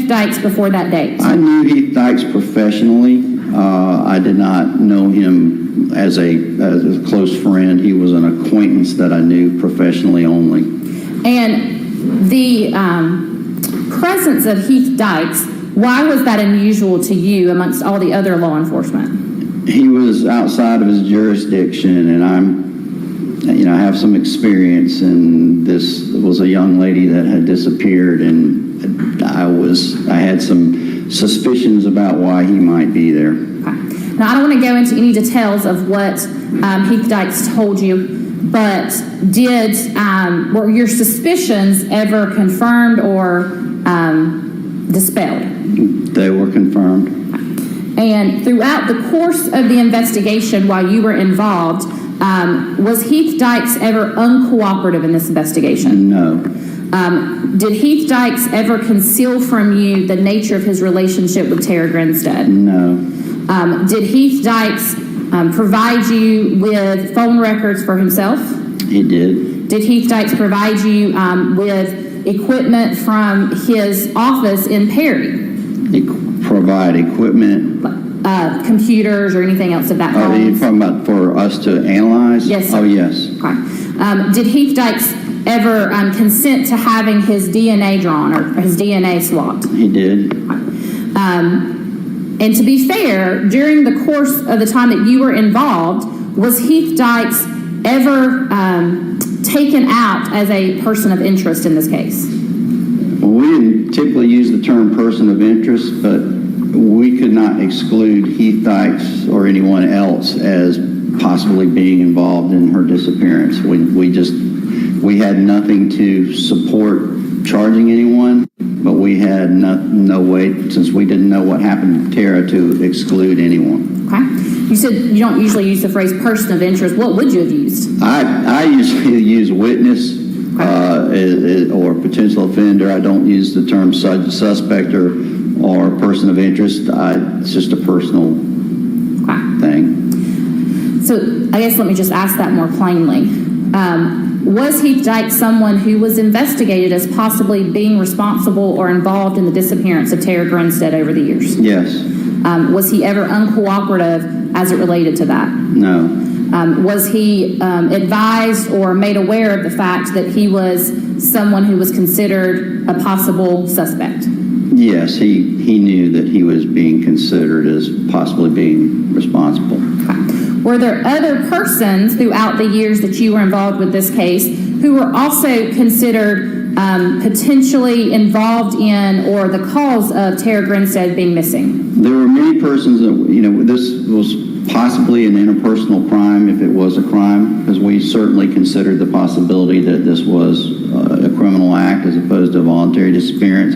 Heath Dykes before that date? I knew Heath Dykes professionally. I did not know him as a close friend. He was an acquaintance that I knew professionally only. And the presence of Heath Dykes, why was that unusual to you amongst all the other law enforcement? He was outside of his jurisdiction, and I have some experience, and this was a young lady that had disappeared, and I had some suspicions about why he might be there. Okay. Now, I don't want to go into any details of what Heath Dykes told you, but were your suspicions ever confirmed or dispelled? They were confirmed. And throughout the course of the investigation while you were involved, was Heath Dykes ever uncooperative in this investigation? No. Did Heath Dykes ever conceal from you the nature of his relationship with Tara Grinstead? No. Did Heath Dykes provide you with phone records for himself? He did. Did Heath Dykes provide you with equipment from his office in Perry? Provide equipment. Computers or anything else of that kind? Are you talking about for us to analyze? Yes, sir. Oh, yes. Okay. Did Heath Dykes ever consent to having his DNA drawn or his DNA swabbed? He did. And to be fair, during the course of the time that you were involved, was Heath Dykes ever taken out as a person of interest in this case? Well, we didn't typically use the term person of interest, but we could not exclude Heath Dykes or anyone else as possibly being involved in her disappearance. We had nothing to support charging anyone, but we had no way, since we didn't know what happened to Tara, to exclude anyone. Okay. You said you don't usually use the phrase person of interest. What would you have used? I usually use witness or potential offender. I don't use the term suspect or person of interest. It's just a personal thing. So I guess let me just ask that more plainly. Was Heath Dykes someone who was investigated as possibly being responsible or involved in the disappearance of Tara Grinstead over the years? Yes. Was he ever uncooperative as it related to that? No. Was he advised or made aware of the fact that he was someone who was considered a possible suspect? Yes, he knew that he was being considered as possibly being responsible. Okay. Were there other persons throughout the years that you were involved with this case who were also considered potentially involved in or the cause of Tara Grinstead being missing? There were many persons that, this was possibly an interpersonal crime if it was a crime, because we certainly considered the possibility that this was a criminal act as opposed to a voluntary disappearance.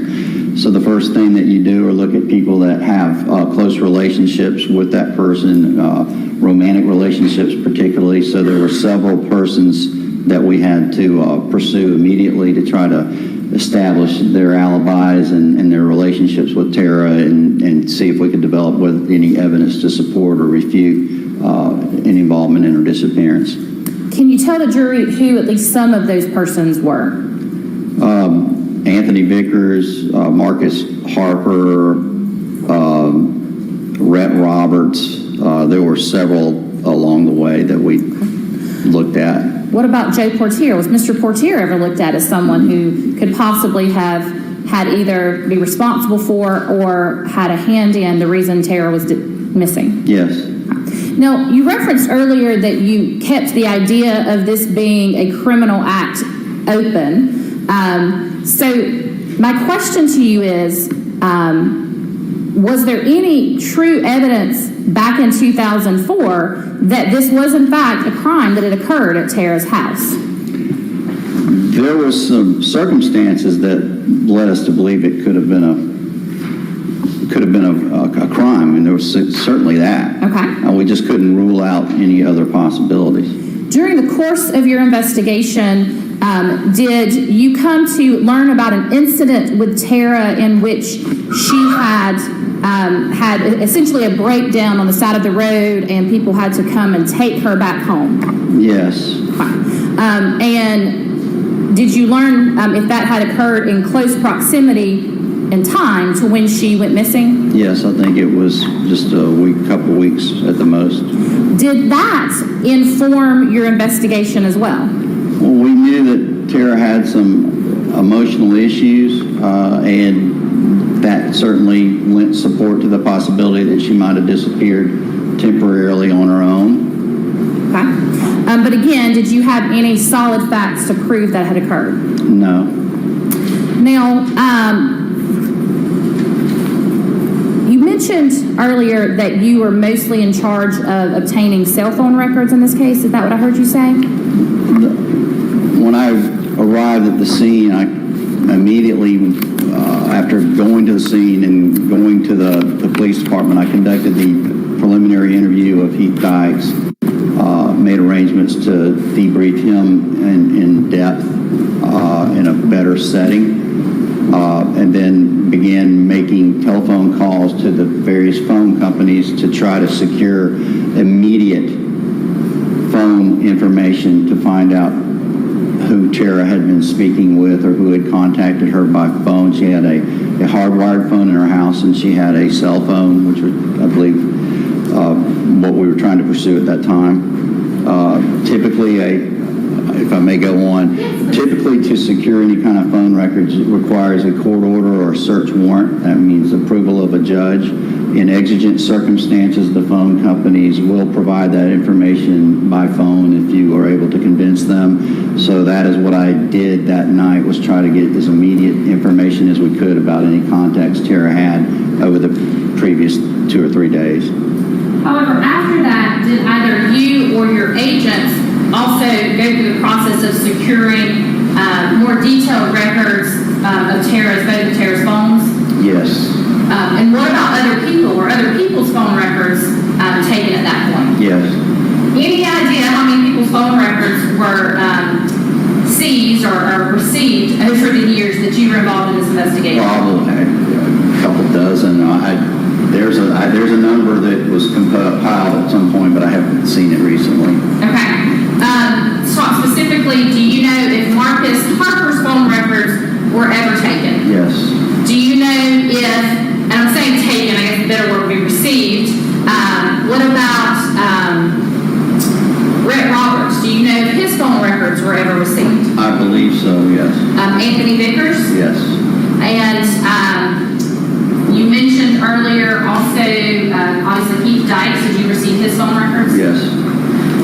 So the first thing that you do are look at people that have close relationships with that person, romantic relationships particularly. So there were several persons that we had to pursue immediately to try to establish their alibis and their relationships with Tara and see if we could develop with any evidence to support or refute any involvement in her disappearance. Can you tell the jury who at least some of those persons were? Anthony Vickers, Marcus Harper, Rhett Roberts. There were several along the way that we looked at. What about Joe Portier? Was Mr. Portier ever looked at as someone who could possibly have had either be responsible for or had a hand in the reason Tara was missing? Yes. Now, you referenced earlier that you kept the idea of this being a criminal act open. So my question to you is, was there any true evidence back in 2004 that this was in fact a crime that had occurred at Tara's house? There was some circumstances that led us to believe it could have been a crime, and there was certainly that. Okay. We just couldn't rule out any other possibilities. During the course of your investigation, did you come to learn about an incident with Tara in which she had essentially a breakdown on the side of the road and people had to come and take her back home? Yes. And did you learn if that had occurred in close proximity in time to when she went missing? Yes, I think it was just a week, couple weeks at the most. Did that inform your investigation as well? Well, we knew that Tara had some emotional issues, and that certainly lent support to the possibility that she might have disappeared temporarily on her own. Okay. But again, did you have any solid facts to prove that had occurred? No. Now, you mentioned earlier that you were mostly in charge of obtaining cell phone records in this case. Is that what I heard you say? When I arrived at the scene, I immediately, after going to the scene and going to the police department, I conducted the preliminary interview of Heath Dykes, made arrangements to debrief him in depth in a better setting, and then began making telephone calls to the various phone companies to try to secure immediate phone information to find out who Tara had been speaking with or who had contacted her by phone. She had a hardwired phone in her house, and she had a cell phone, which was, I believe, what we were trying to pursue at that time. Typically, if I may go on, typically to secure any kind of phone records, it requires a court order or a search warrant. That means approval of a judge. In exigent circumstances, the phone companies will provide that information by phone if you are able to convince them. So that is what I did that night, was try to get as immediate information as we could about any contacts Tara had over the previous 2 or 3 days. However, after that, did either you or your agents also go through the process of securing more detailed records of both of Tara's phones? Yes. And what about other people? Were other people's phone records taken at that point? Yes. Any idea how many people's phone records were seized or received over the years that you were involved in this investigation? Probably a couple dozen. There's a number that was compiled at some point, but I haven't seen it recently. Okay. So specifically, do you know if Marcus Harper's phone records were ever taken? Yes. Do you know if, and I'm saying taken, I guess the better word would be received, what about Brett Roberts? Do you know if his phone records were ever received? I believe so, yes. Anthony Vickers? Yes. And you mentioned earlier also, obviously, Heath Dykes. Did you receive his phone records? Yes.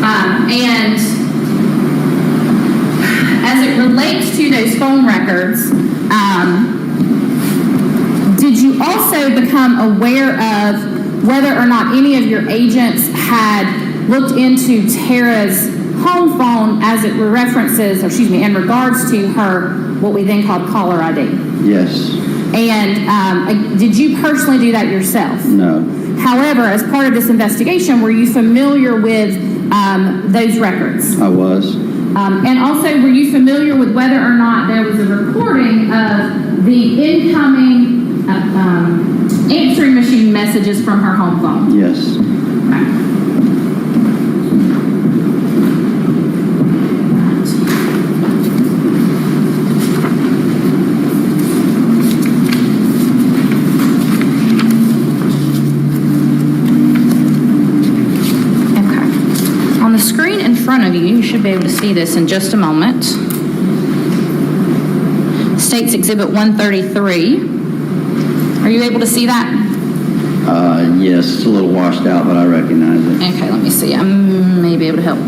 And as it relates to those phone records, did you also become aware of whether or not any of your agents had looked into Tara's home phone as it references, or excuse me, in regards to her, what we then called caller ID? Yes. And did you personally do that yourself? No. However, as part of this investigation, were you familiar with those records? I was. And also, were you familiar with whether or not there was a recording of the incoming answering machine messages from her home phone? Yes. You should be able to see this in just a moment. States Exhibit 133. Are you able to see that? Yes, it's a little washed out, but I recognize it. Okay, let me see. I may be able to help.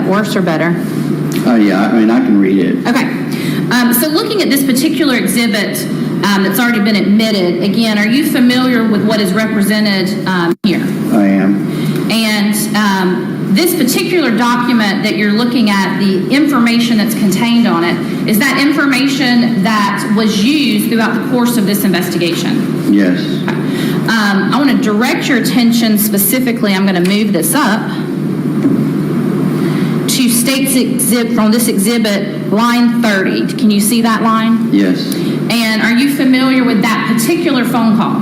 Worse or better? Yeah, I mean, I can read it. Okay. So looking at this particular exhibit that's already been admitted, again, are you familiar with what is represented here? I am. And this particular document that you're looking at, the information that's contained on it, is that information that was used throughout the course of this investigation? Yes. Okay. I want to direct your attention specifically, I'm going to move this up, to states on this exhibit, line 30. Can you see that line? Yes. And are you familiar with that particular phone call?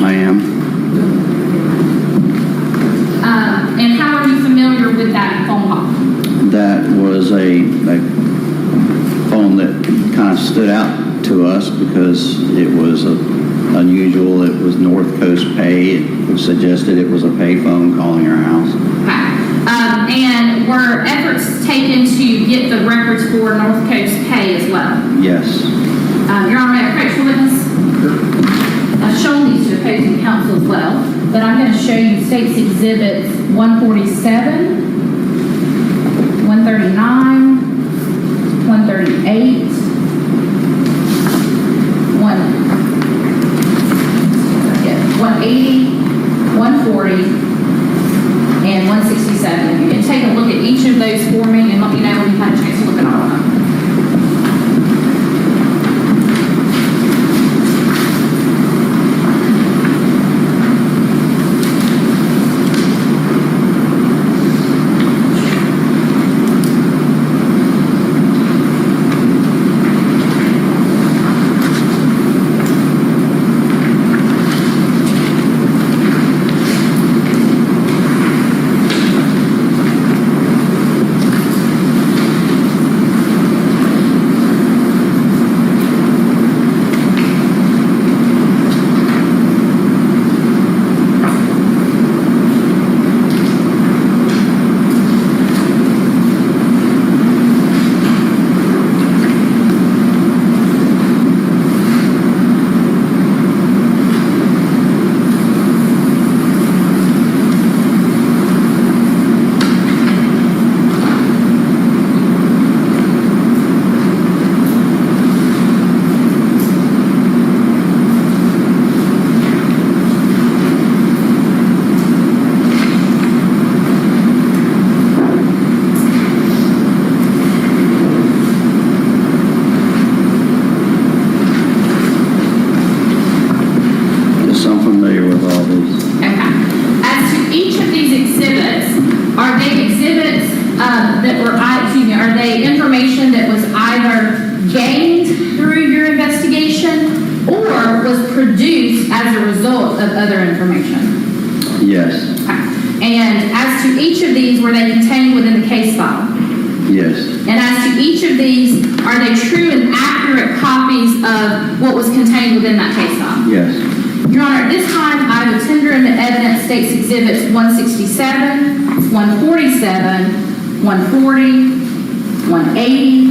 I am. And how are you familiar with that phone call? That was a phone that kind of stood out to us because it was unusual. It was North Coast Pay. It suggested it was a pay phone calling our house. Okay. And were efforts taken to get the records for North Coast Pay as well? Yes. Your Honor, may I approach the witness? I've shown these to opposing counsel as well, but I'm going to show you State's Exhibits 147, 139, 138, 180, 140, and 167. You can take a look at each of those for me and let me know when you've had a chance to look at all of them. Yes. And as to each of these, were they contained within the case file? Yes. And as to each of these, are they true and accurate copies of what was contained within that case file? Yes. Your Honor, at this time, I will tender into evidence State's Exhibits 167, 147, 140, 180,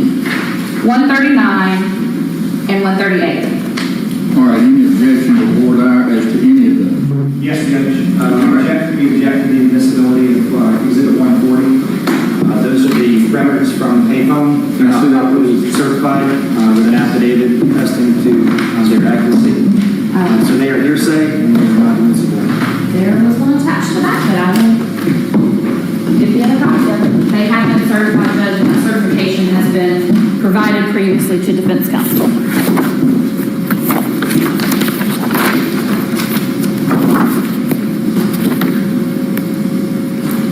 139, and 138. All right, any objection to board as to any of those? Yes, Judge. We reject the admissibility of Exhibit 140. Those are the records from payphone. They're not properly certified with an affidavit attesting to their accuracy. So they are hearsay and they are not admissible. There was one attached to that, but I will give the other copy of it. They have been certified, Judge, and that certification has been provided previously to defense counsel.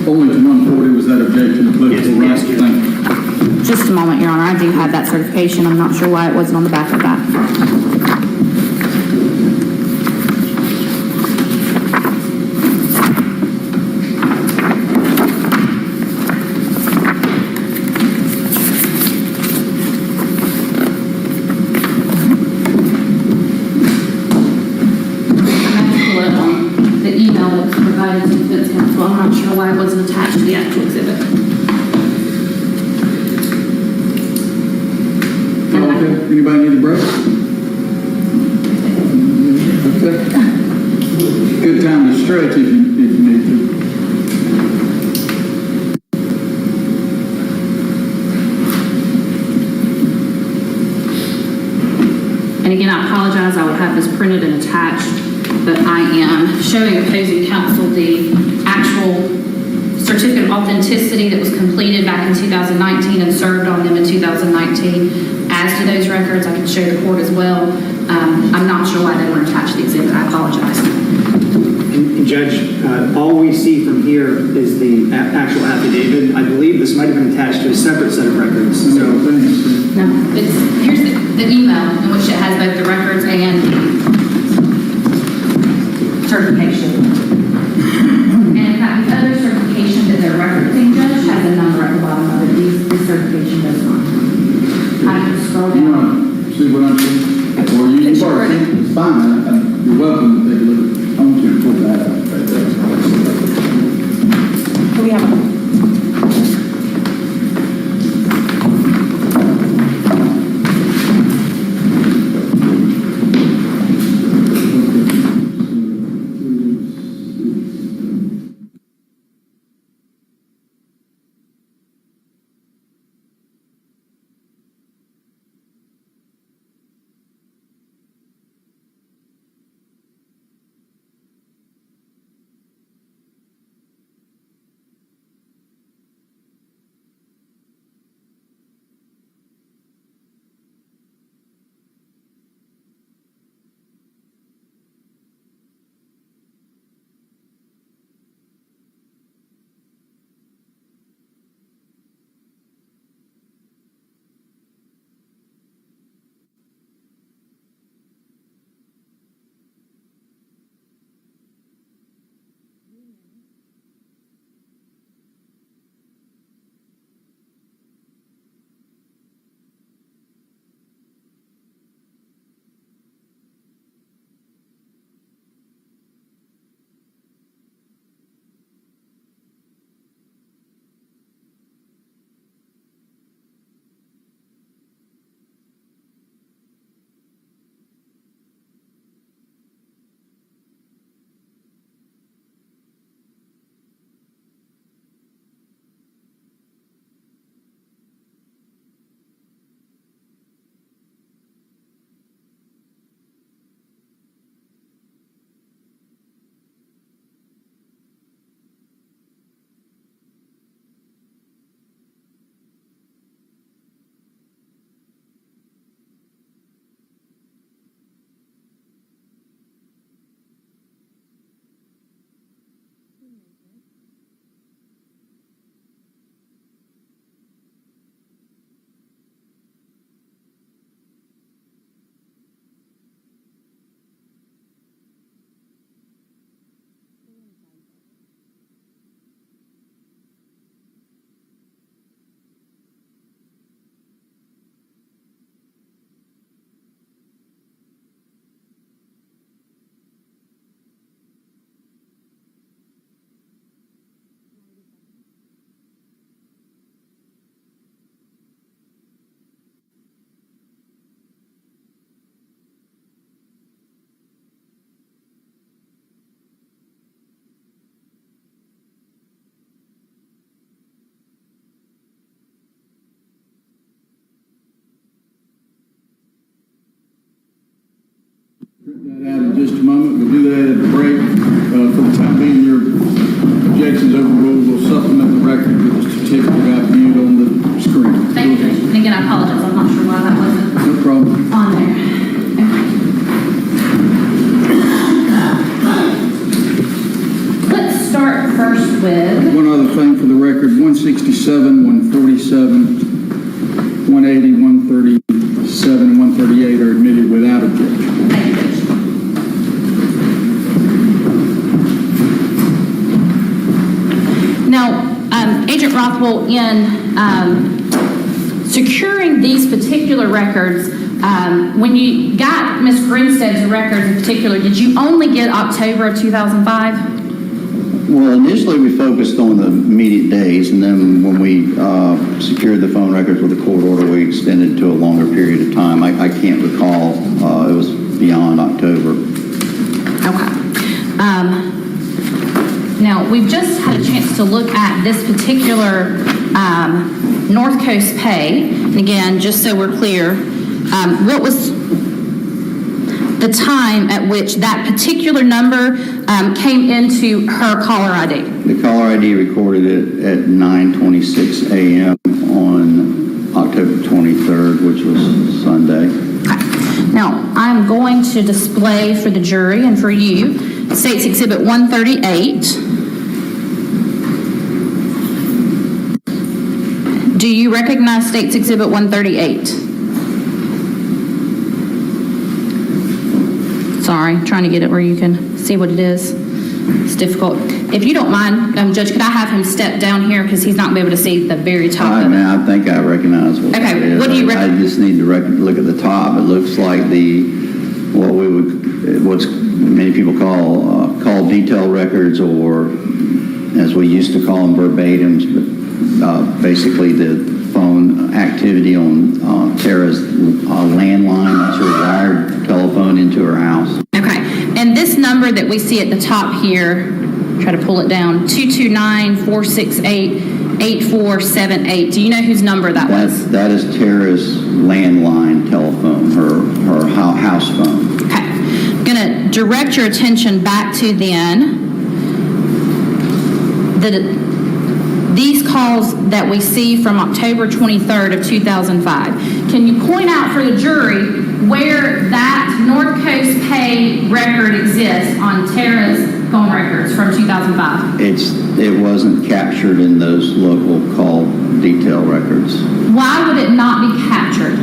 Only to 140 was that objection applicable, right? Yes, Thank you. Just a moment, Your Honor. I do have that certification. I'm not sure why it wasn't on the back of that. I'm not sure why it wasn't attached to the actual exhibit. Okay. Anybody need a break? Okay. Good time to stretch if you need to. And again, I apologize. I will have this printed and attached, but I am showing opposing counsel the actual certificate of authenticity that was completed back in 2019 and served on them in 2019 as to those records. I can show the court as well. I'm not sure why they weren't attached to the exhibit. I apologize. And Judge, all we see from here is the actual affidavit. I believe this might have been attached to a separate set of records. So, No, here's the email in which it has both the records and certification. And in fact, the other certification that they're referencing, Judge, has a number at the bottom of it. This certification does not. I can scroll down. See what I'm saying? Or you can work it, it's fine. You're welcome to take a look. I want you to pull that up right there. We have Print that out in just a moment. We'll do that at the break. For the time being, your objections overruled. We'll supplement the record with the certificate I viewed on the screen. Thank you. And again, I apologize. I'm not sure why that wasn't No problem. on there. Okay. Let's start first with One other thing for the record, 167, 147, 180, 137, and 138 are admitted without objection. Now, Agent Rothwell, in securing these particular records, when you got Ms. Grinstead's records in particular, did you only get October of 2005? Well, initially we focused on the immediate days, and then when we secured the phone records with a court order, we extended to a longer period of time. I can't recall. It was beyond October. Okay. Now, we've just had a chance to look at this particular North Coast pay. And again, just so we're clear, what was the time at which that particular number came into her caller ID? The caller ID recorded it at 9:26 a.m. on October 23rd, which was Sunday. Okay. Now, I'm going to display for the jury and for you State's Exhibit 138. Do you recognize State's Exhibit 138? Sorry, trying to get it where you can see what it is. It's difficult. If you don't mind, Judge, could I have him step down here because he's not going to be able to see the very top of it? I think I recognize what Okay, it is. what do you I just need to look at the top. It looks like what's many people call detail records, or as we used to call them, verbatims, but basically the phone activity on Tara's landline. That's her wired telephone into her house. Okay, and this number that we see at the top here, try to pull it down, 229-468-8478. Do you know whose number that was? That is Tara's landline telephone, her house phone. Okay, I'm going to direct your attention back to then. These calls that we see from October 23rd of 2005. Can you point out for the jury where that North Coast Pay record exists on Tara's phone records from 2005? It wasn't captured in those local call detail records. Why would it not be captured?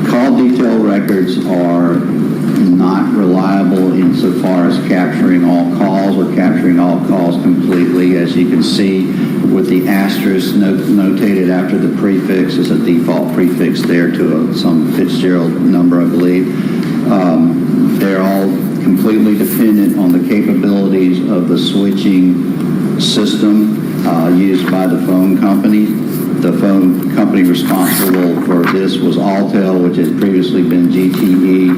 Call detail records are not reliable insofar as capturing all calls or capturing all calls completely. As you can see with the asterisk notated after the prefix is a default prefix there to some Fitzgerald number, I believe. They're all completely dependent on the capabilities of the switching system used by the phone company. The phone company responsible for this was Alltel, which had previously been GTE.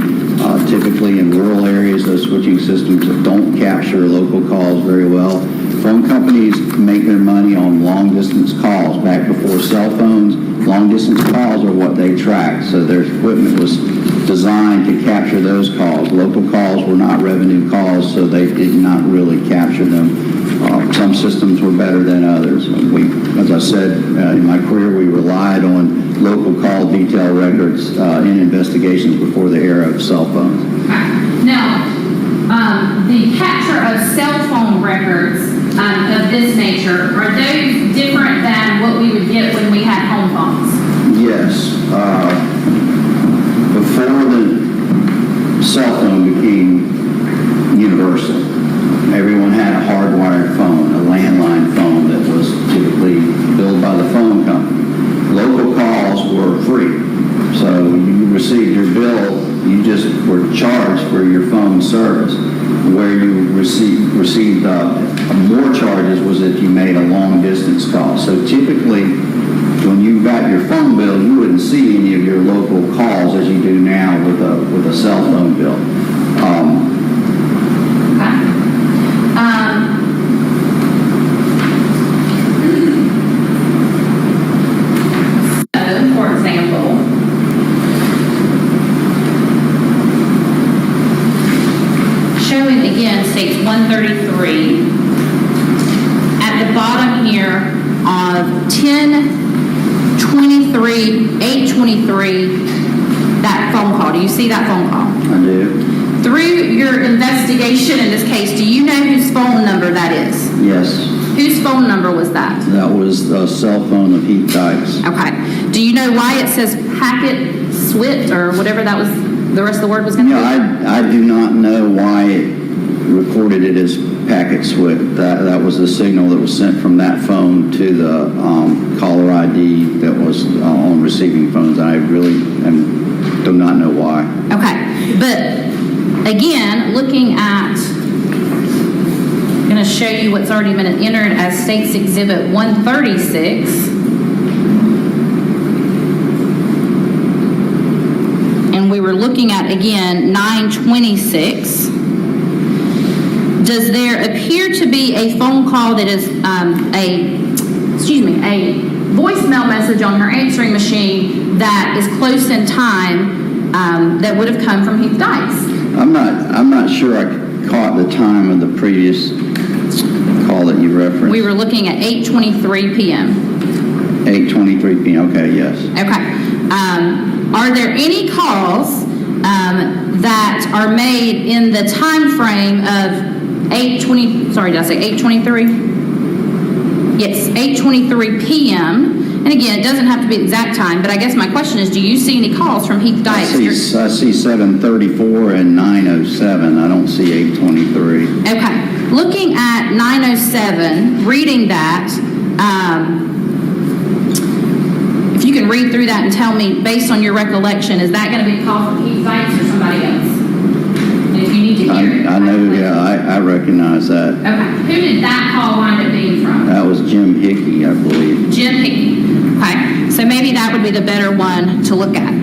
Typically in rural areas, those switching systems don't capture local calls very well. Phone companies make their money on long-distance calls. Back before cell phones, long-distance calls are what they tracked, so their equipment was designed to capture those calls. Local calls were not revenue calls, so they did not really capture them. Some systems were better than others. As I said, in my career, we relied on local call detail records in investigations before the era of cell phones. Now, the capture of cell phone records of this nature, are those different than what we would get when we had home phones? Yes. Before the cell phone became universal, everyone had a hardwired phone, a landline phone that was typically billed by the phone company. Local calls were free. So you received your bill, you just were charged for your phone service. Where you received more charges was if you made a long distance call. So typically, when you got your phone bill, you wouldn't see any of your local calls as you do now with a cell phone bill. For example, showing again States 133 at the bottom here of 10/23/8/23, that phone call. Do you see that phone call? I do. Through your investigation in this case, do you know whose phone number that is? Yes. Whose phone number was that? That was the cell phone of Heath Dykes. Okay. Do you know why it says packet switched or whatever that was, the rest of the word was going to be? I do not know why it recorded it as packet switch. That was the signal that was sent from that phone to the caller ID that was on receiving phones. I really do not know why. Okay. But again, looking at, I'm going to show you what's already been entered as State's Exhibit 136. And we were looking at, again, 9/26. Does there appear to be a phone call that is a voicemail message on her answering machine that is close in time that would have come from Heath Dykes? I'm not sure I caught the time of the previous call that you referenced. We were looking at 8:23 p.m. 8:23 p.m. Okay, yes. Okay. Are there any calls that are made in the time frame of 8:20? Sorry, did I say 8:23? Yes, 8:23 p.m. And again, it doesn't have to be the exact time, but I guess my question is, do you see any calls from Heath Dykes? I see 7:34 and 9:07. I don't see 8:23. Okay. Looking at 9:07, reading that, if you can read through that and tell me, based on your recollection, is that going to be a call from Heath Dykes or somebody else? And if you need to hear it. I know, yeah, I recognize that. Okay. Who did that call wind up being from? That was Jim Hickey, I believe. Jim Hickey. Okay. So maybe that would be the better one to look at.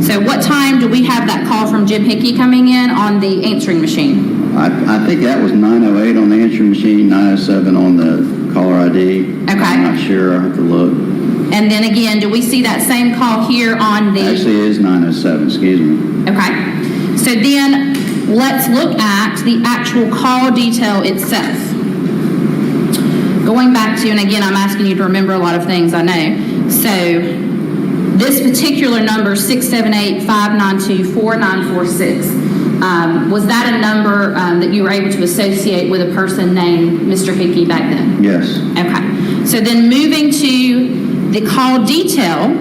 So what time do we have that call from Jim Hickey coming in on the answering machine? I think that was 9:08 on the answering machine, 9:07 on the caller ID. Okay. I'm not sure. I have to look. And then again, do we see that same call here on the... Actually, it is 9:07, excuse me. Okay. So then let's look at the actual call detail itself. Going back to, and again, I'm asking you to remember a lot of things, I know. So this particular number, 678-592-4946, was that a number that you were able to associate with a person named Mr. Hickey back then? Yes. Okay. So then moving to the call detail,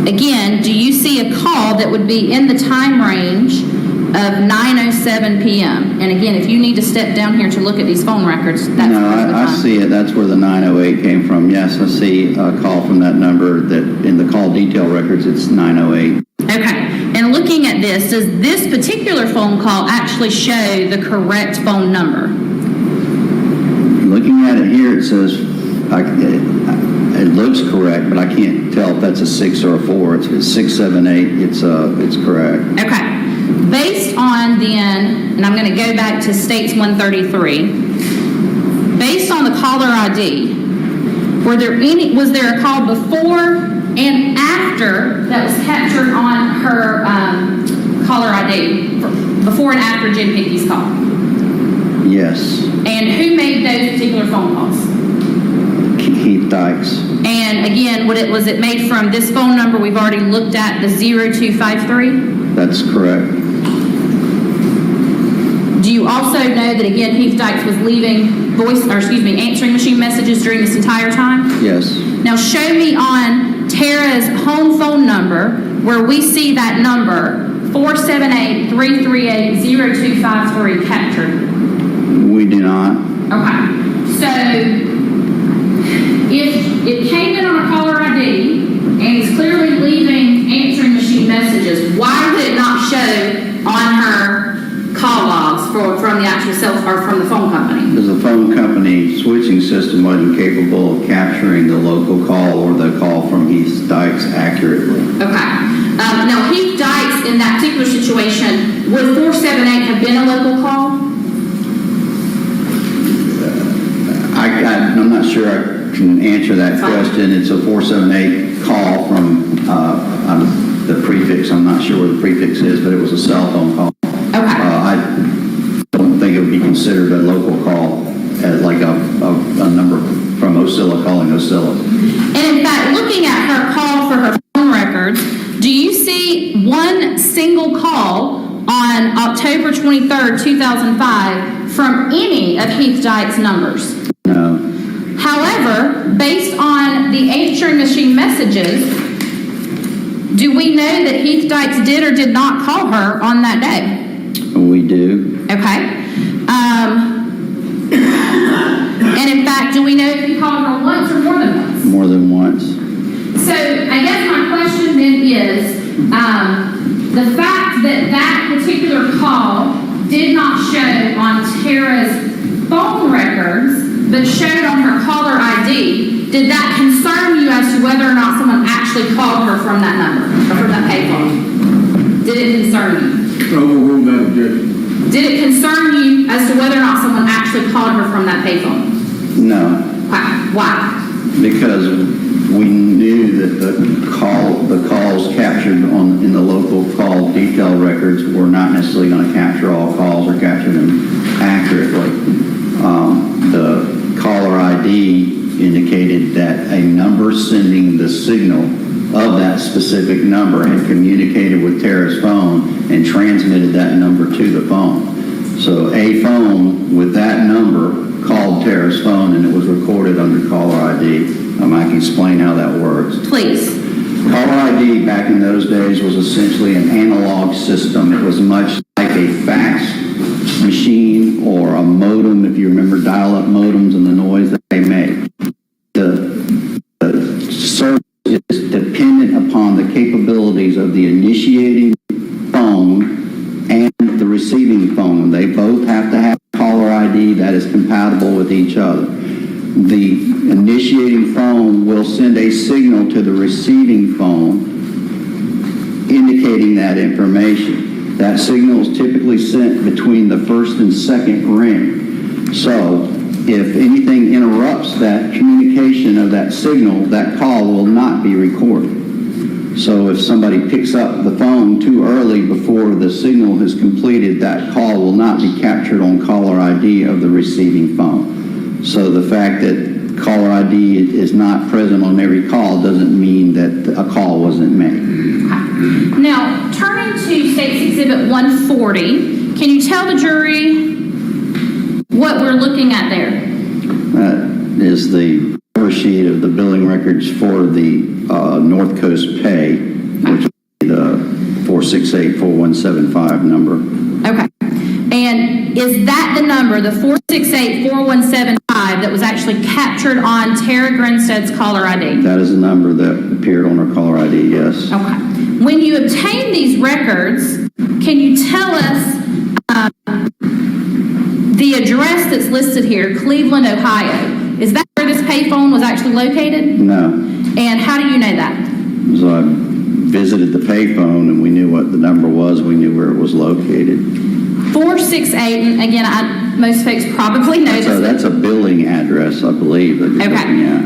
again, do you see a call that would be in the time range of 9:07 p.m.? And again, if you need to step down here to look at these phone records, that's No, perfectly I fine. see it. That's where the 9:08 came from. Yes, I see a call from that number that in the call detail records, it's 9:08. Okay. And looking at this, does this particular phone call actually show the correct phone number? Looking at it here, it says, it looks correct, but I can't tell if that's a 6 or a 4. It's 678. It's correct. Okay. Based on then, and I'm going to go back to States 133, based on the caller ID, was there a call before and after that was captured on her caller ID, before and after Jim Hickey's call? Yes. And who made those particular phone calls? Heath Dykes. And again, was it made from this phone number we've already looked at, the 0253? That's correct. Do you also know that again Heath Dykes was leaving answering machine messages during this entire time? Yes. Now show me on Tara's home phone number where we see that number 478-338-0253 captured. We do not. Okay. So if it came in on a caller ID and he's clearly leaving answering machine messages, why would it not show on her call logs from the actual or from the phone company? Because the phone company switching system wasn't capable of capturing the local call or the call from Heath Dykes accurately. Okay. Now, Heath Dykes, in that particular situation, would 478 have been a local call? I'm not sure I can answer that question. It's a 478 call from the prefix. I'm not sure what the prefix is, but it was a cell phone call. Okay. I don't think it would be considered a local call, like a number from Ocilla calling Ocilla. And in fact, looking at her call for her phone records, do you see one single call on October 23rd, 2005 from any of Heath Dykes' numbers? No. However, based on the answering machine messages, do we know that Heath Dykes did or did not call her on that day? We do. Okay. And in fact, do we know if he called her once or more than once? More than once. So I guess my question then is, the fact that that particular call did not show on Tara's phone records, but showed on her caller ID, did that concern you as to whether or not someone actually called her from that number, or from that payphone? Did it concern you? Overrule that objection. Did it concern you as to whether or not someone actually called her from that payphone? No. Why? Because we knew that the calls captured in the local call detail records were not necessarily going to capture all calls or capture them accurately. The caller caller ID indicated that a number sending the signal of that specific number had communicated with Tara's phone and transmitted that number to the phone. So a phone with that number called Tara's phone, and it was recorded under caller ID. I can explain how that works. Please. Caller ID back in those days was essentially an analog system. It was much like a fax machine or a modem, if you remember dial-up modems and the noise that they made. The service is dependent upon the capabilities of the initiating phone and the receiving phone. They both have to have caller ID that is compatible with each other. The initiating phone will send a signal to the receiving phone indicating that information. That signal is typically sent between the first and second ring. So if anything interrupts that communication of that signal, that call will not be recorded. So if somebody picks up the phone too early before the signal has completed, that call will not be captured on caller ID of the receiving phone. So the fact that caller ID is not present on every call doesn't mean that a call wasn't made. Now, turning to State's Exhibit 140, can you tell the jury what we're looking at there? That is the cover sheet of the billing records for the North Coast Pay, which is the 468-4175 number. Okay. And is that the number, the 468-4175, that was actually captured on Tara Grinstead's caller ID? That is the number that appeared on her caller ID, yes. Okay. When you obtain these records, can you tell us the address that's listed here, Cleveland, Ohio? Is that where this payphone was actually located? No. And how do you know that? So I visited the payphone and we knew what the number was. We knew where it was located. 468, and again, most folks probably know So this. that's a billing address, I believe, that you're looking at.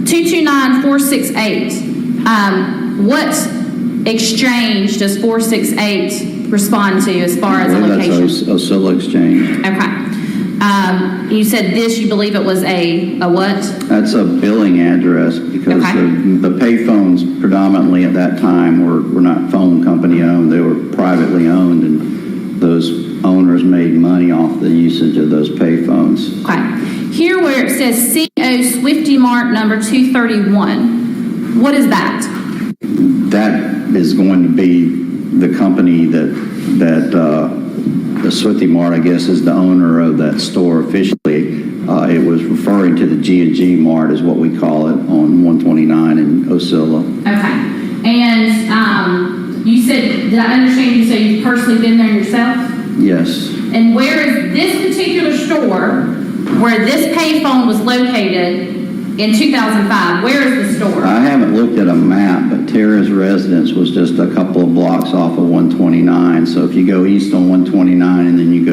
229-468. What exchange does 468 respond to as far as a location? That's Ocilla exchange. Okay. You said this, you believe it was a what? That's a billing address because Okay. the payphones predominantly at that time were not phone company owned. They were privately owned, and those owners made money off the usage of those payphones. Okay. Here where it says CO Swifty Mart number 231, what is that? That is going to be the company that the Swifty Mart, I guess, is the owner of that store officially. It was referring to the G&G Mart is what we call it on 129 in Ocilla. Okay. And you said, did I understand you say you've personally been there yourself? Yes. And where is this particular store where this payphone was located in 2005? Where is the store? I haven't looked at a map, but Tara's residence was just a couple of blocks off of 129. So if you go east on 129 and then you go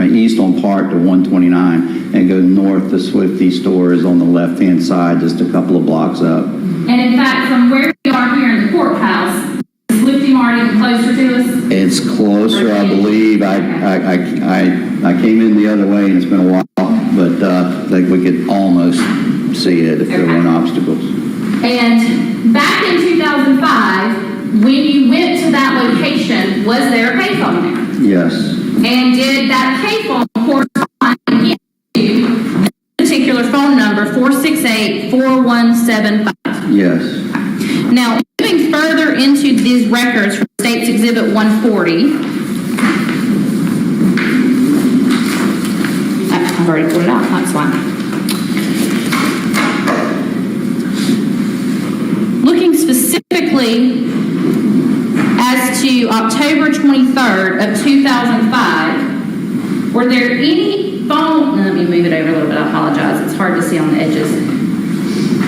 east on Park to 129 and go north, the Swifty store is on the left-hand side, just a couple of blocks up. And in fact, from where we are here in the courthouse, is Swifty Mart even closer to us? It's closer, I believe. I came in the other way and it's been a while, but like we could almost see it if there weren't obstacles. And back in 2005, when you went to that location, was there a payphone there? Yes. And did that payphone correspond again to this particular phone number, 468-4175? Yes. Now, moving further into these records from State's Exhibit 140, I've already pulled it out, that's fine. Looking specifically as to October 23rd of 2005, were there any phone, let me move it over a little bit, I apologize, it's hard to see on the edges.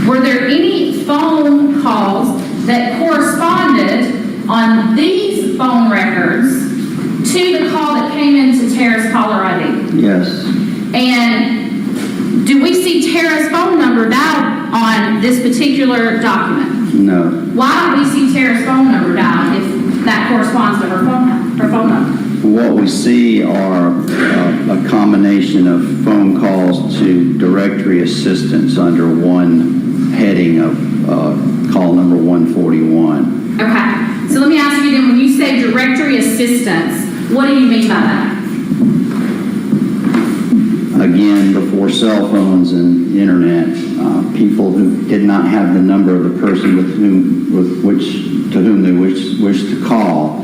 Were there any phone calls that corresponded on these phone records to the call that came into Tara's caller ID? Yes. And do we see Tara's phone number dialed on this particular document? No. Why don't we see Tara's phone number dialed if that corresponds to her phone number? What we see are a combination of phone calls to directory assistance under one heading of call number 141. Okay, so let me ask you then, when you say directory assistance, what do you mean by that? Again, before cell phones and internet, people who did not have the number of the person to whom they wish to call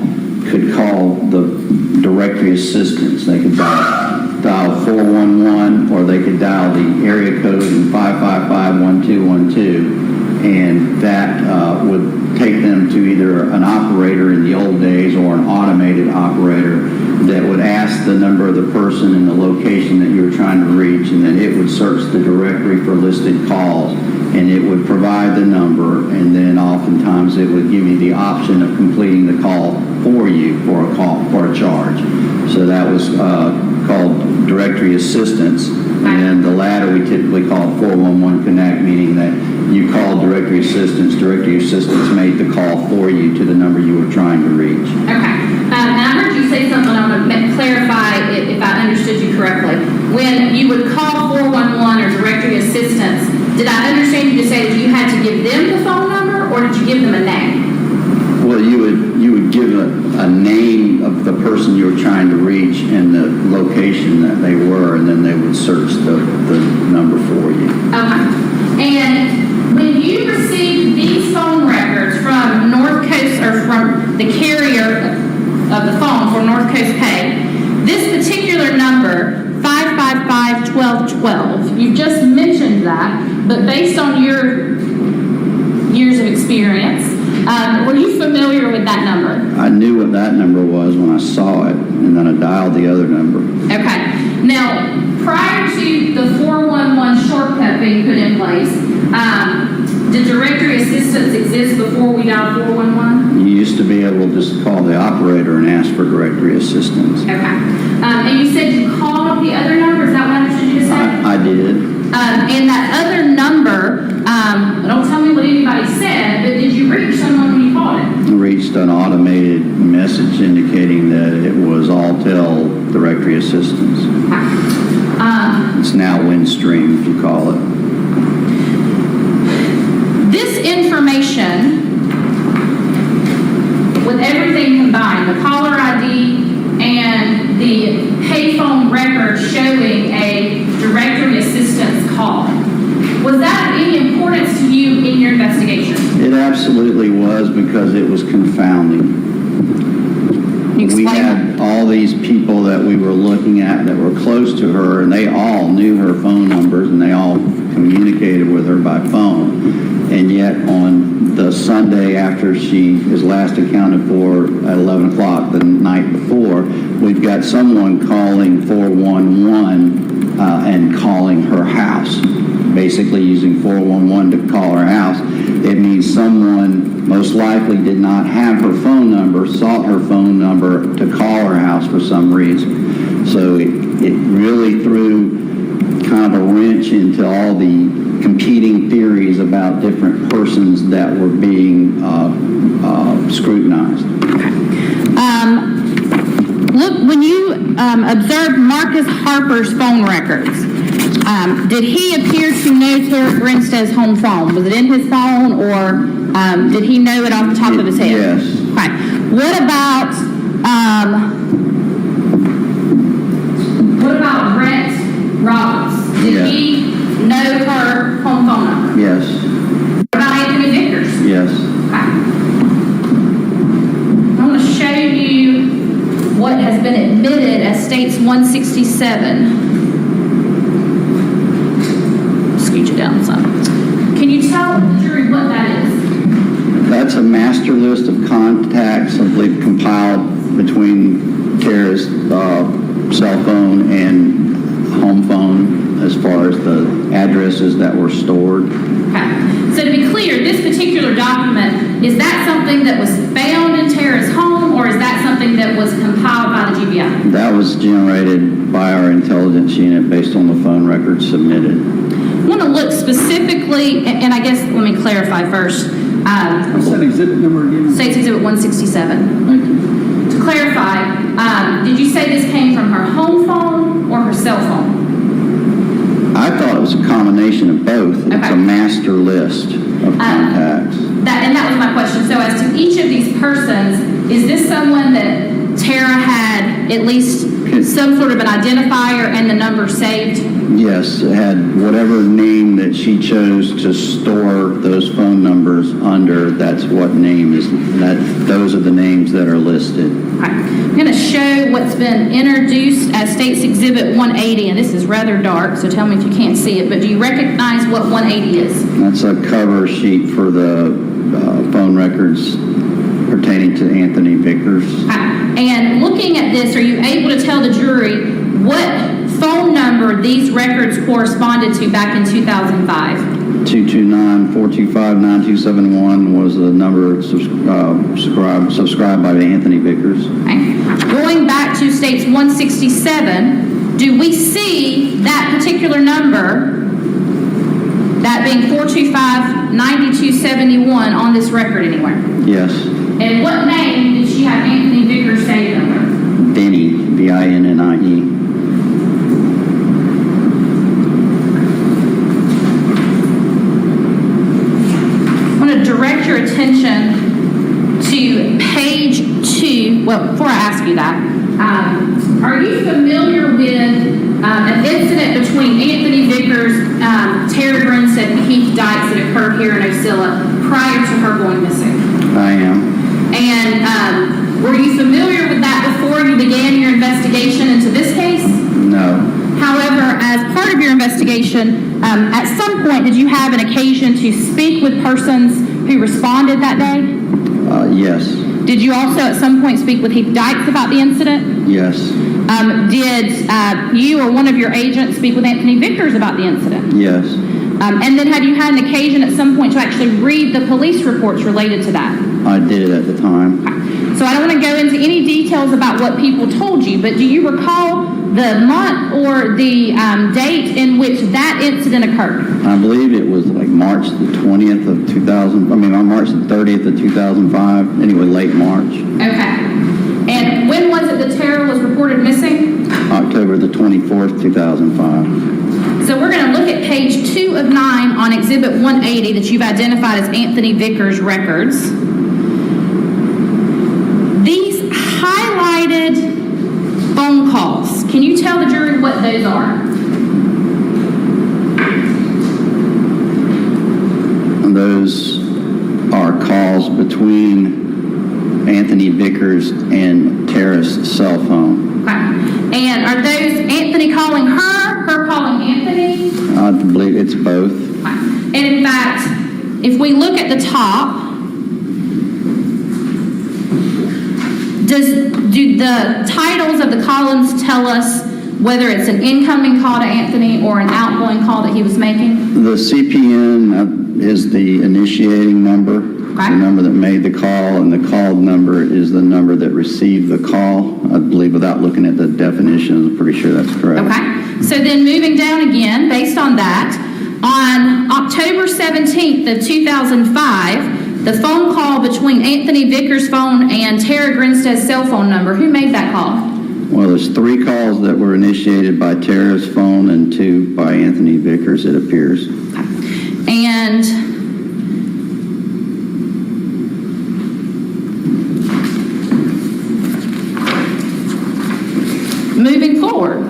could call the directory assistance. They could dial 411, or they could dial the area code in 555-1212, and that would take them to either an operator in the old days or an automated operator that would ask the number of the person and the location that you were trying to reach, and then it would search the directory for listed calls, and it would provide the number, and then oftentimes it would give you the option of completing the call for you for a charge. So that was called directory assistance, and then the latter we typically call 411 Connect, meaning that you called directory assistance made the call for you to the number you were trying to reach. Okay, and I heard you say something, I want to clarify if I understood you correctly. When you would call 411 or directory assistance, did I understand you to say that you had to give them the phone number, or did you give them a name? Well, you would give a name of the person you were trying to reach and the location that they were, and then they would search the number for you. Okay. And when you received these phone records from North Coast, or from the carrier of the phone for North Coast Pay, this particular number, 555-1212, you just mentioned that, but based on your years of experience, were you familiar with that number? I knew what that number was when I saw it, and then I dialed the other number. Okay. Now, prior to the 411 shortcut being put in place, did directory assistance exist before we dialed 411? You used to be able to just call the operator and ask for directory assistance. Okay. And you said you called up the other number, is that what I understood you to say? I did. And that other number, don't tell me what anybody said, but did you reach someone when you called it? I reached an automated message indicating that it was Alltel directory assistance. It's now Windstream, if you call it. This information, with everything combined, the caller ID and the payphone record showing a directory assistance call, was that of any importance to you in your investigation? It absolutely was, because it was confounding. We had all these people that we were looking at that were close to her, and they all knew her phone numbers, and they all communicated with her by phone. And yet on the Sunday after she is last accounted for at 11 o'clock the night before, we've got someone calling 411 and calling her house, basically using 411 to call her house. It means someone most likely did not have her phone number, sought her phone number to call her house for some reason. So it really threw kind of a wrench into all the competing theories about different persons that were being scrutinized. Look, when you observed Marcus Harper's phone records, did he appear to know Terry Grinstead's home phone? Was it in his phone, or did he know it off the top of his head? Yes. Okay. What about Brett Roberts? Did he know her home phone number? Yes. What about Anthony Vickers? Yes. Okay. I'm going to show you what has been admitted as States 167. Scoot you down some. Can you tell the jury what that is? That's a master list of contacts, I believe, compiled between Tara's cell phone and home phone as far as the addresses that were stored. Okay. So to be clear, this particular document, is that something that was found in Tara's home, or is that something that was compiled by the GBI? That was generated by our intelligence unit based on the phone records submitted. I want to look specifically, and I guess let me clarify first. What's that exhibit number again? States Exhibit 167. Thank you. To clarify, did you say this came from her home phone or was a combination of both. It's Okay. a master list of contacts. That was my question. So as to each of these persons, is this someone that Tara had at least some sort of an identifier and the number saved? Yes, it had whatever name that she chose to store those phone numbers under. That's what name is that. Those are the names that are listed. Okay. I'm going to show what's been introduced as State's Exhibit 180, and this is rather dark, so tell me if you can't see it, but do you recognize what 180 is? That's a cover sheet for the phone records pertaining to Anthony Vickers. And looking at this, are you able to tell the jury what phone number these records corresponded to back in 2005? 229-425-9271 was the number subscribed by Anthony Vickers. Okay. Going back to State's 167, do we see that particular number, that being 425-9271, on this record anywhere? Yes. And what name did she have Anthony Vickers saved under? Vinnie, V-I-N-N-I-E. I want to direct your attention to page 2. Well, before I ask you that, are you familiar with an incident between Anthony Vickers, Tara Grinstead, and Heath Dykes that occurred here in Ocilla prior to her going missing? I am. And were you familiar with that before you began your investigation into this case? No. However, as part of your investigation, at some point, did you have an occasion to speak with persons who responded that day? Yes. Did you also at some point speak with Heath Dykes about the incident? Yes. Did you or one of your agents speak with Anthony Vickers about the incident? Yes. And then have you had an occasion at some point to actually read the police reports related to that? I did at the time. So I don't want to go into any details about what people told you, but do you recall the month or the date in which that incident occurred? I believe it was like March the 20th of 2000. March the 30th of 2005. Anyway, late March. Okay. And when was it that Tara was reported missing? October the 24th, 2005. So we're going to look at page 2 of 9 on Exhibit 180 that you've identified as Anthony Vickers records. These highlighted phone calls, can you tell the jury what those are? Those are calls between Anthony Vickers and Tara's cell phone. Okay. And are those Anthony calling her calling Anthony? I believe it's both. Okay. And in fact, if we look at the top, do the titles of the columns tell us whether it's an incoming call to Anthony or an outgoing call that he was making? The CPN is the initiating number, Okay. the number that made the call, and the called number is the number that received the call. I believe, without looking at the definitions, I'm pretty sure that's correct. Okay. So then moving down again, based on that, on October 17th of 2005, the phone call between Anthony Vickers' phone and Tara Grinstead's cell phone number, who made that call? Well, there's 3 calls that were initiated by Tara's phone and 2 by Anthony Vickers, it appears. And moving forward,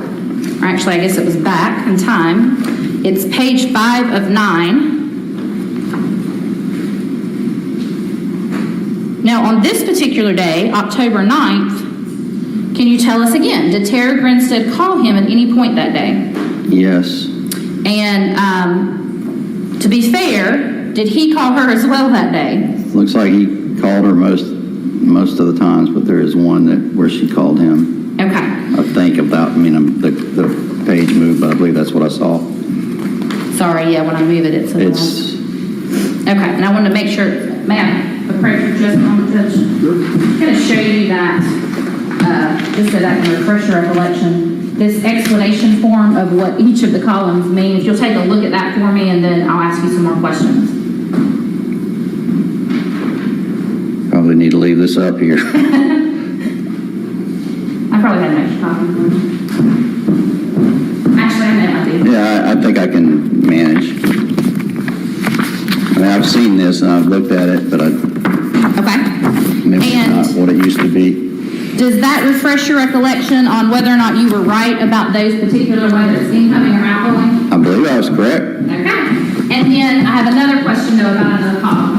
or actually I guess it was back in time, it's page 5 of 9. Now on this particular day, October 9th, can you tell us again, did Tara Grinstead call him at any point that day? Yes. And to be fair, did he call her as well that day? Looks like he called her most of the times, but there is one where she called him. Okay. I think the page moved, but I believe that's what I saw. Sorry, yeah, when I move it, it's It's okay, and I wanted to make sure, may I approach you just a moment, Judge? I'm going to show you that, just so that can refresh your recollection, this explanation form of what each of the columns mean. If you'll take a look at that for me, and then I'll ask you some more questions. probably need to leave this up here. I probably had an extra copy for you. Actually, I may have Yeah, I think I can manage. I mean, I've seen this and I've looked at it, but Okay. maybe it's And- not what it used to be. Does that refresh your recollection on whether or not you were right about those particular, whether it's incoming or outgoing? I believe I was correct. Okay. And then I have another question though about another column.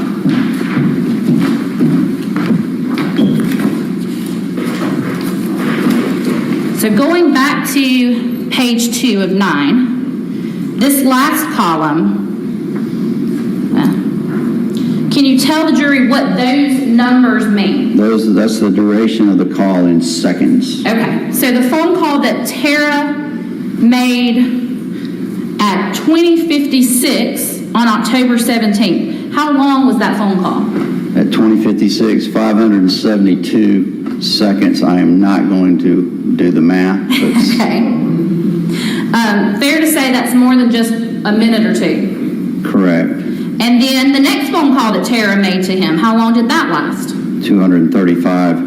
So going back to page 2 of 9, this last column, can you tell the jury what those numbers mean? That's the duration of the call in seconds. Okay, so the phone call that Tara made at 20:56 on October 17th, how long was that phone call? At 20:56, 572 seconds. I am not going to do the math. But Okay. Fair to say that's more than just a minute or two. correct. And then the next phone call that Tara made to him, how long did that last? 235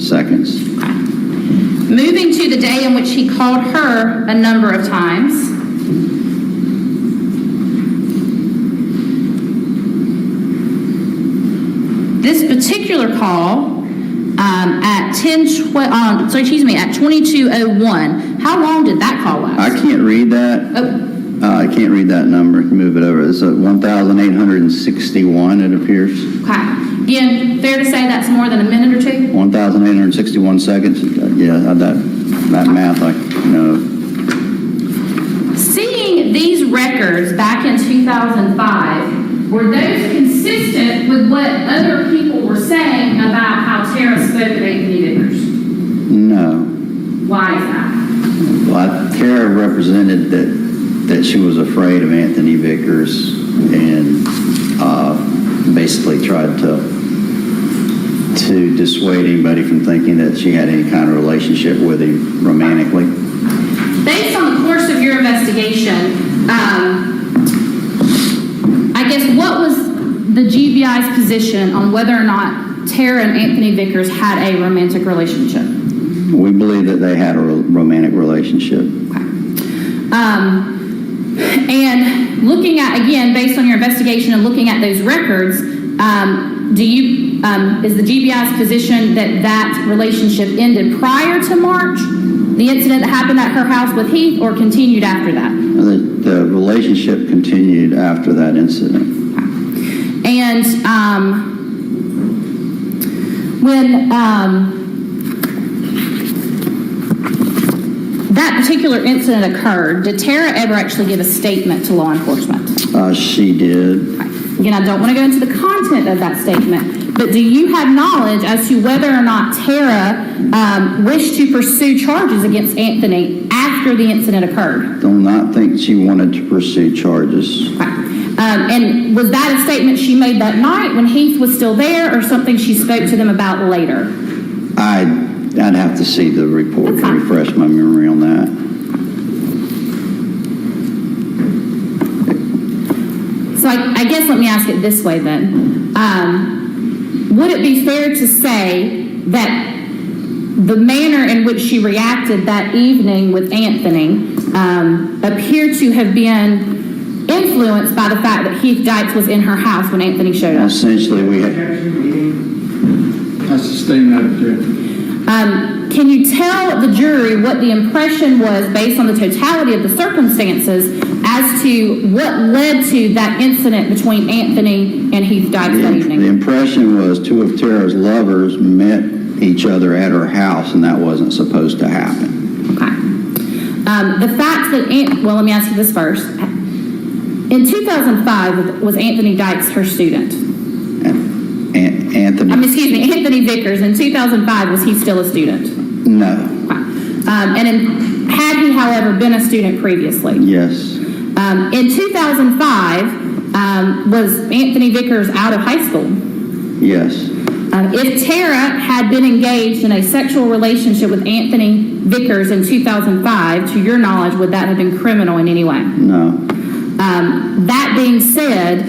seconds. Okay. Moving to the day in which he called her a number of times. This particular call at 22:01. How long did that call last? I can't read that. Oh, I can't read that number. Move it over. It's 1,861, it appears. okay. Again, fair to say that's more than a minute or two? 1,861 seconds. Yeah, that math I know. Seeing these records back in 2005, were those consistent with what other people were saying about how Tara spoke of Anthony Vickers? No. Why is that? Well, Tara represented that she was afraid of Anthony Vickers and basically tried to dissuade anybody from thinking that she had any kind of relationship with him romantically. Based on the course of your investigation, I guess what was the GBI's position on whether or not Tara and Anthony Vickers had a romantic relationship? We believe that they had a romantic relationship. Okay. And looking at, again, based on your investigation and looking at those records, is the GBI's position that that relationship ended prior to March, the incident that happened at her house with Heath, or continued after that? The relationship continued after that incident. And when that particular incident occurred, did Tara ever actually give a statement to law enforcement? She did. Again, I don't want to go into the content of that statement, but do you have knowledge as to whether or not Tara wished to pursue charges against Anthony after the incident occurred? Do not think she wanted to pursue charges. Okay. And was that a statement she made that night when Heath was still there, or something she spoke to them about later? I'd have to see the report That's to fine. refresh my memory on that. So I guess let me ask it this way then. Would it be fair to say that the manner in which she reacted that evening with Anthony appeared to have been influenced by the fact that Heath Dykes was in her house when Anthony showed up? Essentially, we had... I sustain that objection. Can you tell the jury what the impression was based on the totality of the circumstances as to what led to that incident between Anthony and Heath Dykes that evening? The impression was two of Tara's lovers met each other at her house, and that wasn't supposed to happen. Okay. The fact that, well, let me ask you this first. In 2005, was Anthony Dykes her student? Anthony Vickers. In 2005, was he still a student? No. Okay. Had he, however, been a student previously? Yes. In 2005, was Anthony Vickers out of high school? Yes. If Tara had been engaged in a sexual relationship with Anthony Vickers in 2005, to your knowledge, would that have been criminal in any way? No. That being said,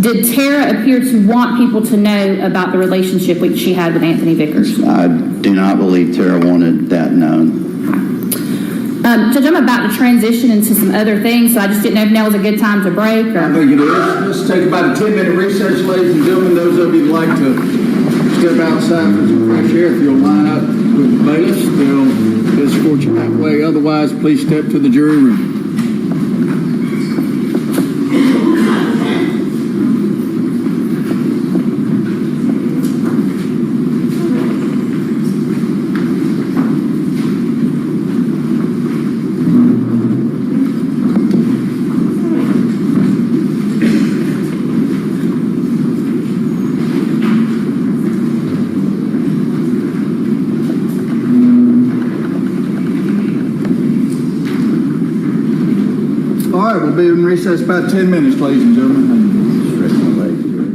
did Tara appear to want people to know about the relationship which she had with Anthony Vickers? I do not believe Tara wanted that known. Judge, I'm about to transition into some other things, so I just didn't know if now was a good time to break I or. think it is. Let's take about a 10-minute recess, ladies and gentlemen. Those of you who'd like to step outside for some fresh air, if you'll line up with the bailiffs, they'll escort you that way. Otherwise, please step to the jury room. All right, we'll be in recess about 10 minutes, ladies and gentlemen. Stretch my legs, Jerry.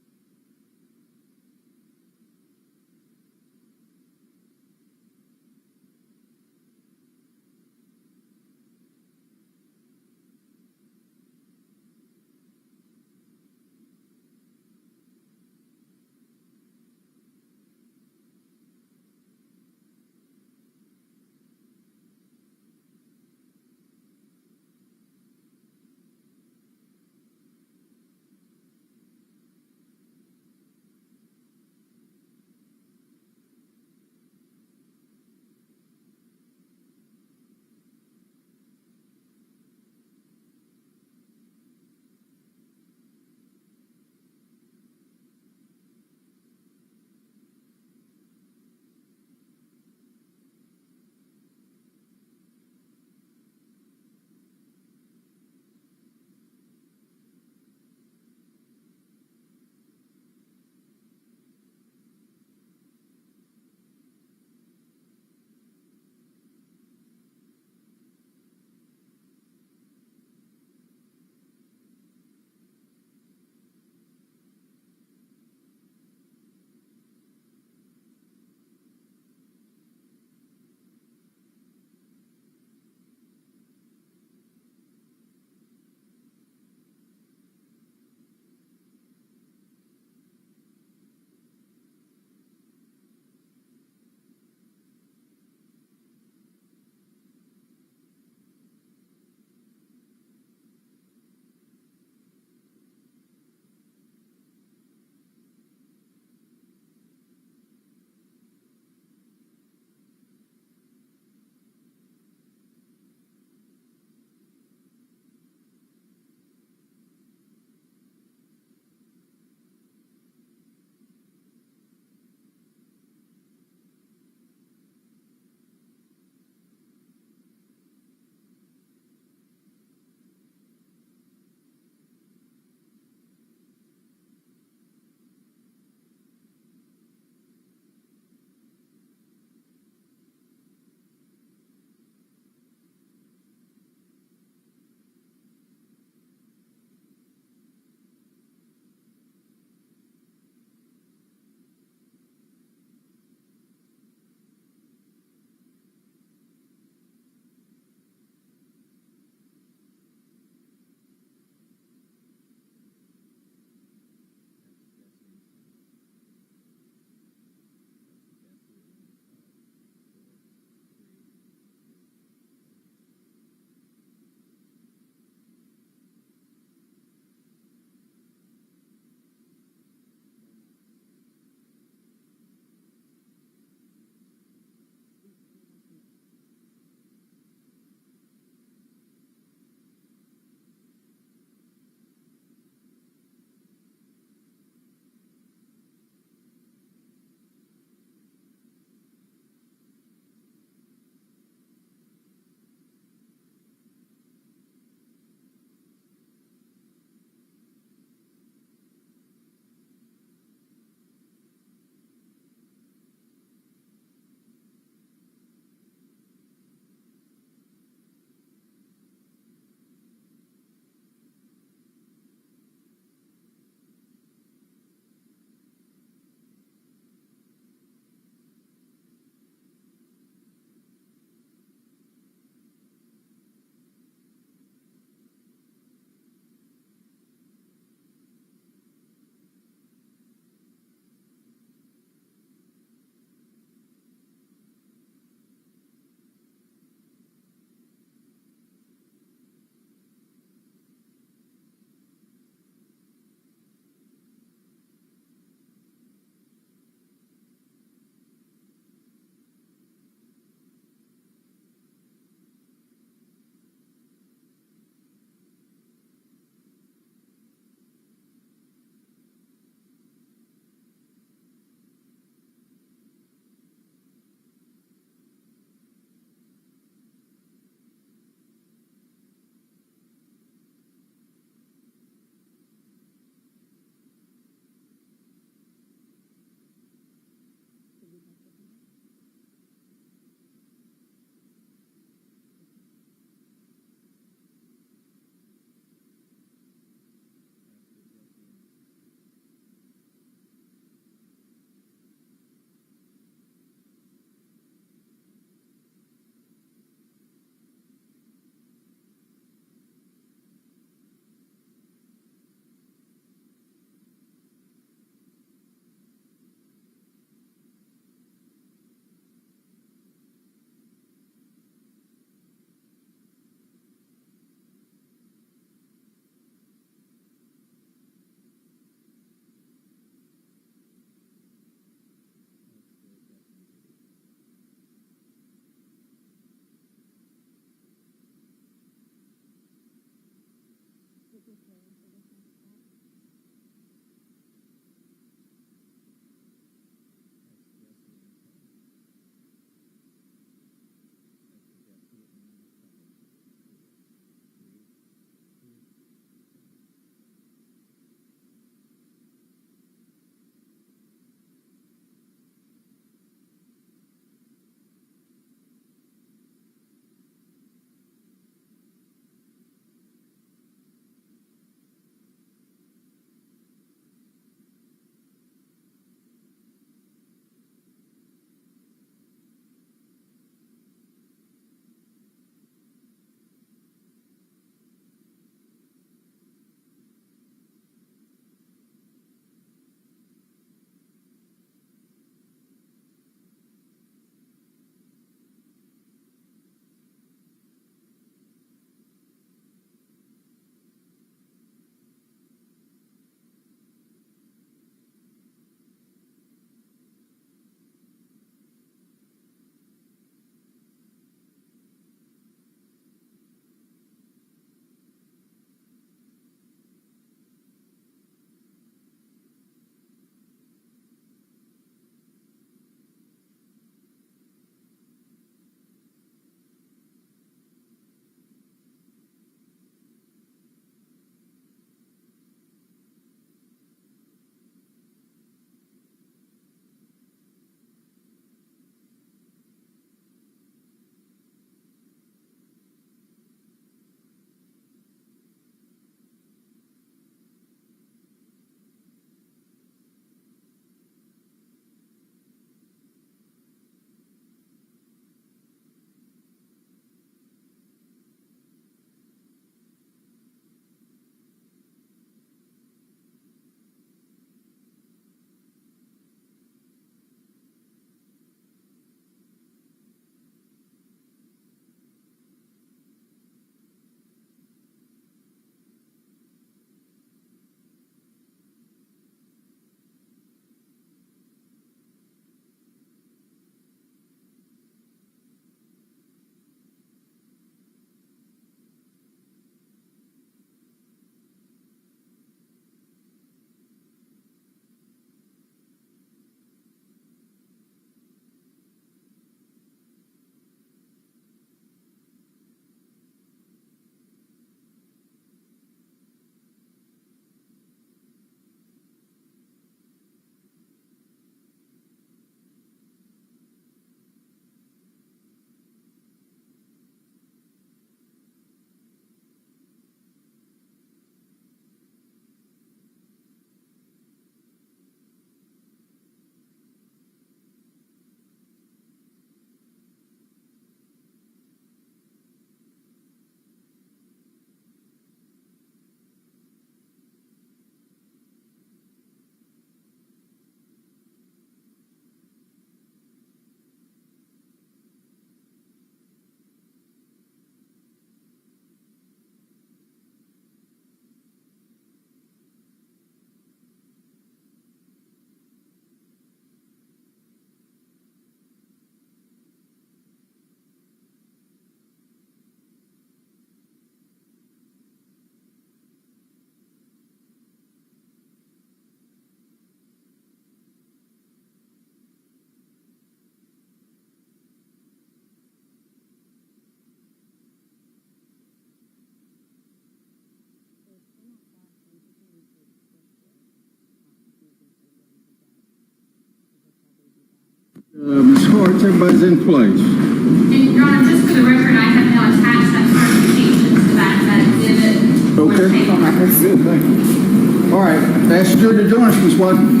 Ms. Hart, everybody's in place. And Your Honor, just for the record, I have now attached that certification to that exhibit. Okay. For take on records. Good, thank you. All right, ask you to join us, Ms. Watson.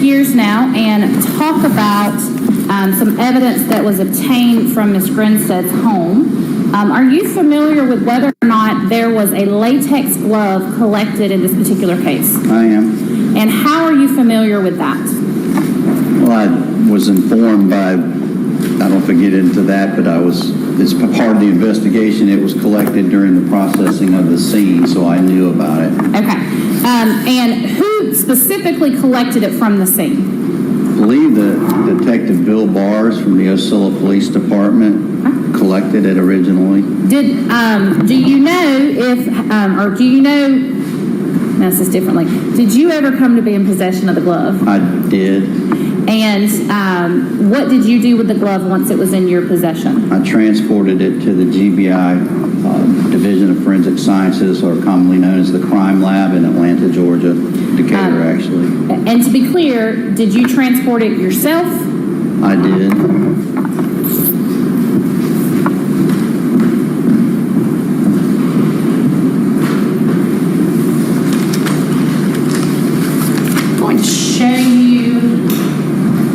gears now and talk about some evidence that was obtained from Ms. Grinstead's home. Are you familiar with whether or not there was a latex glove collected in this particular case? I am. And how are you familiar with that? Well, I was informed by, I don't know if I get into that, but it's part of the investigation. It was collected during the processing of the scene, so I knew about it. Okay. And who specifically collected it from the scene? I believe that Detective Bill Bars from the Ocilla Police Department collected it originally. Do you know if, or do you know, this is differently, did you ever come to be in possession of the glove? I did. And what did you do with the glove once it was in your possession? I transported it to the GBI Division of Forensic Sciences, or commonly known as the Crime Lab in Atlanta, Georgia, Decatur, actually. And to be clear, did you transport it yourself? I did. I'm going to show you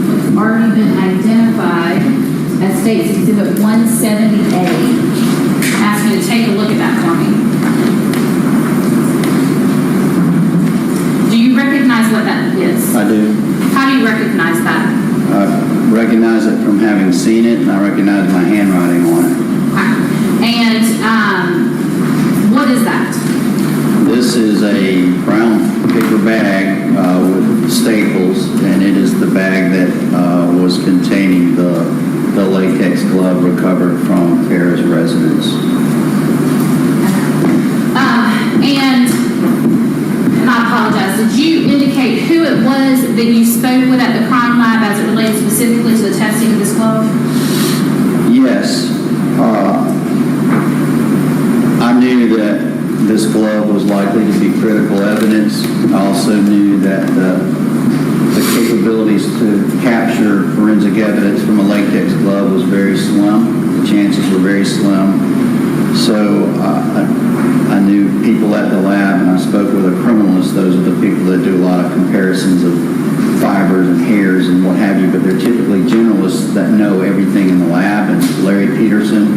what's already been identified as State's Exhibit 170A. Ask you to take a look at that for me. Do you recognize what that is? I do. How do you recognize that? I recognize it from having seen it, and I recognize my handwriting on it. And what is that? This is a brown paper bag with staples, and it is the bag that was containing the latex glove recovered from Tara's residence. And I apologize, did you indicate who it was that you spoke with at the crime lab as it related specifically to the testing of this glove? Yes. I knew that this glove was likely to be critical evidence. I also knew that the capabilities to capture forensic evidence from a latex glove was very slim. The chances were very slim. So I knew people at the lab, and I spoke with a criminalist. Those are the people that do a lot of comparisons of fibers and hairs and what have you, but they're typically generalists that know everything in the lab. And Larry Peterson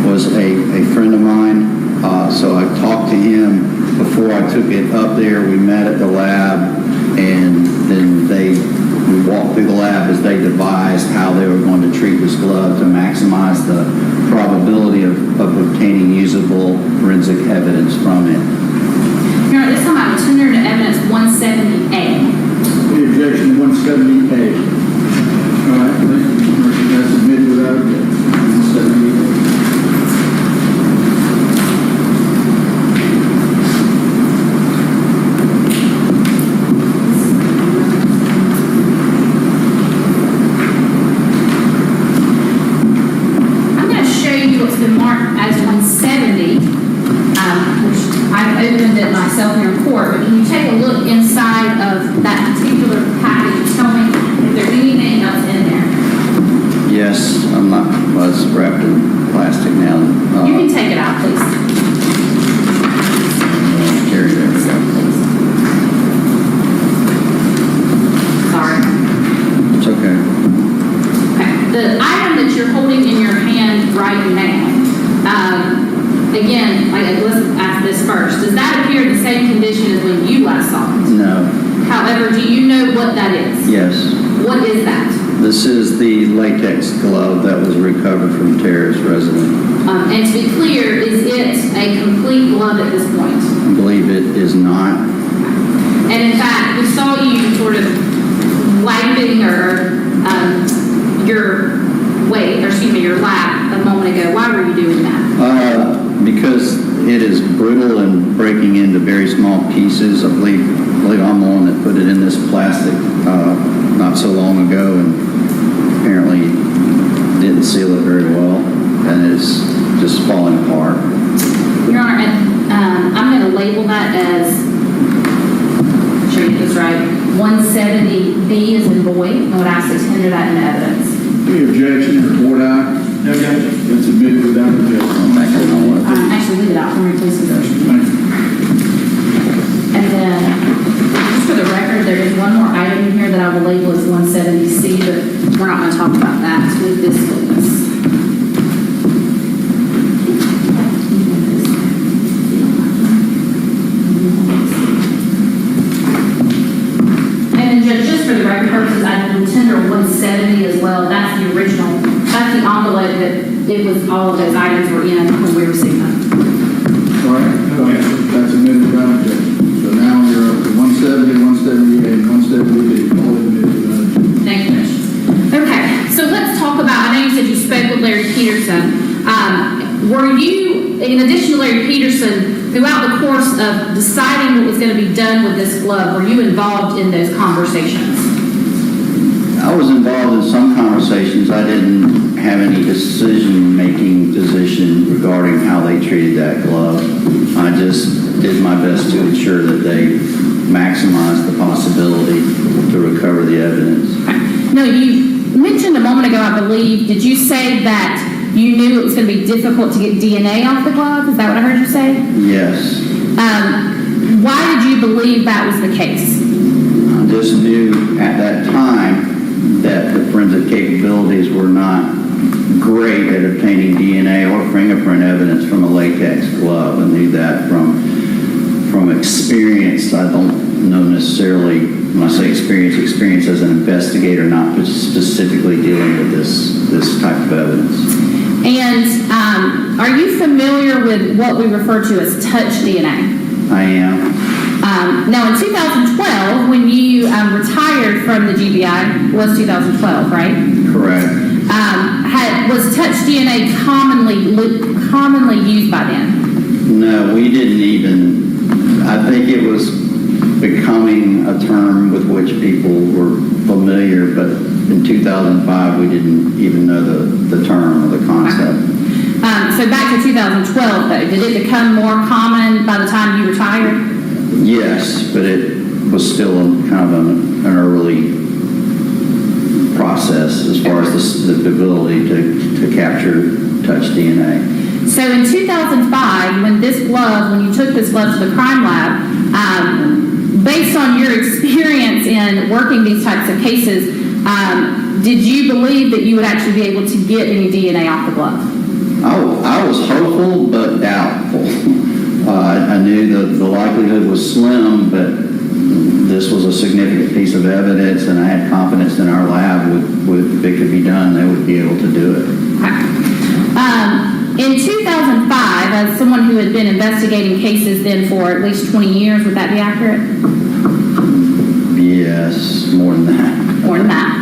was a friend of mine. So I talked to him before I took it up there. We met at the lab, and then we walked through the lab as they devised how they were going to treat this glove to maximize the probability of obtaining usable forensic evidence from it. Your Honor, this time I will tender to evidence 170A. The objection 170A. All right, that's admitted without objection. 170A. Myself here in court, but can you take a look inside of that particular package and tell me if there's anything else in there? Yes, well, it's wrapped in plastic now. You can take it out, please. Carry there. Sorry. It's okay. Okay. The item that you're holding in your hand right now, again, let's ask this first. Does that appear in the same condition as when you last saw it? No. However, do you know what that is? Yes. What is that? This is the latex glove that was recovered from Tara's residence. And to be clear, is it a complete glove at this point? I believe it is not. And in fact, we saw you sort of wiping your lap a moment ago. Why were you doing that? Because it is brittle and breaking into very small pieces. I believe I'm the one that put it in this plastic not so long ago, and apparently didn't seal it very well, and it's just falling apart. Your Honor, I'm going to label that as, make sure you get this right, 170B as in boy. I would ask to tender that in evidence. Any objection, report aye. No objection. It's admitted without objection. Actually, leave it out for me, please. Thank you. And then, just for the record, there is one more item in here that I by the label as 170C, but we're not going to talk about that with this witness. And just for the record purposes, I will tender 170 as well. That's the original. That's the envelope that it was all of those items were in when we received them. All right, that's a minute round objection. So now you're up to 170, 178, 178, all admitted without objection. Thank you, Commissioner. Okay, so let's talk about, I know you said you spoke with Larry Peterson. Were you, in addition to Larry Peterson, throughout the course of deciding what was going to be done with this glove, were you involved in those conversations? I was involved in some conversations. I didn't have any decision-making position regarding how they treated that glove. I just did my best to ensure that they maximized the possibility to recover the evidence. Okay. No, you mentioned a moment ago, I believe, did you say that you knew it was going to be difficult to get DNA off the glove? Is that what I heard you say? Yes. Why did you believe that was the case? I just knew at that time that the forensic capabilities were not great at obtaining DNA or fingerprint evidence from a latex glove. I knew that from experience. I don't know necessarily, when I say experience as an investigator, not specifically dealing with this type of evidence. And are you familiar with what we refer to as touch DNA? I am. Now, in 2012, when you retired from the GBI, was 2012, right? Correct. Was touch DNA commonly used by then? No, we didn't even, I think it was becoming a term with which people were familiar, but in 2005 we didn't even know the term or the concept. So back to 2012 though, did it become more common by the time you retired? Yes, but it was still kind of an early process as far as the ability to capture touch DNA. So in 2005, when you took this glove to the crime lab, based on your experience in working these types of cases, did you believe that you would actually be able to get any DNA off the glove? I was hopeful but doubtful. I knew the likelihood was slim, but this was a significant piece of evidence, and I had confidence in our lab if it could be done, they would be able to do it. In 2005, as someone who had been investigating cases then for at least 20 years, would that be accurate? Yes, more than that. More than that.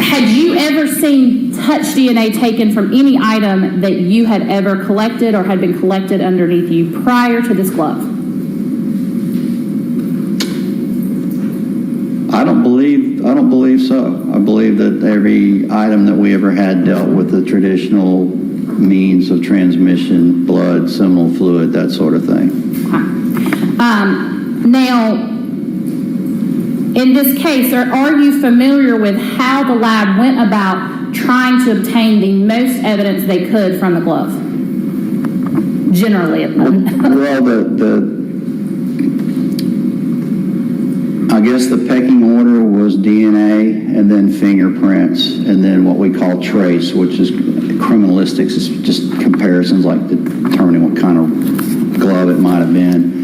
Had you ever seen touch DNA taken from any item that you had ever collected or had been collected underneath you prior to this glove? I don't believe so. I believe that every item that we ever had dealt with the traditional means of transmission, blood, seminal fluid, that sort of thing. Now, in this case, are you familiar with how the lab went about trying to obtain the most evidence they could from the glove? Generally. Well, I guess the pecking order was DNA and then fingerprints and then what we call trace, which is criminalistics, is just comparisons like determining what kind of glove it might have been.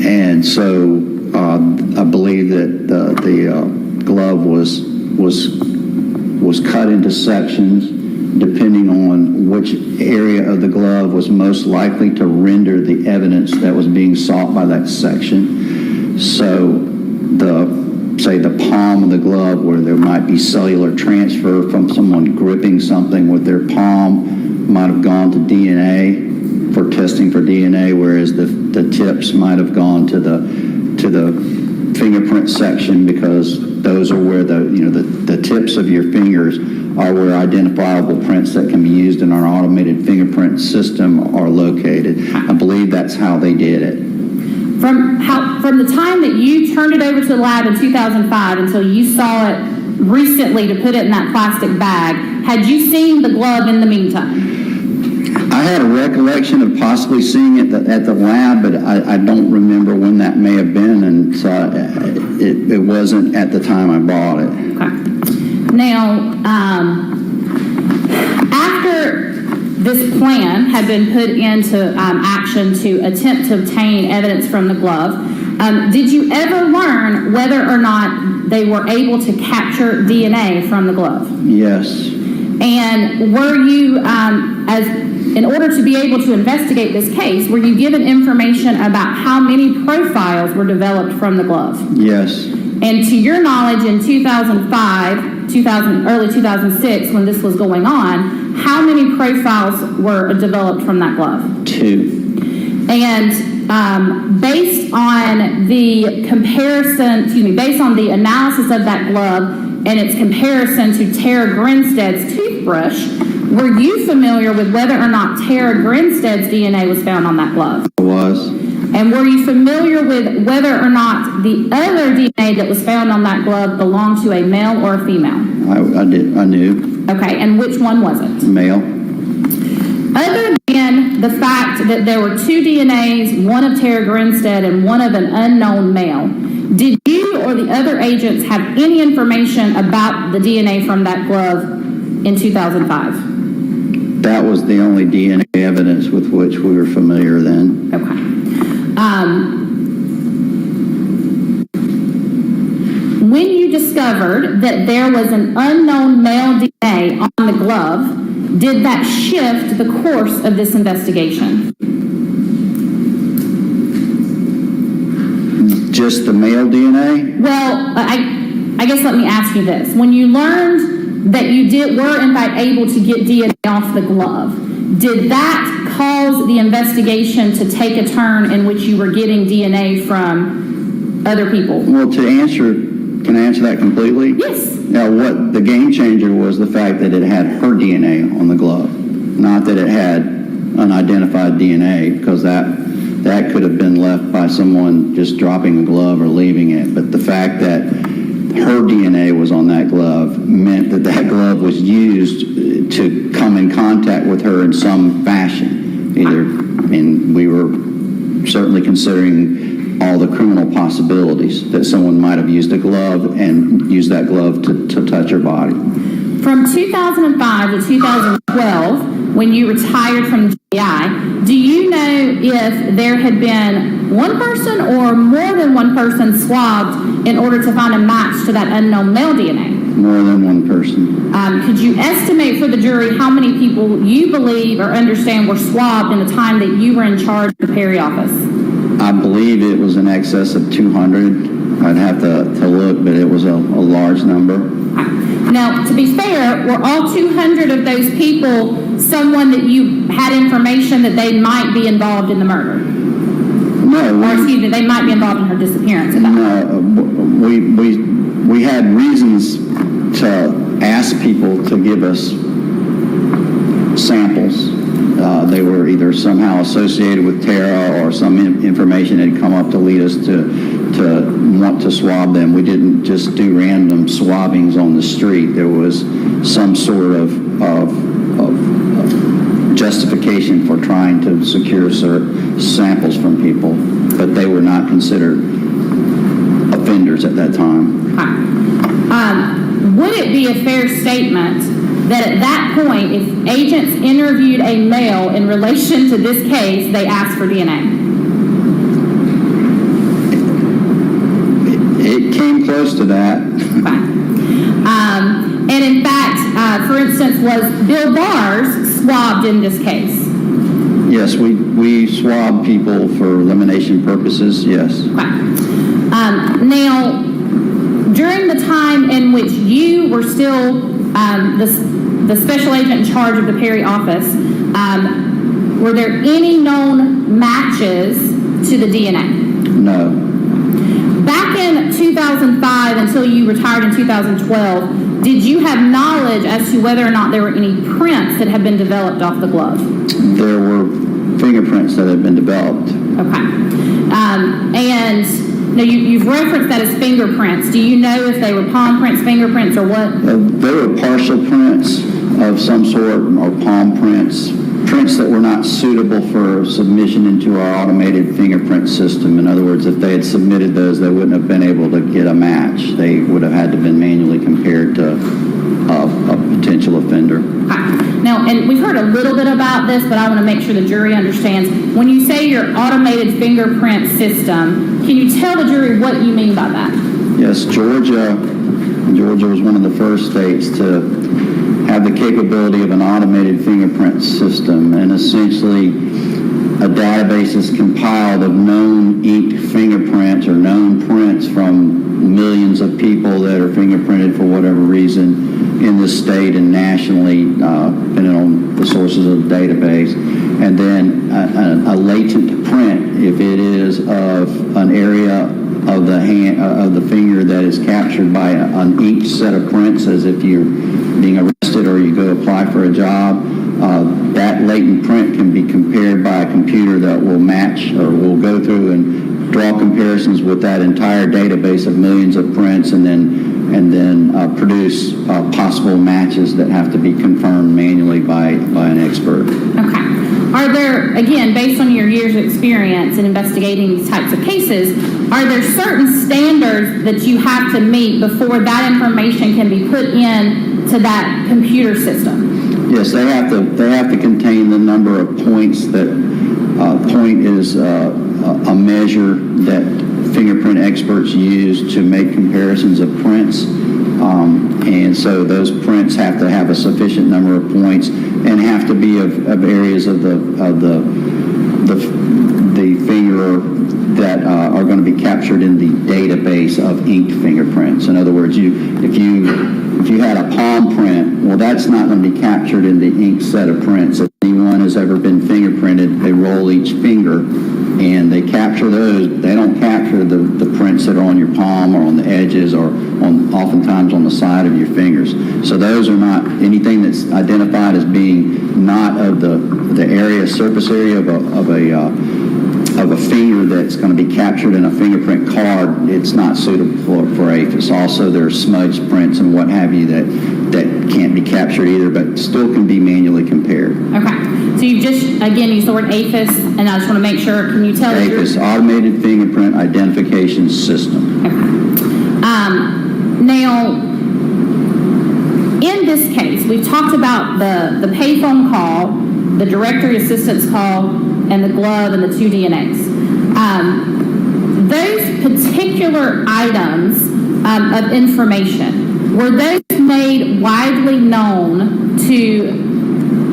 And so I believe that the glove was cut into sections depending on which area of the glove was most likely to render the evidence that was being sought by that section. So the palm of the glove, where there might be cellular transfer from someone gripping something with their palm, might have gone to DNA for testing for DNA, whereas the tips might have gone to the fingerprint section, because those are where the tips of your fingers are where identifiable prints that can be used in our automated fingerprint system are located. I believe that's how they did it. From the time that you turned it over to the lab in 2005 until you saw it recently to put it in that plastic bag, had you seen the glove in the meantime? I had a recollection of possibly seeing it at the lab, but I don't remember when that may have been, and so it wasn't at the time I bought it. Okay. Now, after this plan had been put into action to attempt to obtain evidence from the glove, did you ever learn whether or not they were able to capture DNA from the glove? Yes. And were you, in order to be able to investigate this case, were you given information about how many profiles were developed from the glove? Yes. And to your knowledge, in 2005, early 2006, when this was going on, how many profiles were developed from that glove? 2. And based on the based on the analysis of that glove and its comparison to Tara Grinstead's toothbrush, were you familiar with whether or not Tara Grinstead's DNA was found on that glove? I was. And were you familiar with whether or not the other DNA that was found on that glove belonged to a male or a female? I knew. Okay, and which one was it? Male. Other than the fact that there were 2 DNAs, one of Tara Grinstead and one of an unknown male, did you or the other agents have any information about the DNA from that glove in 2005? That was the only DNA evidence with which we were familiar then. Okay. When you discovered that there was an unknown male DNA on the glove, did that shift the course of this investigation? Just the male DNA? Well, I guess let me ask you this. When you learned that you were in fact able to get DNA off the glove, did that cause the investigation to take a turn in which you were getting DNA from other people? Well, can I answer that completely? Yes. Now, what the game changer was the fact that it had her DNA on the glove, not that it had unidentified DNA, because that could have been left by someone just dropping the glove or leaving it. But the fact that her DNA was on that glove meant that that glove was used to come in contact with her in some fashion. And we were certainly considering all the criminal possibilities that someone might have used a glove and used that glove to touch her body. From 2005 to 2012, when you retired from Gbi, do you know if there had been one person or more than one person swabbed in order to find a match to that unknown male DNA? More than one person. Could you estimate for the jury how many people you believe or understand were swabbed in the time that you were in charge of the Perry office? I believe it was in excess of 200. I'd have to look, but it was a large number. Now, to be fair, were all 200 of those people someone that you had information that they might be involved in the murder? No. Or excuse me, they might be involved in her disappearance. No, we had reasons to ask people to give us samples. They were either somehow associated with Tara or some information had come up to lead us to want to swab them. We didn't just do random swabbings on the street. There was some sort of justification for trying to secure samples from people, but they were not considered offenders at that time. Would it be a fair statement that at that point, if agents interviewed a male in relation to this case, they asked for DNA? It came close to that. And in fact, for instance, was Bill Bars swabbed in this case? Yes, we swab people for elimination purposes, yes. Now, during the time in which you were still the special agent in charge of the Perry office, were there any known matches to the DNA? No. Back in 2005 until you retired in 2012, did you have knowledge as to whether or not there were any prints that had been developed off the glove? There were fingerprints that had been developed. Okay. And now you've referenced that as fingerprints. Do you know if they were palm prints, fingerprints, or what? There were partial prints of some sort, or palm prints. prints that were not suitable for submission into our automated fingerprint system. In other words, if they had submitted those, they wouldn't have been able to get a match. They would have had to have been manually compared to a potential offender. Now, and we've heard a little bit about this, but I want to make sure the jury understands. When you say your automated fingerprint system, can you tell the jury what you mean by that? Yes, Georgia was one of the first states to have the capability of an automated fingerprint system, and essentially a database is compiled of known inked fingerprints or known prints from millions of people that are fingerprinted for whatever reason in the state and nationally, depending on the sources of the database. And then a latent print, if it is of an area of the hand, of the finger that is captured by an inked set of prints, as if you're being arrested or you go apply for a job, that latent print can be compared by a computer that will match or will go through and draw comparisons with that entire database of millions of prints, and then produce possible matches that have to be confirmed manually by an expert. Okay. Are there, again, based on your years of experience in investigating these types of cases, are there certain standards that you have to meet before that information can be put in to that computer system? Yes, they have to contain the number of points. That point is a measure that fingerprint experts use to make comparisons of prints, and so those prints have to have a sufficient number of points and have to be of areas of the finger that are going to be captured in the database of inked fingerprints. In other words, if you had a palm print, well, that's not going to be captured in the inked set of prints. If anyone has ever been fingerprinted, they roll each finger and they capture those. They don't capture the prints that are on your palm or on the edges or oftentimes on the side of your fingers. So those are not anything that's identified as being not of the area, surface area of a finger that's going to be captured in a fingerprint card. It's not suitable for APHIS. Also, there are smudged prints and what have you that can't be captured either, but still can be manually compared. Okay. So you just, again, used the word APHIS, and I just want to make sure, can you tell the jury? APHIS, Automated Fingerprint Identification System. Okay. Now, in this case, we've talked about the payphone call, the directory assistance call, and the glove and the 2 DNAs. Those particular items of information, were those made widely known to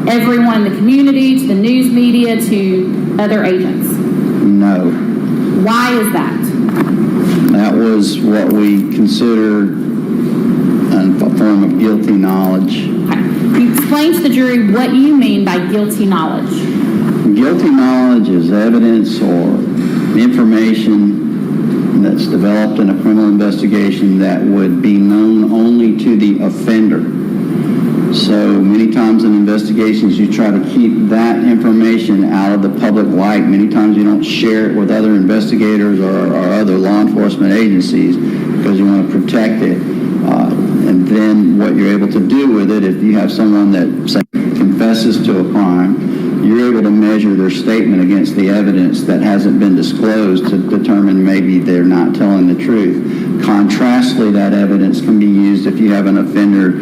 everyone in the community, to the news media, to other agents? No. Why is that? That was what we considered a form of guilty knowledge. Okay. Can you explain to the jury what you mean by guilty knowledge? Guilty knowledge is evidence or information that's developed in a criminal investigation that would be known only to the offender. So many times in investigations you try to keep that information out of the public light. Many times you don't share it with other investigators or other law enforcement agencies because you want to protect it. And then what you're able to do with it, if you have someone that, say, confesses to a crime, you're able to measure their statement against the evidence that hasn't been disclosed to determine maybe they're not telling the truth. Contrastly, that evidence can be used if you have an offender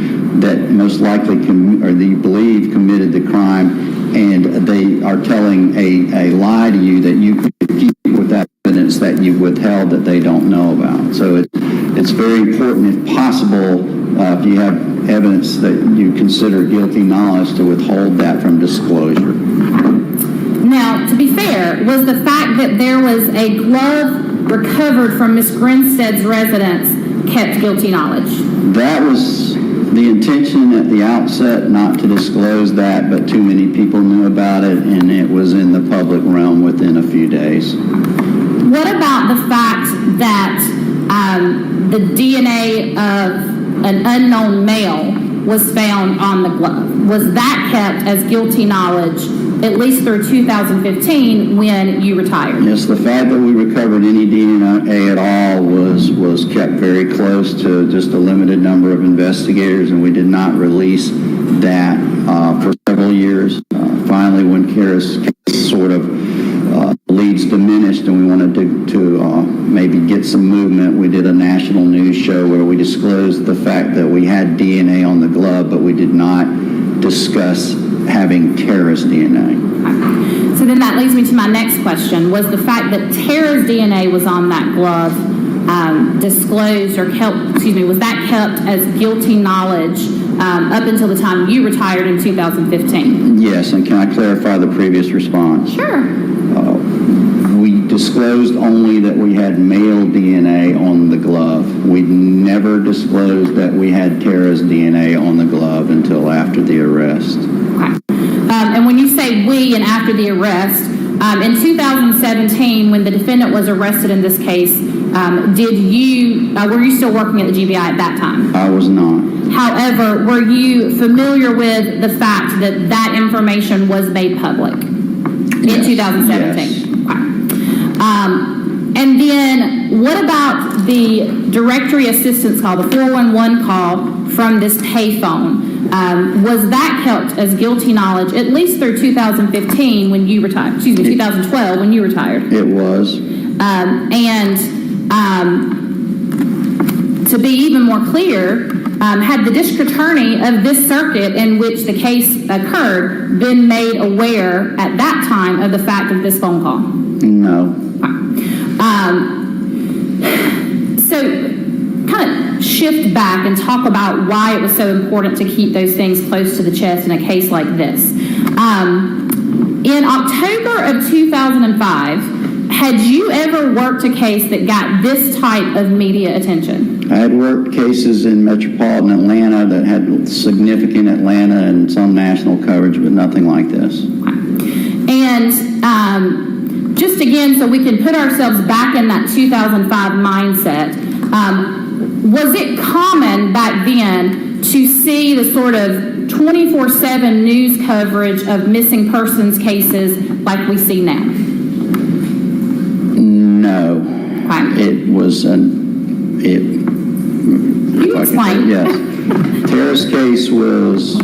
that most likely or that you believe committed the crime, and they are telling a lie to you that you could keep with that evidence that you withheld that they don't know about. So it's very important, if possible, if you have evidence that you consider guilty knowledge, to withhold that from disclosure. Now, to be fair, was the fact that there was a glove recovered from Ms. Grinstead's residence kept guilty knowledge? That was the intention at the outset, not to disclose that, but too many people knew about it, and it was in the public realm within a few days. What about the fact that the DNA of an unknown male was found on the glove? Was that kept as guilty knowledge, at least through 2015 when you retired? Yes, the fact that we recovered any DNA at all was kept very close to just a limited number of investigators, and we did not release that for several years. finally, when Kara's case sort of leads diminished and we wanted to maybe get some movement, we did a national news show where we disclosed the fact that we had DNA on the glove, but we did not discuss having Tara's DNA. So then that leads me to my next question. Was the fact that Tara's DNA was on that glove disclosed or was that kept as guilty knowledge up until the time you retired in 2015? Yes, and can I clarify the previous response? Sure. We disclosed only that we had male DNA on the glove. We never disclosed that we had Tara's DNA on the glove until after the arrest. Okay. And when you say we and after the arrest, in 2017, when the defendant was arrested in this case, were you still working at the GBI at that time? I was not. However, were you familiar with the fact that that information was made public in 2017? Yes. Okay. And then what about the directory assistance call, the 411 call from this payphone? Was that kept as guilty knowledge at least through 2015 when you retired? 2012 when you retired. It was. To be even more clear, had the district attorney of this circuit in which the case occurred been made aware at that time of the fact of this phone call? No. So kind of shift back and talk about why it was so important to keep those things close to the chest in a case like this. In October of 2005, had you ever worked a case that got this type of media attention? I had worked cases in metropolitan Atlanta that had significant Atlanta and some national coverage, but nothing like this. And just again, so we can put ourselves back in that 2005 mindset, was it common back then to see the sort of 24/7 news coverage of missing persons cases like we see now? No. Okay. It was You explain. Yes. Tara's case was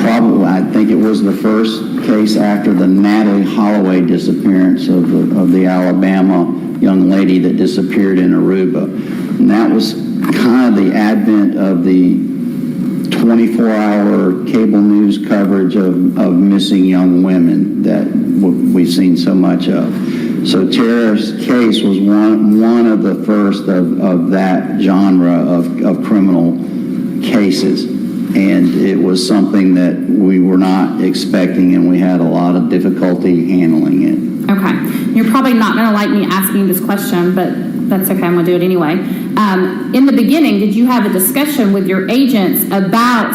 probably, I think it was the first case after the Natalie Holloway disappearance of the Alabama young lady that disappeared in Aruba. And that was kind of the advent of the 24-hour cable news coverage of missing young women that we've seen so much of. So Tara's case was one of the first of that genre of criminal cases. And it was something that we were not expecting, and we had a lot of difficulty handling it. Okay. You're probably not going to like me asking this question, but that's okay. I'm going to do it anyway. In the beginning, did you have a discussion with your agents about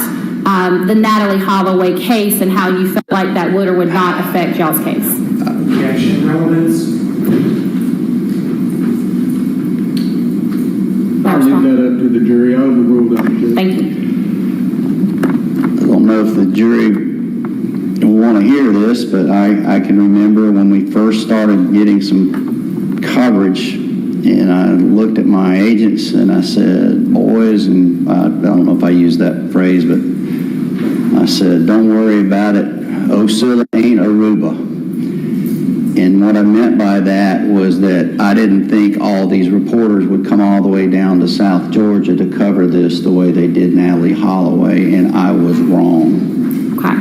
the Natalie Holloway case and how you felt like that would or would not affect y'all's case? Objection, relevance. I'll leave that up to the jury. I overrule that. Thank you. I don't know if the jury will want to hear this, but I can remember when we first started getting some coverage, and I looked at my agents and I said, boys, and I don't know if I used that phrase, but I said, don't worry about it. Ocilla ain't Aruba. And what I meant by that was that I didn't think all these reporters would come all the way down to South Georgia to cover this the way they did Natalie Holloway, and I was wrong. Okay.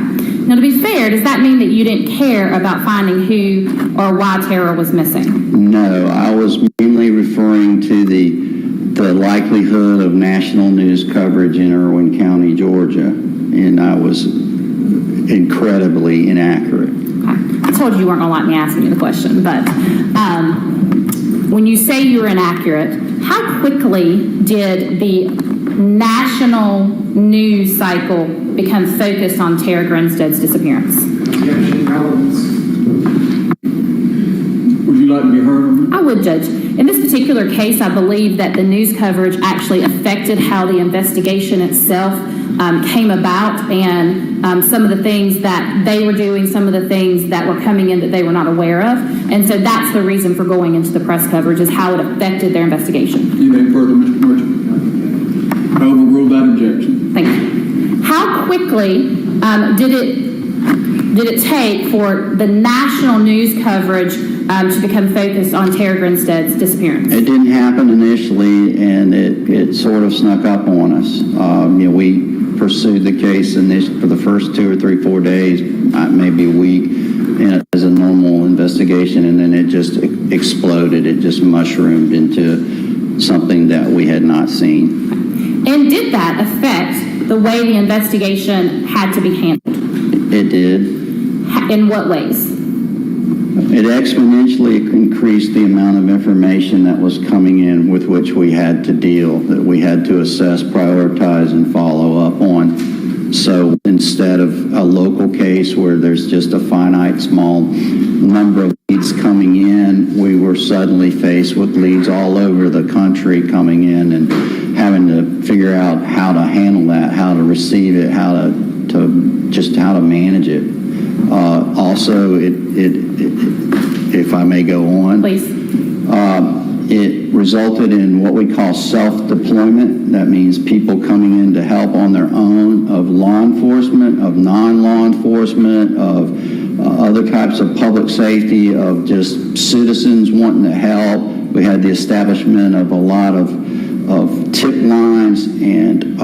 Now, to be fair, does that mean that you didn't care about finding who or why Tara was missing? No, I was mainly referring to the likelihood of national news coverage in Irwin County, Georgia, and I was incredibly inaccurate. Okay. I told you weren't going to like me asking you the question, but when you say you were inaccurate, how quickly did the national news cycle become focused on Tara Grinstead's disappearance? Objection, relevance. Would you like to be heard on that? I would, Judge. In this particular case, I believe that the news coverage actually affected how the investigation itself came about, and some of the things that they were doing, some of the things that were coming in that they were not aware of. And so that's the reason for going into the press coverage, is how it affected their investigation. Anything further, Mr. Merchant? I overrule that objection. Thank you. How quickly did it did it take for the national news coverage to become focused on Tara Grinstead's disappearance? It didn't happen initially, and it sort of snuck up on us. We pursued the case for the first 2 or 3, 4 days, maybe a week, as a normal investigation, and then it just exploded. It just mushroomed into something that we had not seen. And did that affect the way the investigation had to be handled? It did. In what ways? It exponentially increased the amount of information that was coming in with which we had to deal, that we had to assess, prioritize, and follow up on. So instead of a local case where there's just a finite small number of leads coming in, we were suddenly faced with leads all over the country coming in and having to figure out how to handle that, how to receive it, how to manage it. Also, if I may go on, Please. It resulted in what we call self-deployment. That means people coming in to help on their own, of law enforcement, of non-law enforcement, of other types of public safety, of just citizens wanting to help. We had the establishment of a lot of tip lines and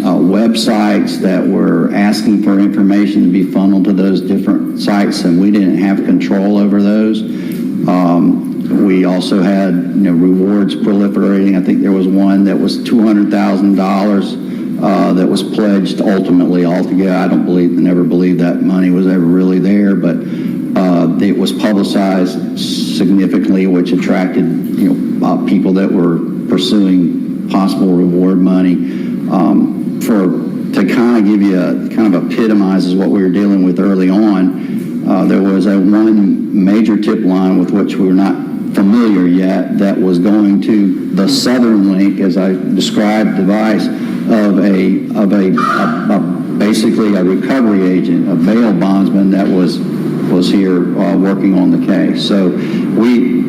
websites that were asking for information to be funneled to those different sites, and we didn't have control over those. We also had rewards proliferating. I think there was one that was $200,000 that was pledged ultimately altogether. I never believed that money was ever really there, but it was publicized significantly, which attracted people that were pursuing possible reward money. To kind of give you kind of epitomizes what we were dealing with early on, there was one major tip line with which we were not familiar yet that was going to the southern link, as I described, device of basically a recovery agent, a bail bondsman that was here working on the case. So we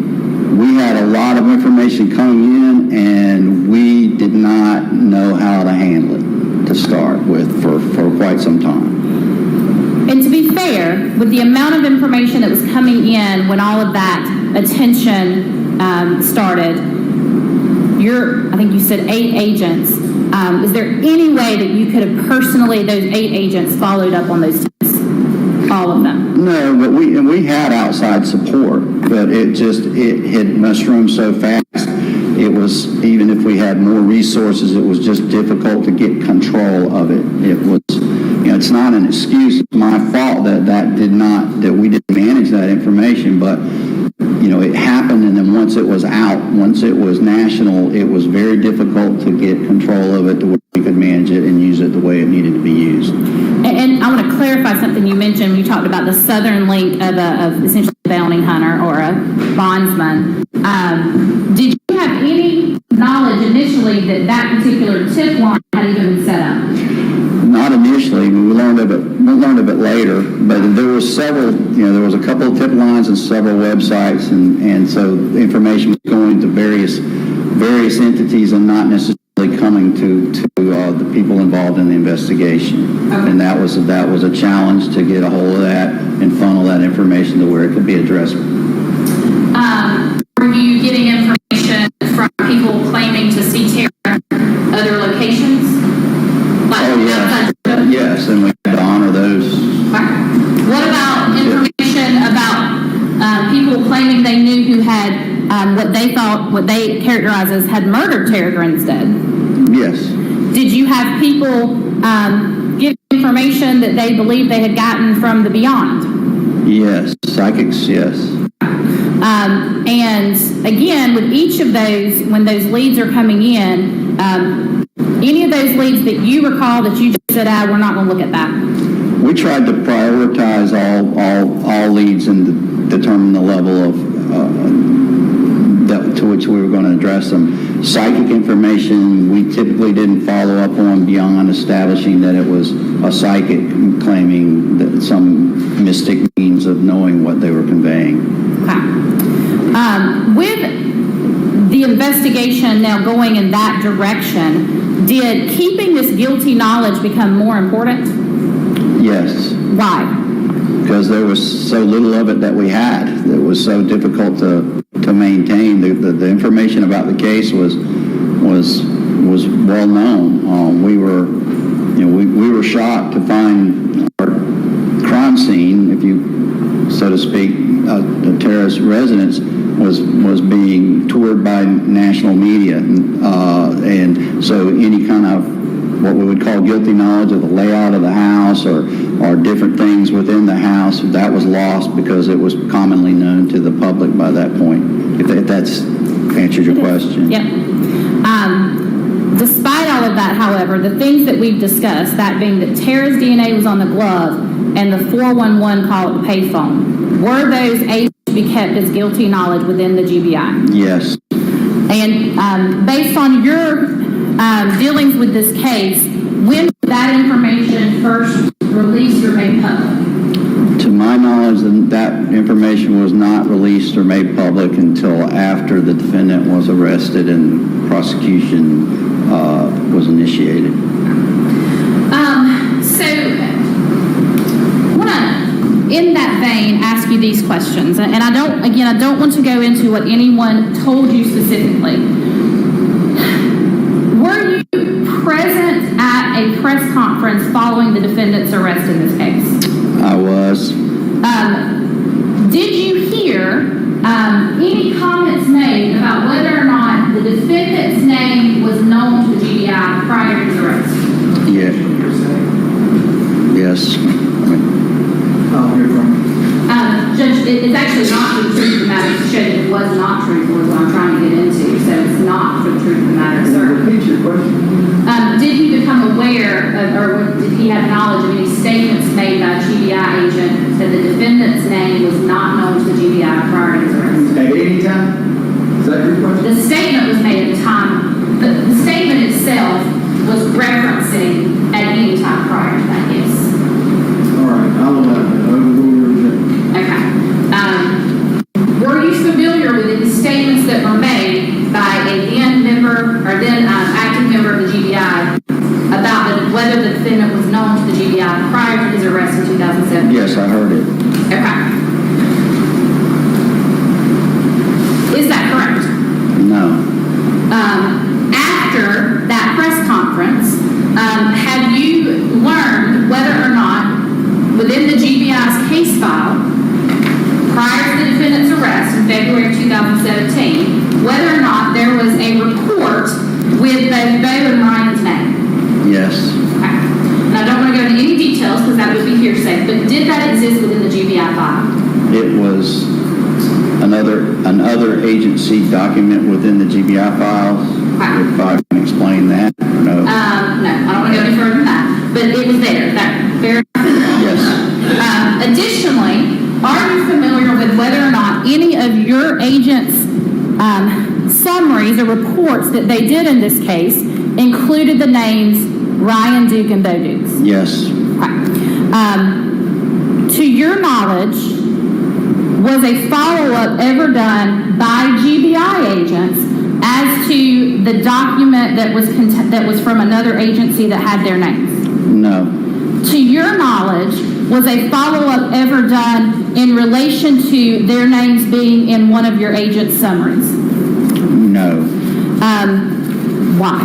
had a lot of information coming in, and we did not know how to handle it to start with for quite some time. And to be fair, with the amount of information that was coming in when all of that attention started, I think you said 8 agents. Is there any way that you could have personally, those 8 agents, followed up on those tips? All of them? No, but we had outside support, but it had mushroomed so fast. It was, even if we had more resources, it was just difficult to get control of it. It was, it's not an excuse. It's my fault that we didn't manage that information, but it happened, and then once it was out, once it was national, it was very difficult to get control of it to where we could manage it and use it the way it needed to be used. And I want to clarify something you mentioned when you talked about the southern link of essentially a bounty hunter or a bondsman. Did you have any knowledge initially that particular tip line had even been set up? Not initially. We learned of it later, but there were several, there was a couple of tip lines and several websites, and so information was going to various entities and not necessarily coming to the people involved in the investigation. Okay. And that was a challenge to get a hold of that and funnel that information to where it could be addressed. Were you getting information from people claiming to see Tara other locations? Yes, and we had to honor those. What about information about people claiming they knew who had what they characterized as had murdered Tara Grinstead? Yes. Did you have people give information that they believed they had gotten from the beyond? Yes, psychics, yes. And again, with each of those, when those leads are coming in, any of those leads that you recall that you just said, we're not going to look at that? We tried to prioritize all leads and determine the level of to which we were going to address them. Psychic information we typically didn't follow up on beyond establishing that it was a psychic claiming that some mystic means of knowing what they were conveying. Okay. With the investigation now going in that direction, did keeping this guilty knowledge become more important? Yes. Why? because there was so little of it that we had. It was so difficult to maintain. The information about the case was well known. We were shocked to find our crime scene, if you so to speak, a terrorist residence was being toured by national media, and so any kind of what we would call guilty knowledge of the layout of the house or different things within the house, that was lost because it was commonly known to the public by that point. If that's answered your question. Yep. Despite all of that, however, the things that we've discussed, that being that Tara's DNA was on the glove and the 411 call at the payphone, were those able to be kept as guilty knowledge within the GBI? Yes. And based on your dealings with this case, when was that information first released or made public? To my knowledge, that information was not released or made public until after the defendant was arrested and prosecution was initiated. So, I want to, in that vein, ask you these questions. And I don't want to go into what anyone told you specifically. Were you present at a press conference following the defendant's arrest in this case? I was. Did you hear any comments made about whether or not the defendant's name was known to the GBI prior to his arrest? Yeah. Yes. I'll hear from you. Judge, it's actually not for the truth of the matter to show that it was not truthful is what I'm trying to get into. So it's not for the truth of the matter, sir. Repeat your question. Did he become aware of, or did he have knowledge of any statements made by a GBI agent that the defendant's name was not known to the GBI prior to his arrest? At any time? Is that your question? The statement was made at the time. The statement itself was referencing at any time prior to that, yes. All right, I'll allow that. Okay. Were you familiar with the statements that were made by a then member or then active member of the GBI about whether the defendant was known to the GBI prior to his arrest in 2007? Yes, I heard it. Okay. Is that correct? No. After that press conference, have you learned whether or not within the GBI's case file prior to the defendant's arrest in February of 2017, whether or not there was a report with both Bo and Ryan's name? Yes. Okay. And I don't want to go into any details because that would be hearsay, but did that exist within the GBI file? It was another agency document within the GBI files. Okay. If I can explain that or no. No, I don't want to go any further than that, but it was there. That fair enough? Yes. Additionally, are you familiar with whether or not any of your agents' summaries or reports that they did in this case included the names Ryan Duke and Bo Dukes? Yes. Okay. To your knowledge, was a follow-up ever done by GBI agents as to the document that was from another agency that had their names? No. To your knowledge, was a follow-up ever done in relation to their names being in one of your agent's summaries? No. Why?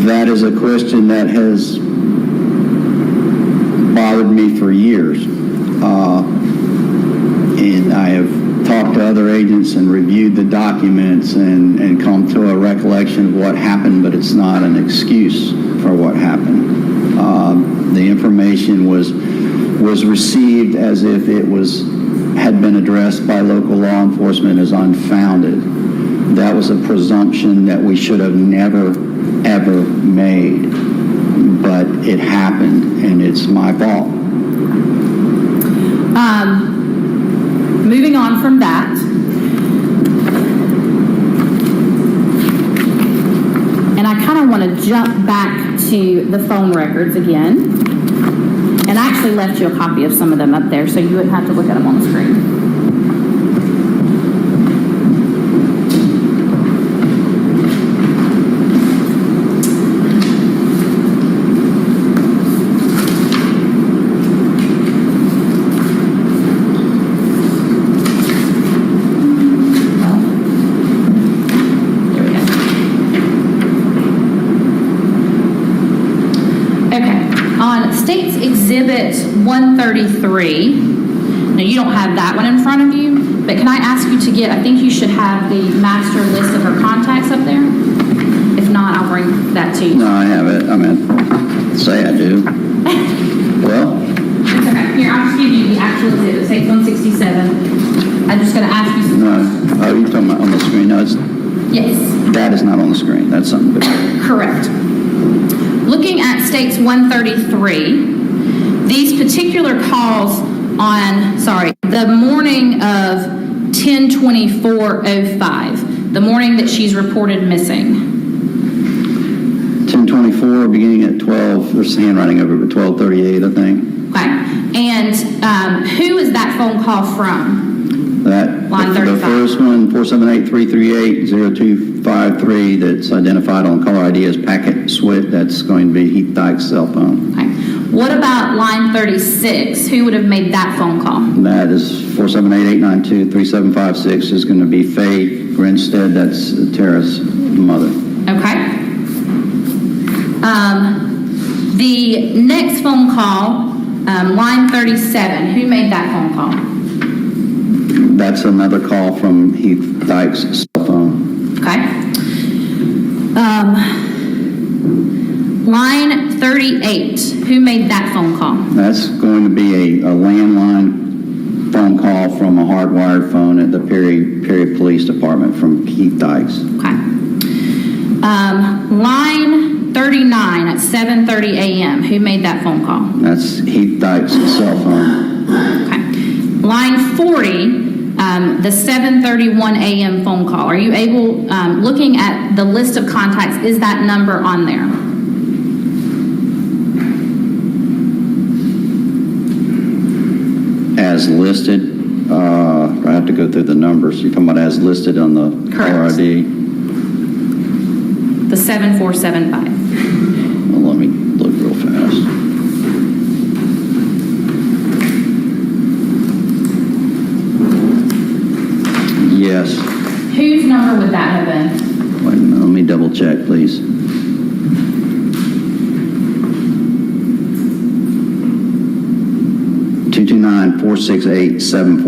That is a question that has bothered me for years. And I have talked to other agents and reviewed the documents and come to a recollection of what happened, but it's not an excuse for what happened. The information was received as if it had been addressed by local law enforcement as unfounded. That was a presumption that we should have never, ever made. But it happened, and it's my fault. Moving on from that, and I kind of want to jump back to the phone records again. And I actually left you a copy of some of them up there, so you wouldn't have to look at them on the screen. 133. Now, you don't have that one in front of you, but can I ask you to get, I think you should have the master list of her contacts up there. If not, I'll bring that to you. No, I have it. I mean, say I do. Well, It's okay. Here, I'll just give you the actual exhibit. It's 167. I'm just going to ask you some questions. no. Oh, you're talking about on the screen? No, it's, Yes, that is not on the screen. That's something different. correct. Looking at States 133, these particular calls on, the morning of 10/24/05, the morning that she's reported missing. 10:24, beginning at 12. There's handwriting over it, 12:38, I think. Okay. And who is that phone call from? That Line the 35. first one, 478-338-0253, that's identified on caller ID as Packet Swit. That's going to be Heath Dykes' cell phone. Okay. What about line 36? Who would have made that phone call? That is 478-892-3756 is going to be Faye Grinstead. That's Tara's mother. Okay. The next phone call, line 37. Who made that phone call? That's another call from Heath Dykes' cell phone. Okay. Line 38. Who made that phone call? That's going to be a landline phone call from a hardwired phone at the Perry Police Department from Heath Dykes. Okay. Line 39 at 7:30 a.m. Who made that phone call? That's Heath Dykes' cell phone. Okay. Line 40, the 7:31 a.m. phone call. Are you able, looking at the list of contacts, is that number on there? As listed, I have to go through the numbers. You're talking about as listed on the caller Correct. ID? The 7475. Well, let me look real fast. Yes. Whose number would that have been? Wait a minute, let me double check, please.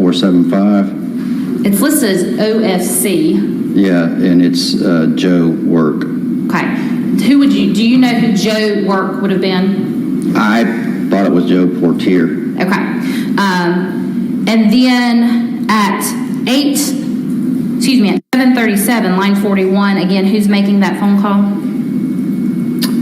$229-468-7475. It's listed as OFC. Yeah, and it's Joe Work. Okay. Do you know who Joe Work would have been? I thought it was Joe Portier. Okay. And then at 7:37, line 41, again, who's making that phone call?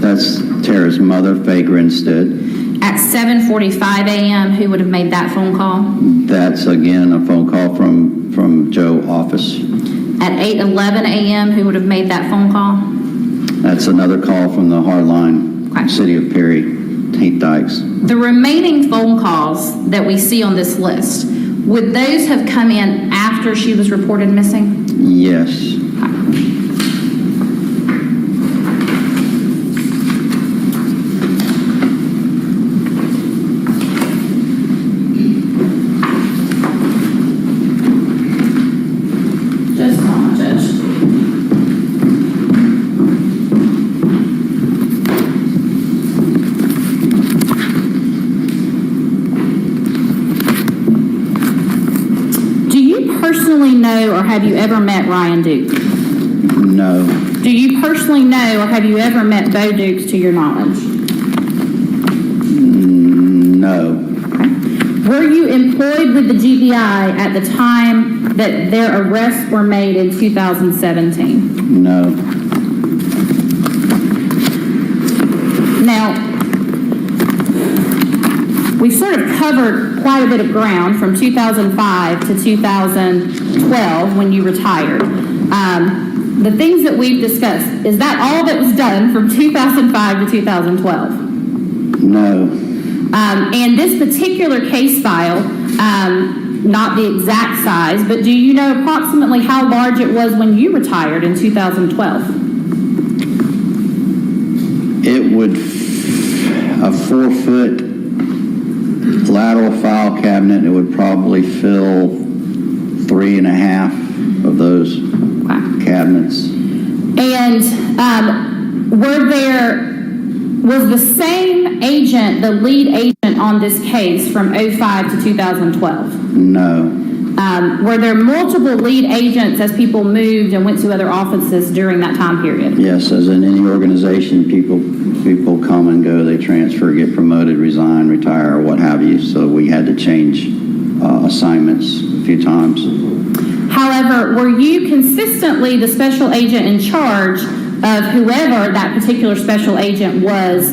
That's Tara's mother, Faye Grinstead. At 7:45 a.m., who would have made that phone call? That's, again, a phone call from Joe's office. At 8:11 a.m., who would have made that phone call? That's another call from the hardline, Okay. City of Perry, Heath Dykes. The remaining phone calls that we see on this list, would those have come in after she was reported missing? Yes. Just a moment, Judge. Do you personally know or have you ever met Ryan Duke? No. Do you personally know or have you ever met Bo Dukes to your knowledge? No. Were you employed with the GBI at the time that their arrests were made in 2017? No. Now, we've sort of covered quite a bit of ground from 2005 to 2012 when you retired. The things that we've discussed, is that all that was done from 2005 to 2012? No. And this particular case file, not the exact size, but do you know approximately how large it was when you retired in 2012? It would, a 4-foot lateral file cabinet, it would probably fill 3.5 of those cabinets. And was the same agent, the lead agent agent on this case from 05 to 2012? No. Were there multiple lead agents as people moved and went to other offices during that time period? Yes, as in any organization, people come and go, they transfer, get promoted, resign, retire, or what have you. So we had to change assignments a few times. However, were you consistently the special agent in charge of whoever that particular special agent was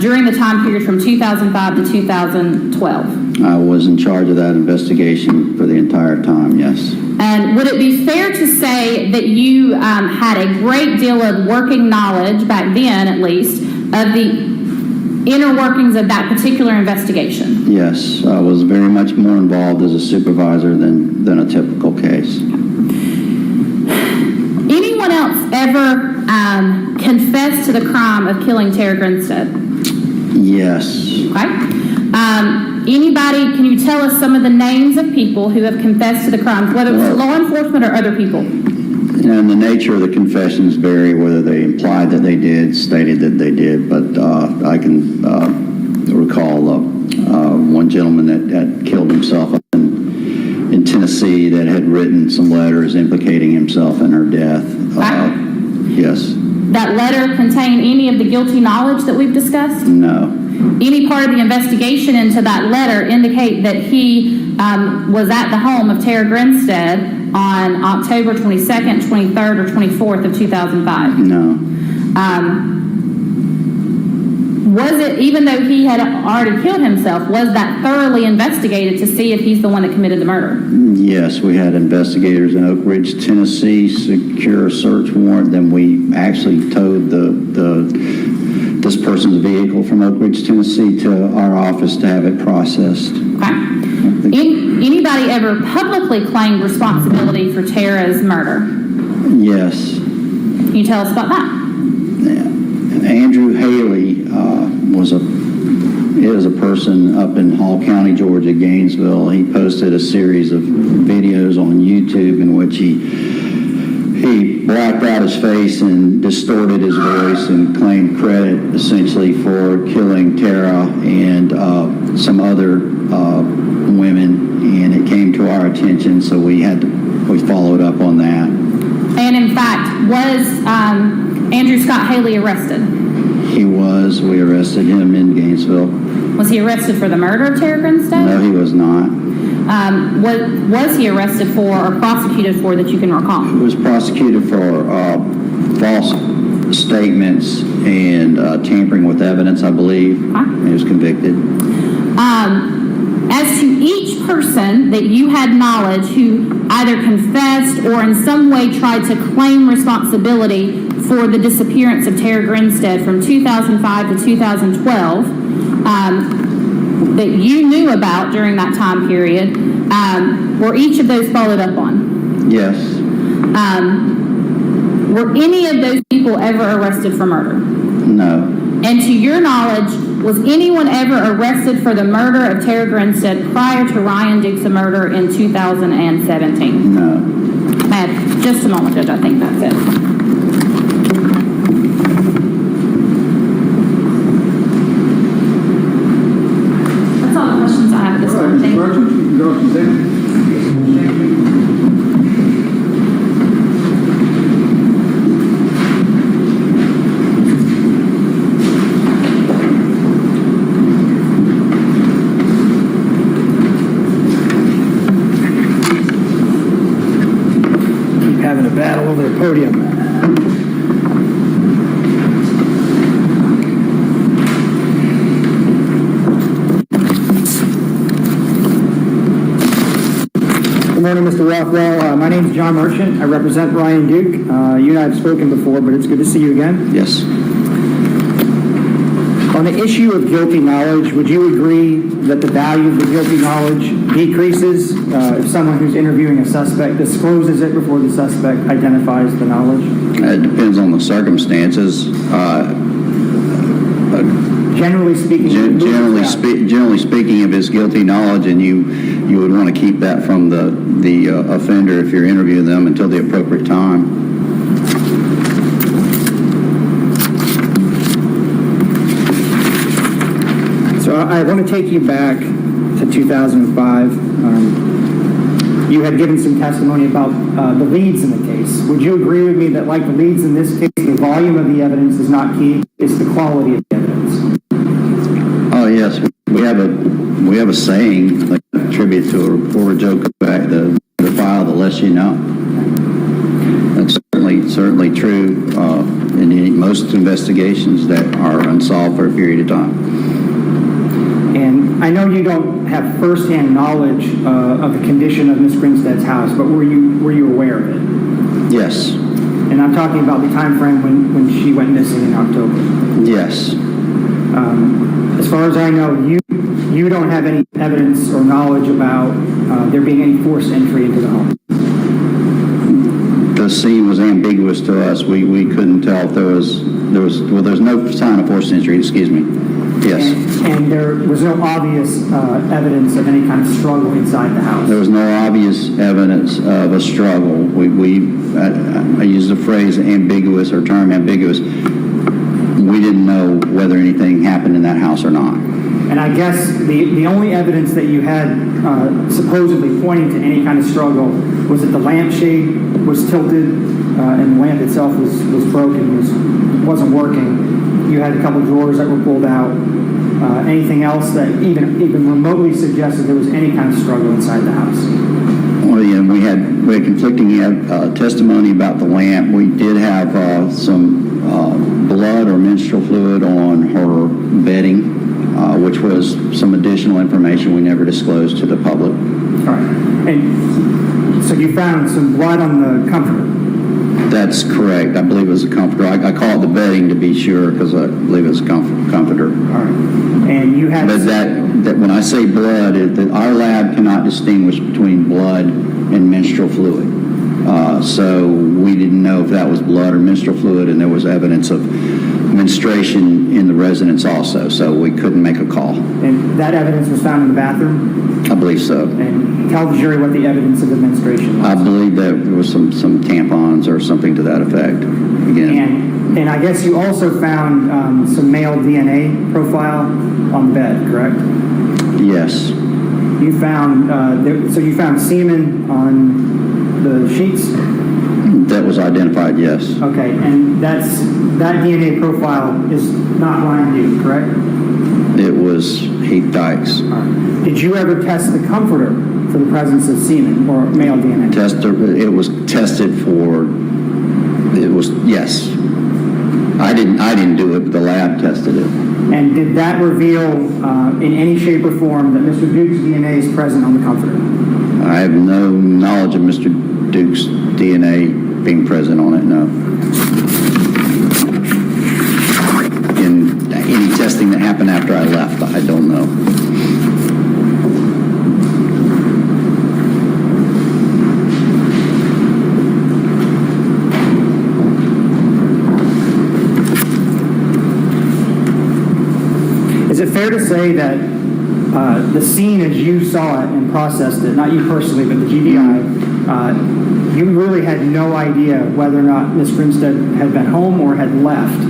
during the time period from 2005 to 2012? I was in charge of that investigation for the entire time, yes. And would it be fair to say that you had a great deal of working knowledge, back then at least, of the inner workings of that particular investigation? Yes, I was very much more involved as a supervisor than a typical case. Anyone else ever confessed to the crime of killing Tara Grinstead? Yes. Okay. Anybody, can you tell us some of the names of people who have confessed to the crimes, whether it's law enforcement or other people? And the nature of the confessions vary, whether they implied that they did, stated that they did, but I can recall one gentleman that killed himself up in Tennessee that had written some letters implicating himself in her death. Yes. That letter contain any of the guilty knowledge that we've discussed? No. Any part of the investigation into that letter indicate that he was at the home of Tara Grinstead on October 22nd, 23rd, or 24th of 2005? No. Was it, even though he had already killed himself, was that thoroughly investigated to see if he's the one that committed the murder? Yes, we had investigators in Oak Ridge, Tennessee, secure a search warrant. Then we actually towed this person's vehicle from Oak Ridge, Tennessee to our office to have it processed. Okay. Anybody ever publicly claimed responsibility for Tara's murder? Yes. Can you tell us about that? Yeah. Andrew Haley is a person up in Hall County, Georgia, Gainesville. He posted a series of videos on YouTube in which he blacked out his face and distorted his voice and claimed credit essentially for killing Tara and some other women, and it came to our attention, so we followed up on that. And in fact, was Andrew Scott Haley arrested? He was. We arrested him in Gainesville. Was he arrested for the murder of Tara Grinstead? No, he was not. What was he arrested for or prosecuted for that you can recall? He was prosecuted for false statements and tampering with evidence, I believe. He was convicted. As to each person that you had knowledge who either confessed or in some way tried to claim responsibility for the disappearance of Tara Grinstead from 2005 to 2012, that you knew about during that time period, were each of those followed up on? Yes. Were any of those people ever arrested for murder? No. And to your knowledge, was anyone ever arrested for the murder of Tara Grinstead prior to Ryan Dykes' murder in 2017? No. Just a moment, Judge. I think that's it. That's all the questions I have at this time. Thank you. Having a battle over the podium. Good morning, Mr. Rothwell. My name is John Merchant. I represent Ryan Duke. You and I have spoken before, but it's good to see you again. Yes. On the issue of guilty knowledge, would you agree that the value of the guilty knowledge decreases if someone who's interviewing a suspect discloses it before the suspect identifies the knowledge? It depends on the circumstances. Generally speaking, Generally speaking, if it's guilty knowledge, and you would want to keep that from the offender if you're interviewing them until the appropriate time. So I want to take you back to 2005. You had given some testimony about the leads in the case. Would you agree with me that, like the leads in this case, the volume of the evidence is not key, it's the quality of the evidence? Oh, yes. We have a saying, like a tribute to a reporter joke back, the file, the less you know. That's certainly true in most investigations that are unsolved for a period of time. And I know you don't have firsthand knowledge of the condition of Ms. Grinstead's house, but were you aware of it? Yes. And I'm talking about the time frame when she went missing in October. Yes. As far as I know, you don't have any evidence or knowledge about there being any forced entry into the home. The scene was ambiguous to us. We couldn't tell if there's no sign of forced entry, excuse me. Yes. And there was no obvious evidence of any kind of struggle inside the house. There was no obvious evidence of a struggle. I use the phrase ambiguous or term ambiguous. We didn't know whether anything happened in that house or not. And I guess the only evidence that you had supposedly pointing to any kind of struggle was that the lampshade was tilted and the lamp itself was broken, wasn't working. You had a couple drawers that were pulled out. Anything else that even remotely suggested there was any kind of struggle inside the house? Well, yeah, we had conflicting testimony about the lamp. We did have some blood or menstrual fluid on her bedding, which was some additional information we never disclosed to the public. All right. And so you found some blood on the comforter? That's correct. I believe it was a comforter. I call it the bedding to be sure because I believe it was a comforter. All right. And you had... But that when I say blood, our lab cannot distinguish between blood and menstrual fluid. So we didn't know if that was blood or menstrual fluid, and there was evidence of menstruation in the residence also, so we couldn't make a call. And that evidence was found in the bathroom? I believe so. And tell the jury what the evidence of the menstruation was. I believe that there was some tampons or something to that effect. Again. And I guess you also found some male DNA profile on the bed, correct? Yes. You found, so you found semen on the sheets? That was identified, yes. Okay, and that DNA profile is not Ryan Heath, correct? It was Heath Dykes. All right. Did you ever test the comforter for the presence of semen or male DNA? It was tested for. Yes. I didn't do it, but the lab tested it. And did that reveal in any shape or form that Mr. Duke's DNA is present on the comforter? I have no knowledge of Mr. Duke's DNA being present on it, no. In any testing that happened after I left, I don't know. Is it fair to say that the scene as you saw it and processed it, not you personally, but the GBI, you really had no idea whether or not Ms. Grinstead had been home or had left?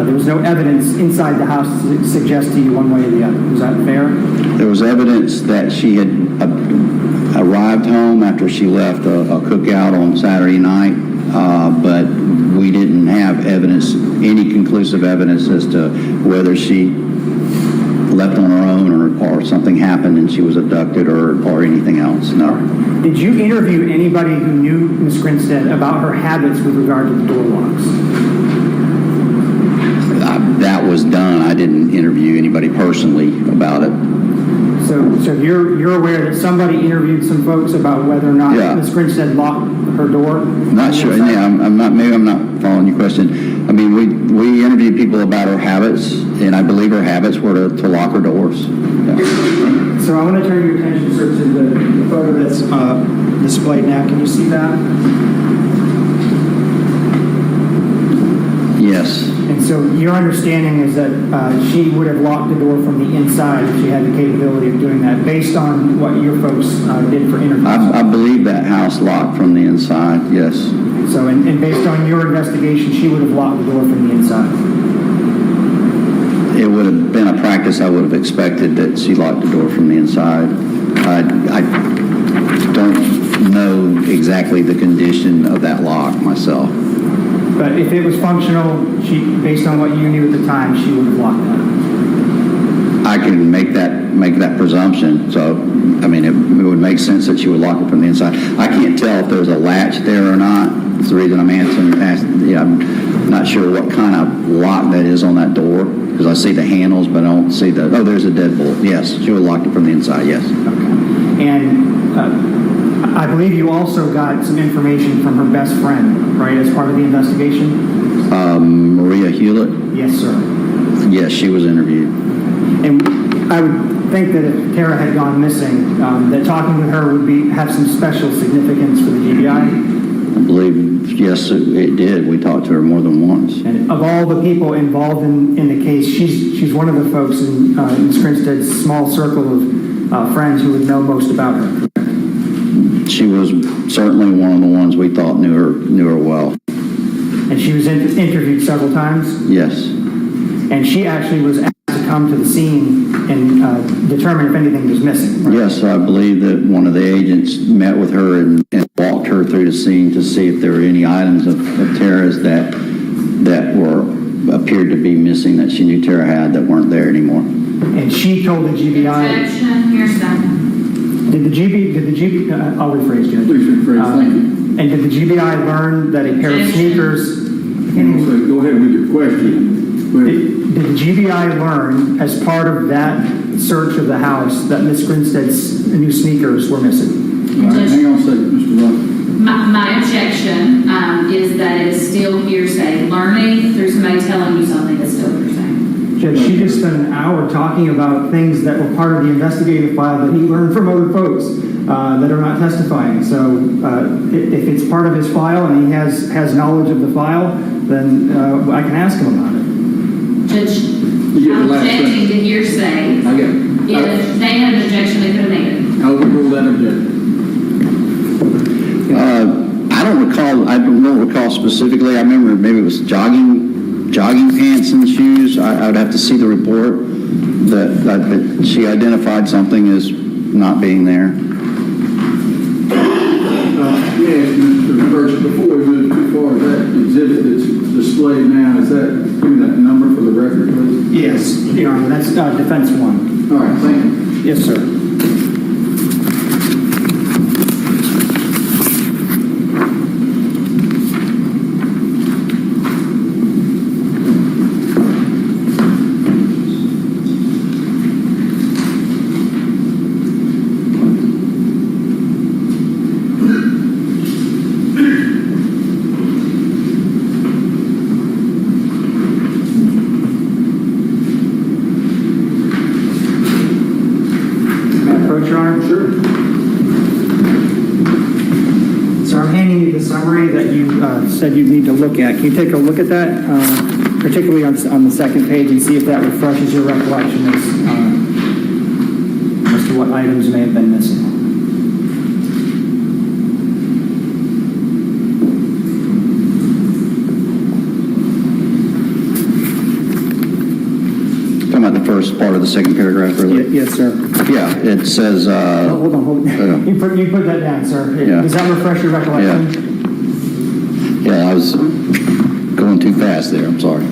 There was no evidence inside the house to suggest to you one way or the other. Was that fair? There was evidence that she had arrived home after she left a cookout on Saturday night, but we didn't have any conclusive evidence as to whether she left on her own or something happened and she was abducted or anything else. No. Did you interview anybody who knew Ms. Grinstead about her habits with regard to the door locks? That was done. I didn't interview anybody personally about it. So you're aware that somebody interviewed some folks about whether or not Ms. Grinstead locked her door? Not sure. Yeah, maybe I'm not following your question. I mean, we interviewed people about her habits, and I believe her habits were to lock her doors. Yeah. So I want to turn your attention, sir, to the photo that's displayed now. Can you see that? Yes. And so your understanding is that she would have locked the door from the inside if she had the capability of doing that, based on what your folks did for interviews? I believe that house locked from the inside, yes. So, and based on your investigation, she would have locked the door from the inside? It would have been a practice I would have expected that she locked the door from the inside. I don't know exactly the condition of that lock myself. But if it was functional, based on what you knew at the time, she would have locked that. I can make that presumption. So, I mean, it would make sense that she would lock it from the inside. I can't tell if there's a latch there or not. That's the reason I'm I'm not sure what kind of lock that is on that door, because I see the handles, but I don't see there's a deadbolt. Yes, she would have locked it from the inside, yes. Okay. And I believe you also got some information from her best friend, right, as part of the investigation? Maria Hewlett? Yes, sir. Yes, she was interviewed. And I would think that if Tara had gone missing, that talking with her would have some special significance for the GBI. I believe, yes, it did. We talked to her more than once. And of all the people involved in the case, she's one of the folks in Ms. Grinstead's small circle of friends who would know most about her. She was certainly one of the ones we thought knew her well. And she was interviewed several times? Yes. And she actually was asked to come to the scene and determine if anything was missing, right? Yes, I believe that one of the agents met with her and walked her through the scene to see if there were any items of Tara's that appeared to be missing that she knew Tara had that weren't there anymore. And she told the GBI... Objection, hearsay. Did the GBI, I'll rephrase, Judge. Please rephrase, thank you. And did the GBI learn that a pair of sneakers... Go ahead with your question. Did the GBI learn, as part of that search of the house, that Miss Grinstead's new sneakers were missing? All right, hang on a second, Mr. Russell. My objection is that it is still hearsay. Learning through somebody telling you something is still hearsay. Judge, she just spent an hour talking about things that were part of the investigative file that he learned from other folks that are not testifying. So if it's part of his file and he has knowledge of the file, then I can ask him about it. Judge, I'm objecting to hearsay. I get it. If they had an objection, they could have made it. I overrule that objection. I don't recall specifically. I remember maybe it was jogging pants and shoes. I would have to see the report that she identified something as not being there. Yes, Mr. Burch, before we move too far, that exhibit that's displayed now, give me that number for the record, please? Yes, Your Honor, that's defense one. All right, thank you. Yes, sir. Said you need to look at. Can you take a look at that, particularly on the second page, and see if that refreshes your recollection as to what items may have been missing? Talking about the first part of the second paragraph, really? Yes, sir. Yeah, it says... hold on. You put that down, sir. Yeah. Does that refresh your recollection? Yeah. Yeah, I was going too fast there. I'm sorry.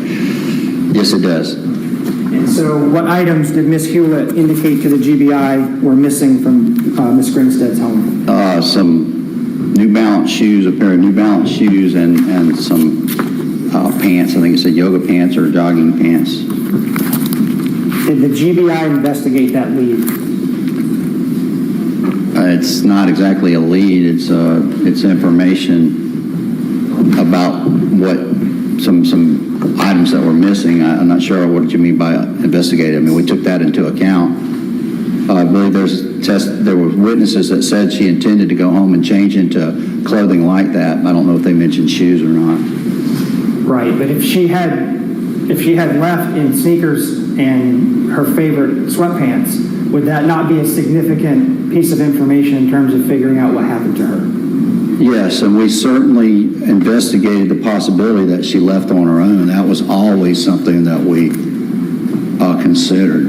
Yes, it does. And so what items did Ms. Hewlett indicate to the GBI were missing from Ms. Grinstead's home? Some New Balance shoes, a pair of New Balance shoes, and some pants. I think it said yoga pants or jogging pants. Did the GBI investigate that lead? It's not exactly a lead. It's information about what some items that were missing. I'm not sure what you mean by investigated. I mean, we took that into account. I believe there were witnesses that said she intended to go home and change into clothing like that. I don't know if they mentioned shoes or not. Right, but if she had left in sneakers and her favorite sweatpants, would that not be a significant piece of information in terms of figuring out what happened to her? Yes, and we certainly investigated the possibility that she left on her own. That was always something that we considered.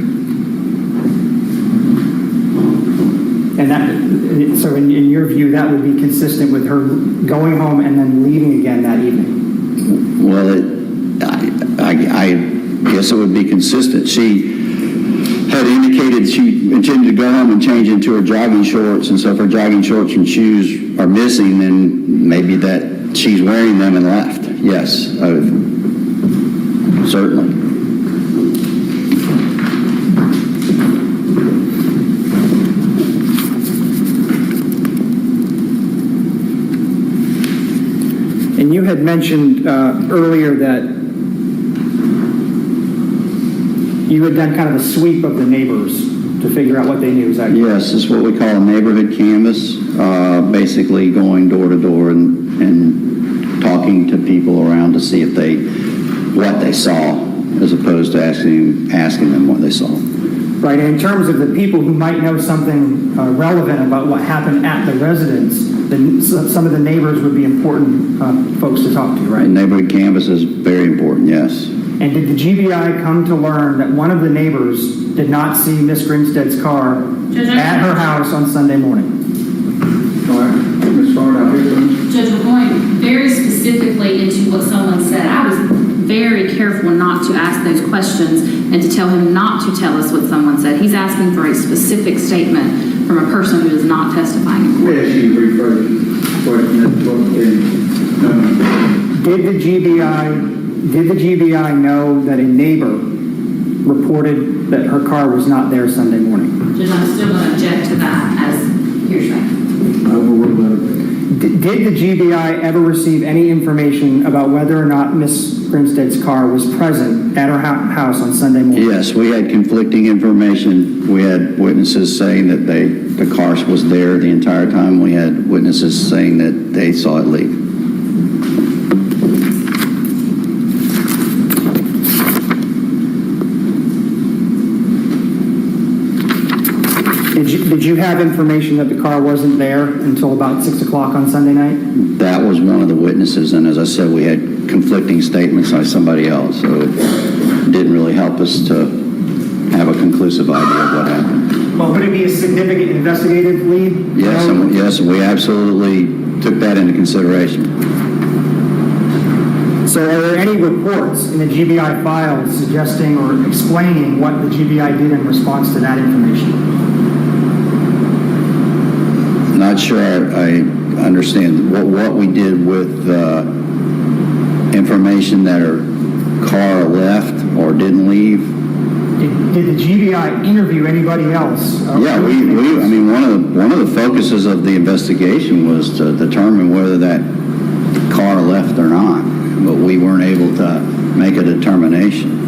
And that, so in your view, that would be consistent with her going home and then leaving again that evening? Well, I guess it would be consistent. She had indicated she intended to go home and change into her jogging shorts, and so if her jogging shorts and shoes are missing, then maybe that she's wearing them and left. Yes, certainly. And you had mentioned earlier that you had done kind of a sweep of the neighbors to figure out what they knew. Is that correct? Yes, it's what we call a neighborhood canvass, basically going door to door and talking to people around to see if what they saw, as opposed to asking them what they saw. Right, and in terms of the people who might know something relevant about what happened at the residence, then some of the neighbors would be important folks to talk to, right? The neighborhood canvass is very important, yes. And did the GBI come to learn that one of the neighbors did not see Miss Grinstead's car at her house on Sunday morning? All right, Ms. Hart, out here, please. Judge, we're going very specifically into what someone said. I was very careful not to ask those questions and to tell him not to tell us what someone said. He's asking for a specific statement from a person who is not testifying in court. Yes, you rephrase the question. Did the GBI know that a neighbor reported that her car was not there Sunday morning? Judge, I'm still going to object to that as hearsay. Did the GBI ever receive any information about whether or not Miss Grinstead's car was present at her house on Sunday morning? Yes, we had conflicting information. We had witnesses saying that the car was there the entire time. We had witnesses saying that they saw it leave. Did you have information that the car wasn't there until about 6 o'clock on Sunday night? That was one of the witnesses, and as I said, we had conflicting statements by somebody else, so it didn't really help us to have a conclusive idea of what happened. Well, would it be a significant investigative lead? Yes, we absolutely took that into consideration. So are there any reports in the GBI file suggesting or explaining what the GBI did in response to that information? Not sure I understand what we did with information that her car left or didn't leave. Did the GBI interview anybody else? Yeah, one of the focuses of the investigation was to determine whether that car left or not, but we weren't able to make a determination.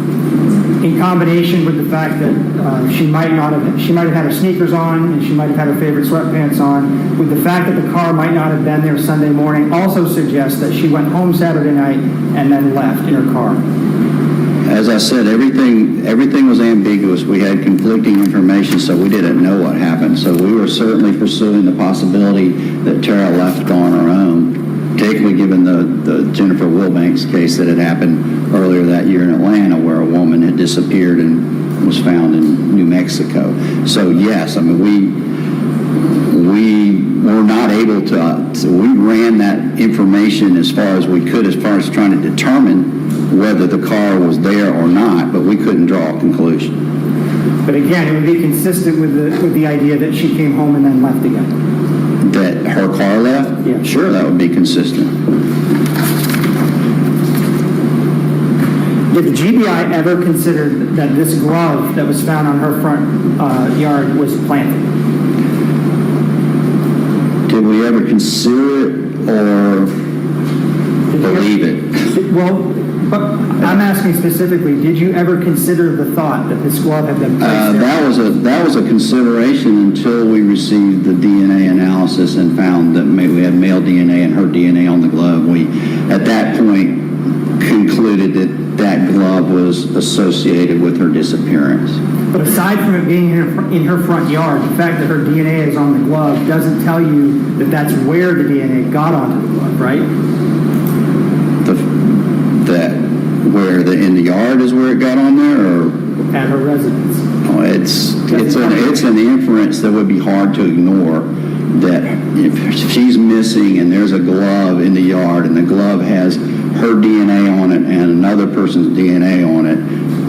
In combination with the fact that she might have had her sneakers on and she might have had her favorite sweatpants on, with the fact that the car might not have been there Sunday morning, also suggests that she went home Saturday night and then left in her car. As I said, everything was ambiguous. We had conflicting information, so we didn't know what happened. So we were certainly pursuing the possibility that Tara left on her own, particularly given the Jennifer Wilbanks case that had happened earlier that year in Atlanta, where a woman had disappeared and was found in New Mexico. So yes, I mean, we were not able to, so we ran that information as far as we could, as far as trying to determine whether the car was there or not, but we couldn't draw a conclusion. But again, it would be consistent with the idea that she came home and then left again. That her car left? Yeah. Sure, that would be consistent. Did the GBI ever consider that this glove that was found on her front yard was planted? Did we ever consider it or believe it? Well, but I'm asking specifically, did you ever consider the thought that this glove had been placed there? That was a consideration until we received the DNA analysis and found that we had male DNA and her DNA on the glove. We, at that point, concluded that that glove was associated with her disappearance. But aside from it being in her front yard, the fact that her DNA is on the glove doesn't tell you that that's where the DNA got onto the glove, right? That where in the yard is where it got on there, or at her residence. Oh, it's an inference that would be hard to ignore, that if she's missing and there's a glove in the yard and the glove has her DNA on it and another person's DNA on it,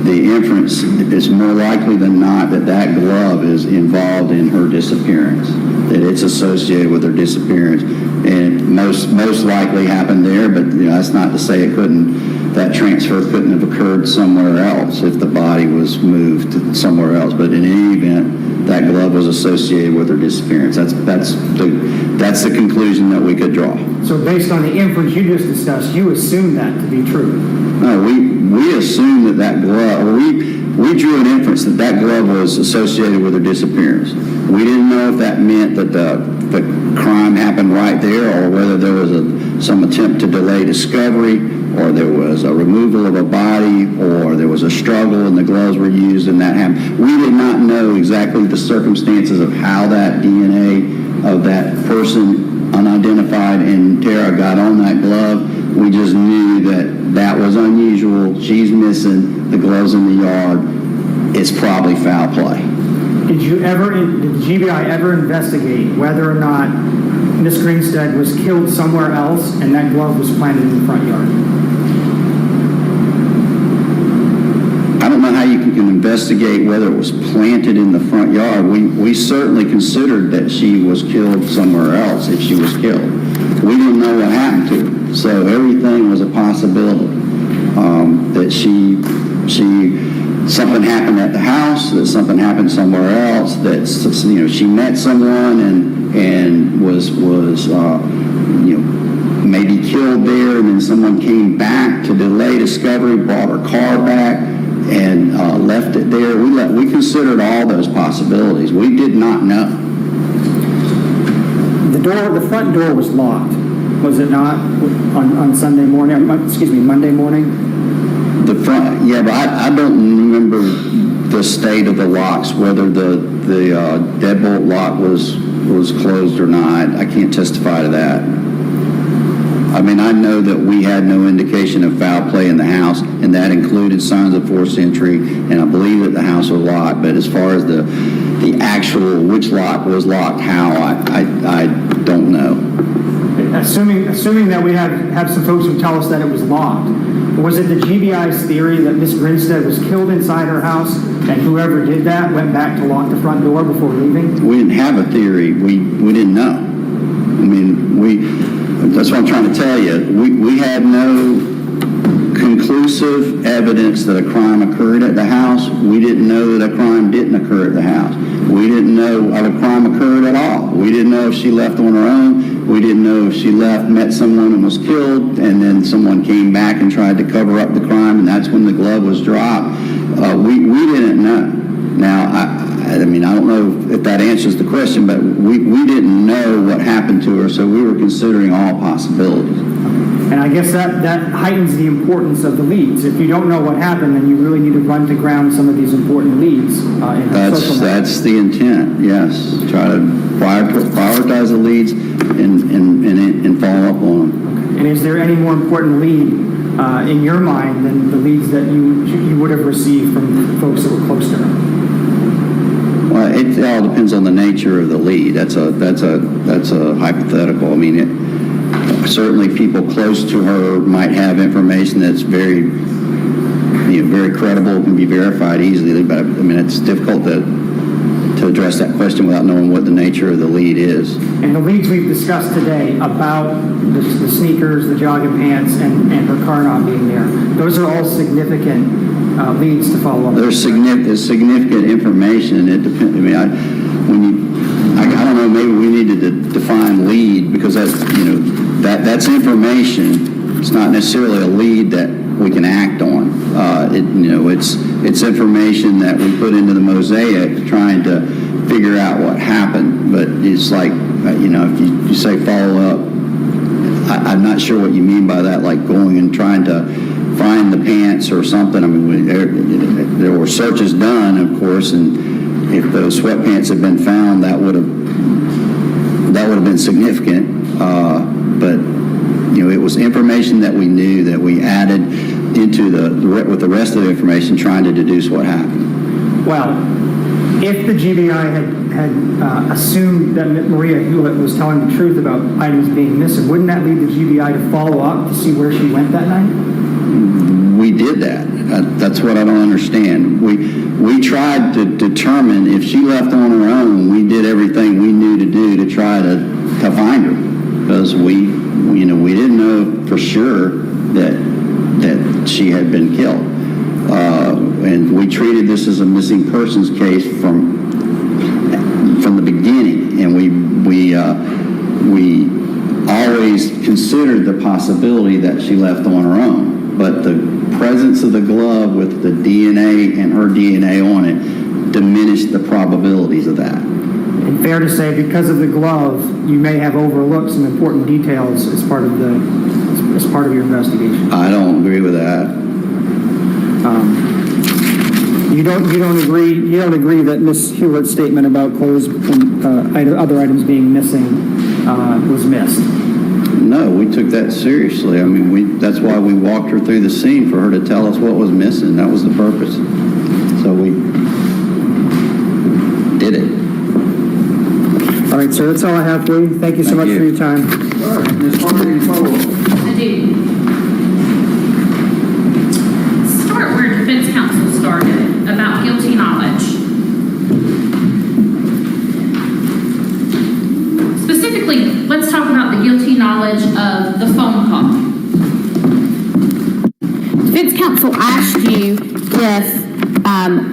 the inference is more likely than not that that glove is involved in her disappearance, that it's associated with her disappearance. And most likely happened there, but that's not to say that transfer couldn't have occurred somewhere else if the body was moved somewhere else. But in any event, that glove was associated with her disappearance. That's the conclusion that we could draw. So based on the inference you just discussed, you assume that to be true? No, we assumed that glove, we drew an inference that glove was associated with her disappearance. We didn't know if that meant that the crime happened right there, or whether there was some attempt to delay discovery, or there was a removal of a body, or there was a struggle and the gloves were used and that happened. We did not know exactly the circumstances of how that DNA of that person, unidentified in Tara, got on that glove. We just knew that was unusual. She's missing. The glove's in the yard. It's probably foul play. Did the GBI ever investigate whether or not Miss Grinstead was killed somewhere else and that glove was planted in the front yard? I don't know how you can investigate whether it was planted in the front yard. We certainly considered that she was killed somewhere else if she was killed. We didn't know what happened to her, so everything was a possibility. That something happened at the house, that something happened somewhere else, that she met someone and was maybe killed there, and then someone came back to delay discovery, brought her car back, and left it there. We considered all those possibilities. We did not know. The front door was locked, was it not, on Monday morning? The front, yeah, but I don't remember the state of the locks, whether the deadbolt lock was closed or not. I can't testify to that. I mean, I know that we had no indication of foul play in the house, and that included signs of forced entry, and I believe that the house was locked. But as far as the actual which lock was locked, how, I don't know. Assuming that we have some folks who tell us that it was locked, was it the GBI's theory that Miss Grinstead was killed inside her house and whoever did that went back to lock the front door before leaving? We didn't have a theory. We didn't know. I mean, that's what I'm trying to tell you. We had no conclusive evidence that a crime occurred at the house. We didn't know that a crime didn't occur at the house. We didn't know if a crime occurred at all. We didn't know if she left on her own. We didn't know if she left, met someone and was killed, and then someone came back and tried to cover up the crime, and that's when the glove was dropped. We didn't know. Now, I mean, I don't know if that answers the question, but we didn't know what happened to her, so we were considering all possibilities. And I guess that heightens the importance of the leads. If you don't know what happened, then you really need to run to ground some of these important leads in her social network. That's the intent, yes. Try to prioritize the leads and follow up on them. And is there any more important lead in your mind than the leads that you would have received from folks that were close to her? Well, it all depends on the nature of the lead. That's a hypothetical. I mean, certainly people close to her might have information that's very credible, can be verified easily. But I mean, it's difficult to address that question without knowing what the nature of the lead is. And the leads we've discussed today about the sneakers, the jogging pants, and her car not being there, those are all significant leads to follow up. There's significant information. It depends. I mean, I don't know. Maybe we needed to define lead, because that's information. It's not necessarily a lead that we can act on. It's information that we put into the mosaic trying to figure out what happened. But it's like, if you say follow up, I'm not sure what you mean by that, like going and trying to find the pants or something. I mean, there were searches done, of course, and if those sweatpants had been found, that would have been significant. But it was information that we knew, that we added into with the rest of the information, trying to deduce what happened. Well, if the GBI had assumed that Maria Hewlett was telling the truth about items being missing, wouldn't that lead the GBI to follow up to see where she went that night? We did that. That's what I don't understand. We tried to determine if she left on her own. We did everything we knew to do to try to find her, because we didn't know for sure that she had been killed. And we treated this as a missing persons case from the beginning, and we always considered the possibility that she left on her own. But the presence of the glove with the DNA and her DNA on it diminished the probabilities of that. And fair to say, because of the glove, you may have overlooked some important details as part of your investigation. I don't agree with that. You don't agree that Ms. Hewlett's statement about clothes and other items being missing was missed? No, we took that seriously. I mean, that's why we walked her through the scene, for her to tell us what was missing. That was the purpose. So we did it. All right, sir, that's all I have for you. Thank you so much for your time. All right, Ms. Harper, any follow-up? I do. Start where defense counsel started, about guilty knowledge. Specifically, let's talk about the guilty knowledge of the phone call. Defense counsel asked you if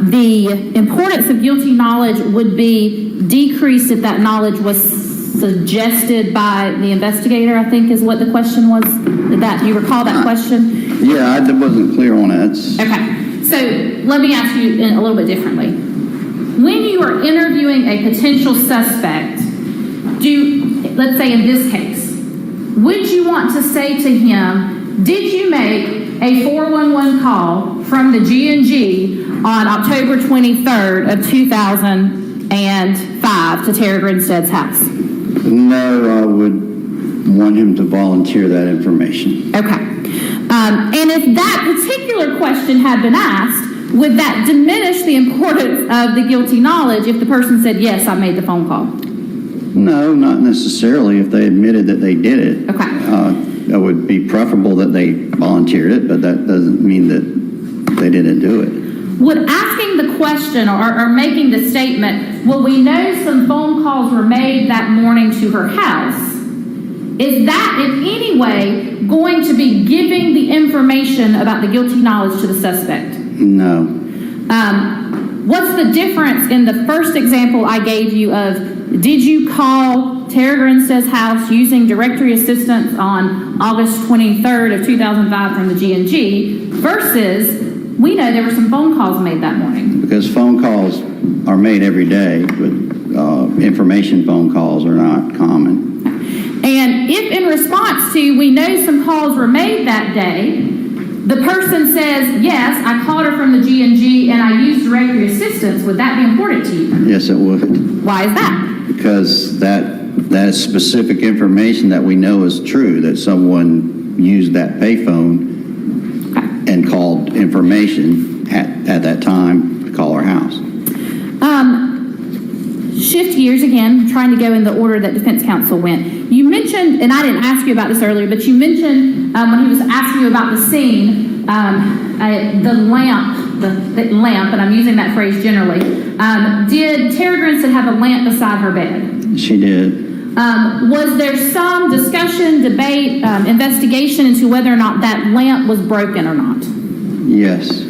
the importance of guilty knowledge would be decreased if that knowledge was suggested by the investigator, I think is what the question was. Did you recall that question? Yeah, I wasn't clear on that. Okay, so let me ask you a little bit differently. When you are interviewing a potential suspect, let's say in this case, would you want to say to him, did you make a 411 call from the G&G on October 23rd of 2005 to Tara Grinstead's house? No, I would want him to volunteer that information. Okay. And if that particular question had been asked, would that diminish the importance of the guilty knowledge if the person said, yes, I made the phone call? No, not necessarily if they admitted that they did it. Okay. It would be preferable that they volunteered it, but that doesn't mean that they didn't do it. Would asking the question or making the statement, well, we know some phone calls were made that morning to her house, is that in any way going to be giving the information about the guilty knowledge to the suspect? No. What's the difference in the first example I gave you of, did you call Tara Grinstead's house using directory assistance on August 23rd of 2005 from the G&G versus we know there were some phone calls made that morning? Because phone calls are made every day, but information phone calls are not common. And if in response to we know some calls were made that day, the person says, yes, I called her from the G&G and I used directory assistance, would that be important to you? Yes, it would. Why is that? Because that is specific information that we know is true, that someone used that payphone and called information at that time to call our house. Shift gears again, trying to go in the order that defense counsel went. You mentioned, and I didn't ask you about this earlier, but you mentioned when he was asking you about the scene, the lamp, and I'm using that phrase generally. Did Tara Grinstead have a lamp beside her bed? She did. Was there some discussion, debate, investigation into whether or not that lamp was broken or not? Yes.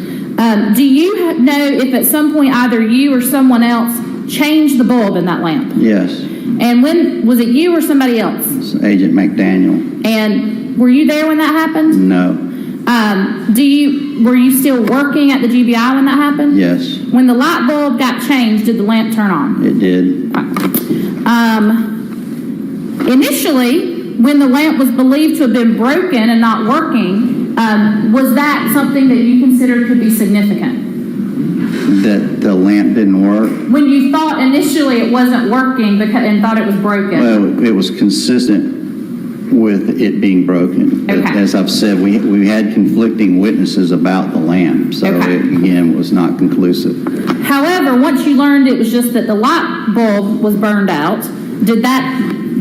Do you know if at some point either you or someone else changed the bulb in that lamp? Yes. And when, was it you or somebody else? It's Agent McDaniel. And were you there when that happened? No. Were you still working at the GBI when that happened? Yes. When the light bulb got changed, did the lamp turn on? It did. Initially, when the lamp was believed to have been broken and not working, was that something that you considered could be significant? That the lamp didn't work? When you thought initially it wasn't working and thought it was broken? Well, it was consistent with it being broken. But Okay. as I've said, we had conflicting witnesses about the lamp, so Okay. it, again, was not conclusive. However, once you learned it was just that the light bulb was burned out, did that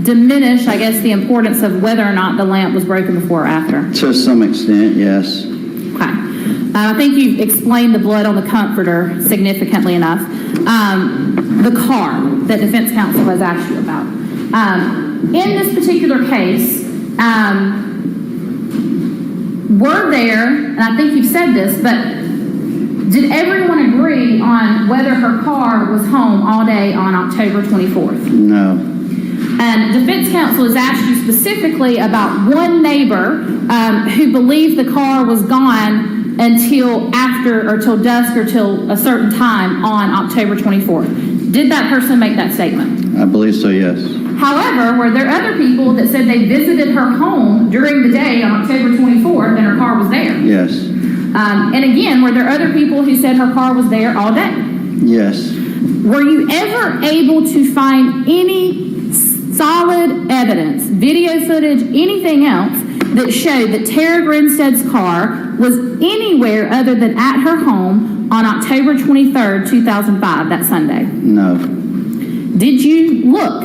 diminish, I guess, the importance of whether or not the lamp was broken before or after? To some extent, yes. Okay. I think you've explained the blood on the comforter significantly enough. The car that defense counsel has asked you about. In this particular case, were there, and I think you've said this, but did everyone agree on whether her car was home all day on October 24th? No. And defense counsel has asked you specifically about one neighbor who believed the car was gone until after or till dusk or till a certain time on October 24th. Did that person make that statement? I believe so, yes. However, were there other people that said they visited her home during the day on October 24th and her car was there? Yes. And again, were there other people who said her car was there all day? Yes. Were you ever able to find any solid evidence, video footage, anything else that showed that Tara Grinstead's car was anywhere other than at her home on October 23rd, 2005, that Sunday? No. Did you look?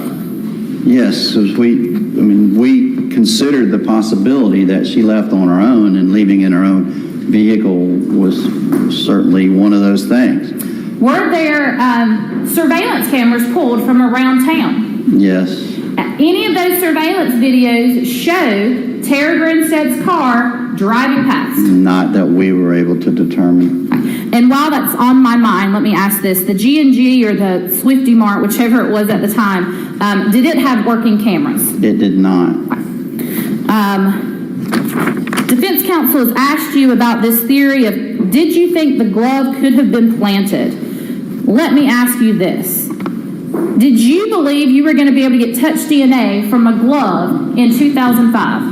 Yes, because we considered the possibility that she left on her own, and leaving in her own vehicle was certainly one of those things. Were there surveillance cameras pulled from around town? Yes. Any of those surveillance videos show Tara Grinstead's car driving past? Not that we were able to determine. And while that's on my mind, let me ask this. The G&G or the Swifty Mart, whichever it was at the time, did it have working cameras? It did not. Defense counsel has asked you about this theory of, did you think the glove could have been planted? Let me ask you this. Did you believe you were going to be able to get touch DNA from a glove in 2005?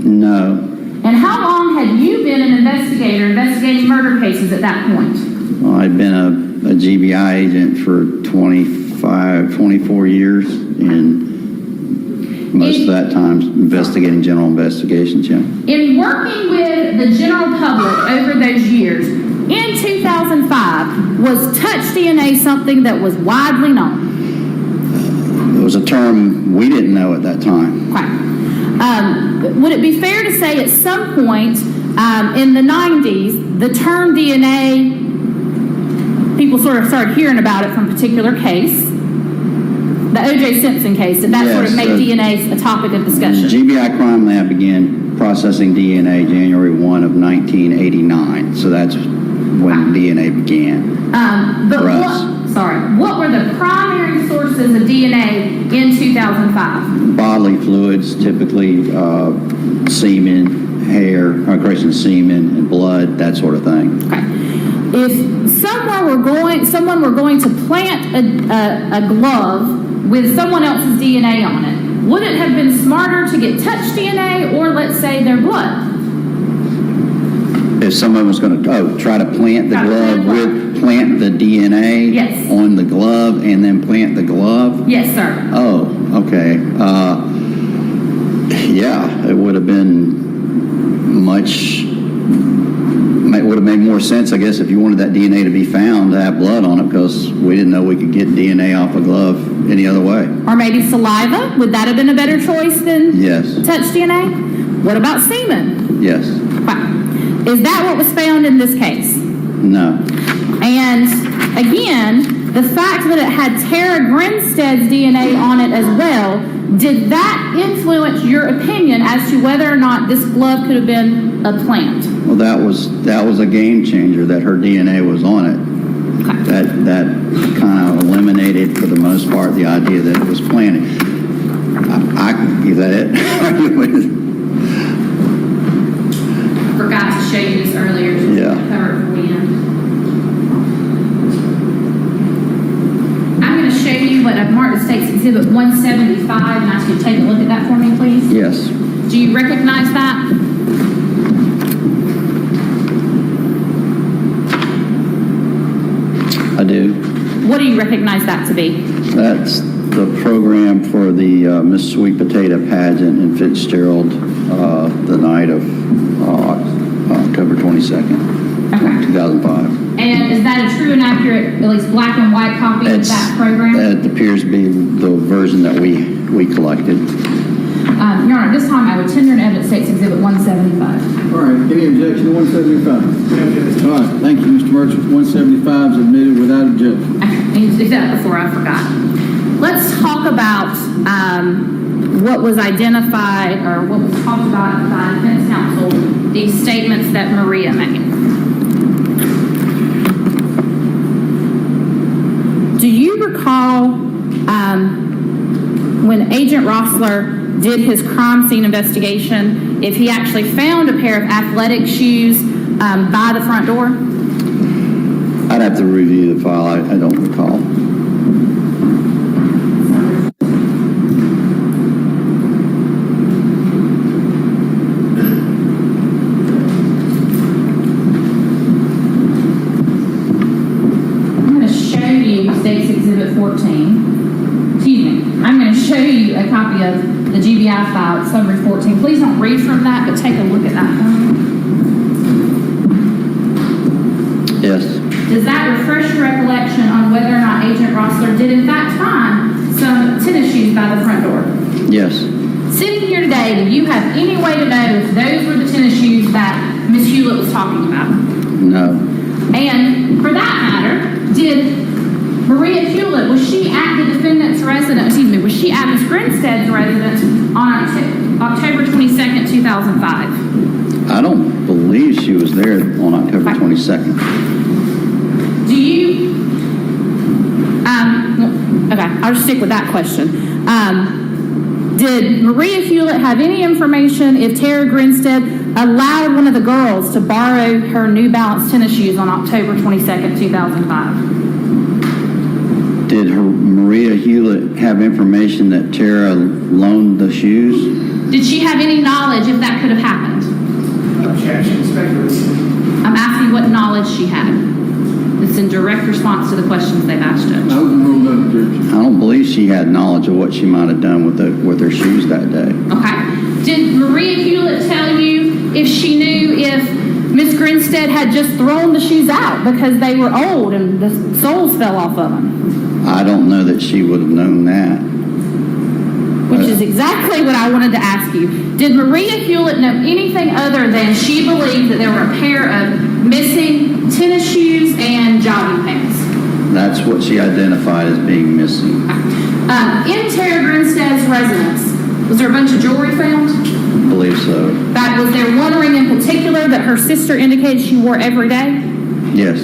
No. And how long had you been an investigator investigating murder cases at that point? Well, I'd been a GBI agent for 24 years, and most of that time investigating general investigations, yeah. In working with the general public over those years, in 2005, was touch DNA something that was widely known? It was a term we didn't know at that time. Okay. Would it be fair to say at some point in the 90s, the term DNA, people sort of started hearing about it from a particular case, the O.J. Simpson case, that sort of made DNA a topic of discussion? GBI Crime Lab began processing DNA January 1 of 1989, so that's when DNA began. But what were the primary sources of DNA in 2005? Bodily fluids, typically semen, hair, semen and blood, that sort of thing. Okay. If someone were going to plant a glove with someone else's DNA on it, would it have been smarter to get touch DNA or, let's say, their blood? If someone was going to try to plant the glove plant the DNA on the glove and then plant the glove? Yes, sir. Oh, okay. Yeah, it would have been would have made more sense, I guess, if you wanted that DNA to be found, to have blood on it, because we didn't know we could get DNA off a glove any other way. Or maybe saliva? Would that have been a better choice than touch DNA? What about semen? Yes. Wow. Is that what was found in this case? No. And again, the fact that it had Tara Grinstead's DNA on it as well, did that influence your opinion as to whether or not this glove could have been a plant? Well, that was a game changer that her DNA was on it. Okay. That kind of eliminated, for the most part, the idea that it was planted. Is that it? Forgot to show you this earlier. Just Yeah. cover it for you. I'm going to show you what I've marked as State's Exhibit 175, and ask you to take a look at that for me, please. Yes. Do you recognize that? I do. What do you recognize that to be? That's the program for the Miss Sweet Potato pageant in Fitzgerald the night of October 22nd, Okay. 2005. And is that a true and accurate, at least black and white copy of that program? It appears to be the version that we collected. Your Honor, this time I would tender an evidence states exhibit 175. All right, any objection to 175? All right, thank you, Mr. Merchant. 175 is admitted without objection. I need to do that before I forgot. Let's talk about what was identified or what was talked about by defense counsel, these statements that Maria made. Do you recall when Agent Rossler did his crime scene investigation, if he actually found a pair of athletic shoes by the front door? I'd have to review the file. I don't recall. I'm going to show you State's Exhibit 14. Excuse me. I'm going to show you a copy of the GBI file, Summary 14. Please don't read from that, but take a look at that one. Yes. Does that refresh your recollection on whether or not Agent Rossler did in fact find some tennis shoes by the front door? Yes. Sitting here today, do you have any way to know if those were the tennis shoes that Miss Hewlett was talking about? No. And for that matter, did Maria Hewlett, was she at the defendant's residence, was she at Miss Grinstead's residence on October 22nd, 2005? I don't believe she was there on October 22nd. Do you, okay, I'll just stick with that question. Did Maria Hewlett have any information if Tara Grinstead allowed one of the girls to borrow her New Balance tennis shoes on October 22nd, 2005? Did Maria Hewlett have information that Tara loaned the shoes? Did she have any knowledge if that could have happened? Objection, speculation. I'm asking what knowledge she had. It's in direct response to the questions they've asked Judge. I would rule no objection. I don't believe she had knowledge of what she might have done with her shoes that day. Okay. Did Maria Hewlett tell you if she knew if Miss Grinstead had just thrown the shoes out because they were old and the soles fell off of them? I don't know that she would have known that. Which is exactly what I wanted to ask you. Did Maria Hewlett know anything other than she believed that there were a pair of missing tennis shoes and jogging pants? That's what she identified as being missing. In Tara Grinstead's residence, was there a bunch of jewelry found? I believe so. Was there one ring in particular that her sister indicated she wore every day? Yes.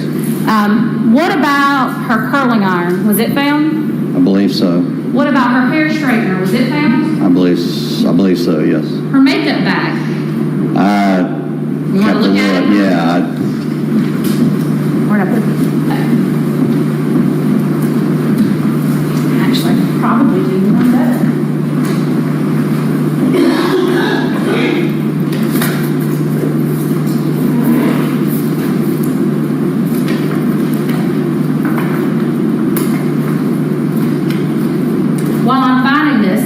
What about her curling iron? Was it found? I believe so. What about her hair straightener? Was it found? I believe so, yes. Her makeup bag? You want to look at it? Yeah. Where'd I put it? Actually, I could probably do one better. While I'm finding this,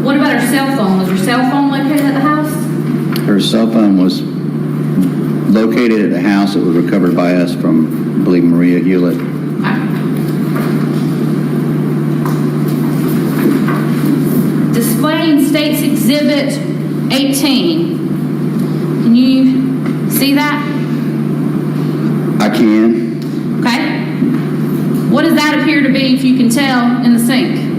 what about her cell phone? Was her cell phone located at the house? Her cell phone was located at the house. It was recovered by us from, I believe, Maria Hewlett. Displaying State's Exhibit 18. Can you see that? I can. Okay. What does that appear to be, if you can tell, in the sink?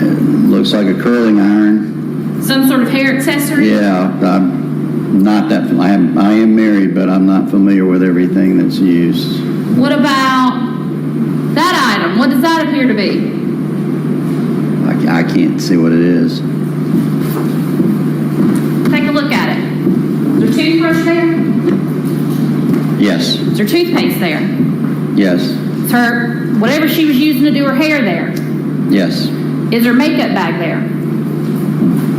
It looks like a curling iron. Some sort of hair accessory? Yeah, I'm not that. I am married, but I'm not familiar with everything that's used. What about that item? What does that appear to be? I can't see what it is. Take a look at it. Is there toothbrush there? Yes. Is there toothpaste there? Yes. Is her, whatever she was using to do her hair there? Yes. Is her makeup bag there?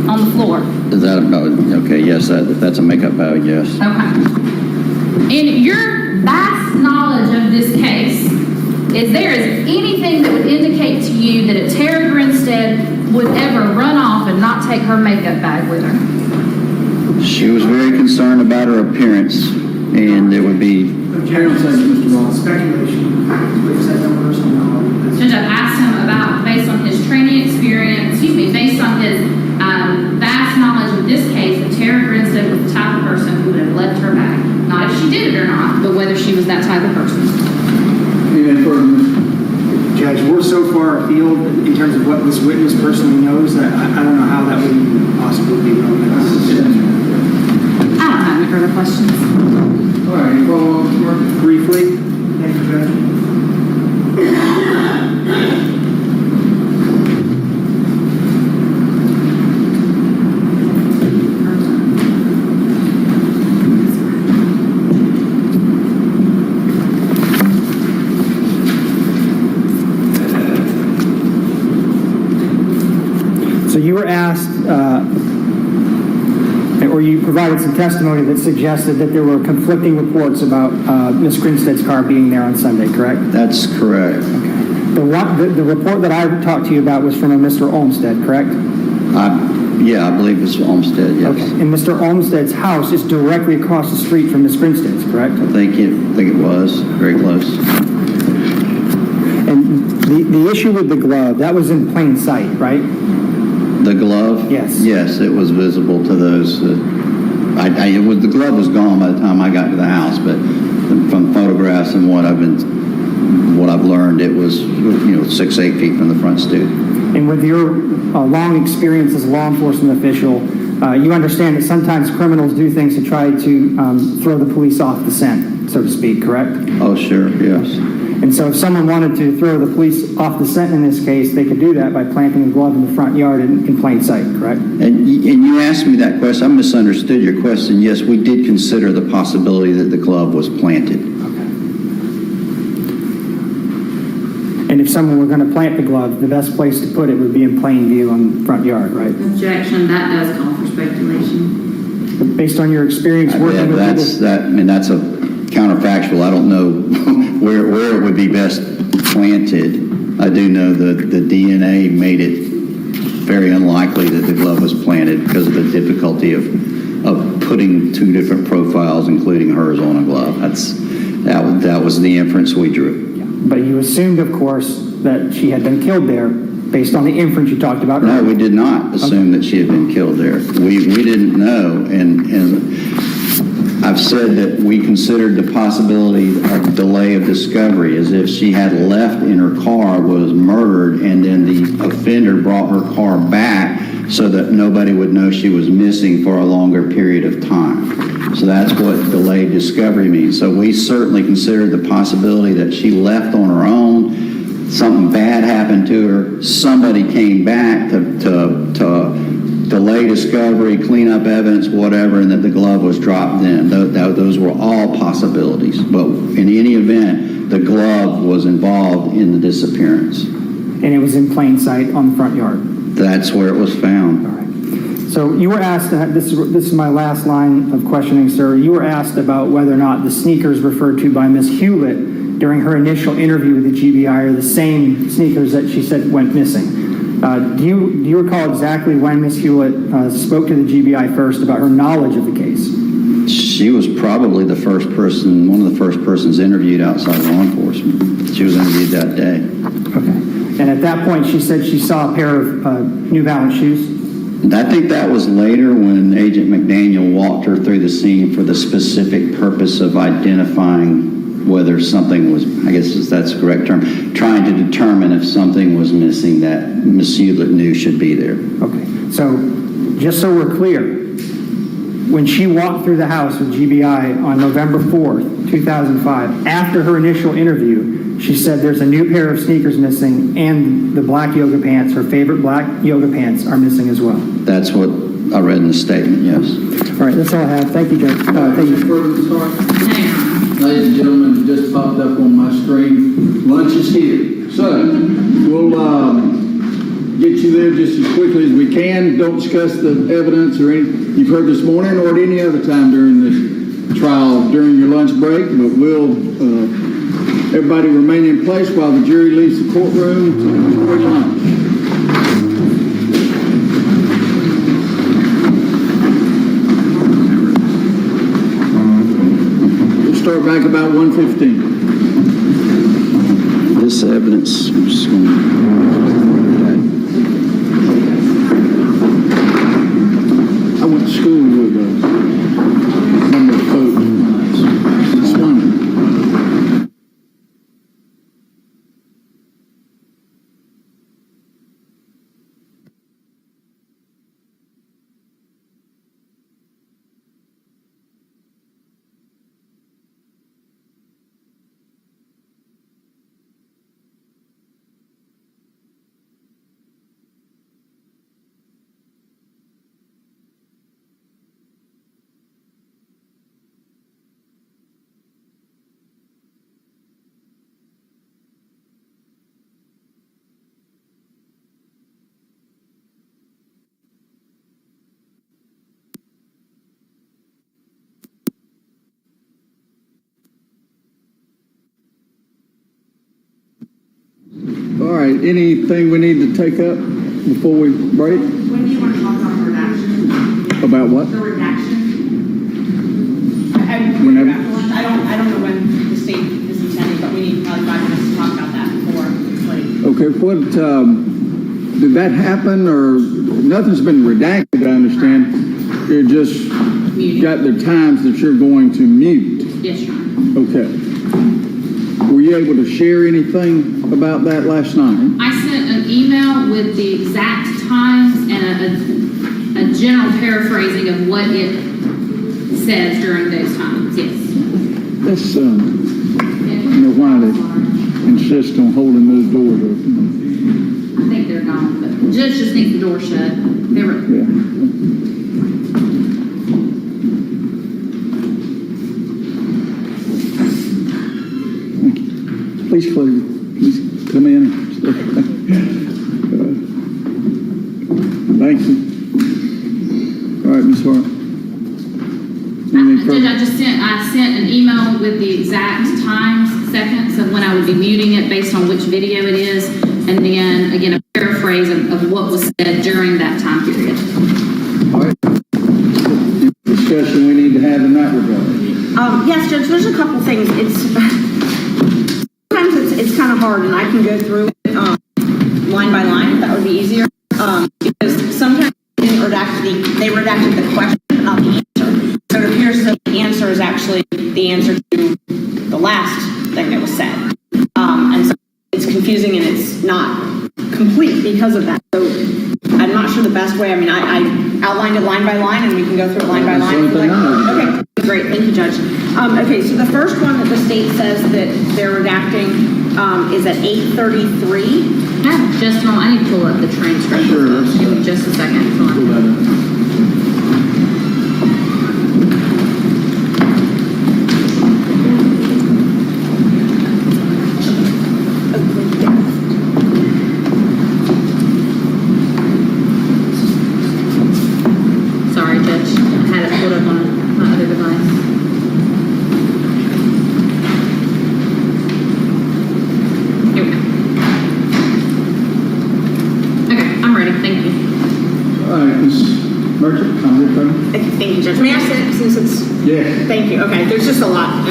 On the floor? Is that okay? Yes, that's a makeup bag. Yes. Okay. In your vast knowledge of this case, is there is anything that would indicate to you that a Tara Grinstead would ever run off and not take her makeup bag with her? She was very concerned about her appearance, and it would be, Speculation. We've said no personal knowledge. Judge, I've asked him about, based on his training experience, based on his vast knowledge of this case, if Tara Grinstead was the type of person who would have left her bag. Not if she did it or not, but whether she was that type of person. Any further? Judge, we're so far afield in terms of what this witness personally knows that I don't know how that would possibly be relevant. I don't have any further questions. All right, any follow-ups, Mark? Briefly, thank you, Judge. So you were asked, or you provided some testimony that suggested that there were conflicting reports about Ms. Grinstead's car being there on Sunday, correct? that's correct. The report that I talked to you about was from a Mr. Olmsted, correct? Yeah, I believe it's Olmsted, yes. Okay. And Mr. Olmsted's house is directly across the street from Ms. Grinstead's, correct? I think it was very close. And the issue with the glove, that was in plain sight, right? The glove? Yes. Yes, it was visible to those. The glove was gone by the time I got to the house, but from photographs and what I've learned, it was 6-8 feet from the front stoop. And with your long experience as a law enforcement official, you understand that sometimes criminals do things to try to throw the police off the scent, so to speak, correct? Oh, sure, yes. And so if someone wanted to throw the police off the scent in this case, they could do that by planting a glove in the front yard in plain sight, correct? And you asked me that question. I misunderstood your question. Yes, we did consider the possibility that the glove was planted. Okay. And if someone were going to plant the glove, the best place to put it would be in plain view on the front yard, right? Objection, that does call for speculation. But based on your experience working with That's a counterfactual. I don't know where it would be best planted. I do know the DNA made it very unlikely that the glove was planted because of the difficulty of putting two different profiles, including hers, on a glove. That was the inference we drew. But you assumed, of course, that she had been killed there based on the inference you talked about No, earlier. we did not assume that she had been killed there. We didn't know, and I've said that we considered the possibility of delay of discovery as if she had left in her car, was murdered, and then the offender brought her car back so that nobody would know she was missing for a longer period of time. So that's what delayed discovery means. So we certainly considered the possibility that she left on her own, something bad happened to her, somebody came back to delay discovery, clean up evidence, whatever, and that the glove was dropped then. Those were all possibilities. But in any event, the glove was involved in the disappearance. And it was in plain sight on the front yard. That's where it was found. All right. So you were asked, this is my last line of questioning, sir. You were asked about whether or not the sneakers referred to by Ms. Hewlett during her initial interview with the GBI are the same sneakers that she said went missing. Do you recall exactly when Ms. Hewlett spoke to the GBI first about her knowledge of the case? She was probably the first person, one of the first persons interviewed outside law enforcement. She was interviewed that day. Okay. And at that point, she said she saw a pair of New Balance shoes? And I think that was later when Agent McDaniel walked her through the scene for the specific purpose of identifying whether something was, I guess that's the correct term, trying to determine if something was missing that Ms. Hewlett knew should be there. Okay. So just so we're clear, when she walked through the house with GBI on November 4th, 2005, after her initial interview, she said there's a new pair of sneakers missing and the black yoga pants, her favorite black yoga pants, are missing as well. That's what I read in the statement, yes. All right, that's all I have. Thank you, Judge. Thank you. Further start? Ladies and gentlemen, it just popped up on my screen. Lunch is here. So, we'll get you there just as quickly as we can. Don't discuss the evidence or anything you've heard this morning or at any other time during this trial during your lunch break, but we'll Everybody remain in place while the jury leaves the courtroom to enjoy lunch. We'll start back about 1:15. This evidence, I'm just going to... I went to school with a number of folks. It's funny. All right, anything we need to take up before we break? When do you want to talk about redaction? About what? The redaction? Whenever. I don't know when the state is intending, but we need probably 5 minutes to talk about that before it's late. Okay, what, did that happen, or nothing's been redacted, I understand? You're just got the times that you're going to mute. Yes, Your Honor. Okay. Were you able to share anything about that last night? I sent an email with the exact times and a general paraphrasing of what it says during those times, yes. That's, why they insist on holding those doors open. I think they're gone, but the judge just needs the door shut. They were, Yeah. Please come in. Thank you. All right, Ms. Hart. Judge, I sent an email with the exact times, seconds of when I would be muting it based on which video it is, and then again a paraphrase of what was said during that time period. All right. Discussion we need to have in that regard. Yes, Judge, there's a couple things. Sometimes it's kind of hard, and I can go through it line by line, if that would be easier. Because sometimes they redacted the question, not the answer. So it appears as though the answer is actually the answer to the last thing that was said. And so it's confusing and it's not complete because of that. So I'm not sure the best way. I mean, I outlined it line by line, and we can go through it line by line. Okay, great. Thank you, Judge. Okay, so the first one that the state says that they're redacting is at 8:33. Just a moment, I need to pull up the transcript. Sure. Give me just a second. Hold on. Sorry, Judge. I had it pulled up on my other device. Here we go. Okay, I'm ready. Thank you. All right, Ms. Merchant, I'm here for you. Thank you, Judge. May I sit since it's... Yeah. Thank you. Okay, there's just a lot.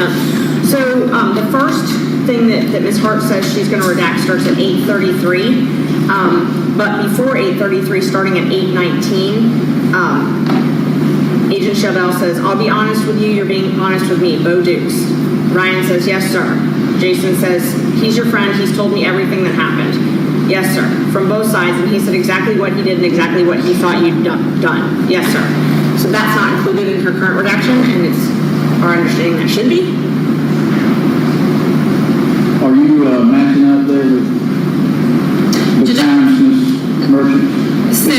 So the first thing that Ms. Hart says she's going to redact starts at 8:33. But before 8:33, starting at 8:19, Agent Chabelle says, "I'll be honest with you. You're being honest with me. Bo Dukes." Ryan says, "Yes, sir." Jason says, "He's your friend. He's told me everything that happened." "Yes, sir." From both sides, and he said exactly what he did and exactly what he thought you'd done. "Yes, sir." So that's not included in her current redaction, and it's our understanding that should be. Are you matching up there with the times, Ms. Merchant? So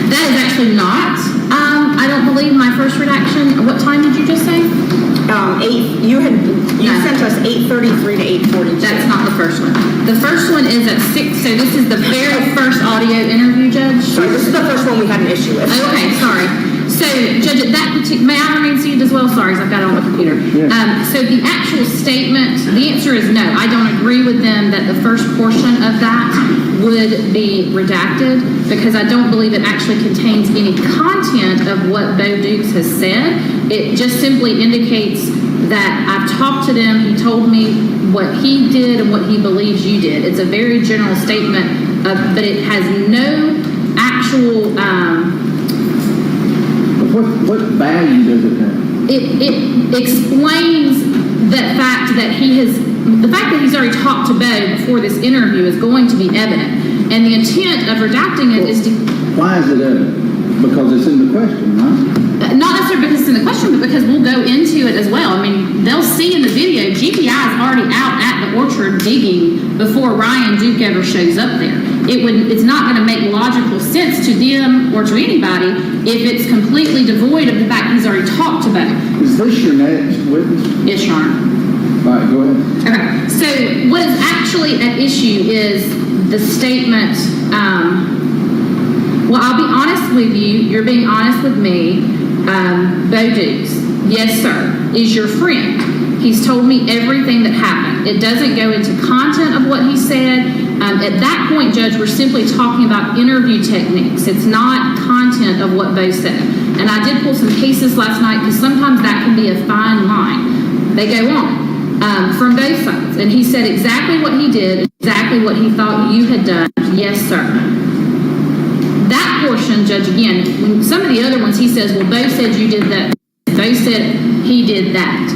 that is actually not. I don't believe my first redaction. What time did you just say? 8. You sent us 8:33 to 8:42. That's not the first one. The first one is at 6. So this is the very first audio interview, Judge. Sorry, this is the first one we had an issue with. Okay, sorry. So, Judge, at that particular, may I remain seated as well? Sorry, 'cause I've got it on the computer. So the actual statement, the answer is no. I don't agree with them that the first portion of that would be redacted because I don't believe it actually contains any content of what Bo Dukes has said. It just simply indicates that I've talked to them, he told me what he did and what he believes you did. It's a very general statement, but it has no actual, What value does it have? it explains the fact that he's already talked to Bo before this interview is going to be evident. And the intent of redacting it is to... Why is it evident? Because it's in the question, right? Not necessarily because it's in the question, but because we'll go into it as well. I mean, they'll see in the video, GPI is already out at the orchard digging before Ryan Duke ever shows up there. It's not going to make logical sense to them or to anybody if it's completely devoid of the fact he's already talked to Bo. Is this your next witness? Yes, Your Honor. All right, go ahead. Okay, so what is actually at issue is the statement, well, I'll be honest with you, you're being honest with me, Bo Dukes, yes sir, is your friend. He's told me everything that happened. It doesn't go into content of what he said. At that point, Judge, we're simply talking about interview techniques. It's not content of what Bo said. And I did pull some cases last night because sometimes that can be a fine line. They go on from both sides. And he said exactly what he did, exactly what he thought you had done. Yes, sir. That portion, Judge, again, when some of the other ones, he says, well, Bo said you did that. Bo said he did that.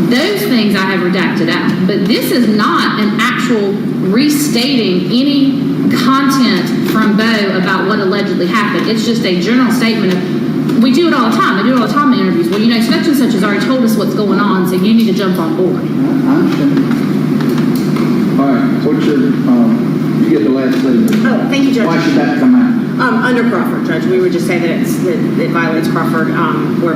Those things I have redacted out. But this is not an actual restating any content from Bo about what allegedly happened. It's just a general statement of, we do it all the time. I do it all the time in interviews. Well, you know, such and such has already told us what's going on, so you need to jump on board. I understand. All right, what's your, you get the last thing. Oh, thank you, Judge. Why should that come out? Under Crawford, Judge, we would just say that it violates Crawford, where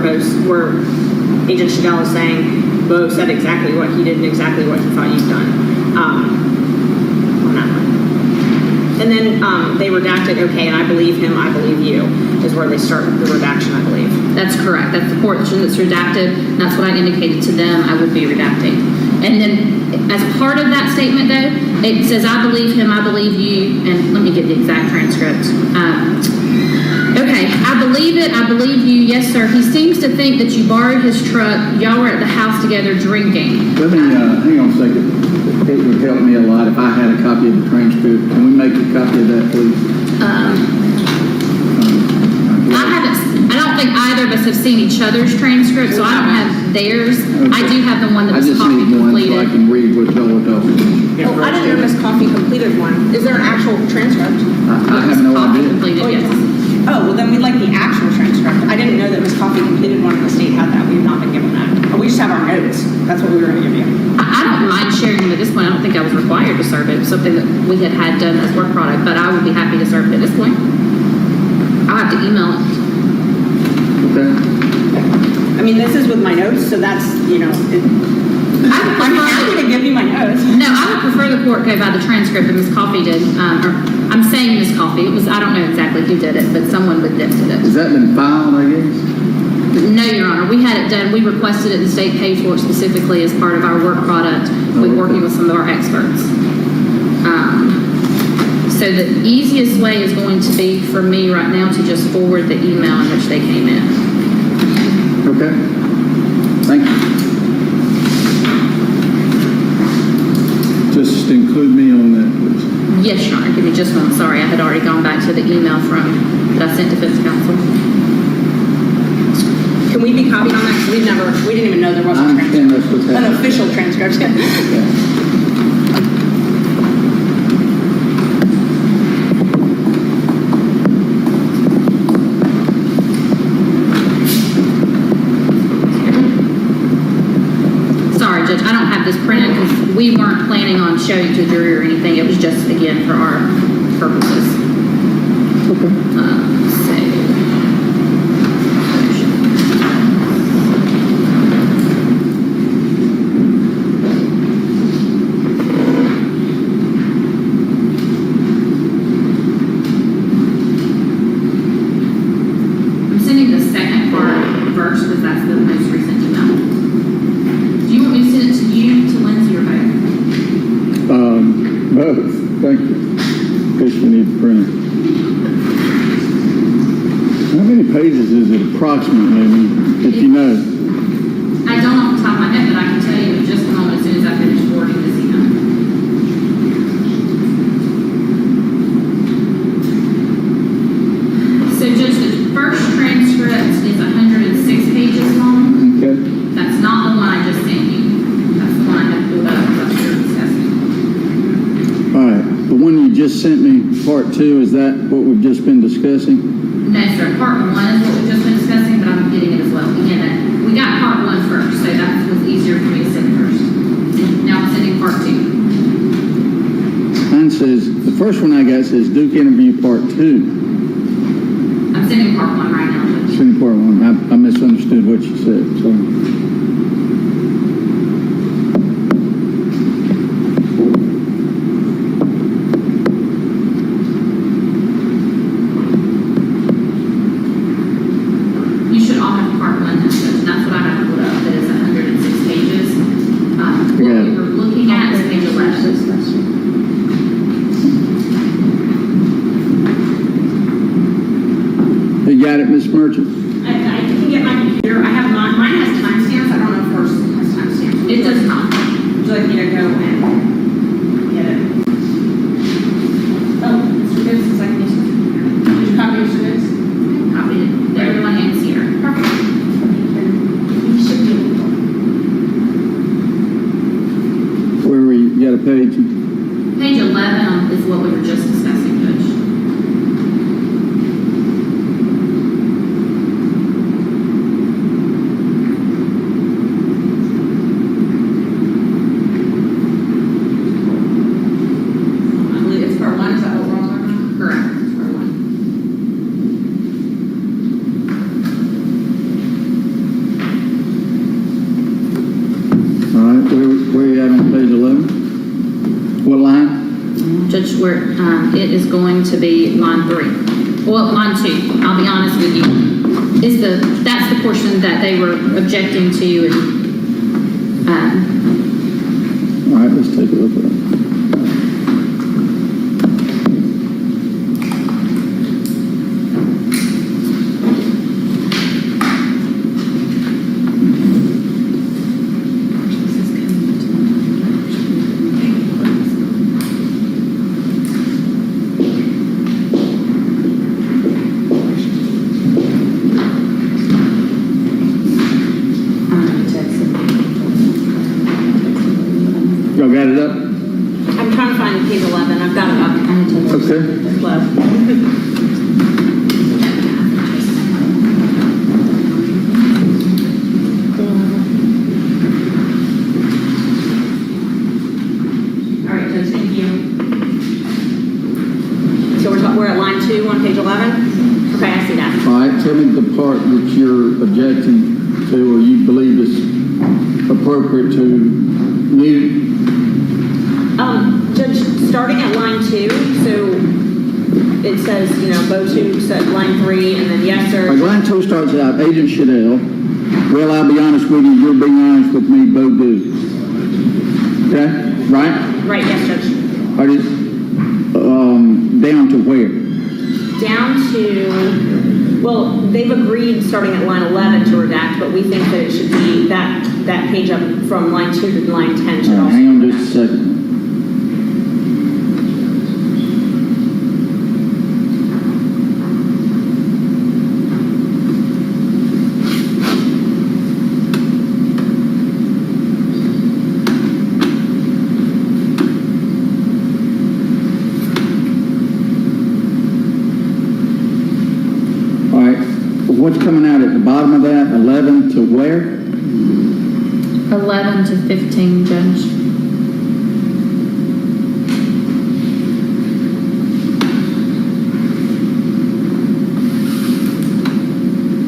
Agent Shadell is saying Bo said exactly what he did and exactly what he thought you'd done on that one. And then they redacted, okay, and I believe him, I believe you, is where they start the redaction, I believe. That's correct. That's the portion that's redacted. That's what I indicated to them I would be redacting. And then as part of that statement, though, it says, I believe him, I believe you, and let me get the exact transcript. Okay, I believe it, I believe you, yes, sir. He seems to think that you borrowed his truck. Y'all were at the house together drinking. Let me, hang on a second. It would help me a lot if I had a copy of the transcript. Can we make a copy of that, please? I don't think either of us have seen each other's transcripts, so I don't have theirs. Okay. I do have the one that was I coffee just need one so I completed. can read what y'all are talking about. Oh, I didn't know Miss Coffee completed one. Is there an actual transcript? I have no Coffee idea. completed, yes. Oh, well then we'd like the actual transcript. I didn't know that Miss Coffee completed one and the state had that. We've not been given that. We just have our notes. That's what we were going to give you. I don't mind sharing them at this point. I don't think I was required to serve it. It was something that we had done as work product, but I would be happy to serve it at this point. I'll have to email it. Okay. I mean, this is with my notes, so that's, I'm happy to give you my notes. No, I would prefer the court go by the transcript that Ms. Coffee did. I'm saying Ms. Coffee. It was, I don't know exactly who did it, but someone did it. Has that been filed, I guess? No, Your Honor. We had it done. We requested it. The state paid for it specifically as part of our work product with working with some of our experts. So the easiest way is going to be for me right now to just forward the email in which they came in. Okay. Thank you. Just include me on that, please. Yes, Your Honor. Give me just one. Sorry, I had already gone back to the email that I sent to defense counsel. Can we be copied on that? Because we didn't even know there was a transcript. An official transcript. Yeah. Sorry, Judge, I don't have this printed because we weren't planning on showing to a jury or anything. It was just, again, for our purposes. Okay. I'm sending the second pages is it approximately, if you know? I don't off the top of my head, but I can tell you in just a moment as soon as I finish forwarding this email. So Judge, the first transcript is 106 pages long. Okay. That's not the one I just sent you. That's the one I have pulled up that we're discussing. All right, the one you just sent me, part 2, is that what we've just been discussing? No, sir. Part 1 is what we've just been discussing, but I'm getting it as well. Again, we got part 1 first, so that was easier for me to send first. And now I'm sending part 2. Mine says, the first one I got says Duke interview part 2. I'm sending part 1 right now. Judge. Sending part 1. I misunderstood what you said, sorry. You should all have part 1 now, Judge. And that's what I have pulled up. That is 106 pages. What we were looking at is page 11. You got it, Miss Merchant? I can get my computer. I have mine has timestamps. I don't know if yours has timestamps. It does not. Would you like me to go and get it? Oh, Mr. Gibbs is like this. Did you copy Mr. Gibbs? Copied it. Everyone hands here. Perfect. You should be able to. Where were you? You got a page? Page 11 is what we were just discussing, Judge. I believe it's part 1. Is that what we're all talking about? Correct. It's part 1. All right, where you at on page 11? What line? Judge, it is going to be line 3. Well, line 2. I'll be honest with you. That's the portion that they were objecting to, and All right, let's take a look at it. Y'all got it up? I'm trying to find page 11. I've got it up. Okay. Glove. All right, Judge, thank you. So we're at line 2 on page 11? Okay, I see that. All right, tell me the part that you're objecting to or you believe is appropriate to mute. Judge, starting at line 2, so it says, Bo 2 said line 3, and then yes, sir. All right, line 2 starts out, Agent Chanel. Well, I'll be honest with you, you're being honest with me, Bo do. Okay, right? Right, yes, Judge. All right, down to where? Down to, well, they've agreed starting at line 11 to redact, but we think that it should be that page up from line 2 to line 10 should All right, also. hang on just a second. What's coming out at the bottom of that? 11 to where? 11 to 15, Judge.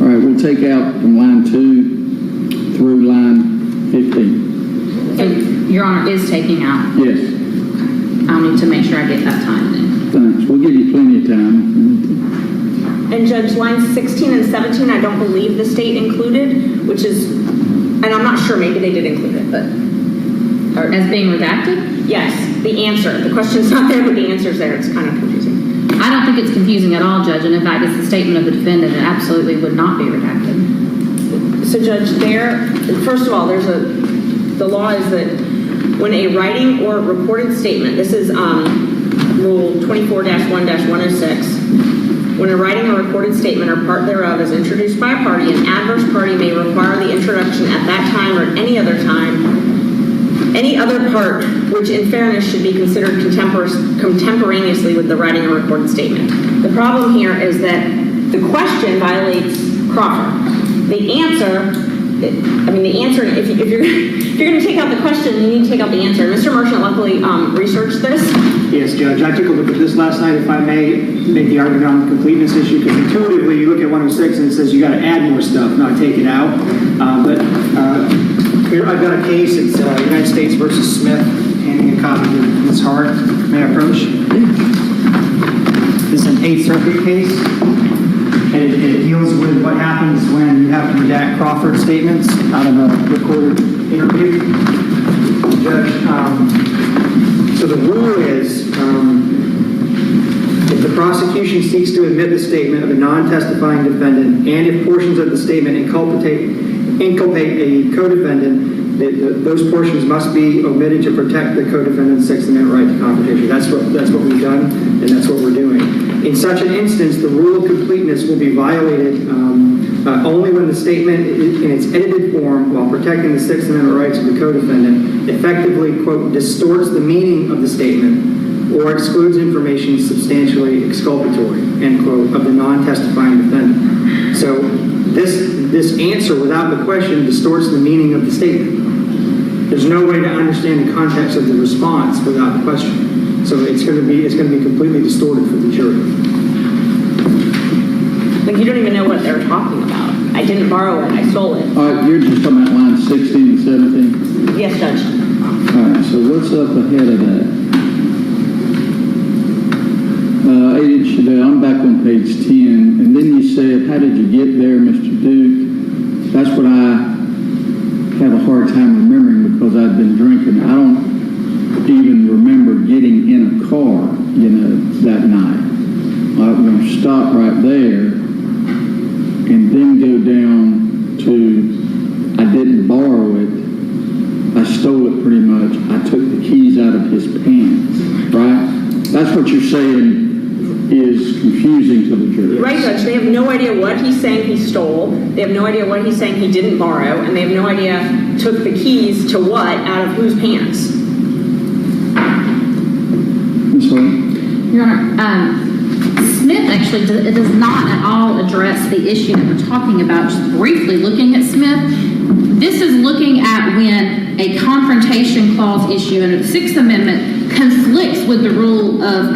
All right, we'll take out from line 2 through line 15. So, Your Honor is taking out. Yes. I'll need to make sure I get that time then. Thanks. We'll give you plenty of time. And Judge, lines 16 and 17, I don't believe the state included, which is, and I'm not sure, maybe they did include it, but. Or as being redacted? Yes, the answer. The question's not there, but the answer's there. It's kind of confusing. I don't think it's confusing at all, Judge, and in fact, it's the statement of the defendant. It absolutely would not be redacted. So Judge, first of all, the law is that when a writing or recorded statement, this is Rule 24-1-106, when a writing or recorded statement or part thereof is introduced by a party, an adverse party may require the introduction at that time or any other time, any other part which in fairness should be considered contemporaneously with the writing or recorded statement. The problem here is that the question violates Crawford. The answer, if you're going to take out the question, you need to take out the answer. Mr. Merchant luckily researched this. Yes, Judge. I took a look at this last night, if I may make the argument on the completeness issue, because intuitively you look at 106 and it says you got to add more stuff, not take it out. Here I've got a case. It's United States versus Smith. Handing a copy to Ms. Hart. May I approach? This is an 8th Circuit case. And it deals with what happens when you have to redact Crawford statements out of a recorded interview. Judge, so the rule is if the prosecution seeks to admit the statement of a non-testifying defendant and if portions of the statement inculpate a co-defendant, those portions must be omitted to protect the co-defendant's Sixth Amendment right to confrontation. That's what we've done, and that's what we're doing. In such an instance, the rule of completeness will be violated only when the statement in its edited form, while protecting the Sixth Amendment rights of the co-defendant, effectively, quote, distorts the meaning of the statement or excludes information substantially exculpatory, end quote, of the non-testifying defendant. So this answer without the question distorts the meaning of the statement. There's no way to understand the context of the response without the question. So it's going to be completely distorted for the jury. Like you don't even know what they're talking about. I didn't borrow it. I stole it. You're just talking about lines 16 and 17? Yes, Judge. All right, so what's up ahead of that? 8-inch today, I'm back on page 10, and then you said, how did you get there, Mr. Duke? That's what I have a hard time remembering because I've been drinking. I don't even remember getting in a car, that night. I'm going to stop right there and then go down to, I didn't borrow it. I stole it pretty much. I took the keys out of his pants, right? That's what you're saying is confusing to the jury. Right, Judge. They have no idea what he's saying he stole. They have no idea what he's saying he didn't borrow. And they have no idea took the keys to what out of whose pants. Your Honor, Smith actually does not at all address the issue that we're talking about. Just briefly looking at Smith, this is looking at when a confrontation clause issue under the Sixth Amendment conflicts with the rule of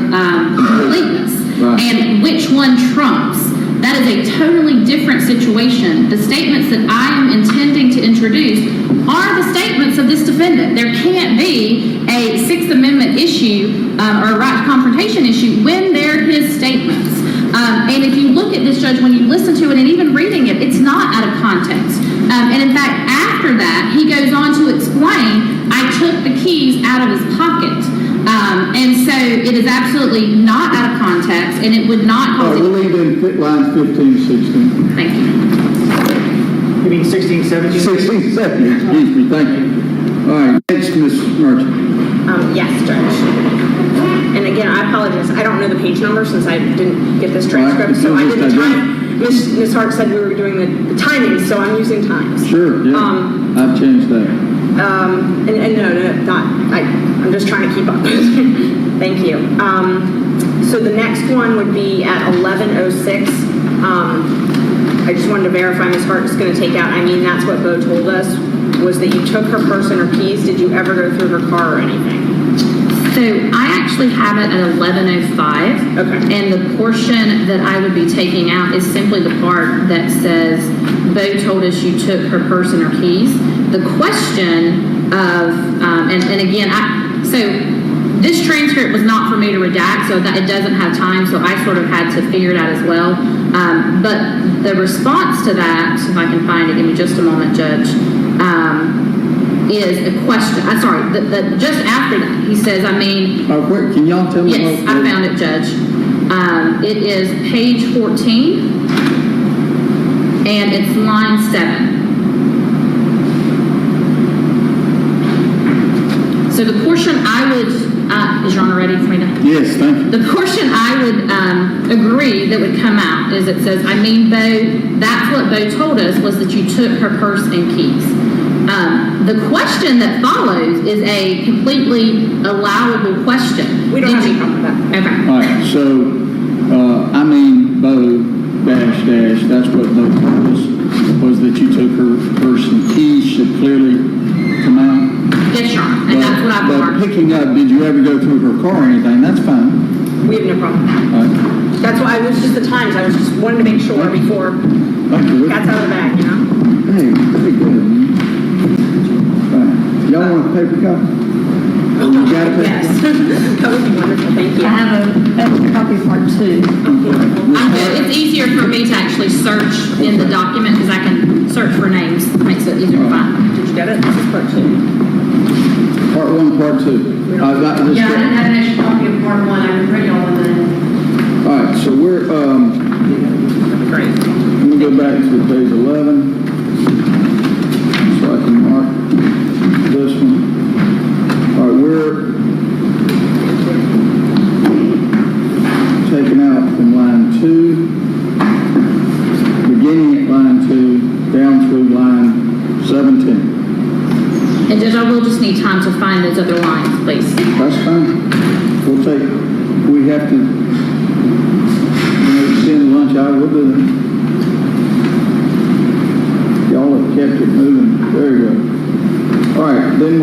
completeness, and which one trumps. That is a totally different situation. The statements that I am intending to introduce are the statements of this defendant. There can't be a Sixth Amendment issue or a right to confrontation issue when they're his statements. And if you look at this, Judge, when you listen to it and even reading it, it's not out of context. And in fact, after that, he goes on to explain, I took the keys out of his pocket. And so it is absolutely not out of context, and it would not cause... We'll leave in lines 15, 16. Thank you. You mean 16, 17? 16, 17, excuse me, thank you. All right, next, Ms. Merchant. Yes, Judge. And again, I apologize. I don't know the page number since I didn't get this transcript, so I didn't time. Ms. Hart said we were doing the timing, so I'm using times. Sure, yeah. I've changed that. And no, not. I'm just trying to keep up. Thank you. So the next one would be at 11:06. I just wanted to verify Ms. Hart is going to take out. I mean, that's what Bo told us, was that you took her purse and her keys. Did you ever go through her car or anything? So I actually have it at 11:05. Okay. And the portion that I would be taking out is simply the part that says, Bo told us you took her purse and her keys. The question of, and again, so this transcript was not for me to redact, so that it doesn't have time, so I sort of had to figure it out as well. But the response to that, if I can find it, give me just a moment, Judge, is a question. I'm sorry, just after that, he says, Can y'all tell me? Yes, I found it, Judge. It is page 14, and it's line 7. So the portion I would, is your Honor ready for me to? Yes, thank you. The portion I would agree that would come out is it says, I mean, Bo, that's what Bo told us was that you took her purse and keys. The question that follows is a completely allowable question. We don't have any problem with that. Okay. All right, so, I mean, Bo, dash, that's what Bo told us, was that you took her purse and keys should clearly come out. Yes, Your Honor, and that's what I've But marked. picking up, did you ever go through her car or anything? That's fine. We have no problem. All right. That's why it was just the times. I was just wanting to make sure before Thank you. that's out of the bag, you know? Hey, very good. All right. Y'all want a paper copy? Oh, you got a paper Yes. copy? That would be wonderful. Thank you. I have a copy part 2. I'm good. It's easier for me to actually search in the document because I can search for names. It makes it easier to find. Did you get it? This is part 2. Part 1, part 2. Yeah, I didn't have an extra copy of part 1. I can print y'all one then. All right, so we're, Great. let me go back to page 11. So I can mark this one. All right, we're taking out from line 2, beginning at line 2, down through line 17. And Judge, I will just need time to find those other lines, please. That's fine. We have to, send lunch out, we'll do that. Y'all have kept it moving very well. All right, then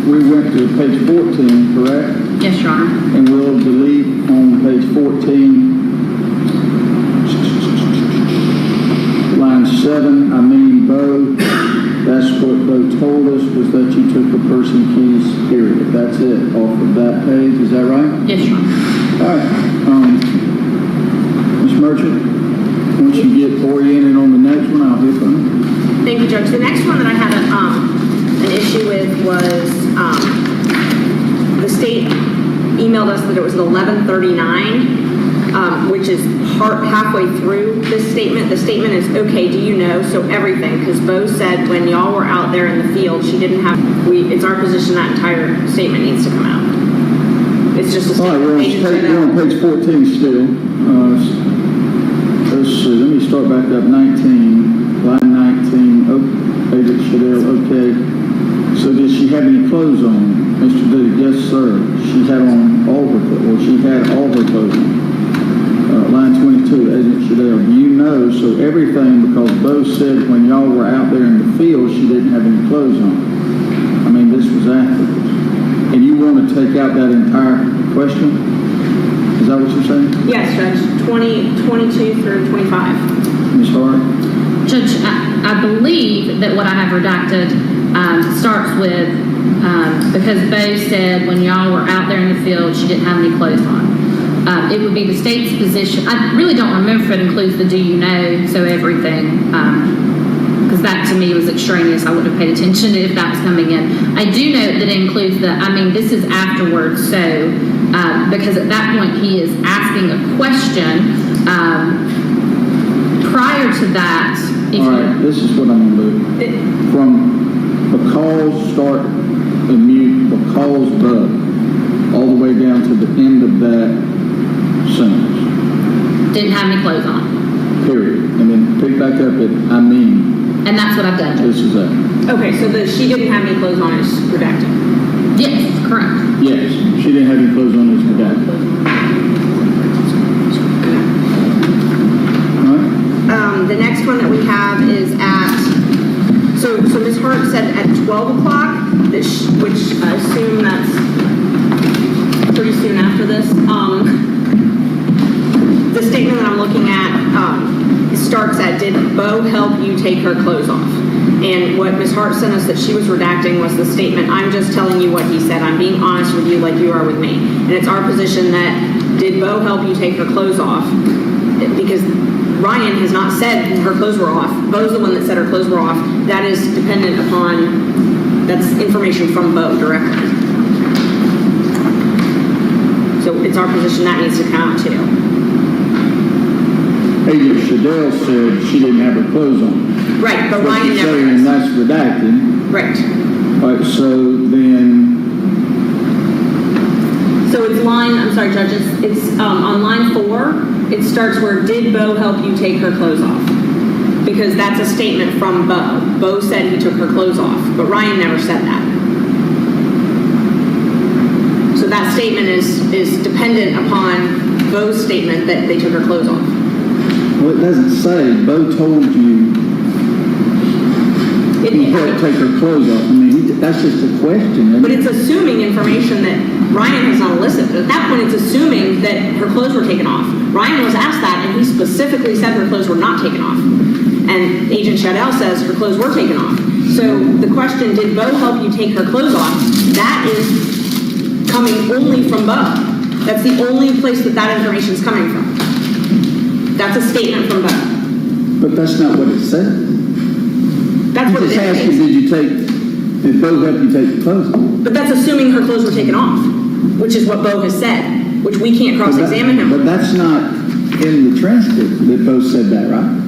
we went to page 14, correct? Yes, Your Honor. And we'll delete on page 14, line 7, I mean, Bo, that's what Bo told us, was that you took the purse and keys, period. That's it, off of that page, is that right? Yes, Your Honor. All right, Ms. Merchant, once you get oriented on the next one, I'll hear from you. Thank you, Judge. The next one that I had an issue with was the state emailed us that it was at 11:39, which is halfway through this statement. The statement is, okay, do you know? So everything, because Bo said when y'all were out there in the field, she didn't have, it's our position that entire statement needs to come out. It's just a All right, statement. we're on page 14 still. Let's see, let me start back up, 19, line 19, Agent Shadell, okay. So did she have any clothes on? Mr. Duke, yes, sir. She had on all her clothes, or she had all her clothes on. Line 22, Agent Shadell, do you know, so everything, because Bo said when y'all were out there in the field, she didn't have any clothes on. I mean, this was afterwards. And you want to take out that entire question? Is that what you're saying? Yes, Judge. 22 through 25. Ms. Hart? Judge, I believe that what I have redacted starts with, because Bo said when y'all were out there in the field, she didn't have any clothes on. It would be the state's position. I really don't remember if it includes the do you know, so everything, because that to me was extraneous. I wouldn't have paid attention if that was coming in. I do know that it includes this is afterwards, so, because at that point he is asking a question. Prior to that, All right, this is what I'm going to do. From because start and mute, because but, all the way down to the end of that sentence. didn't have any clothes on. Period. And then pick back up at I mean. And that's what I've done, Judge. This is that. Okay, so she didn't have any clothes on is redacted. Yes, correct. Yes, she didn't have any clothes on this redacted. All right. The next one that we have is at, so Ms. Hart said at 12 o'clock, which I assume that's pretty soon after this. The statement that I'm looking at starts at, did Bo help you take her clothes off? And what Ms. Hart sent us that she was redacting was the statement, I'm just telling you what he said. I'm being honest with you like you are with me. And it's our position that, did Bo help you take her clothes off? Because Ryan has not said her clothes were off. Bo's the one that said her clothes were off. That is dependent upon, that's information from Bo directly. So it's our position that needs to come out too. Agent Shadell said she didn't have her clothes on. Right, but What Ryan you're never saying, does. that's redacted. Right. All right, so then, So it's I'm sorry, Judge, it's on line 4, it starts where, did Bo help you take her clothes off? Because that's a statement from Bo. Bo said he took her clothes off, but Ryan never said that. So that statement is dependent upon Bo's statement that they took her clothes off. well, it doesn't say, Bo told you he helped take her clothes off. I mean, that's just a question, isn't But it? it's assuming information that Ryan has not elicited. At that point, it's assuming that her clothes were taken off. Ryan was asked that, and he specifically said her clothes were not taken off. And Agent Shadell says her clothes were taken off. So the question, did Bo help you take her clothes off? That is coming only from Bo. That's the only place that information is coming from. That's a statement from Bo. But that's not what it said. That's what it Just asking, is. did Bo help you take the clothes off? But that's assuming her clothes were taken off, which is what Bo has said, which we can't cross-examine him. But that's not in the transcript that Bo said that, right?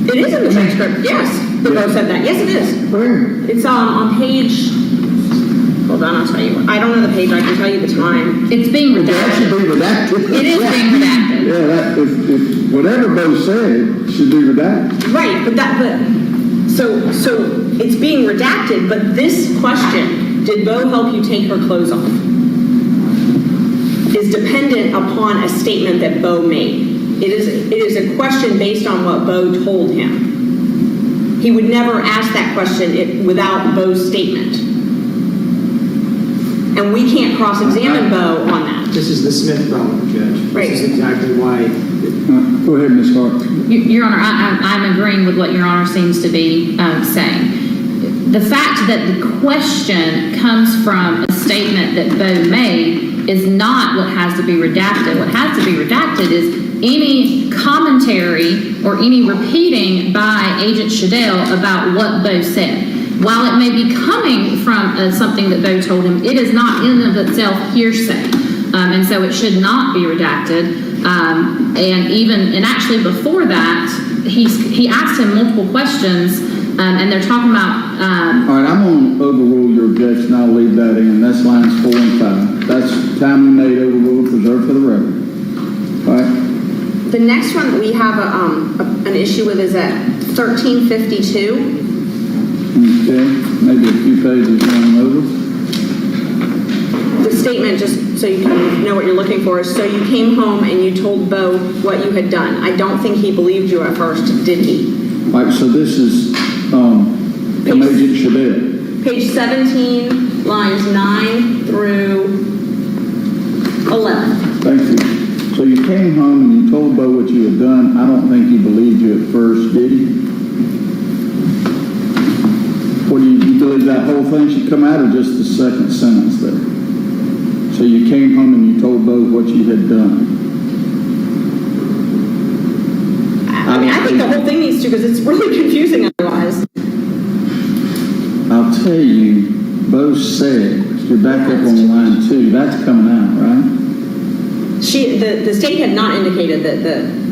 It is in the transcript, yes. The Bo said that. Yes, it is. Where? It's on page. Hold on, I'll tell you. I don't know the page. I can tell you the time. It's being That should redacted. be redacted. It is being redacted. Yeah, that, if whatever Bo said should be redacted. Right, so it's being redacted. But this question, did Bo help you take her clothes off, is dependent upon a statement that Bo made. It is a question based on what Bo told him. He would never ask that question without Bo's statement. And we can't cross-examine Bo on that. This is the Smith problem, Judge. Right. This is exactly why. Go ahead, Ms. Harper. Your Honor, I'm agreeing with what Your Honor seems to be saying. The fact that the question comes from a statement that Bo made is not what has to be redacted. What has to be redacted is any commentary or any repeating by Agent Shadell about what Bo said. While it may be coming from something that Bo told him, it is not in and of itself hearsay. And so it should not be redacted. And actually before that, he asked him multiple questions, and they're talking about. All right, I'm going to overrule your objection. I'll leave that in. That's lines 4 and 5. That's timely made, overruled, preserved for the record. All right. The next one that we have an issue with is at 1352. Okay, maybe a few pages running over. The statement, just so you can know what you're looking for, is, so you came home and you told Bo what you had done. I don't think he believed you at first, did he? All right, so this is from Agent Shadell. Page 17, lines 9 through 11. Thank you. So you came home and you told Bo what you had done. I don't think he believed you at first, did he? What do you believe that whole thing should come out, or just the second sentence there? So you came home and you told Bo what you had done. I mean, I think the whole thing needs to, because it's really confusing otherwise. I'll tell you, Bo said, if you're back up on line 2, that's coming out, right? The state had not indicated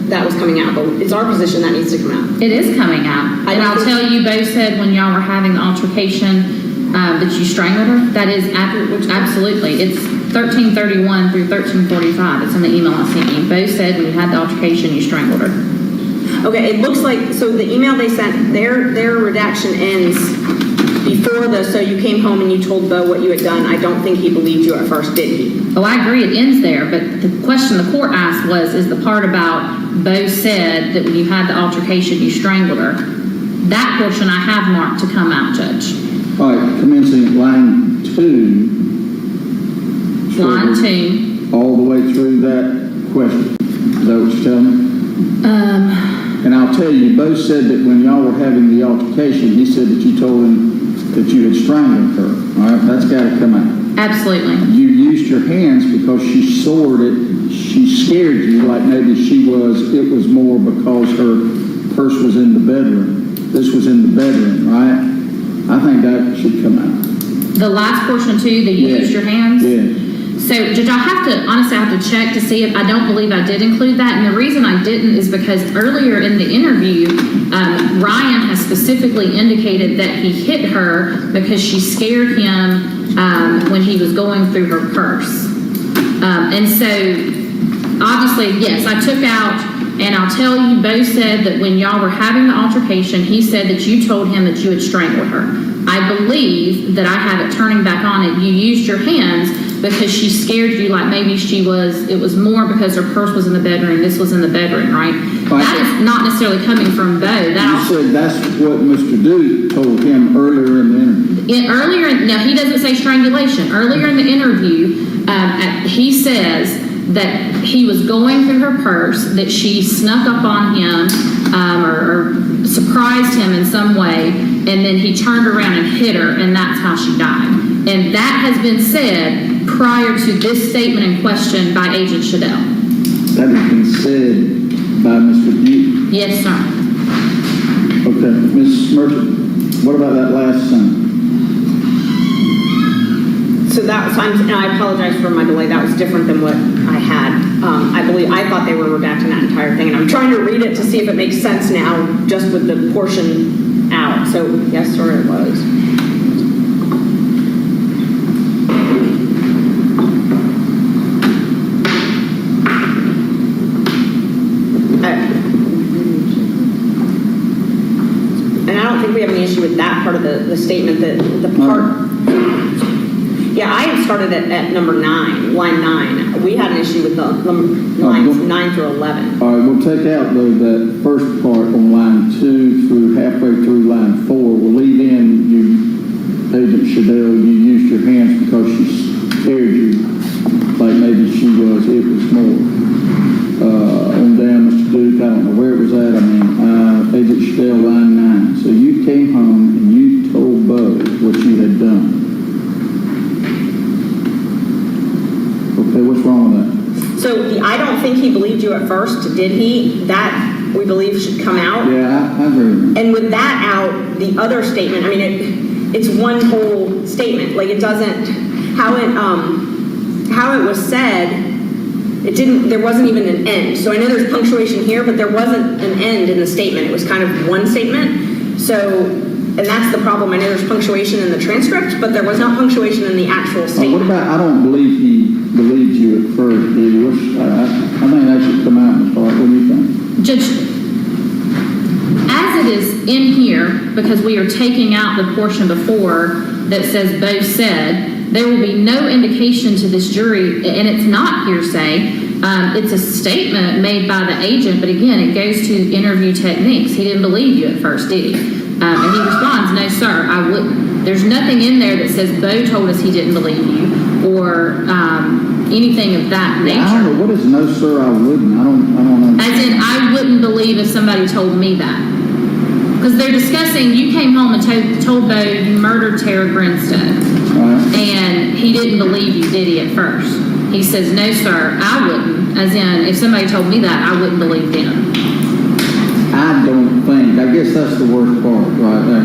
that was coming out, but it's our position that needs to come out. It is coming out. And I'll tell you, Bo said when y'all were having the altercation that you strangled her. That is absolutely. It's 1331 through 1345. It's in the email I sent you. Bo said when you had the altercation, you strangled her. Okay, it looks like, so the email they sent, their redaction ends before so you came home and you told Bo what you had done. I don't think he believed you at first, did he? Oh, I agree, it ends there, but the question the court asked is the part about Bo said that when you had the altercation, you strangled her. That portion I have marked to come out, Judge. All right, commencing at line 2. Line 2. All the way through that question. Is that what you're telling me? And I'll tell you, Bo said that when y'all were having the altercation, he said that you told him that you had strangled her. All right, that's got to come out. Absolutely. You used your hands because she soared it. She scared you, like maybe it was more because her purse was in the bedroom. This was in the bedroom, right? I think that should come out. The last portion too, that you Yes. used your hands? Yes. So, Judge, honestly, I have to check to see if, I don't believe I did include that. And the reason I didn't is because earlier in the interview, Ryan has specifically indicated that he hit her because she scared him when he was going through her purse. And so, obviously, yes, I took out, and I'll tell you, Bo said that when y'all were having the altercation, he said that you told him that you had strangled her. I believe that I have it turning back on it. You used your hands because she scared you, like maybe it was more because her purse was in the bedroom, this was in the bedroom, right? That is not necessarily coming from Bo. You said that's what Mr. Duke told him earlier in the interview. No, he doesn't say strangulation. Earlier in the interview, he says that he was going through her purse, that she snuck up on him or surprised him in some way, and then he turned around and hit her, and that's how she died. And that has been said prior to this statement in question by Agent Shadell. That has been said by Mr. Duke. Yes, sir. Okay, Ms. Merchant, what about that last sentence? So that was, and I apologize for my delay, that was different than what I had. I thought they were redacting that entire thing, and I'm trying to read it to see if it makes sense now, just with the portion out. So, yes, sir, it was. And I don't think we have any issue with that part of the statement, that the part... Yeah, I had started at number 9, line 9. We had an issue with the lines 9 through 11. All right, we'll take out that first part on line 2 through halfway through line 4. We'll leave in you, Agent Shadell, you used your hands because she scared you, like maybe she was, it was more. On down, Mr. Duke, I don't know where it was at. Agent Shadell, line 9. So you came home and you told Bo what you had done. Okay, what's wrong with that? So I don't think he believed you at first, did he? That, we believe, should come out. Yeah, I agree with that. And with that out, the other statement, it's one whole statement. Like, it doesn't, how it was said, there wasn't even an end. So I know there's punctuation here, but there wasn't an end in the statement. It was kind of one statement. So, and that's the problem. I know there's punctuation in the transcript, but there was not punctuation in the actual statement. What about, I don't believe he believed you at first, did he? I think that should come out in the part. What do you think? Judge, as it is in here, because we are taking out the portion before that says Bo said, there will be no indication to this jury, and it's not hearsay. It's a statement made by the agent, but again, it goes to interview techniques. He didn't believe you at first, did he? And he responds, no, sir, I wouldn't. There's nothing in there that says Bo told us he didn't believe you or anything of that nature. I don't know. What is no, sir, I wouldn't? I don't know. As in, I wouldn't believe if somebody told me that. Because they're discussing, you came home and told Bo you murdered Tara Grinstead. Right. And he didn't believe you, did he, at first? He says, no, sir, I wouldn't. As in, if somebody told me that, I wouldn't believe them. I don't think. I guess that's the worst part right there.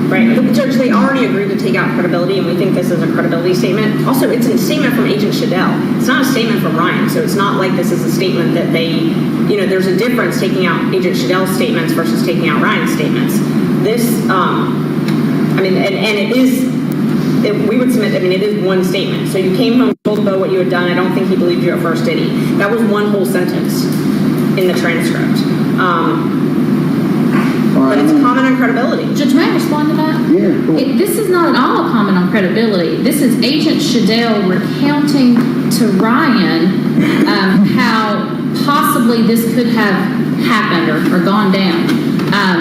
Right. But Judge, they already agreed to take out credibility, and we think this is a credibility statement. Also, it's a statement from Agent Shadell. It's not a statement from Ryan, so it's not like this is a statement that they, there's a difference taking out Agent Shadell's statements versus taking out Ryan's statements. This, and it is, we would submit, it is one statement. So you came home, told Bo what you had done. I don't think he believed you at first, did he? That was one whole sentence in the transcript. But it's a comment on credibility. Judge, may I respond to that? Yeah, cool. This is not at all a comment on credibility. This is Agent Shadell recounting to Ryan how possibly this could have happened or gone down.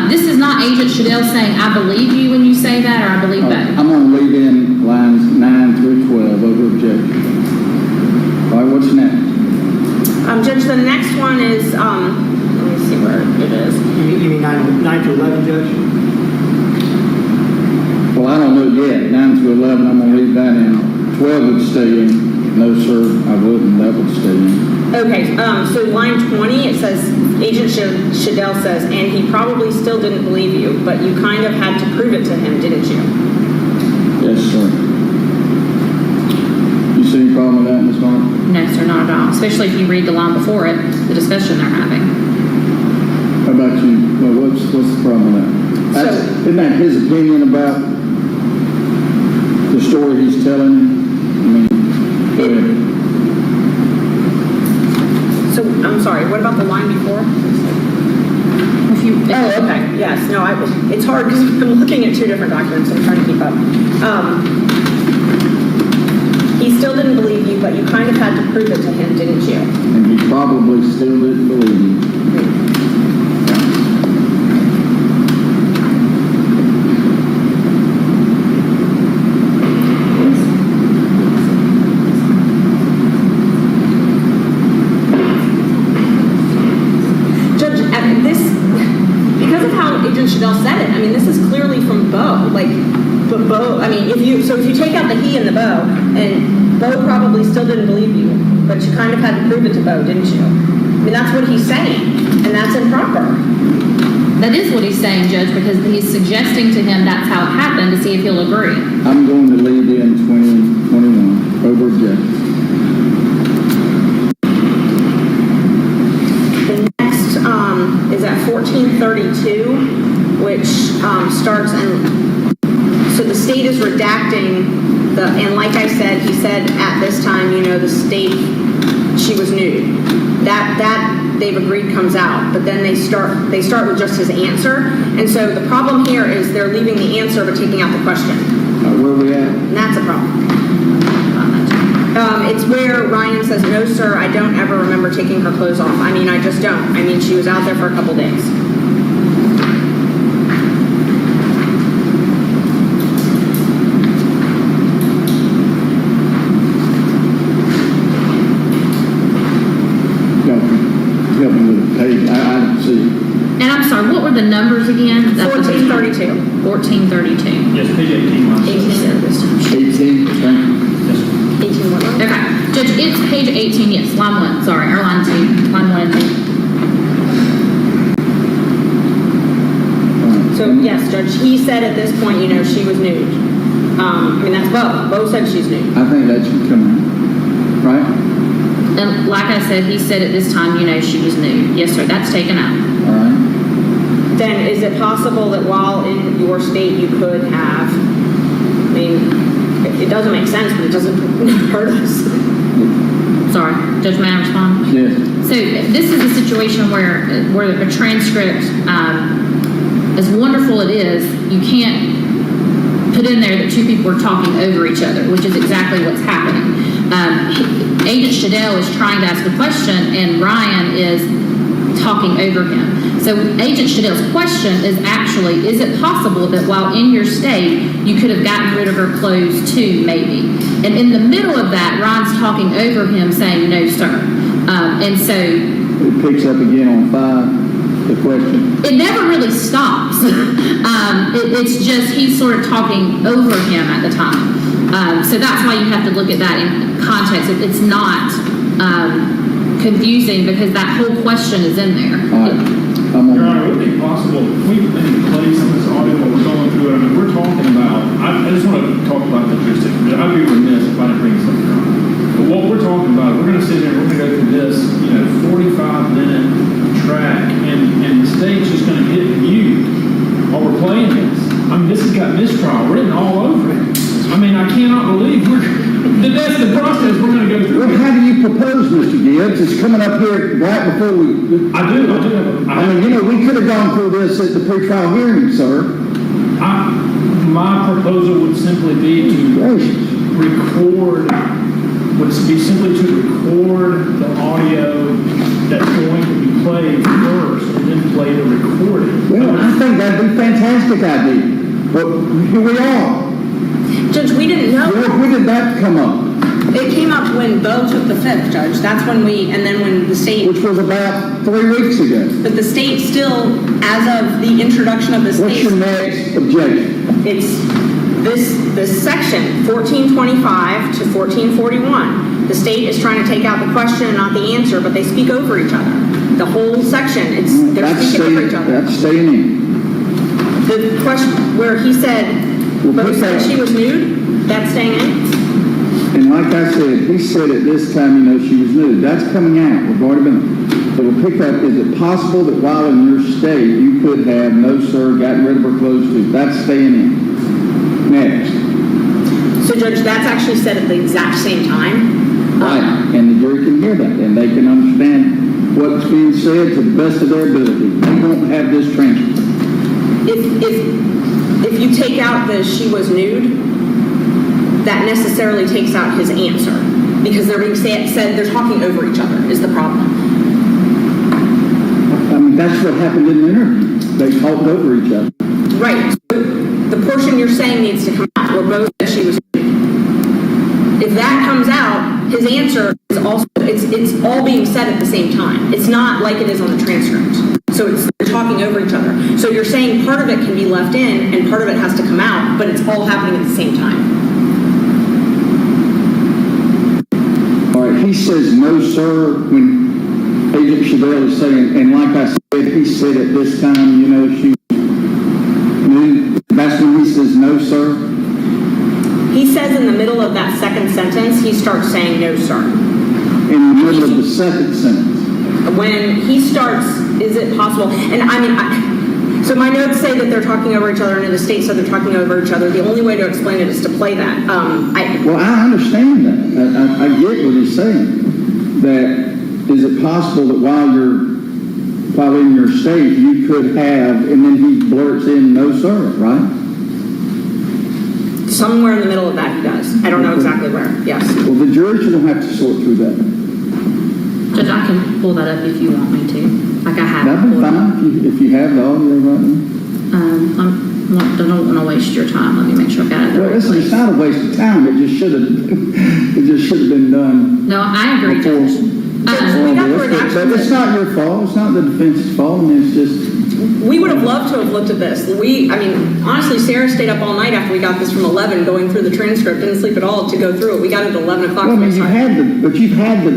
This is not Agent Shadell saying, I believe you when you say that, or I believe that. I'm going to leave in lines 9 through 12 over objection. All right, what's next? Judge, the next one is, let me see where it is. You mean 9 to 11, Judge? Well, I don't know yet. 9 through 11, I'm going to leave that in. 12 would stay in. No, sir, I wouldn't. That would stay in. Okay, so line 20, it says, Agent Shadell says, and he probably still didn't believe you, but you kind of had to prove it to him, didn't you? Yes, sir. You see any problem with that, Ms. Martin? No, sir, not at all, especially if you read the line before it, the discussion they're having. How about you? Well, what's the problem with that? Isn't that his opinion about the story he's telling? I mean, go ahead. So, I'm sorry, what about the line before? Oh, okay, yes, no, it's hard because I'm looking at two different documents, I'm trying to keep up. He still didn't believe you, but you kind of had to prove it to him, didn't you? And he probably still didn't believe you. So if you take out the he and the Bo, and Bo probably still didn't believe you, but you kind of had to prove it to Bo, didn't you? I mean, that's what he's saying, and that's improper. That is what he's saying, Judge, because he's suggesting to him that's how it happened to see if he'll agree. I'm going to leave in 2021. Over objection. The next is at 1432, which starts in. So the state is redacting and like I said, he said at this time, the state, she was nude. That they've agreed comes out, but then they start with just his answer. And so the problem here is they're leaving the answer but taking out the question. Where are we at? And that's a problem. It's where Ryan says, no, sir, I don't ever remember taking her clothes off. I mean, I just don't. I mean, she was out there for a couple days. What were the numbers again? 1432. 1432. Yes, page 18. 18. 18 what? Okay. Judge, it's page 18, yes, line 1, sorry, or line 2. Line 1 and 2. So, yes, Judge, he said at this point, she was nude. I mean, that's Bo. Bo said she's nude. I think that should come out. Right? And like I said, he said at this time, she was nude. Yes, sir, that's taken out. All right. Then is it possible that while in your state you could have, I mean, it doesn't make sense, but it doesn't hurt us. Sorry, Judge, may I respond? Yes. So this is a situation where a transcript, as wonderful it is, you can't put in there that two people are talking over each other, which is exactly what's happening. Agent Shadell is trying to ask a question, and Ryan is talking over him. So Agent Shadell's question is actually, is it possible that while in your state, you could have gotten rid of her clothes too, maybe? And in the middle of that, Ryan's talking over him saying, no, sir. And so... It picks up again on 5, the question. It never really stops. It's just he's sort of talking over him at the time. So that's why you have to look at that in context. It's not confusing because that whole question is in there. All right. Your Honor, would it be possible if we play some of this audio while we're going through it? I mean, we're talking about, I just want to talk about the jurisdiction. I'd be remiss if I didn't bring something up. But what we're talking about, we're going to sit here and we're going to go through this, 45-minute track, and the state's just going to hit mute while we're playing this. I mean, this has got mistrial written all over it. I mean, I cannot believe that's the process we're going to go through. Well, how do you propose, Mr. Gibbs? It's coming up here right before we... I do. we could have gone through this at the pretrial hearing, sir. My proposal would simply be to record the audio that's going to be played first and then play the recording. Well, I think that'd be a fantastic idea. But here we are. Judge, we didn't know. When did that come up? It came up when Bo took the fifth, Judge. That's when and then when the state... Which was about 3 weeks ago. But the state still, as of the introduction of the state... What's your next objection? It's this section, 1425 to 1441. The state is trying to take out the question and not the answer, but they speak over each other. The whole section, they're speaking over each other. That's staying in. The question where he said, Bo said she was nude, that's staying in? And like I said, he said at this time, she was nude. That's coming out. We've already been, it'll pick up. Is it possible that while in your state, you could have, no sir, gotten rid of her clothes too? That's staying in. Next. So Judge, that's actually said at the exact same time. Right. And the jury can hear that, and they can understand what's being said to the best of their ability. They won't have this transcript. If you take out the she was nude, that necessarily takes out his answer, because they're being said they're talking over each other is the problem. I mean, that's what happened in the interview. They talked over each other. Right. So the portion you're saying needs to come out where both said she was nude. If that comes out, his answer is also, it's all being said at the same time. It's not like it is on the transcript. So they're talking over each other. So you're saying part of it can be left in and part of it has to come out, but it's all happening at the same time. All right, he says no, sir, when Agent Chevelle is saying, and like I said, he said at this time, she knew. That's when he says no, sir. He says in the middle of that second sentence, he starts saying no, sir. In the middle of the second sentence. When he starts, is it possible? And so my notes say that they're talking over each other, and the state said they're talking over each other. The only way to explain it is to play that. Well, I understand that. I get what he's saying. That is it possible that while in your state you could have, and then he blurts in no, sir, right? Somewhere in the middle of that he does. I don't know exactly where. Yes. Well, the jury shouldn't have to sort through that. Judge, I can pull that up if you want me to. Like I have. That'd be fine if you have the audio right now. I don't want to waste your time. Let me make sure I've got it. Well, listen, it's not a waste of time. It just should have been done. No, I agree, before. Judge. But it's not your fault. It's not the defense's fault. I mean, it's just. We would have loved to have looked at this. Honestly, Sarah stayed up all night after we got this from 11, going through the transcript. Didn't sleep at all to go through it. We got it at 11 o'clock. Well, I mean, you've had the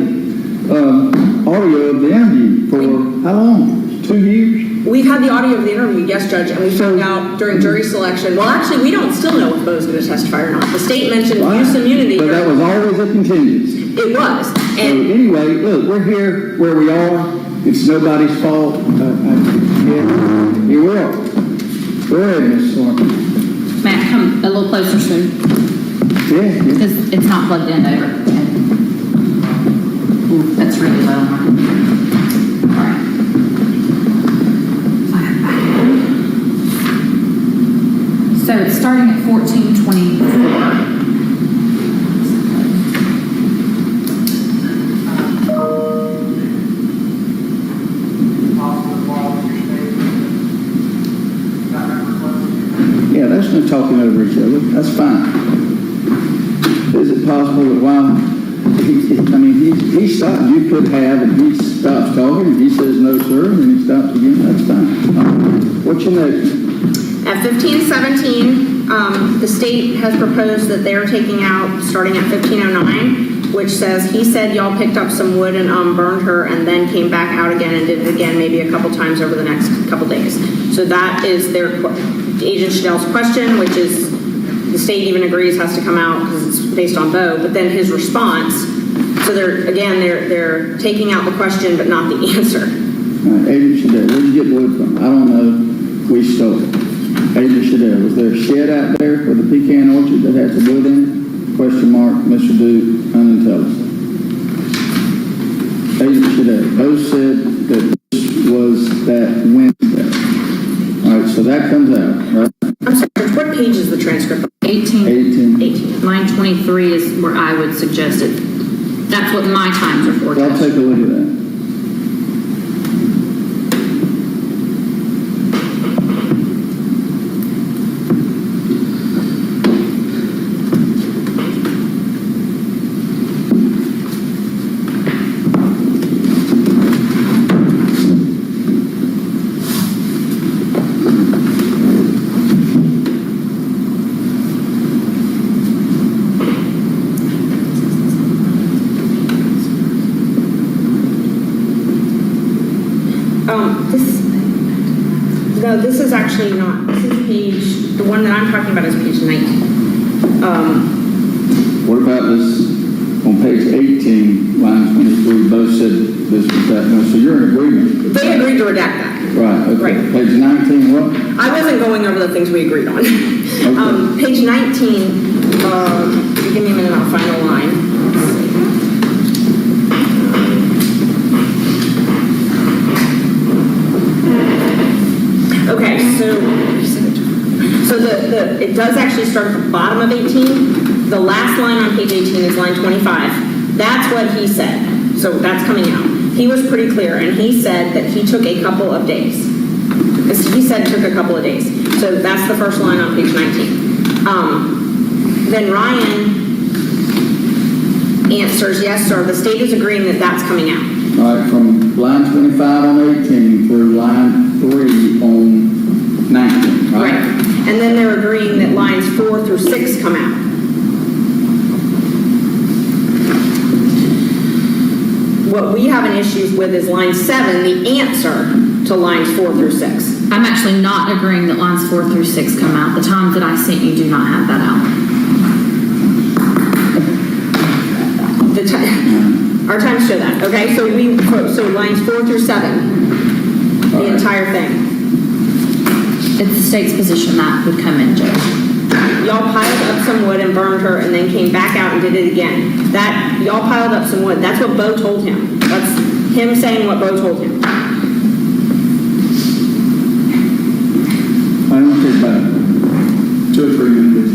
audio of the interview for how long? 2 years? We've had the audio of the interview, yes, Judge, and we found out during jury selection. Well, actually, we don't still know if Bo's going to testify or not. The state mentioned use immunity. But that was always a contingency. It was. So anyway, look, we're here where we are. It's nobody's fault. Here we are. Go ahead, Ms. Thornton. Matt, come a little closer soon. Yeah. Because it's not plugged in over. Ooh, that's really low. All right. So it's starting at 1424. Yeah, that's no talking over each other. That's fine. Is it possible that while he stopped, you could have, and he stops talking, and he says no, sir, and he stops again? That's fine. What's your note? At 1517, the state has proposed that they're taking out, starting at 1509, which says, he said y'all picked up some wood and burned her and then came back out again and did it again maybe a couple times over the next couple days. So that is their Agent Chanel's question, which is the state even agrees has to come out because it's based on Bo, but then his response. So they're taking out the question but not the answer. All right, Agent Chanel, where'd you get wood from? I don't know. We stole it. Agent Chanel, was there a shed out there for the pecan orchard that had some wood in it? Question mark, Mr. Duke, unintelligible. Agent Chanel, both said that this was that Wednesday. All right, so that comes out, right? I'm sorry, what page is the transcript? 18. Line 23 is where I would suggest it. That's what my times are for. I'll take a look at that. This is actually not. This is page. The one that I'm talking about is page 19. What about this, on page 18, line 23, both said this was that one, so you're in agreement? They agreed to redact that. Right, okay. Right. Page 19, what? I wasn't going over the things we agreed on. Page 19, give me a minute, I'll find the line. Okay, so it does actually start at the bottom of 18. The last line on page 18 is line 25. That's what he said. So that's coming out. He was pretty clear, and he said that he took a couple of days. He said took a couple of days. So that's the first line on page 19. Then Ryan answers, yes, sir, the state is agreeing that that's coming out. All right, from line 25 on 18 through line 3 on 19, right? Right. And then they're agreeing that lines 4 through 6 come out. What we have an issue with is line 7, the answer to lines 4 through 6. I'm actually not agreeing that lines 4 through 6 come out. The times that I sent you do not have that out. Our times show that, okay? So lines 4 through 7, the entire thing. It's the state's position that would come in, Judge. Y'all piled up some wood and burned her and then came back out and did it again. Y'all piled up some wood. That's what Bo told him. That's him saying what Bo told him. I don't think about 2 or 3 minutes.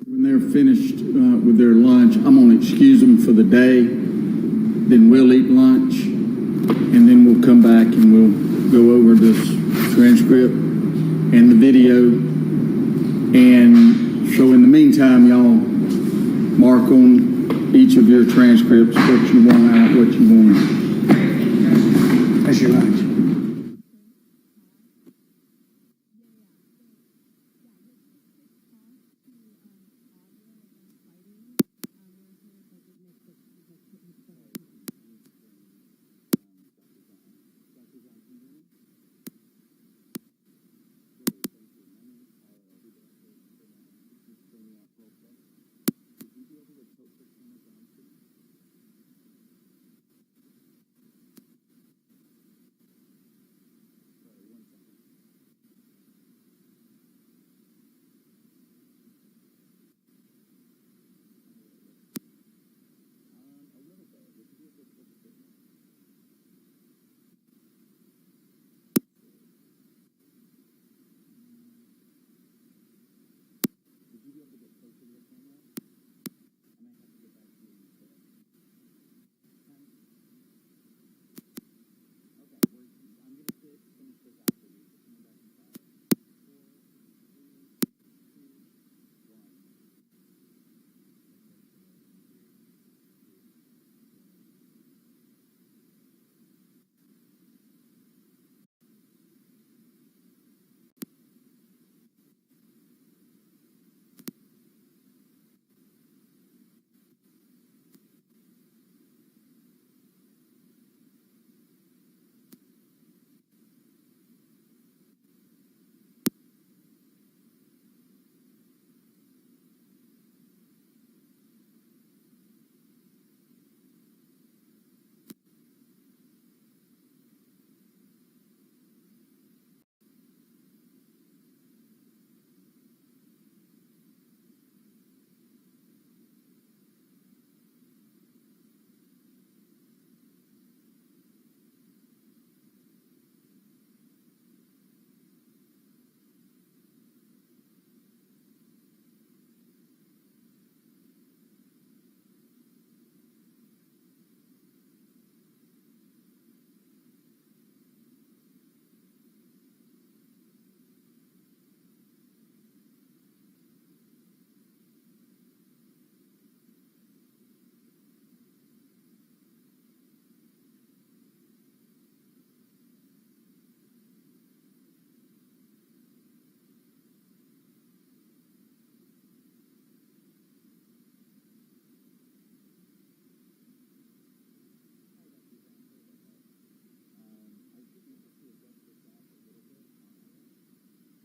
When they're finished with their lunch, I'm going to excuse them for the day. Then we'll eat lunch, and then we'll come back and we'll go over this transcript and the video. And so in the meantime, y'all mark on each of your transcripts what you want out, what you want in. That's your lunch.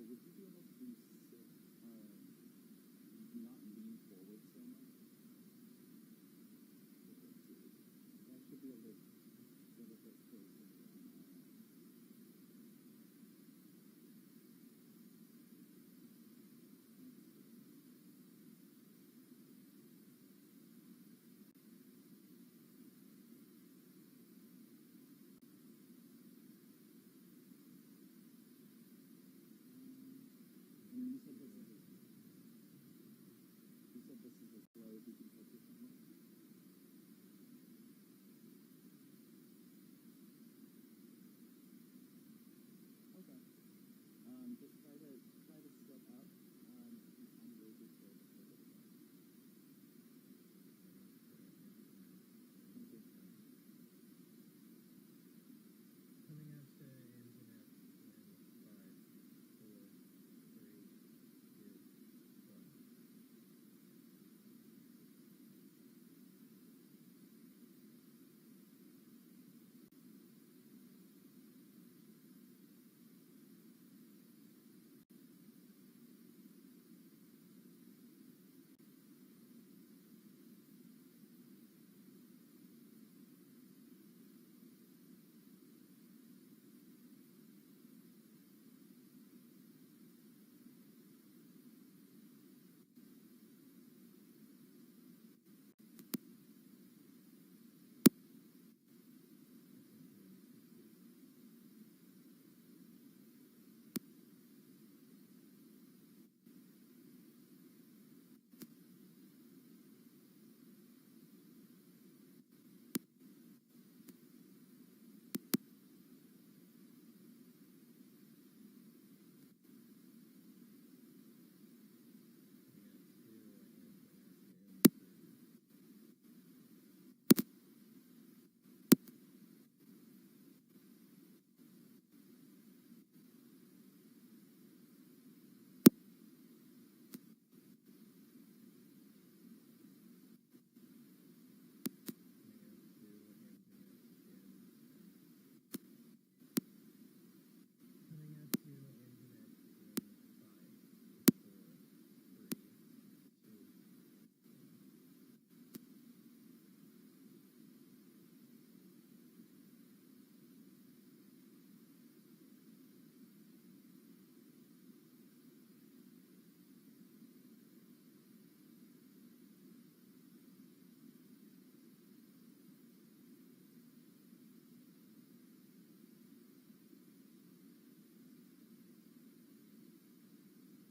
would you be able to sit, not lean forward so much? That should be a little bit closer. You said this is as low as you can take it. Okay. Just try to sit up. And raise your chair just a little bit. Thank you. Coming up to Antoinette in 5, 4, 3, 2, 1.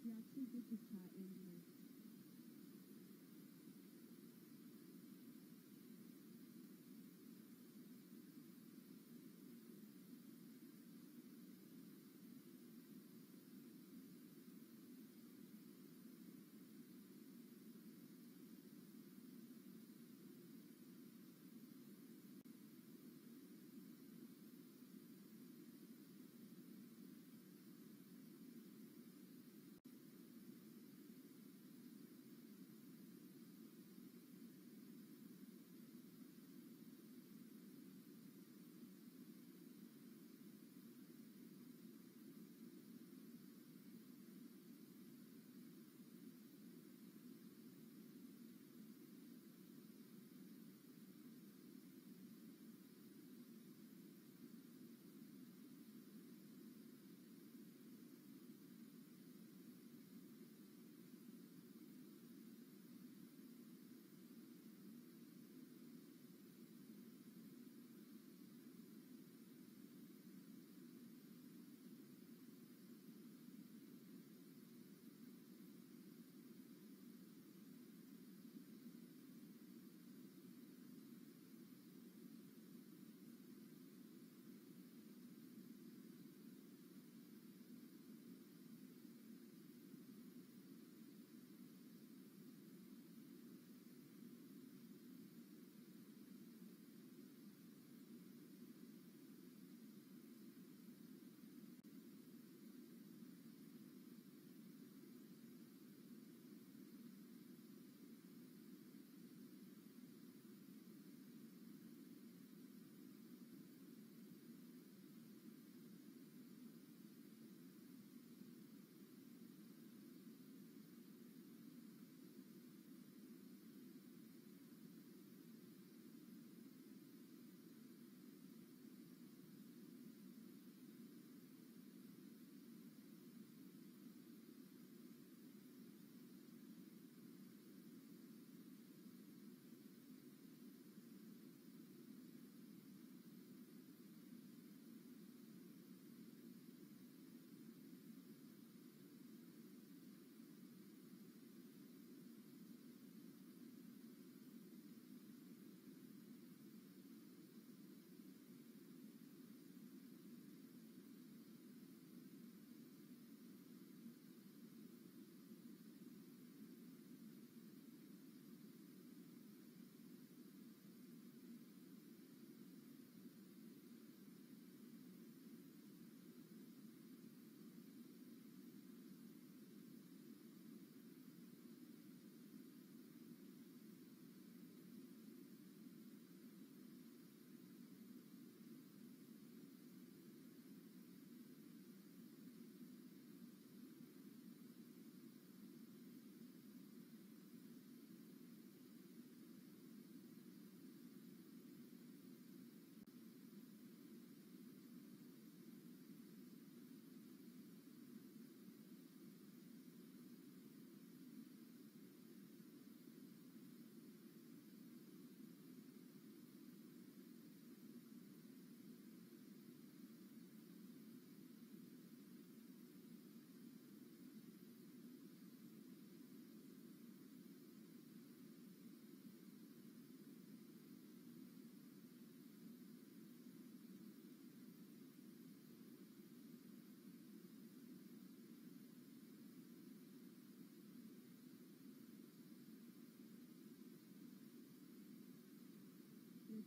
We actually get to chat in here.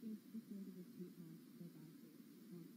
thanks before the repeat match for bad faith.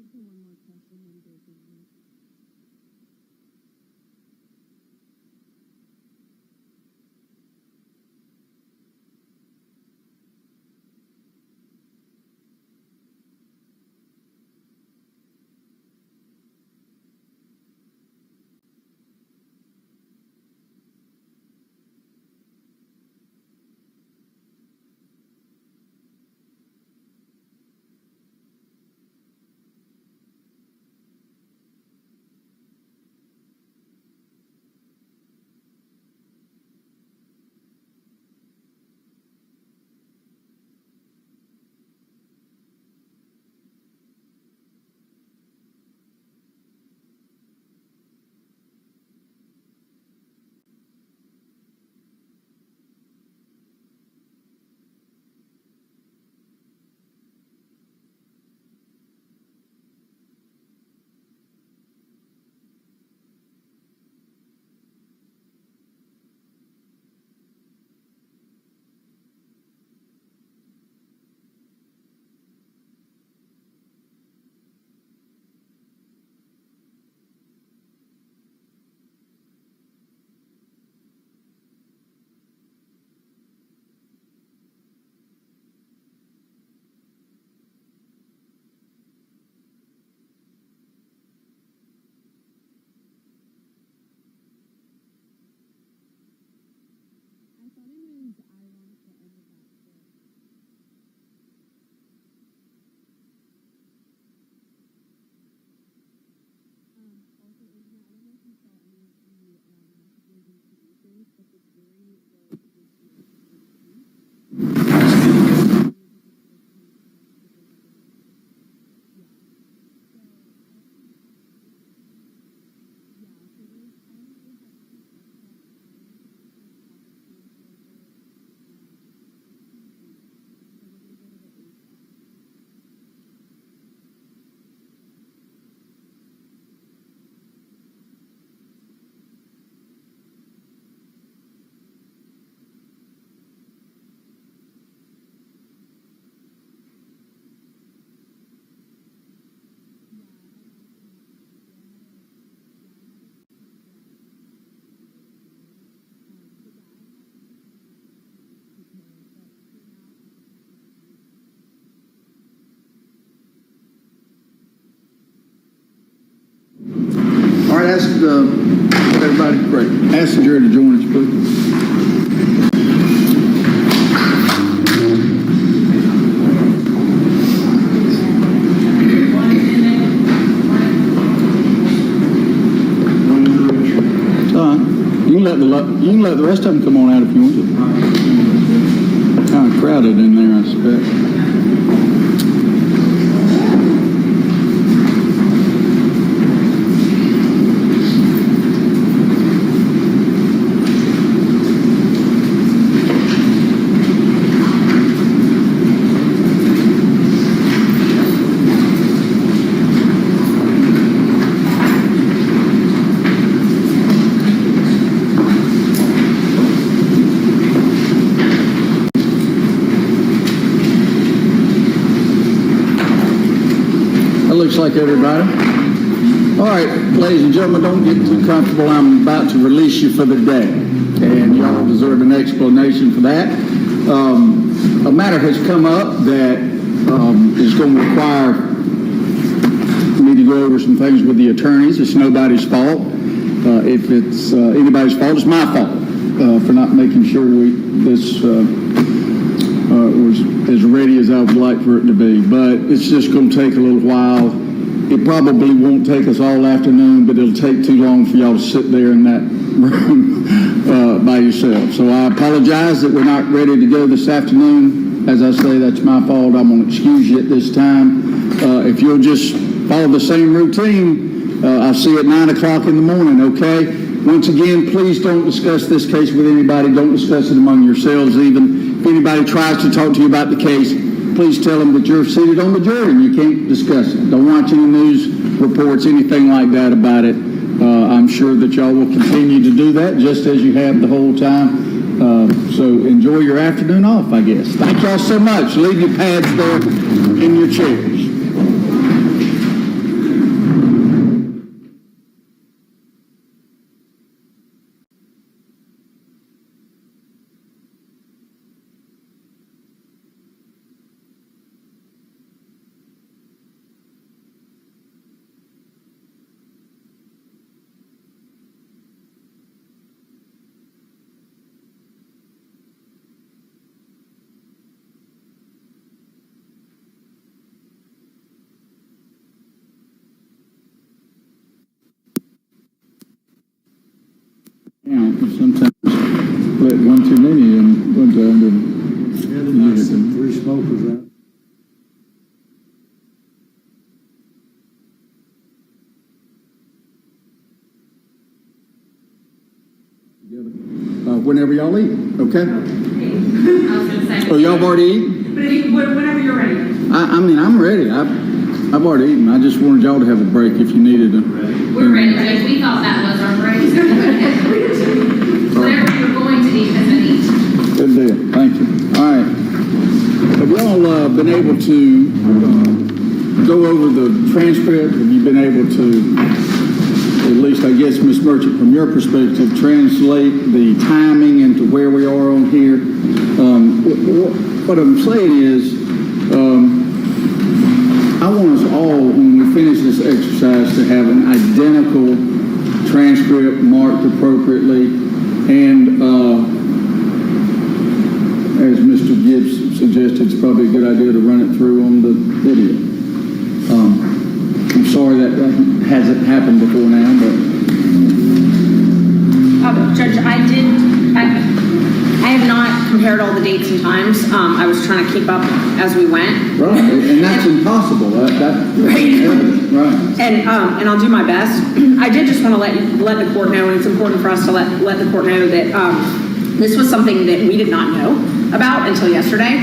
answer one more question and go from here. I thought it was ironic to end with that story. Also, Anna, I don't know if you saw any of the messages and producers, but the jury was All right, ask everybody, great. Ask the jury to join us, please. You can let the rest of them come on out if you want to. Kind of crowded in there, I suspect. Looks like everybody. All right, ladies and gentlemen, don't get too comfortable. I'm about to release you for the day, and y'all deserve an explanation for that. A matter has come up that is going to require me to go over some things with the attorneys. It's nobody's fault. If it's anybody's fault, it's my fault for not making sure this was as ready as I would like for it to be. But it's just going to take a little while. It probably won't take us all afternoon, but it'll take too long for y'all to sit there in that room by yourself. So I apologize that we're not ready to go this afternoon. As I say, that's my fault. I'm going to excuse you at this time. If you'll just follow the same routine, I'll see you at 9 o'clock in the morning, okay? Once again, please don't discuss this case with anybody. Don't discuss it among yourselves even. If anybody tries to talk to you about the case, please tell them that you're seated on the jury and you can't discuss it. Don't watch any news reports, anything like that about it. I'm sure that y'all will continue to do that just as you have the whole time. So enjoy your afternoon off, I guess. Thank y'all so much. Leave your pads there in your chairs. sometimes let one too many and one's under. Three smokers out. Whenever y'all eat, okay? I was going to say. Oh, y'all already eaten? But if you, whenever you're ready. I mean, I'm ready. I've already eaten. I just wanted y'all to have a break if you needed to. We're ready, Judge. We thought that was our break. Whatever you're going to eat has been eaten. Good deal. Thank you. All right. Have y'all been able to go over the transcript? Have you been able to, at least I guess, Ms. Merchant, from your perspective, translate the timing into where we are on here? What I'm saying is, I want us all, when we finish this exercise, to have an identical transcript marked appropriately, and as Mr. Gibbs suggested, it's probably a good idea to run it through on the video. I'm sorry that hasn't happened before now, but... Judge, I have not compared all the dates and times. I was trying to keep up as we went. Right, and that's impossible. Right. And I'll do my best. I did just want to let the court know, and it's important for us to let the court know that this was something that we did not know about until yesterday.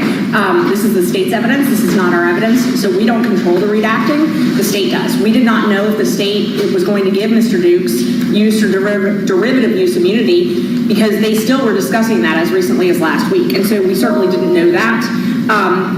This is the state's evidence. This is not our evidence. So we don't control the redacting. The state does. We did not know if the state was going to give Mr. Dukes use or derivative use immunity, because they still were discussing that as recently as last week. And so we certainly didn't know that.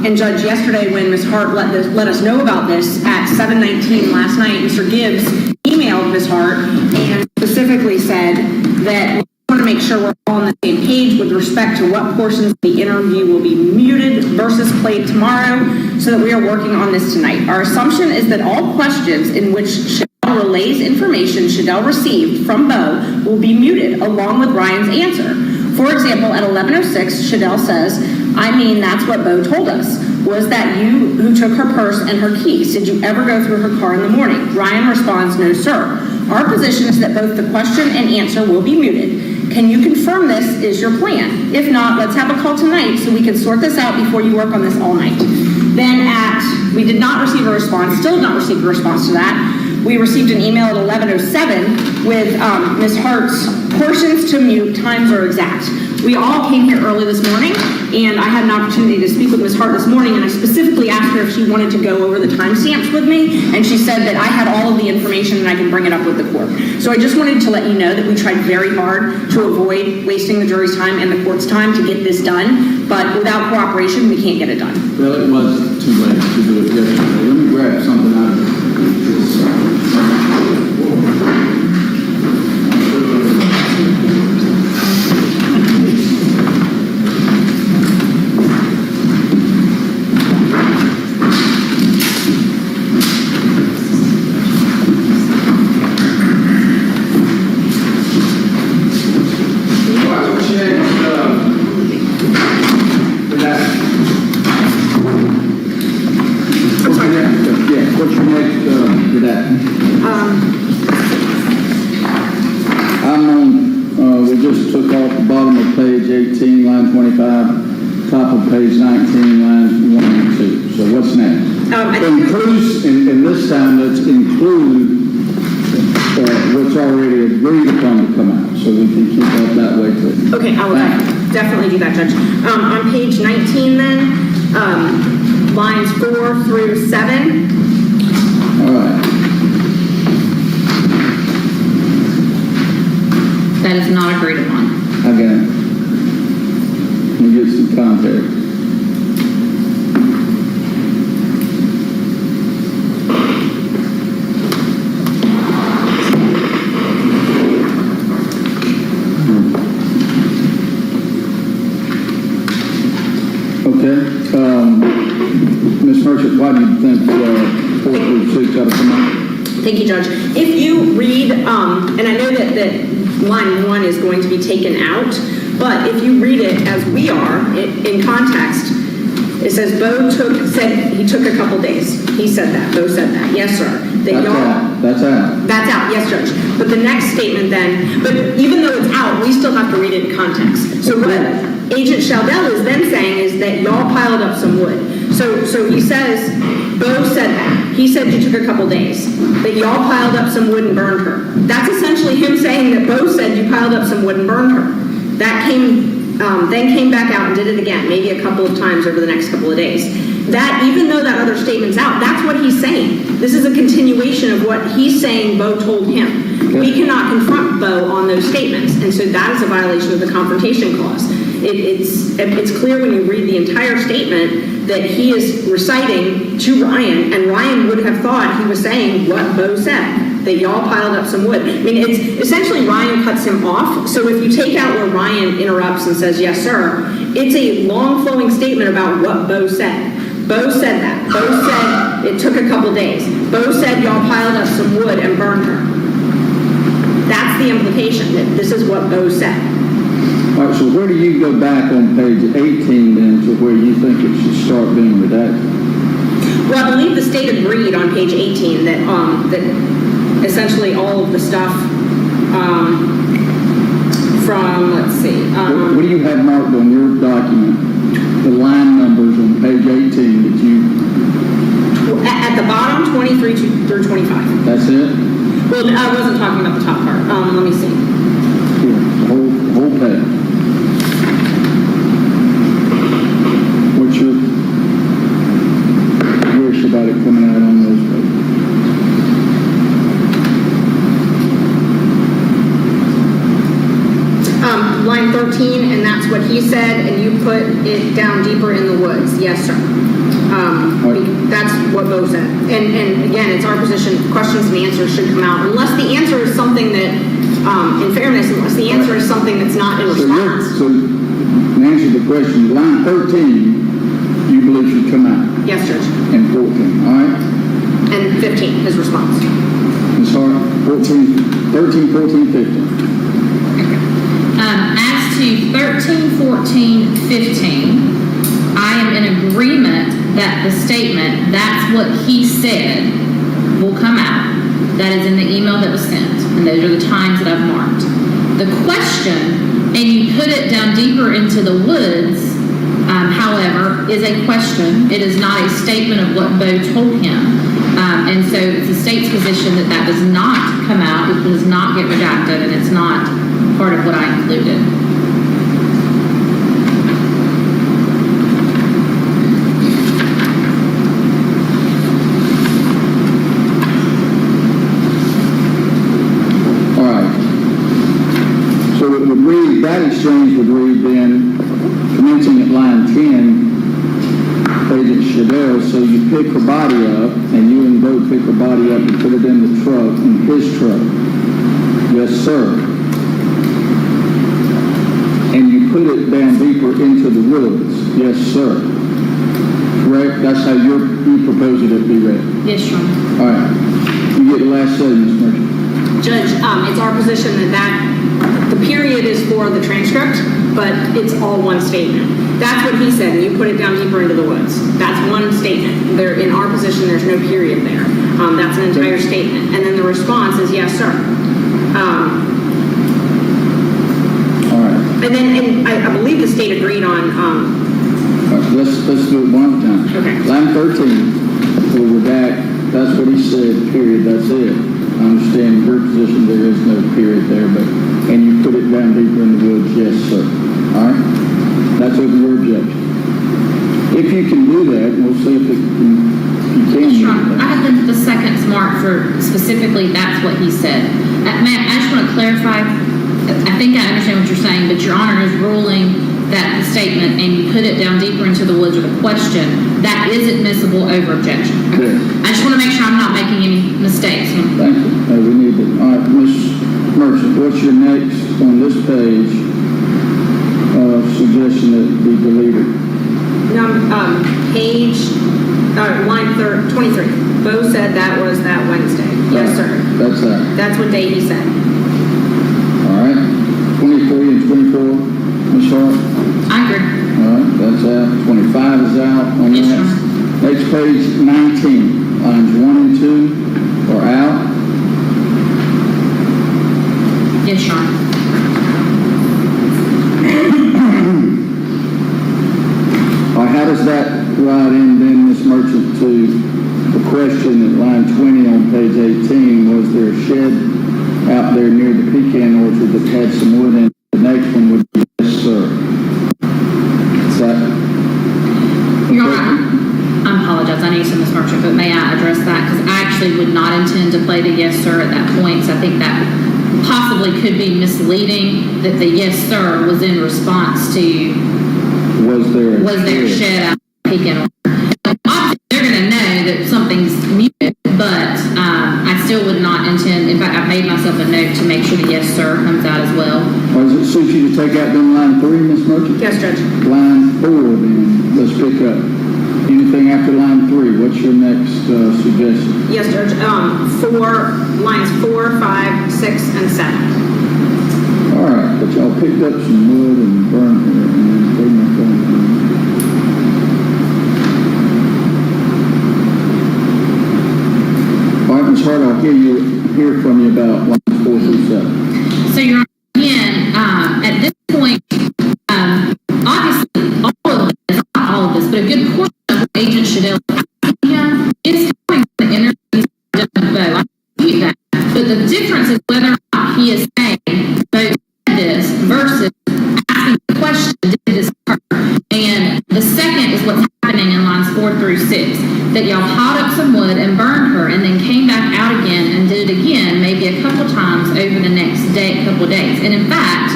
And Judge, yesterday when Ms. Hart let us know about this at 7:19 last night, Mr. Gibbs emailed Ms. Hart and specifically said that we want to make sure we're all on the same page with respect to what portions of the interview will be muted versus played tomorrow, so that we are working on this tonight. Our assumption is that all questions in which Shadell relays information Shadell received from Bo will be muted along with Ryan's answer. For example, at 11:06, Shadell says, "I mean, that's what Bo told us. Was that you who took her purse and her keys? Did you ever go through her car in the morning?" Ryan responds, "No, sir." Our position is that both the question and answer will be muted. Can you confirm this is your plan? If not, let's have a call tonight so we can sort this out before you work on this all night. Then we did not receive a response, still did not receive a response to that. We received an email at 11:07 with Ms. Hart's portions to mute, times are exact. We all came here early this morning, and I had an opportunity to speak with Ms. Hart this morning, and I specifically asked her if she wanted to go over the timestamps with me, and she said that I had all of the information and I can bring it up with the court. So I just wanted to let you know that we tried very hard to avoid wasting the jury's time and the court's time to get this done, but without cooperation, we can't get it done. Well, it was too late to do it yesterday. Let me grab something out of this. Top of page 19, lines 1 and 2. So what's next? Includes, and this time let's include what's already agreed upon to come out, so we can keep that that way too. Okay, I will definitely do that, Judge. On page 19 then, lines 4 through 7. All right. That is not agreed upon. I got it. Let me get some context. Okay. Ms. Merchant, why do you think 4 through 6 ought to come out? Thank you, Judge. If you read, and I know that line 1 is going to be taken out, but if you read it as we are, in context, It says said he took a couple days. He said that. Bo said that. Yes, sir. That's out. That's out, yes, Judge. But the next statement then, but even though it's out, we still have to read it in context. So what Agent Sheldell is then saying is that y'all piled up some wood. So he says, Bo said that. He said you took a couple days. That y'all piled up some wood and burned her. That's essentially him saying that Bo said you piled up some wood and burned her. That then came back out and did it again, maybe a couple of times over the next couple of days. That, even though that other statement's out, that's what he's saying. This is a continuation of what he's saying Bo told him. We cannot confront Bo on those statements, and so that is a violation of the Confrontation Clause. It's clear when you read the entire statement that he is reciting to Ryan, and Ryan would have thought he was saying what Bo said, that y'all piled up some wood. I mean, it's essentially Ryan cuts him off, so if you take out where Ryan interrupts and says, yes, sir, it's a long flowing statement about what Bo said. Bo said that. Bo said it took a couple days. Bo said y'all piled up some wood and burned her. That's the implication, that this is what Bo said. All right, so where do you go back on page 18 then to where you think it should start being redacted? Well, I believe the state agreed on page 18 that essentially all of the stuff from, let's see. What do you have marked on your document? The line numbers on page 18 that you... At the bottom, 23 through 25. That's it? Well, I wasn't talking about the top part. Let me see. Here, the whole page. What's your wish about it coming out on those pages? Line 13, and that's what he said, and you put it down deeper in the woods. Yes, sir. That's what Bo said. And again, it's our position, questions and answers should come out, unless the answer is something that, in fairness, unless the answer is something that's not in response. So in answer to the question, line 13, you believe should come out? Yes, Judge. And 14, all right? And 15, his response. Ms. Hart, 13, 14, 15. As to 13, 14, 15, I am in agreement that the statement, that's what he said, will come out. That is in the email that was sent, and those are the times that I've marked. The question, and you put it down deeper into the woods, however, is a question. It is not a statement of what Bo told him. And so it's the state's position that that does not come out, it does not get redacted, and it's not part of what I included. All right. So it would read, that exchange would read then, commencing at line 10, Agent Shadell, so you pick her body up, and you and Bo pick her body up and put it in the truck, in his truck. Yes, sir. And you put it down deeper into the woods. Yes, sir. Correct? That's how you propose it to be read. Yes, Your Honor. All right. You get the last say, Ms. Merchant. Judge, it's our position that the period is for the transcript, but it's all one statement. That's what he said, and you put it down deeper into the woods. That's one statement. In our position, there's no period there. That's an entire statement. And then the response is, yes, sir. All right. And then I believe the state agreed on... All right, let's do it one at a time. Okay. Line 13, will redact, that's what he said, period, that's it. I understand your position, there is no period there, but, and you put it down deeper in the woods, yes, sir. All right? That's over your objection. If you can do that, we'll see if you can. Yes, Your Honor. I have the seconds marked for specifically that's what he said. Ma'am, I just want to clarify. I think I understand what you're saying, but Your Honor is ruling that the statement, and you put it down deeper into the woods, or the question, that is admissible over objection. Okay. Yes. I just want to make sure I'm not making any mistakes. Thank you. We need it. All right, Ms. Merchant, what's your next on this page suggestion that it be deleted? Page, line 23. Bo said that was that Wednesday. Yes, sir. That's that. That's what day he said. All right. 23 and 24, Ms. Hart? I agree. All right, that's out. 25 is out on Yes, that. Next page, 19, lines 1 and 2 are out. Yes, Your Honor. All right, how does that ride in then, Ms. Merchant, to the question at line 20 on page 18? Was there a shed out there near the pecan orchard that had some wood in it? The next one would be yes, sir. Is that? Your Honor, I apologize, I know you said Ms. Merchant, but may I address that? Because I actually would not intend to play the yes, sir at that point, so I think that possibly could be misleading, that the yes, sir was in response to, Was there a shed out pecan orchard? Obviously, they're going to know that something's muted, but I still would not intend, in fact, I made myself a note to make sure the yes, sir comes out as well. Or does it suit you to take out then line 3, Ms. Merchant? Yes, Judge. Line 4 then, let's pick up. Anything after line 3, what's your next suggestion? Yes, Judge. Lines 4, 5, 6, and 7. All right, but y'all picked up some wood and burned it, and then threw my phone. All right, Ms. Hart, I'll hear from you about lines 4 through 7. So, Your Honor, again, at this point, obviously, not all of this, but a good portion of what Agent Shadell is coming from the interviews done with Bo. I dispute that. But the difference is whether or not he is saying Bo said this versus asking the question, did this occur? And the second is what's happening in lines 4 through 6, that y'all piled up some wood and burned her and then came back out again and did it again, maybe a couple times over the next couple of days. And in fact,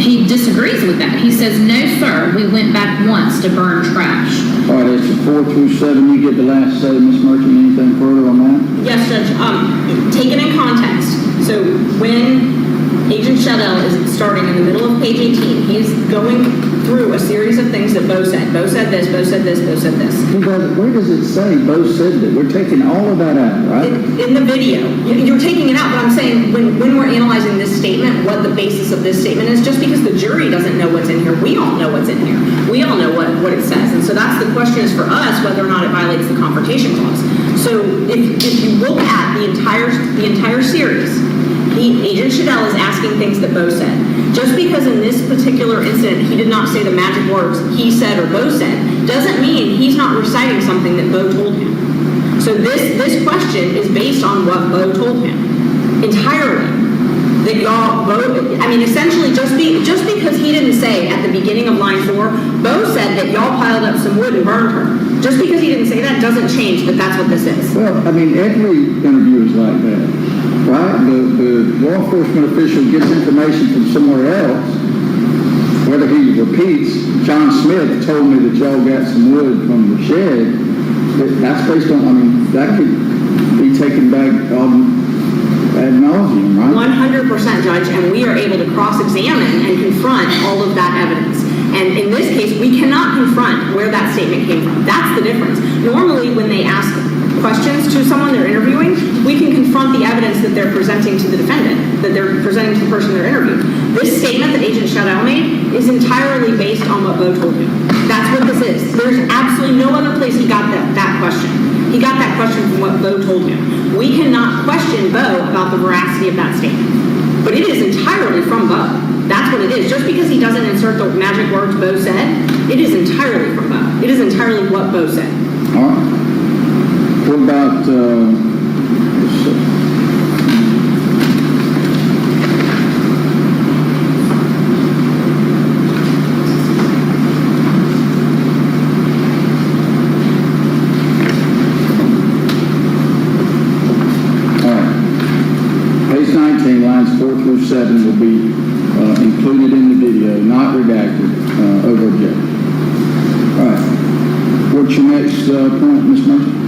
he disagrees with that. He says, no, sir, we went back once to burn trash. All right, that's the 4 through 7. You get the last say, Ms. Merchant. Anything further on that? Yes, Judge. Taken in context, so when Agent Shadell is starting in the middle of page 18, he's going through a series of things that Bo said. Bo said this, Bo said this, Bo said this. Where does it say Bo said that? We're taking all of that out, right? In the video. You're taking it out, but I'm saying when we're analyzing this statement, what the basis of this statement is, just because the jury doesn't know what's in here, we all know what's in here. We all know what it says. And so that's the question is for us, whether or not it violates the Confrontation Clause. So if you look at the entire series, Agent Shadell is asking things that Bo said. Just because in this particular incident he did not say the magic words he said or Bo said, doesn't mean he's not reciting something that Bo told him. So this question is based on what Bo told him entirely. That y'all, essentially just because he didn't say at the beginning of line 4, Bo said that y'all piled up some wood and burned her. Just because he didn't say that doesn't change that that's what this is. Well, every interview is like that, right? The law enforcement official gets information from somewhere else, whether he repeats, John Smith told me that y'all got some wood from the shed, that's based on, that could be taken back ad nauseum, right? 100%, Judge, and we are able to cross-examine and confront all of that evidence. And in this case, we cannot confront where that statement came from. That's the difference. Normally, when they ask questions to someone they're interviewing, we can confront the evidence that they're presenting to the defendant, that they're presenting to the person they're interviewing. This statement that Agent Shadell made is entirely based on what Bo told him. That's what this is. There's absolutely no other place he got that question. He got that question from what Bo told him. We cannot question Bo about the veracity of that statement. But it is entirely from Bo. That's what it is. Just because he doesn't insert the magic words Bo said, it is entirely from Bo. It is entirely what Bo said. All right. What about, page 19, lines 4 through 7 will be included in the video, not redacted, over objection. All right. What's your next point, Ms. Merchant?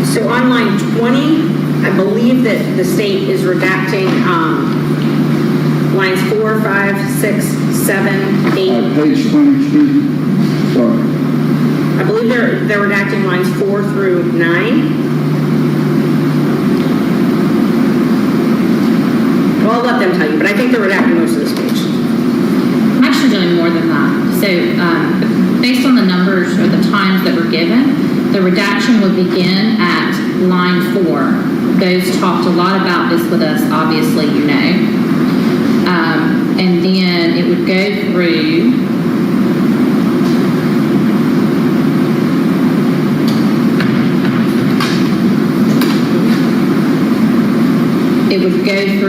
So on line 20, I believe that the state is redacting lines 4, 5, 6, 7, 8. Page 20, excuse me. Sorry. I believe they're redacting lines 4 through 9. Well, I'll let them tell you, but I think they're redacting most of this page. based on the numbers or the times that were given, the redaction would begin at line 4. Those talked a lot about this with us, obviously, you know. And then it would go through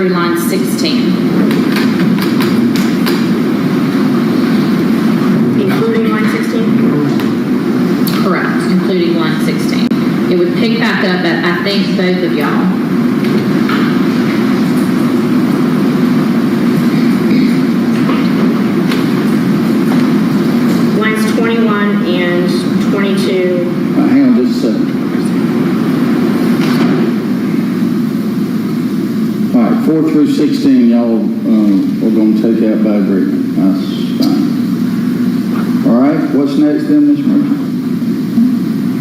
line 16. Including line 16? Correct, including line 16. It would pick back up at, I think, both of y'all. Lines 21 and 22. Hang on just a second. All right, 4 through 16, y'all are going to take out by agreement. That's fine. All right, what's next then, Ms. Murphy?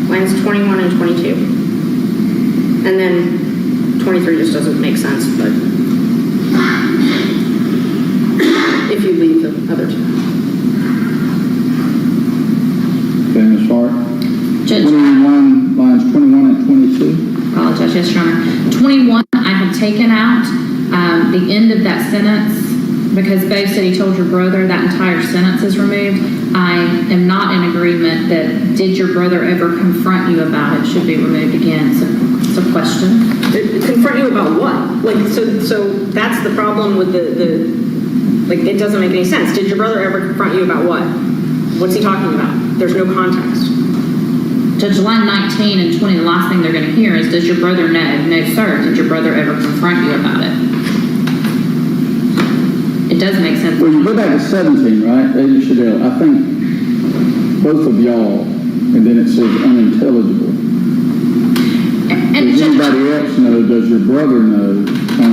Lines 21 and 22. And then 23 just doesn't make sense, but if you leave the other two. Okay, Ms. Hart. Judge. 21, lines 21 and 22. Apologize, yes, Your Honor. 21, I have taken out the end of that sentence because Bo said he told your brother. That entire sentence is removed. I am not in agreement that did your brother ever confront you about it should be removed again. It's a question. Confront you about what? Like, so that's the problem with the like, it doesn't make any sense. Did your brother ever confront you about what? What's he talking about? There's no context. Judge, line 19 and 20, the last thing they're going to hear is, does your brother know? No, sir. Did your brother ever confront you about it? It does make sense. Well, you go back to 17, right? Agent Shadell, I think both of y'all, and then it says unintelligible. And Does anybody else know? Does your brother know?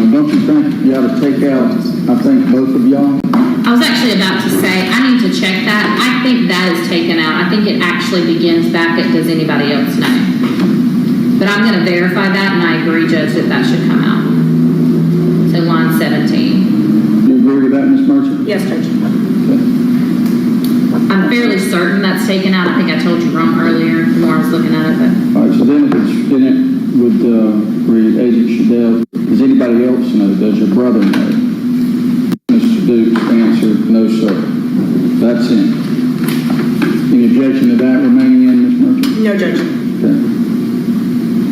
Don't you think you ought to take out, I think, both of y'all? I was actually about to say, I need to check that. I think that is taken out. I think it actually begins back at, does anybody else know? But I'm going to verify that, and I agree, Judge, that should come out. So line 17. Do you agree with that, Ms. Merchant? Yes, Judge. Okay. I'm fairly certain that's taken out. I think I told you wrong earlier, the more I was looking at it. But All right, so then it would read, Agent Shadell, does anybody else know? Does your brother know? Mr. Dukes answered, no, sir. That's in. Any objection to that remaining in, Ms. Merchant? No, Judge. Okay.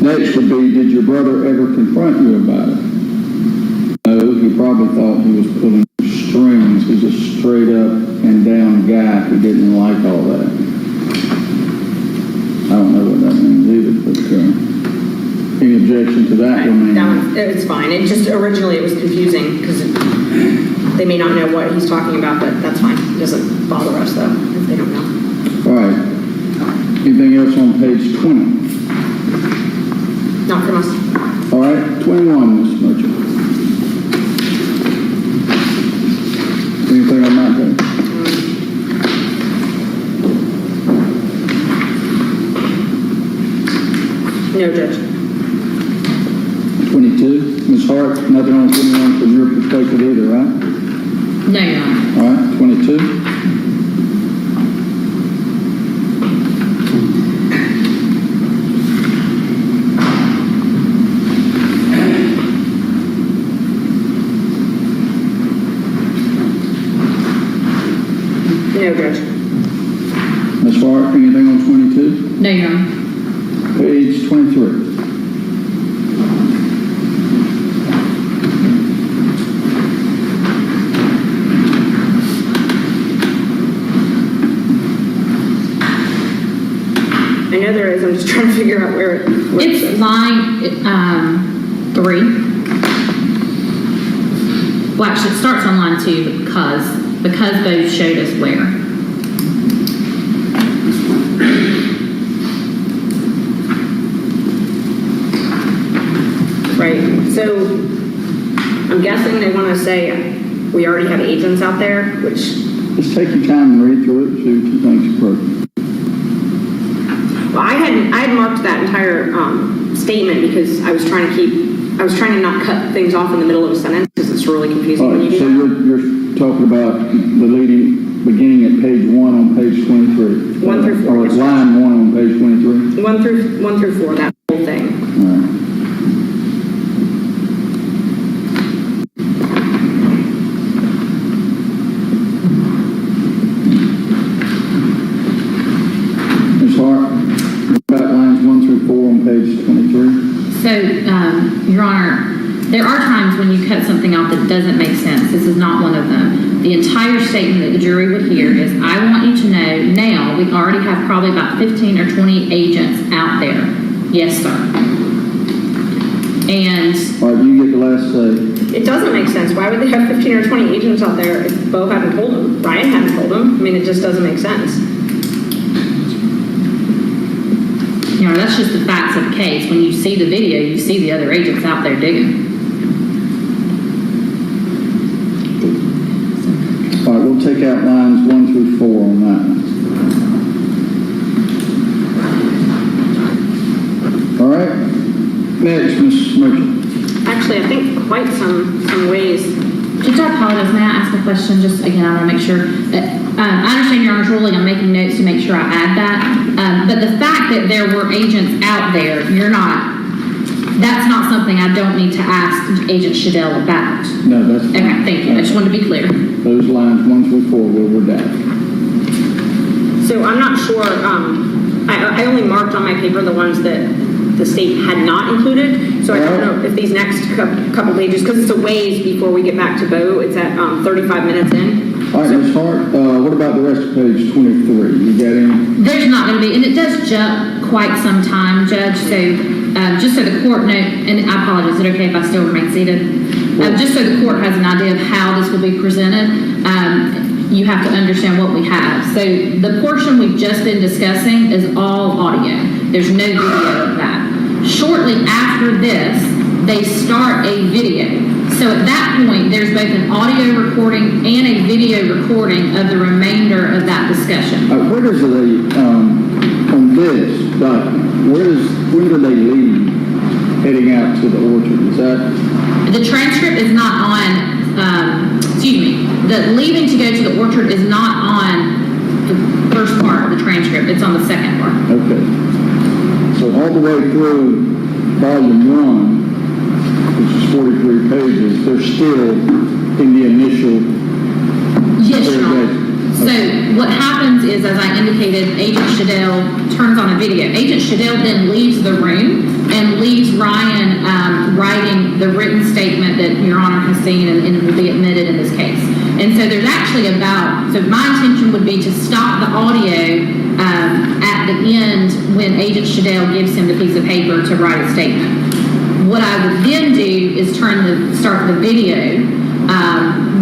Next would be, did your brother ever confront you about it? No, he probably thought he was pulling strings. He's a straight up and down guy who didn't like all that. I don't know what that means either, but any objection to that remaining? That one, it's fine. It just, originally it was confusing because they may not know what he's talking about, but that's fine. It doesn't bother us, though, if they don't know. All right. Anything else on page 20? Not from us. All right, 21, Mr. Merchant. Anything on that page? No, Judge. 22, Ms. Hart, nothing on 21 from your perspective either, right? no, Your Honor. All right, 22. No, Judge. Ms. Hart, anything on 22? No, Your Honor. Page 23. I know there is. I'm just trying to figure out where it It's says. line 3. Well, actually, it starts on line 2 because both showed us where. Right. So I'm guessing they want to say we already have agents out there, which, Just take your time and read through it and see what you think is appropriate. well, I had marked that entire statement because I was trying to not cut things off in the middle of a sentence because it's really confusing All when you right, do so that. you're talking about deleting beginning at page 1 on page 23. 1 through 4. Or line 1 on page 23. 1 through 4, that whole thing. All right. Ms. Hart, what about lines 1 through 4 on page 23? So, Your Honor, there are times when you cut something out that doesn't make sense. This is not one of them. The entire statement that the jury would hear is, I want you to know now we already have probably about 15 or 20 agents out there. Yes, sir. And All right, you get the last say. It doesn't make sense. Why would they have 15 or 20 agents out there if Bo hadn't told them? Ryan hadn't told them. I mean, it just doesn't make sense. you know, that's just the facts of the case. When you see the video, you see the other agents out there digging. All right, we'll take out lines 1 through 4 on that. All right. Next, Ms. Merchant. Actually, I think quite some ways. Judge, I apologize. May I ask a question? Just again, I want to make sure that I understand Your Honor's ruling. I'm making notes to make sure I add that. But the fact that there were agents out there, that's not something I don't need to ask Agent Shadell about. No, that's fine. Okay, thank you. I just wanted to be clear. Those lines 1 through 4 will redact. So I'm not sure. I only marked on my paper the ones that the state had not included. So I don't know if these next couple pages, because it's a ways before we get back to Bo. It's at 35 minutes in. All right, Ms. Hart, what about the rest of page 23? You got any? There's not going to be, and it does jump quite some time, Judge. So just so the court knows, and I apologize, is it okay if I still remain seated? Just so the court has an idea of how this will be presented, you have to understand what we have. So the portion we've just been discussing is all audio. There's no video of that. Shortly after this, they start a video. So at that point, there's both an audio recording and a video recording of the remainder of that discussion. Where does on this document, when do they leave heading out to the orchard? Is that? The transcript is not on, the leaving to go to the orchard is not on the first part of the transcript. It's on the second part. Okay. So all the way through volume 1, which is 43 pages, they're still in the initial. Yes, Your Honor. So what happens is, as I indicated, Agent Shadell turns on a video. Agent Shadell then leaves the room and leaves Ryan writing the written statement that Your Honor has seen and will be admitted in this case. And so there's actually so my intention would be to stop the audio at the end when Agent Shadell gives him the piece of paper to write a statement. What I would then do is start the video,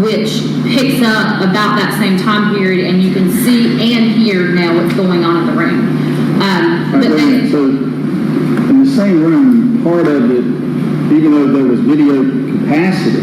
which picks up about that same time period, and you can see and hear now what's going on in the room. So in the same room, part of it, even though there was video capacity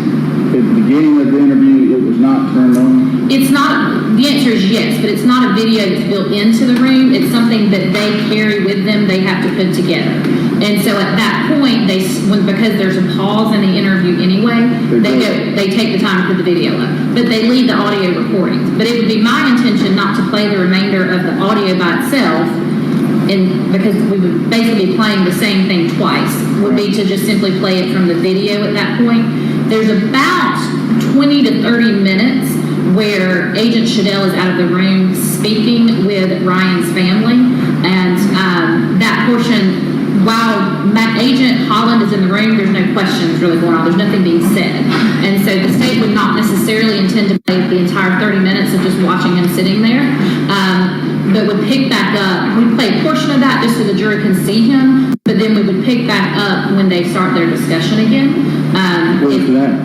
at the beginning of the interview, it was not turned on? It's not, the answer is yes, but it's not a video that's built into the room. It's something that they carry with them, they have to put together. And so at that point, because there's a pause in the interview anyway, they take the time to put the video up. But they leave the audio recordings. But it would be my intention not to play the remainder of the audio by itself, because we would basically be playing the same thing twice, would be to just simply play it from the video at that point. There's about 20 to 30 minutes where Agent Shadell is out of the room speaking with Ryan's family. And that portion, while Agent Holland is in the room, there's no questions really going on. There's nothing being said. And so the state would not necessarily intend to play the entire 30 minutes of just watching him sitting there. But would pick back up. We'd play a portion of that just so the jury can see him. But then we would pick back up when they start their discussion again. Where's that?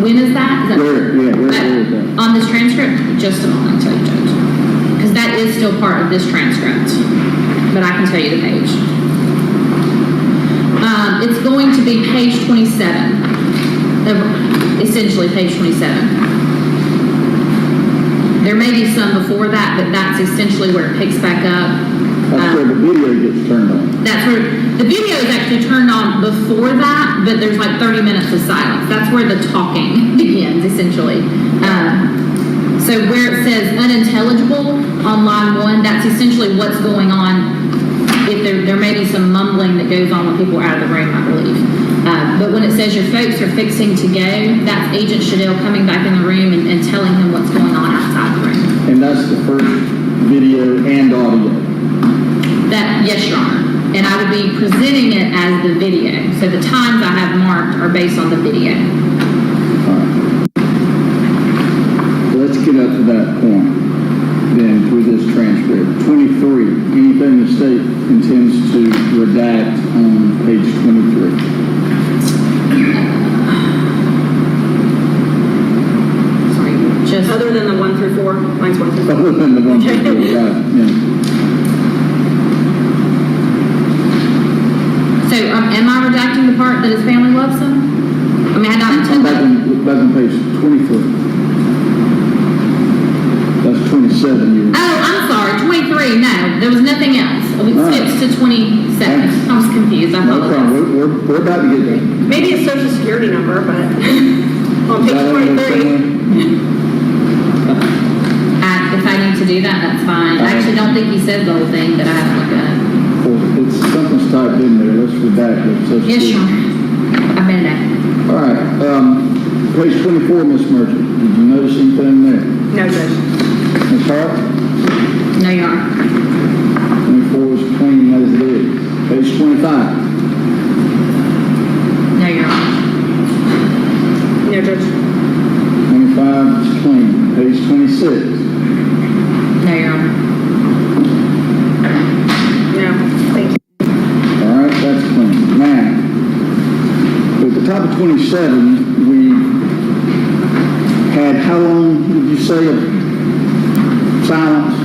When is that? Where is that? On this transcript? Just a moment, I'll tell you, Judge. Because that is still part of this transcript. But I can tell you the page. It's going to be page 27. Essentially page 27. There may be some before that, but that's essentially where it picks back up. That's where the video gets turned on. That's where the video is actually turned on before that, but there's like 30 minutes of silence. That's where the talking begins, essentially. So where it says unintelligible on line 1, that's essentially what's going on. If there may be some mumbling that goes on when people are out of the room, I believe. But when it says your folks are fixing to go, that's Agent Shadell coming back in the room and telling him what's going on outside the room. And that's the first video and audio. Yes, Your Honor. And I would be presenting it as the video. So the times I have marked are based on the video. Let's get up to that point then through this transcript. 23, anything the state intends to redact on page 23. Sorry, just Other than the 1 through 4, lines 1 through 4. Other than the one through 4, right, yeah. So am I redacting the part that his family loves him? I mean, I not intended. Back on page 23. That's 27. Oh, I'm sorry, 23. No, there was nothing else. We skipped to 27. I was confused. I No apologize. problem. We're about to get there. Maybe a social security number, but on page 23. If I need to do that, that's fine. I actually don't think he said the whole thing, but I have to look at it. Well, it's something's typed in there. Let's redact it. So Yes, Your Honor. I've been there. All right. Page 24, Ms. Merchant. Did you notice anything there? No, Judge. Ms. Hart? No, Your Honor. 24 is clean as it is. Page 25. No, Your Honor. No, Judge. 25 is clean. Page 26. No, Your Honor. No, thank you. All right, that's clean. Now, at the top of 27, we had how long did you say of silence?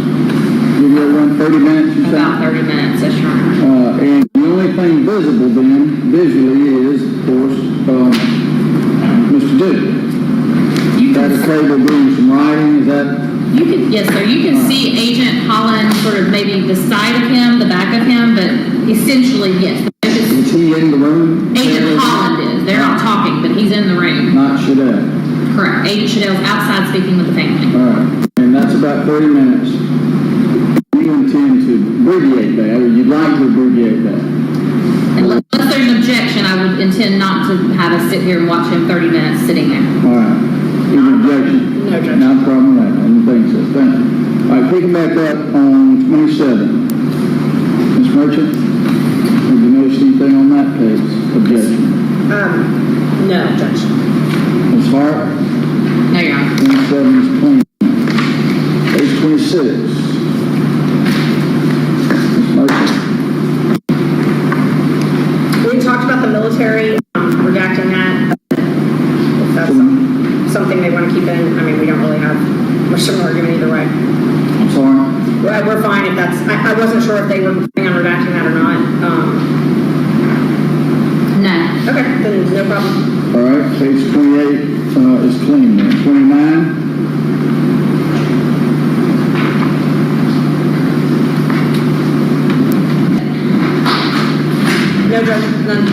Did you run 30 minutes? You said? About 30 minutes, yes, Your Honor. And the only thing visible then, visually, is, of course, Mr. Duke. That is table doing some writing, is that? Yes, sir. You can see Agent Holland, sort of maybe the side of him, the back of him, but essentially, yes. Is he in the room? Agent Holland is. They're not talking, but he's in the room. Not Shadell. Correct. Agent Shadell's outside speaking with the family. All right. And that's about 30 minutes. You intend to abbreviate that, or you'd like to abbreviate that? Unless there's an objection, I would intend not to have us sit here and watch him 30 minutes sitting there. All right. Any objection? No, Judge. No problem with that. I don't think so. Thank you. All right, picking back up on 27. Ms. Merchant, have you noticed anything on that page? Objection. No, Judge. Ms. Hart? No, Your Honor. 27 is clean. Page 26. Ms. Merchant? We talked about the military, redacting that. If that's something they want to keep in, I mean, we don't really have much of an argument either way. I'm sorry? We're fine if that's, I wasn't sure if they were planning on redacting that or not. No. Okay, then no problem. All right, page 28 is clean then. 29? No, Judge, none.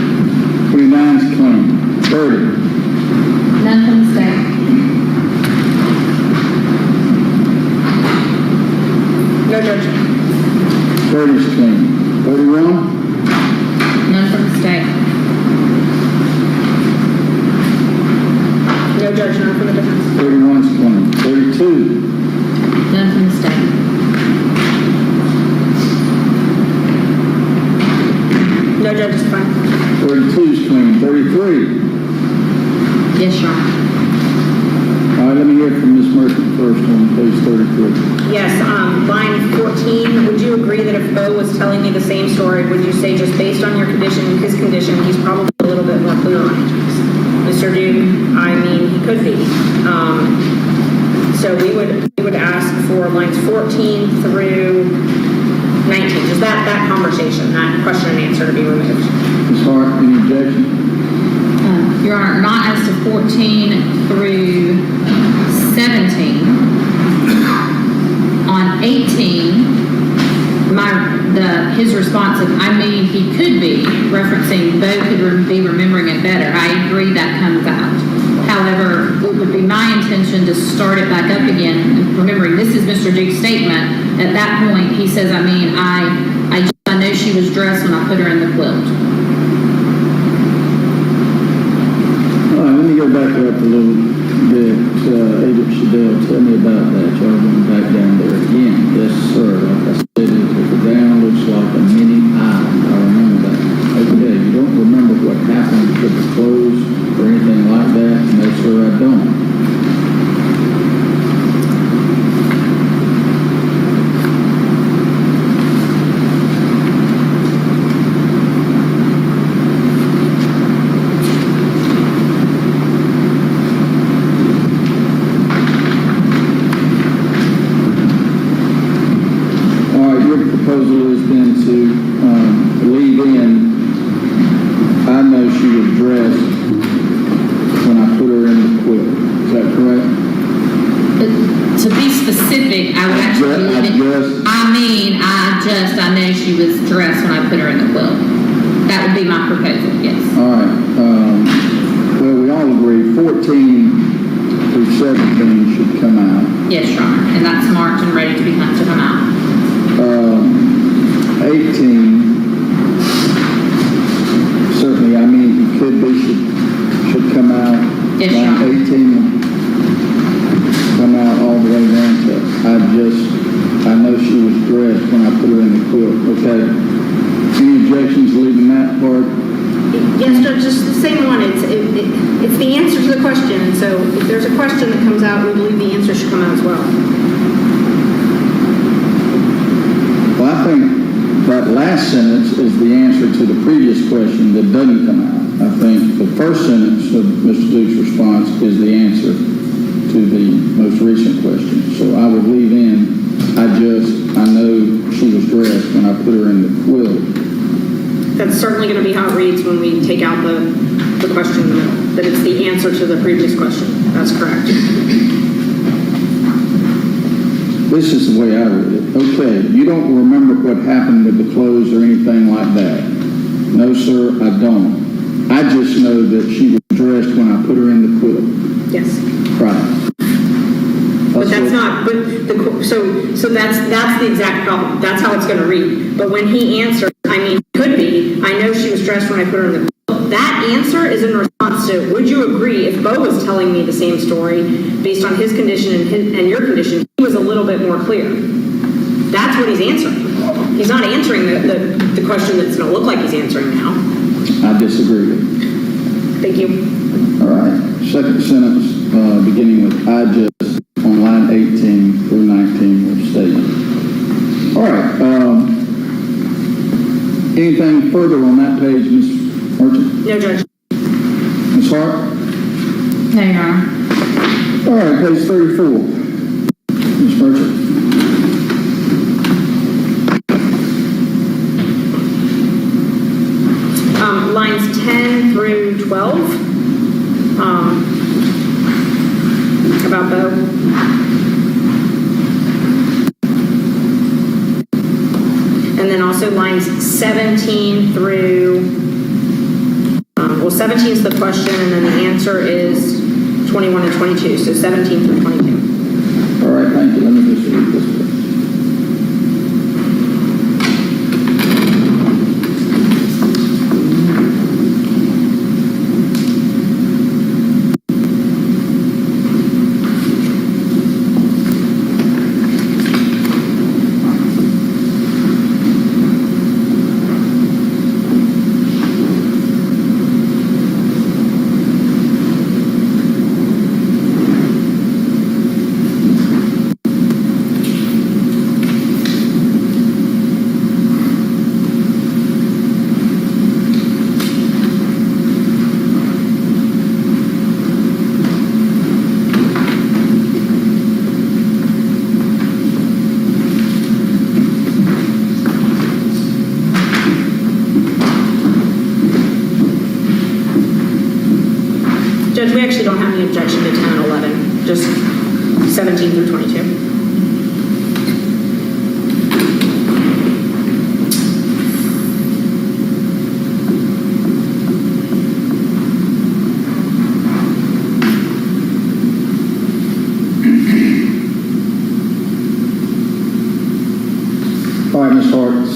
29 is clean. 30? None from the state. No, Judge. 30 is clean. 31? None from the state. No, Judge, none for the defense. 31 is clean. 32? None from the state. No, Judge, it's fine. 32 is clean. 33? Yes, Your Honor. All right, let me hear from Ms. Merchant first on page 33. Yes, line 14, would you agree that if Bo was telling me the same story, would you say just based on your condition, his condition, he's probably a little bit more clear on it? Mr. Duke, I mean, he could be. So we would ask for lines 14 through 19, just that conversation, that question and answer to be removed. Ms. Hart, any objection? Your Honor, not as to 14 through 17. On 18, his response of, I mean, he could be, referencing Bo could be remembering it better. I agree that comes out. However, it would be my intention to start it back up again. And remembering, this is Mr. Duke's statement. At that point, he says, I know she was dressed when I put her in the quilt. All right, let me go back up a little bit. Agent Shadell, tell me about that. Y'all going back down there again. Yes, sir. Like I said, it took it down, looks like a mini island. I remember that. Okay, you don't remember what happened with the clothes or anything like that? No, sir, I don't. I know she was dressed when I put her in the quilt. That would be my proposal, yes. All right. Well, we all agree 14 through 17 should come out. Yes, Your Honor. And that's marked and ready to come out. 18, certainly, I mean, he could be, should come out. Yes, Your Honor. 18 come out all the way down to, I know she was dressed when I put her in the quilt. Okay. Any objections leaving that part? Yes, Judge, just the same one. It's the answer to the question. And so if there's a question that comes out, we believe the answer should come out as well. Well, I think that last sentence is the answer to the previous question that doesn't come out. I think the first sentence of Mr. Duke's response is the answer to the most recent question. So I would leave in, I know she was dressed when I put her in the quilt. That's certainly going to be how it reads when we take out the question in the middle, that it's the answer to the previous question. That's correct. This is the way I read it. Okay, you don't remember what happened with the clothes or anything like that? No, sir, I don't. I just know that she was dressed when I put her in the quilt. Yes. Right. But that's not, so that's the exact problem. That's how it's going to read. But when he answers, could be, I know she was dressed when I put her in the quilt. That answer is in response to, would you agree if Bo was telling me the same story based on his condition and your condition, he was a little bit more clear. That's what he's answering. He's not answering the question that's going to look like he's answering now. I disagree. Thank you. All right. Second sentence, beginning with I just, on line 18 through 19 will stay. All right. Anything further on that page, Ms. Merchant? No, Judge. Ms. Hart? No, Your Honor. All right, page 34. Ms. Merchant? Lines 10 through 12. About Bo. And then also lines 17 through, 17 is the question, and then the answer is 21 and 22, so 17 through 22. All right, thank you. Let me just read this one. Judge, we actually don't have any objection to 10 and 11, just 17 through 22.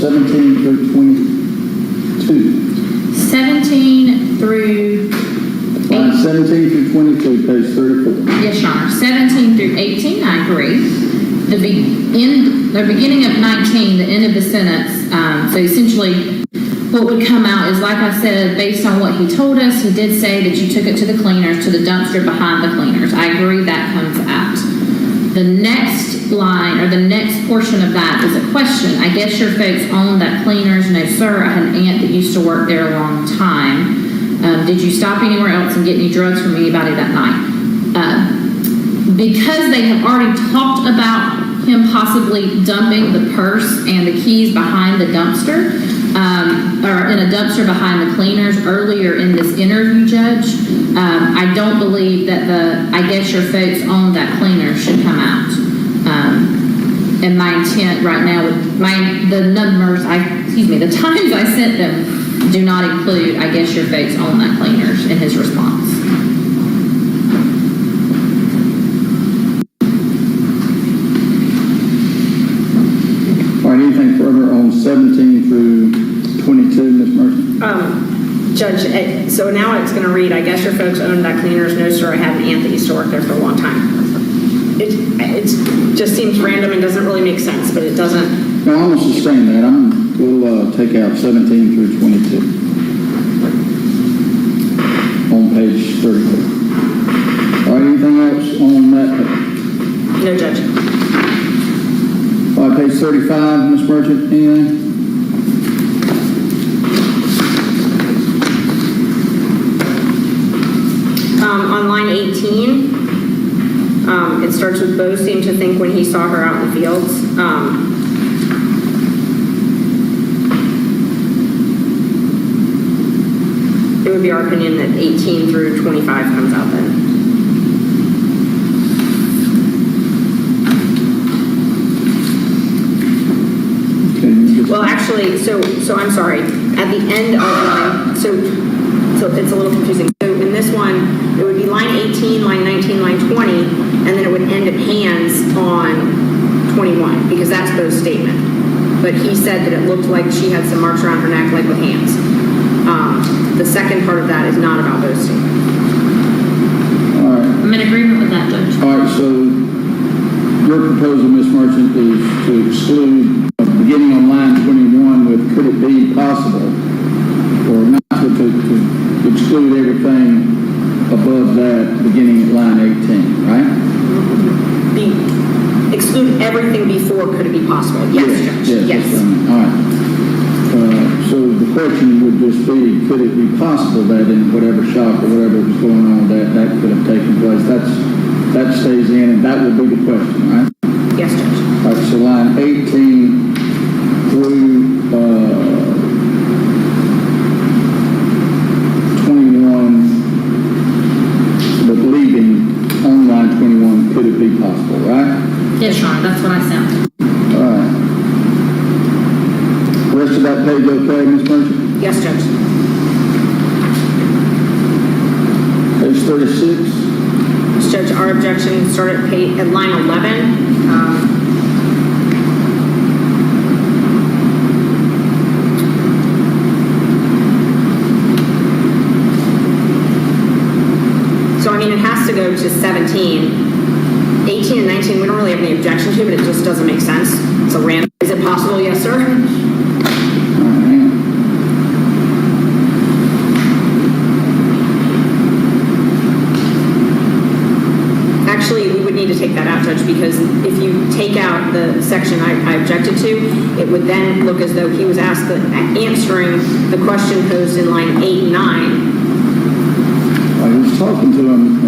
17 through 22. 17 through Line 17 through 22, page 34. Yes, Your Honor. 17 through 18, I agree. The beginning of 19, the end of the sentence. So essentially, what would come out is, like I said, based on what he told us, he did say that you took it to the cleaners, to the dumpster behind the cleaners. I agree that comes out. The next line, or the next portion of that, is a question. I guess your folks own that cleaners. No, sir. I had an aunt that used to work there a long time. Did you stop anywhere else and get any drugs from anybody that night? Because they have already talked about him possibly dumping the purse and the keys behind the dumpster, or in a dumpster behind the cleaners earlier in this interview, Judge, I don't believe that I guess your folks own that cleaner should come out. And my intent right now, the times I sent them do not include, I guess your folks own that cleaners in his response. All right, anything further on 17 through 22, Ms. Mercer? Judge, so now it's going to read, I guess your folks owned that cleaners. No, sir, I had an aunt that used to work there for a long time. It just seems random and doesn't really make sense, but it doesn't. No, I'm going to sustain that. We'll take out 17 through 22 on page 34. All right, anything else on that page? No, Judge. All right, page 35, Ms. Merchant, anything? On line 18, it starts with Bo seemed to think when he saw her out in the fields. It would be our opinion that 18 through 25 comes out then. Well, actually, so I'm sorry. At the end of line, so it's a little confusing. So in this one, it would be line 18, line 19, line 20, and then it would end at hands on 21, because that's Bo's statement. But he said that it looked like she had some marks around her neck, like with hands. The second part of that is not about Bo's statement. All right. I'm in agreement with that, Judge. All right, so your proposal, Ms. Merchant, is to exclude, beginning on line 21 with could it be possible, or not to exclude everything above that beginning at line 18, right? Exclude everything before could it be possible? Yes, Judge. Yes. All right. So the question would just be, could it be possible that in whatever shop or whatever was going on, that could have taken place? That stays in, and that would be the question, right? Yes, Judge. All right, so line 18 through 21, but leaving on line 21, could it be possible, right? Yes, Your Honor, that's what I sent. All right. Rest of that page okay, Ms. Merchant? Yes, Judge. Page 36. Judge, our objection started at line 11. So, I mean, it has to go to 17. 18 and 19, we don't really have any objection to, but it just doesn't make sense. It's a random. Is it possible? Yes, sir. Actually, we would need to take that out, Judge, because if you take out the section I objected to, it would then look as though he was answering the question posed in line 8 and 9. I was talking to him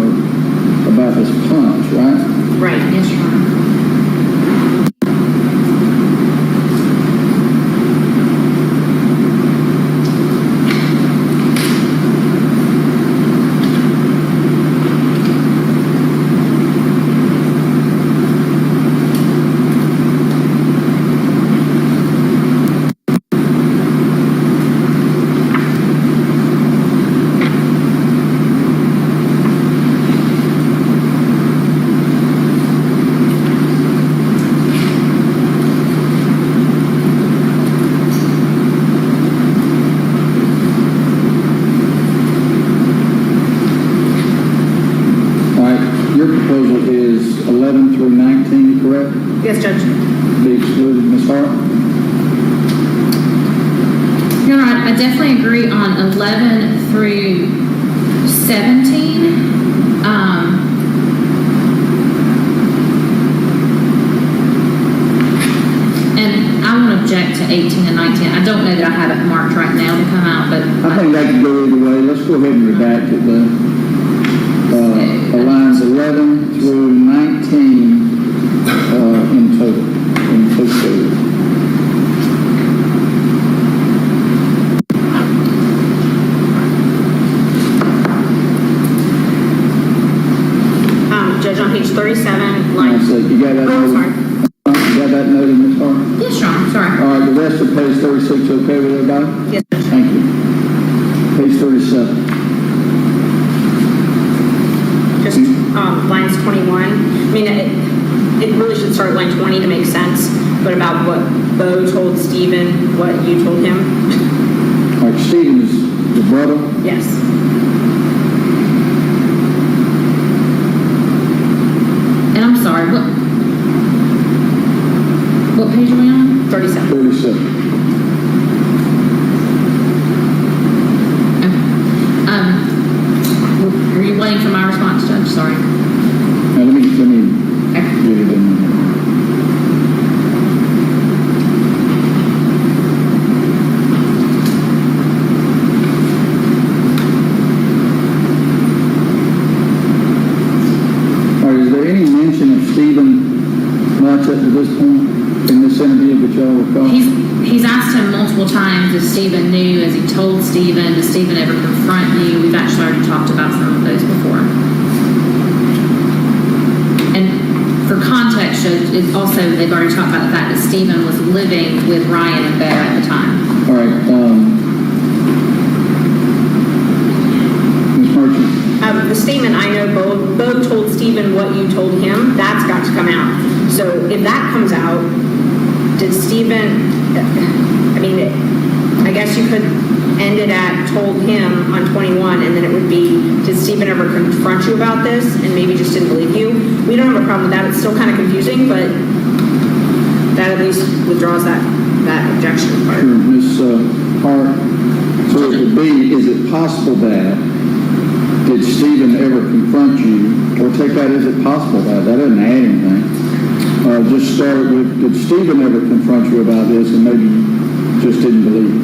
about this punch, right? Right. Yes, Your Honor. Yes, Judge. Be excluded. Ms. Hart? Your Honor, I definitely agree on 11 through 17. And I want to object to 18 and 19. I don't know that I have it marked right now to come out, but I think that could go either way. Let's go ahead and redact it, though. Lines 11 through 19 in total. Judge, on page 37, line. So you got that Oh, noted? sorry. You got that noted, Ms. Hart? yes, Your Honor, sorry. All right, the rest of page 36, okay with everybody? Yes, Judge. Thank you. Page 37. Just lines 21. I mean, it really should start at line 20 to make sense, but about what Bo told Stephen, what you told him. All right, Stephen is the brother. Yes. And I'm sorry, what page are we on? 37. 37. Are you waiting for my response, Judge? Sorry. Now, let me get it in there. All right, is there any mention of Stephen much up to this point in this interview that y'all recall? He's asked him multiple times if Stephen knew, as he told Stephen, does Stephen ever confront you? We've actually already talked about some of those before. And for context, it's also, they've already talked about the fact that Stephen was living with Ryan and Bear at the time. All right, Ms. Merchant. The statement, I know Bo told Stephen what you told him, that's got to come out. So if that comes out, did Stephen, I mean, I guess you could end it at told him on 21, and then it would be, did Stephen ever confront you about this and maybe just didn't believe you? We don't have a problem with that. It's still kind of confusing, but that at least withdraws that objection part. Sure, Ms. Hart. So it would be, is it possible that, did Stephen ever confront you, or take that, is it possible that doesn't add anything. Just start with, did Stephen ever confront you about this and maybe you just didn't believe it?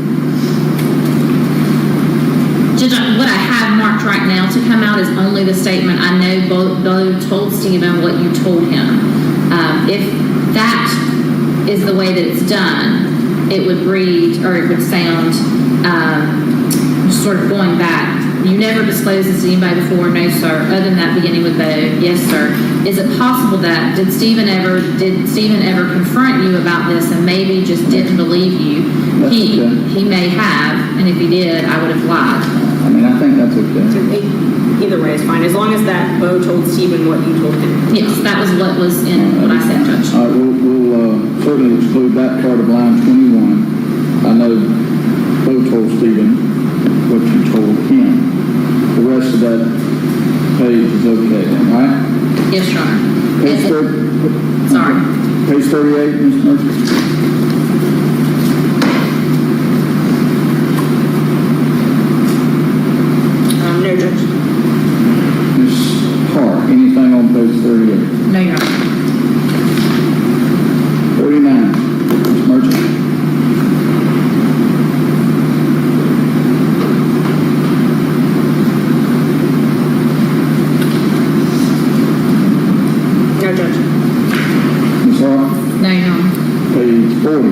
Judge, what I have marked right now to come out is only the statement, I know Bo told Stephen what you told him. If that is the way that it's done, it would read, or it would sound, just sort of going back. You never disclosed this to anybody before? No, sir. Other than that beginning with Bo? Yes, sir. Is it possible that, did Stephen ever confront you about this and maybe just didn't believe you? He may have, and if he did, I would have lied. I mean, I think that's okay. So either way is fine, as long as that Bo told Stephen what you told him. Yes, that was what was in what I said, Judge. All right, we'll certainly exclude that part of line 21. I know Bo told Stephen what you told him. The rest of that page is okay then, right? Yes, Your Honor. Page 30. Sorry. Page 38, Ms. Merchant. No, Judge. Ms. Hart, anything on page 38? No, Your Honor. 39, Ms. Merchant. No, Judge. Ms. Hart, No, Your Honor. page 40.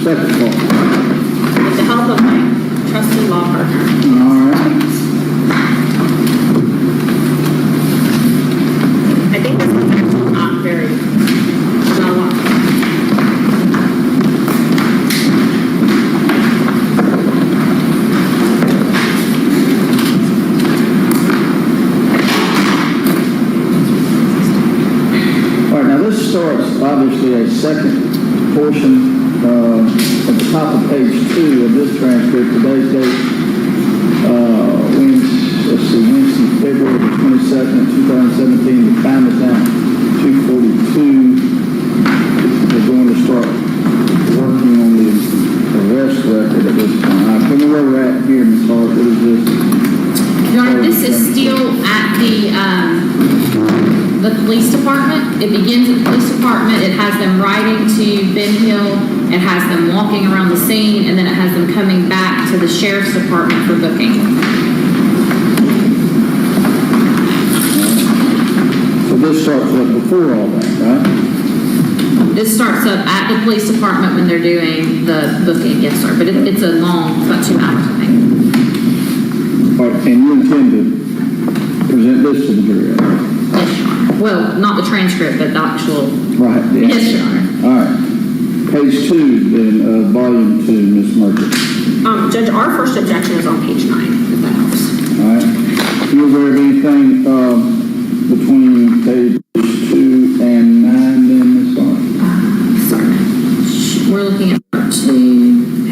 second part. With the help of my trusted law partner. All right. I think this one's actually not very, not a lot. All right, now this starts obviously a second portion at the top of page 2 of this transcript. Today's date, Wednesday, February 22nd, 2017. The time is now 2:42. We're going to start working on the arrest record at this point. All right, tell me where we're at here, Ms. Hart. What is this? Your Honor, this is still at the police department. It begins at the police department. It has them riding to Ben Hill. It has them walking around the scene, and then it has them coming back to the sheriff's department for booking. So this starts up before all that, right? This starts up at the police department when they're doing the booking, yes, sir. But it's a long, about 2 hours, I think. All right, and you intend to present this to the jury? Yes, Your Honor. Well, not the transcript, but the actual. Right. Yeah. Yes, Your Honor. All right. Page 2, then, volume 2, Ms. Merchant. Judge, our first objection is on page 9, if that helps. All right. You aware of anything between page 2 and 9, then, Ms. Hart? Sorry. We're looking at part 2,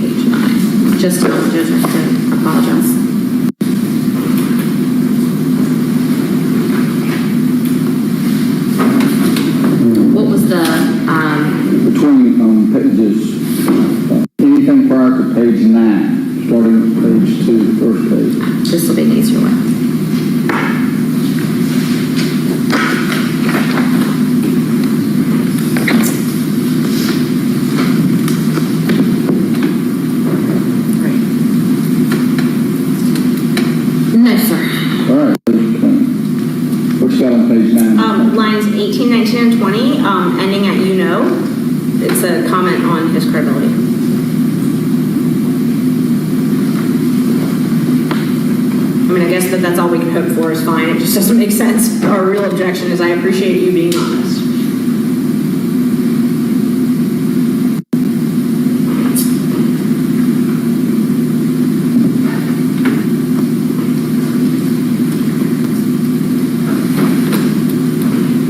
page 9. Just to Judge, I apologize. What was the, Between pages, anything prior to page 9, starting with page 2, the first page. this will be an easier way. No, sir. All right. What's got on page 9? Lines 18, 19, and 20, ending at you know. It's a comment on his credibility. I mean, I guess that's all we can hope for is fine. It just doesn't make sense. Our real objection is I appreciate you being honest.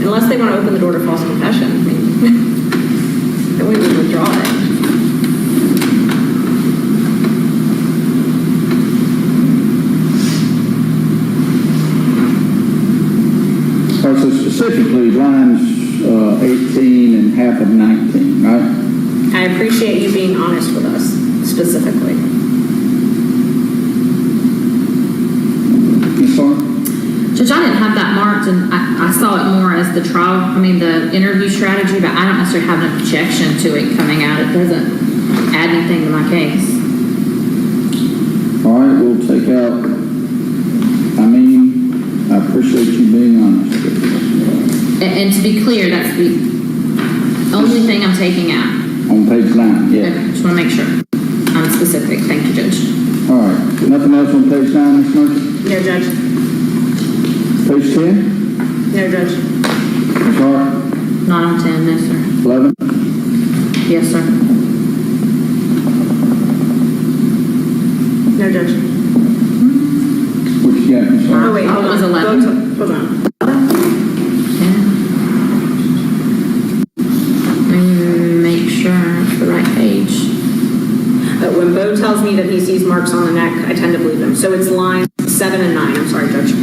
Unless they want to open the door to false confession. I mean, then we would withdraw it. All right, so specifically lines 18 and half of 19, right? I appreciate you being honest with us, specifically. Ms. Hart? Judge, I didn't have that marked, and I saw it more as the the interview strategy, but I don't necessarily have an objection to it coming out. It doesn't add anything to my case. All right, we'll take out, I appreciate you being honest with us. And to be clear, that's the only thing I'm taking out. On page 9, yeah. Okay, just want to make sure I'm specific. Thank you, Judge. All right, nothing else on page 9, Ms. Merchant? No, Judge. Page 10? No, Judge. Ms. Hart? Not on 10, no, sir. 11? Yes, sir. No, Judge. What you got, Ms. Hart? Oh, wait, hold it was on. 11. Hold on. Make sure it's the right page. When Bo tells me that he sees marks on the neck, I tend to believe him. So it's lines 7 and 9. I'm sorry, Judge.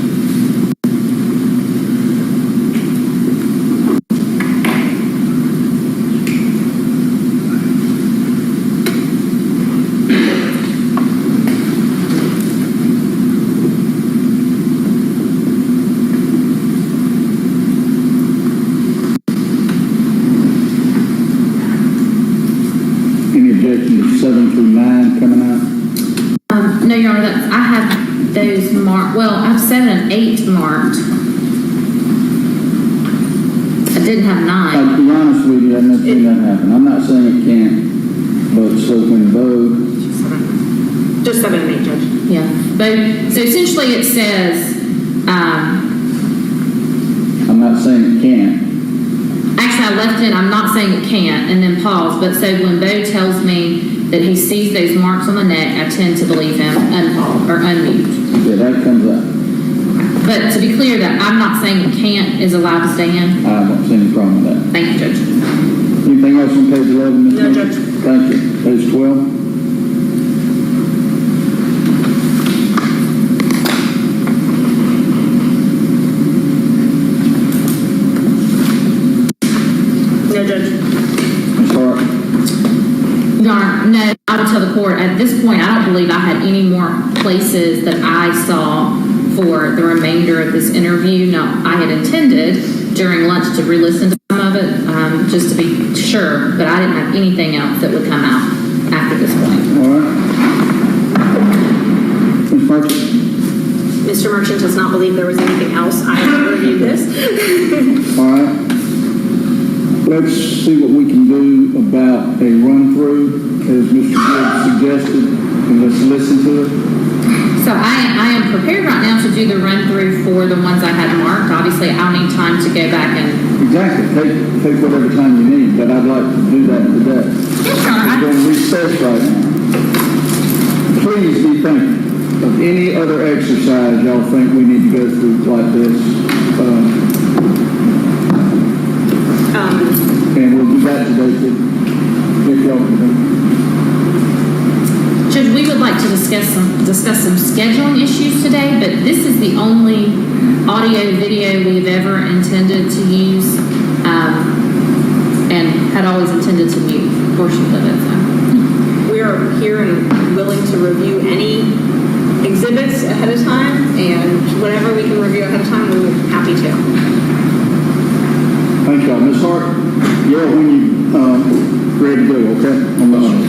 Any objection to 7 through 9 coming out? No, Your Honor, I have those marked. Well, I have 7 and 8 marked. I didn't have 9. I'll be honest with you, I've never seen that happen. I'm not saying it can't But so when Bo, Just 7 and 8, Judge. Yeah, but, so essentially it says, I'm not saying it can't. actually I left it, I'm not saying it can't, and then pause, but so when Bo tells me that he sees those marks on the neck, I tend to believe him, unpause, or unmute. Yeah, that comes up. But to be clear, that I'm not saying it can't is allowed to stand. I don't see any problem with that. Thank you, Judge. Anything else on page 11, Ms. No, Murphy? Judge. Thank you. Page 12. No, Judge. Ms. Hart? Your Honor, no, I will tell the court, at this point, I don't believe I had any more places that I saw for the remainder of this interview. Now, I had intended during lunch to re-listen to some of it, just to be sure, but I didn't have anything else that would come out after this point. All right. Ms. Merchant? Mr. Merchant does not believe there was anything else. I have reviewed this. All right. Let's see what we can do about a run-through, as Mr. Gibbs suggested, and let's listen to it. So I am prepared right now to do the run-through for the ones I had marked. Obviously, I'll need time to go back and... Exactly. Take whatever time you need, but I'd like to do that today. Yes, Your Honor. We're going to recess right now. Please be thinking of any other exercise y'all think we need to go through like this. And we'll do that today too. If y'all can do it. Judge, we would like to discuss some scheduling issues today, but this is the only audio video we've ever intended to use, and had always intended to mute portions of it. So. We are here and willing to review any exhibits ahead of time, and whatever we can review ahead of time, we're happy to. Thank y'all. Ms. Hart, yeah, when you ready to go, okay? On the audio.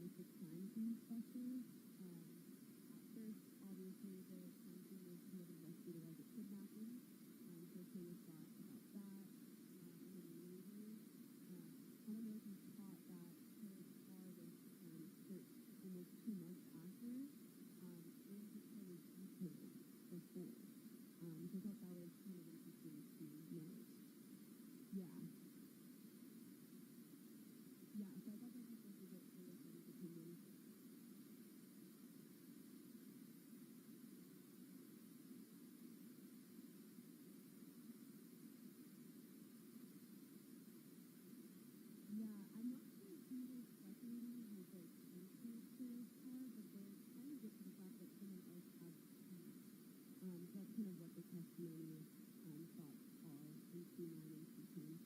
with the crime scene specialist. At first, obviously, the crime scene was kind of investigated as a kidnapping. So he was thought about that. And then later, I don't know if you caught that her car was searched almost 2 months after, and his car was detailed before. So I thought that was kind of interesting to note. Yeah. Yeah, so I thought that was supposed to get for the second opinion. Yeah, I'm not sure if he was speculating with the transfer to his car, but they're trying to get to the fact that someone else had keys. So that's kind of what the testimony thoughts are in C9 and C10.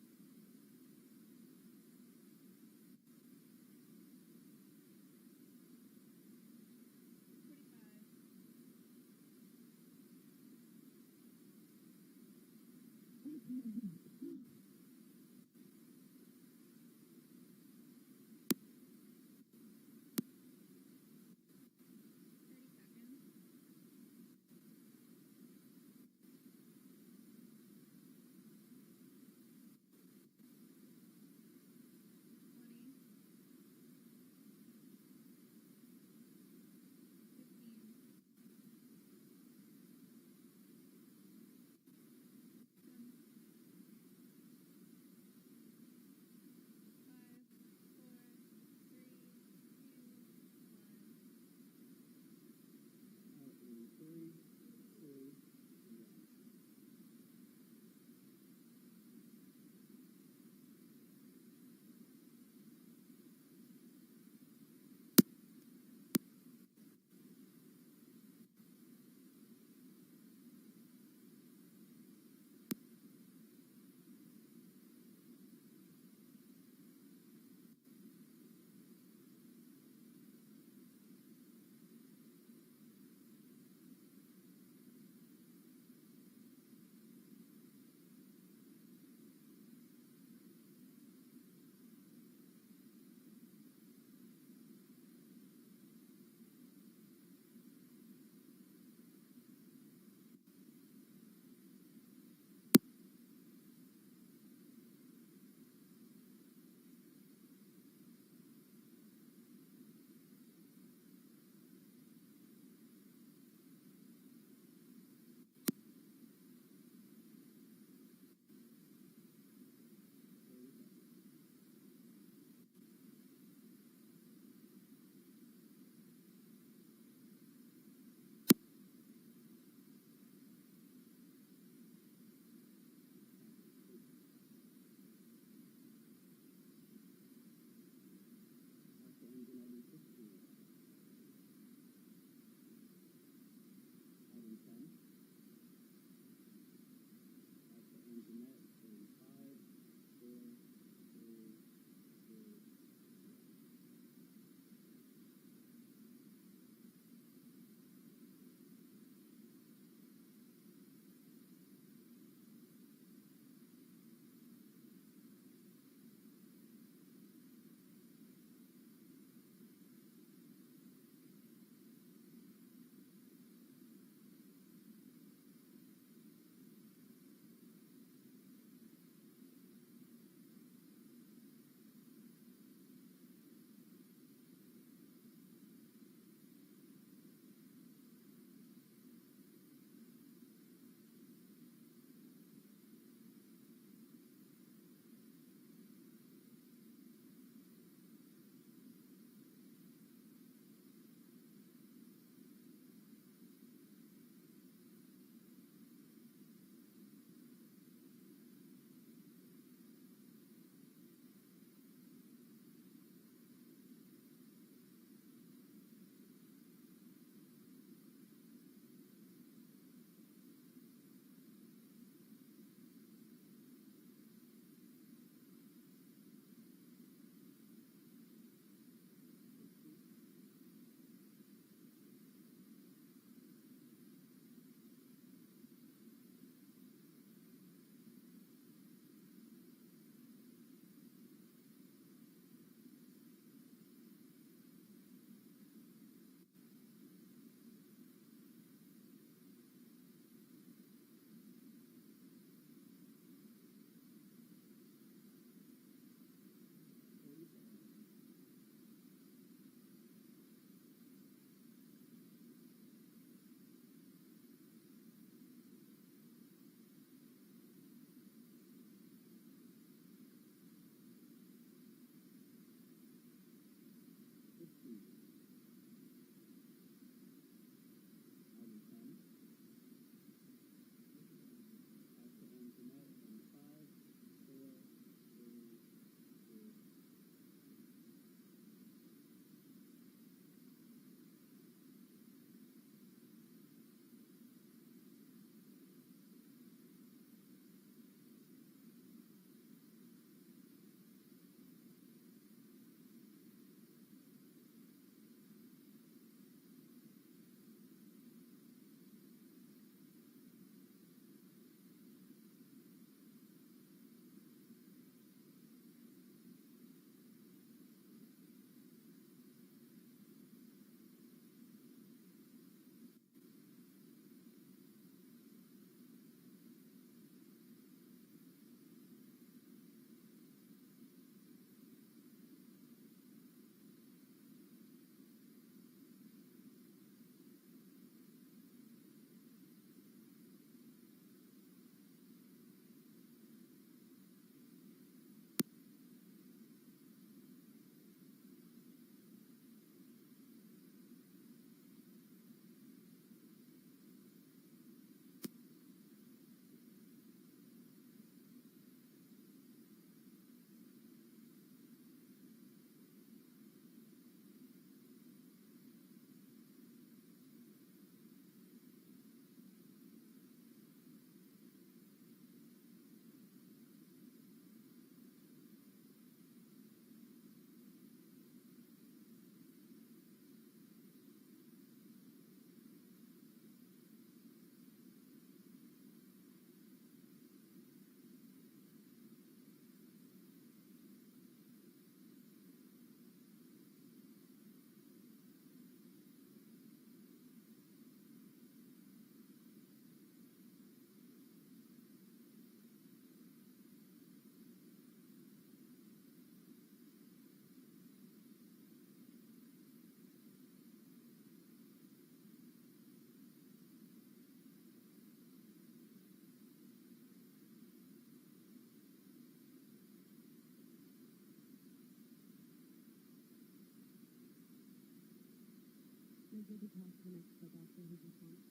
We're good to talk to the next step after his response.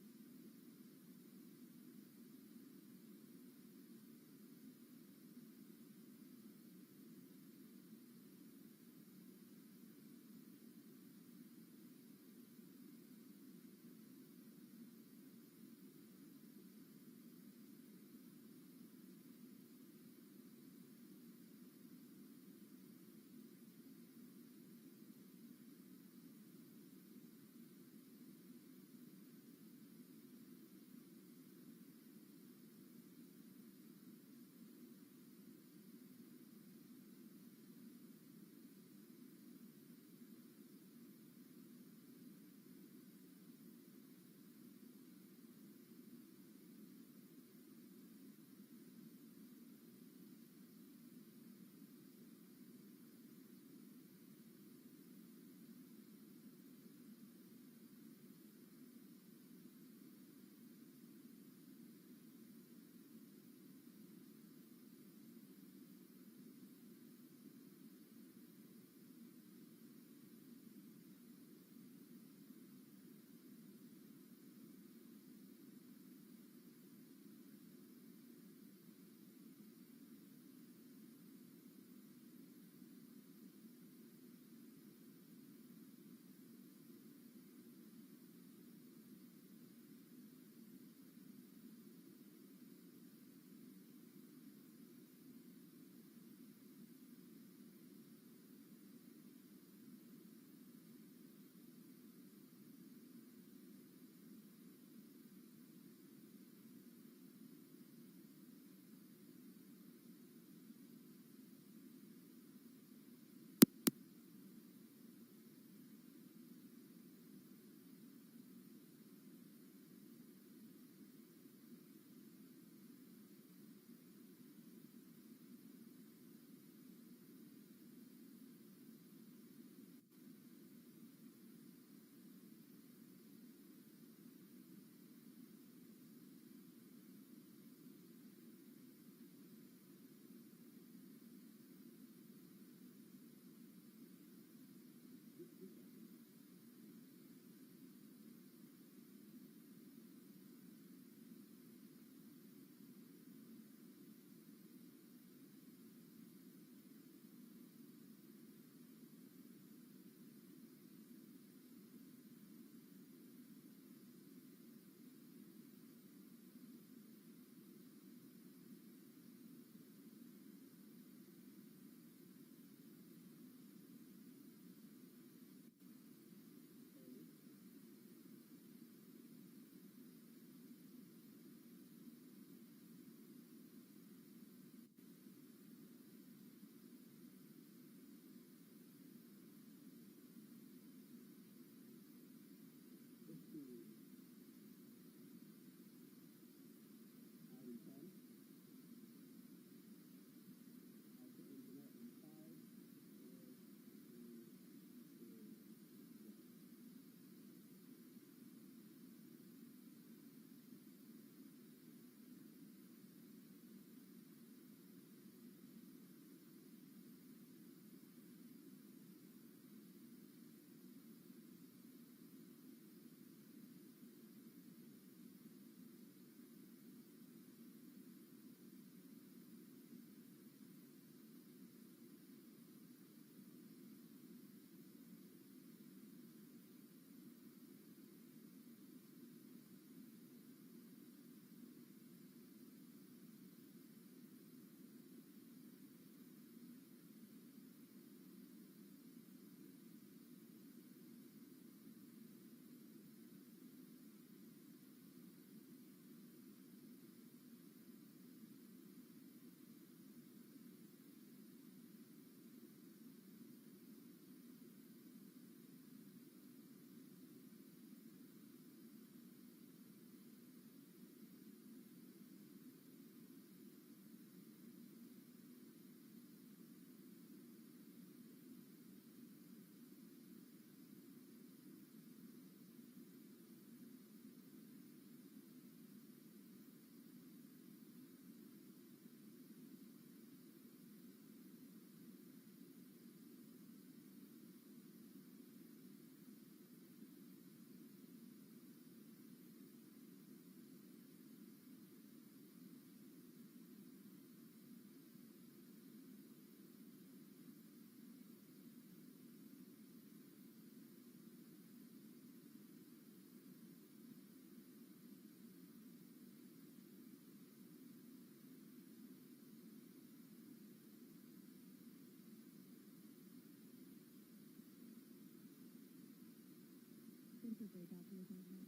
good for breakout for your content?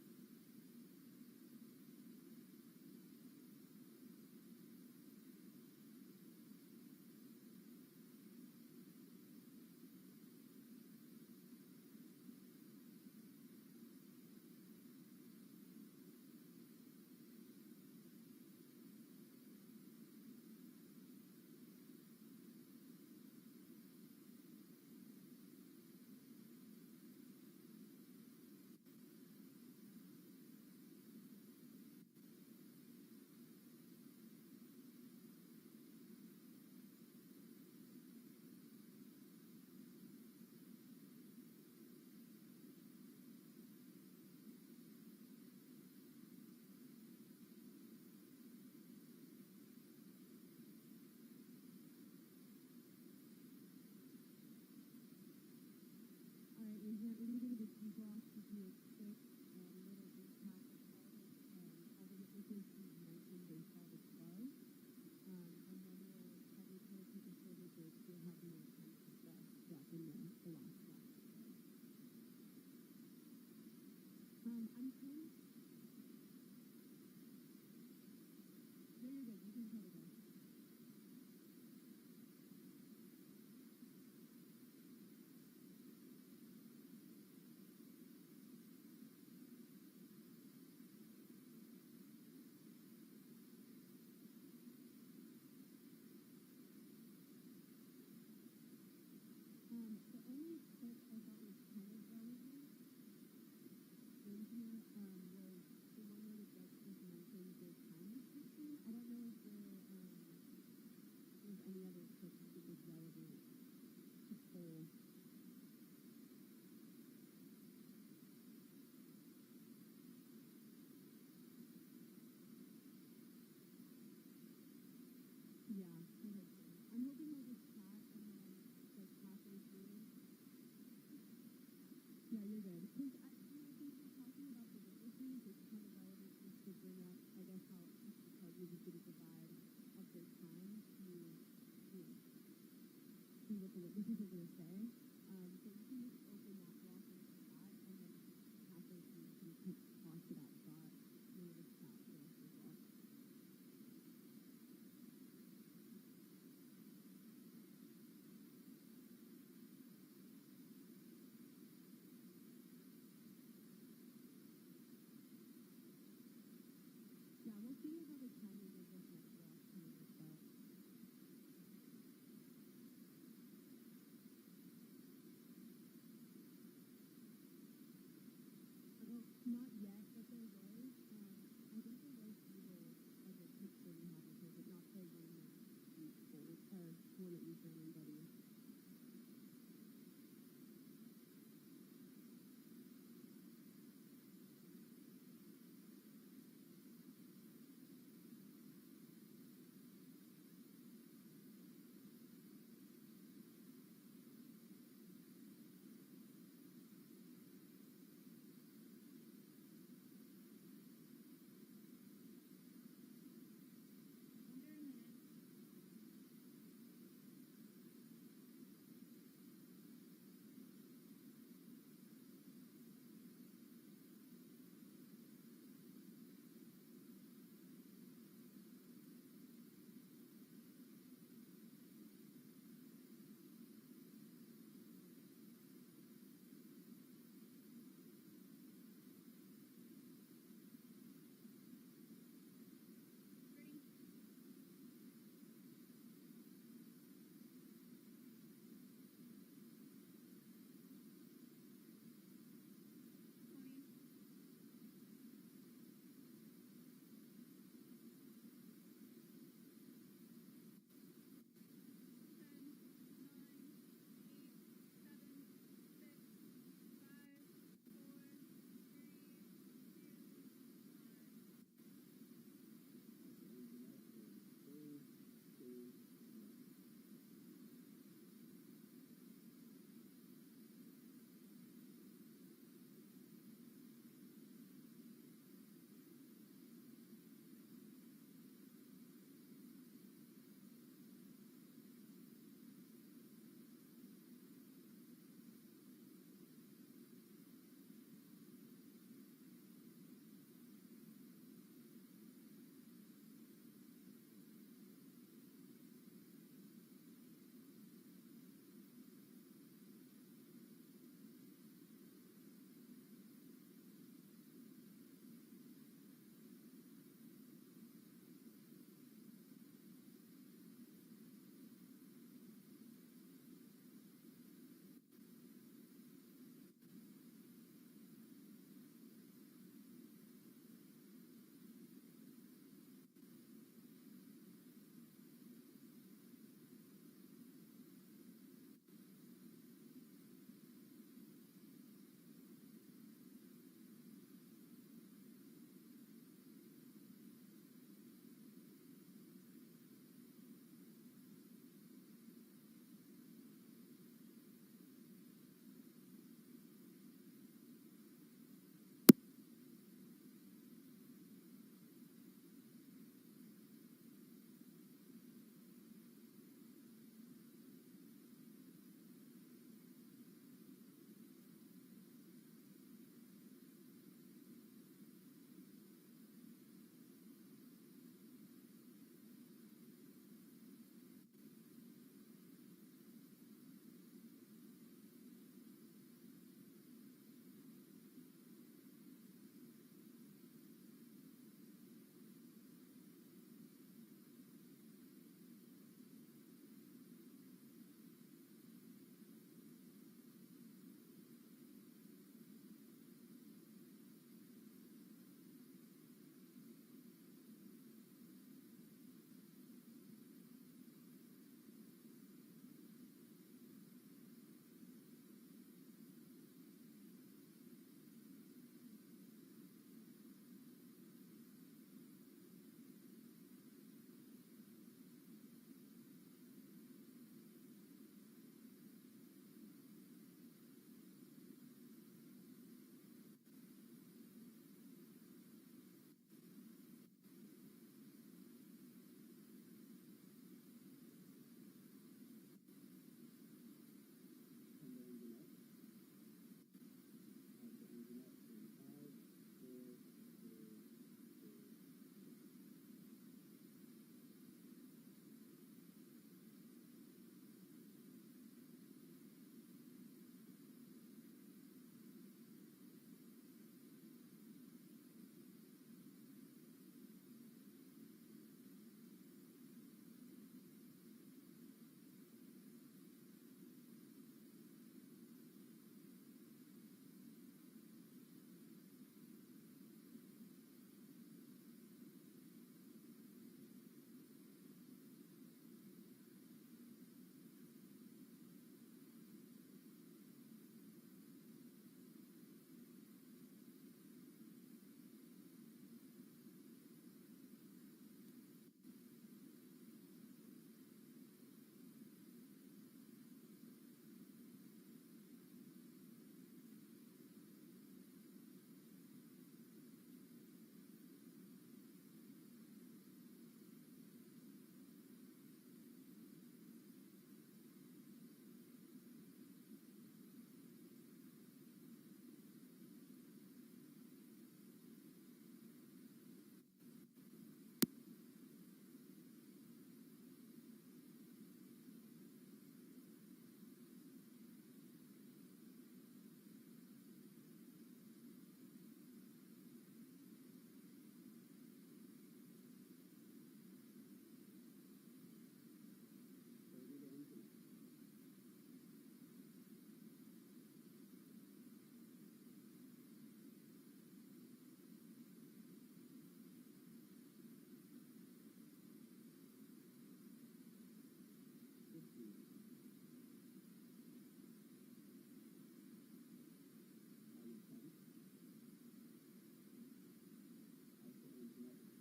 next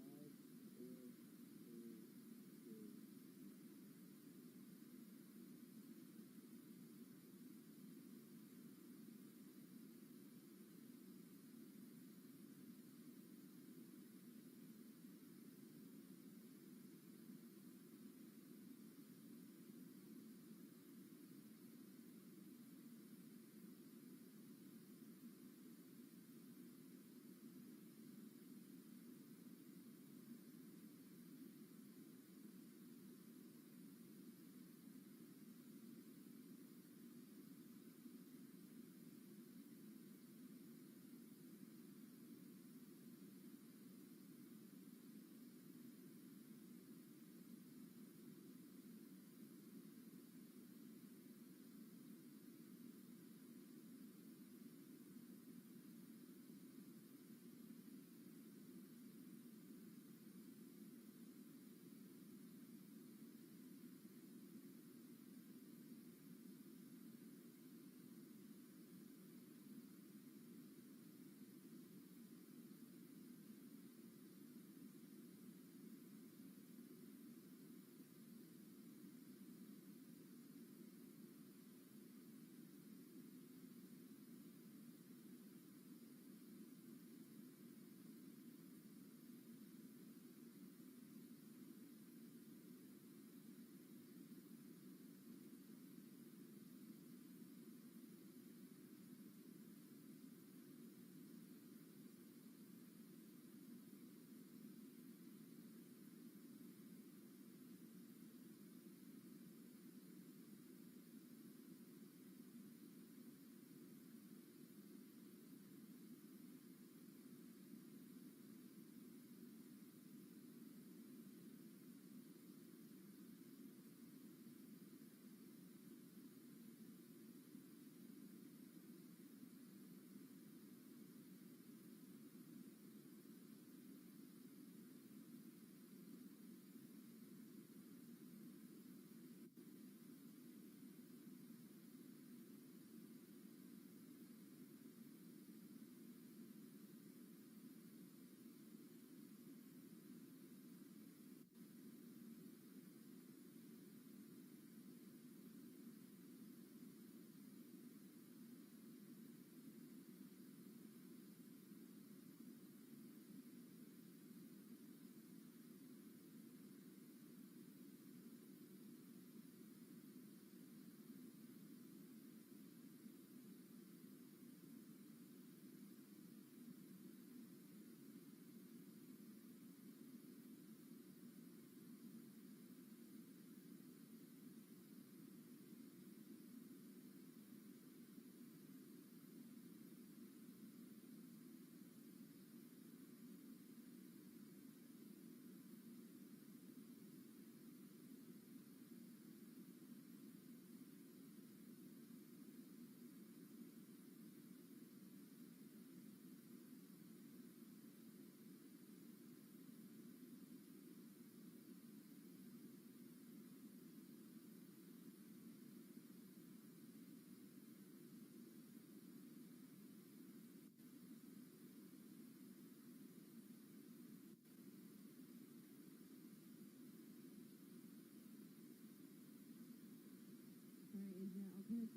5, 4, 3,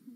2,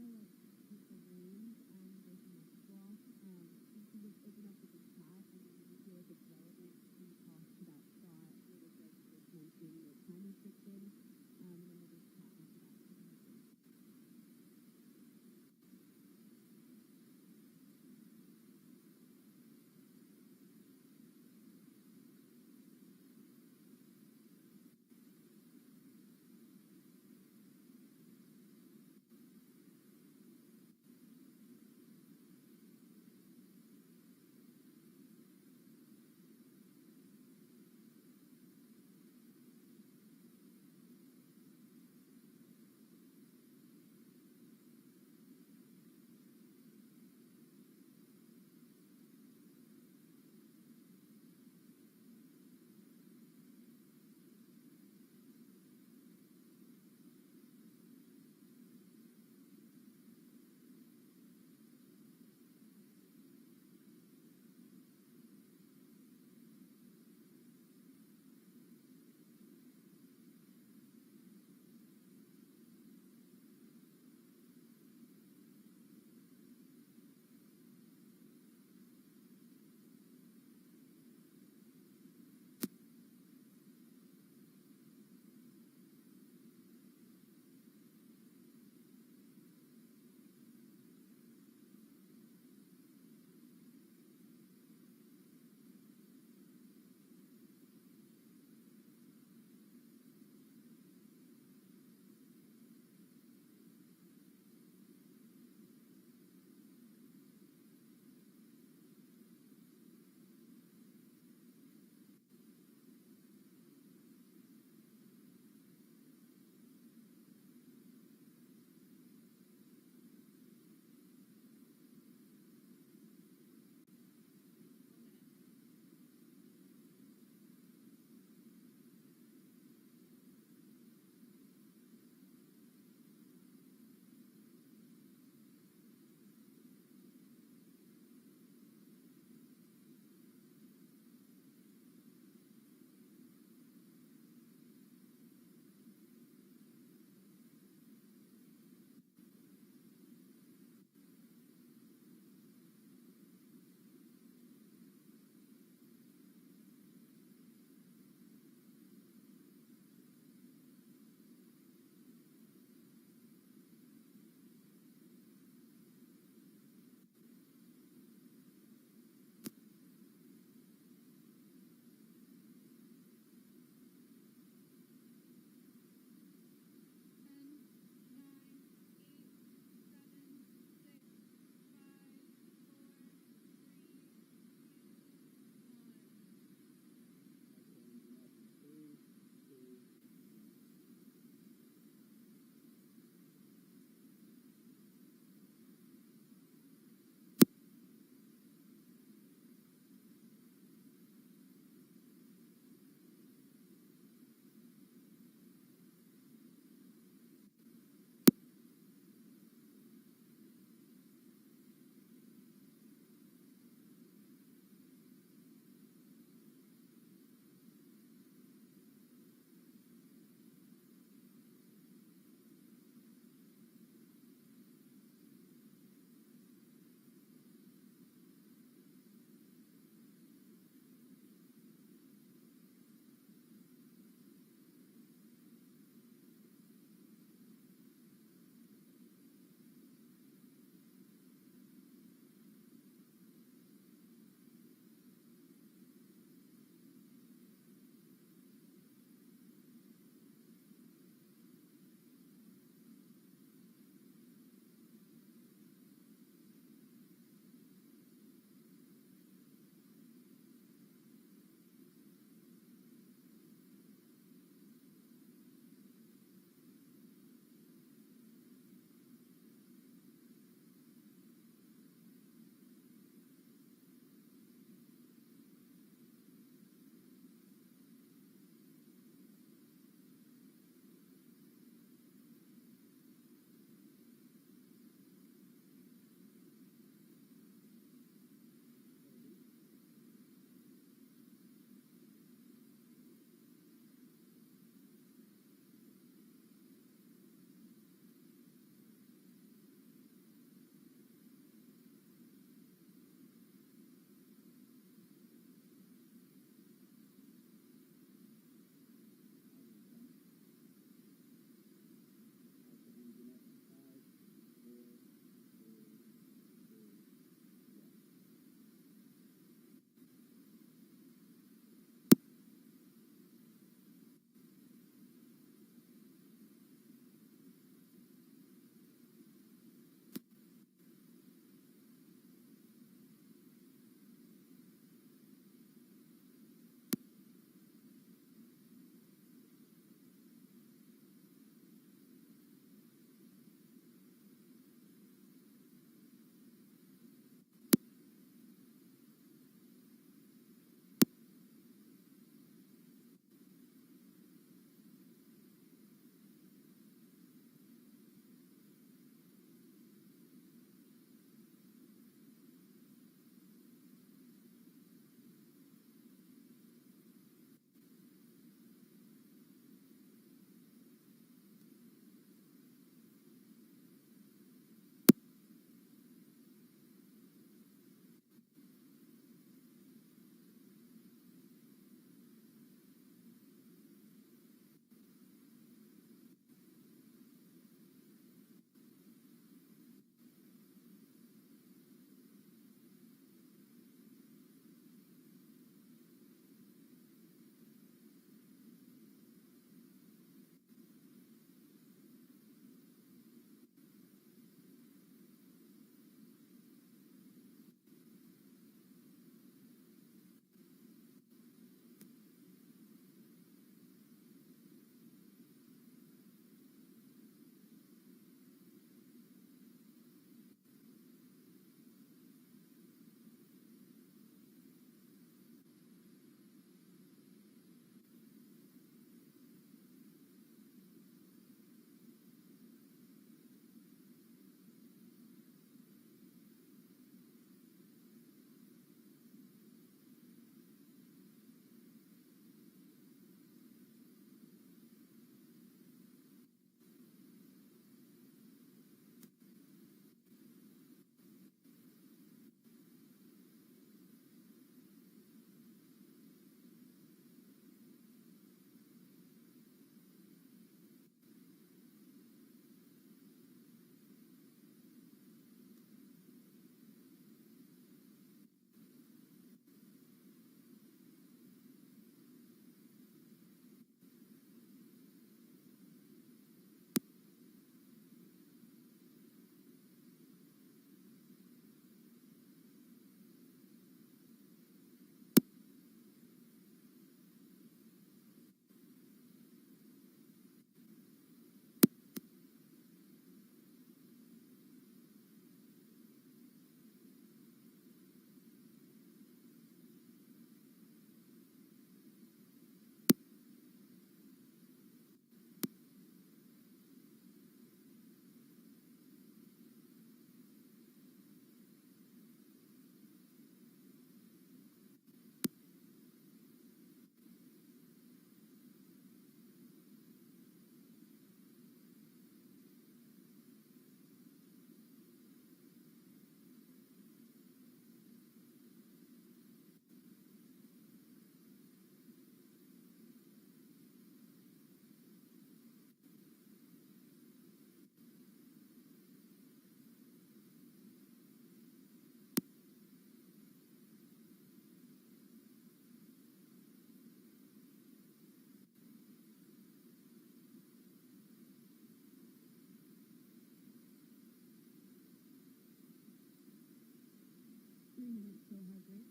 3 minutes till hard break.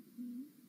Seconds.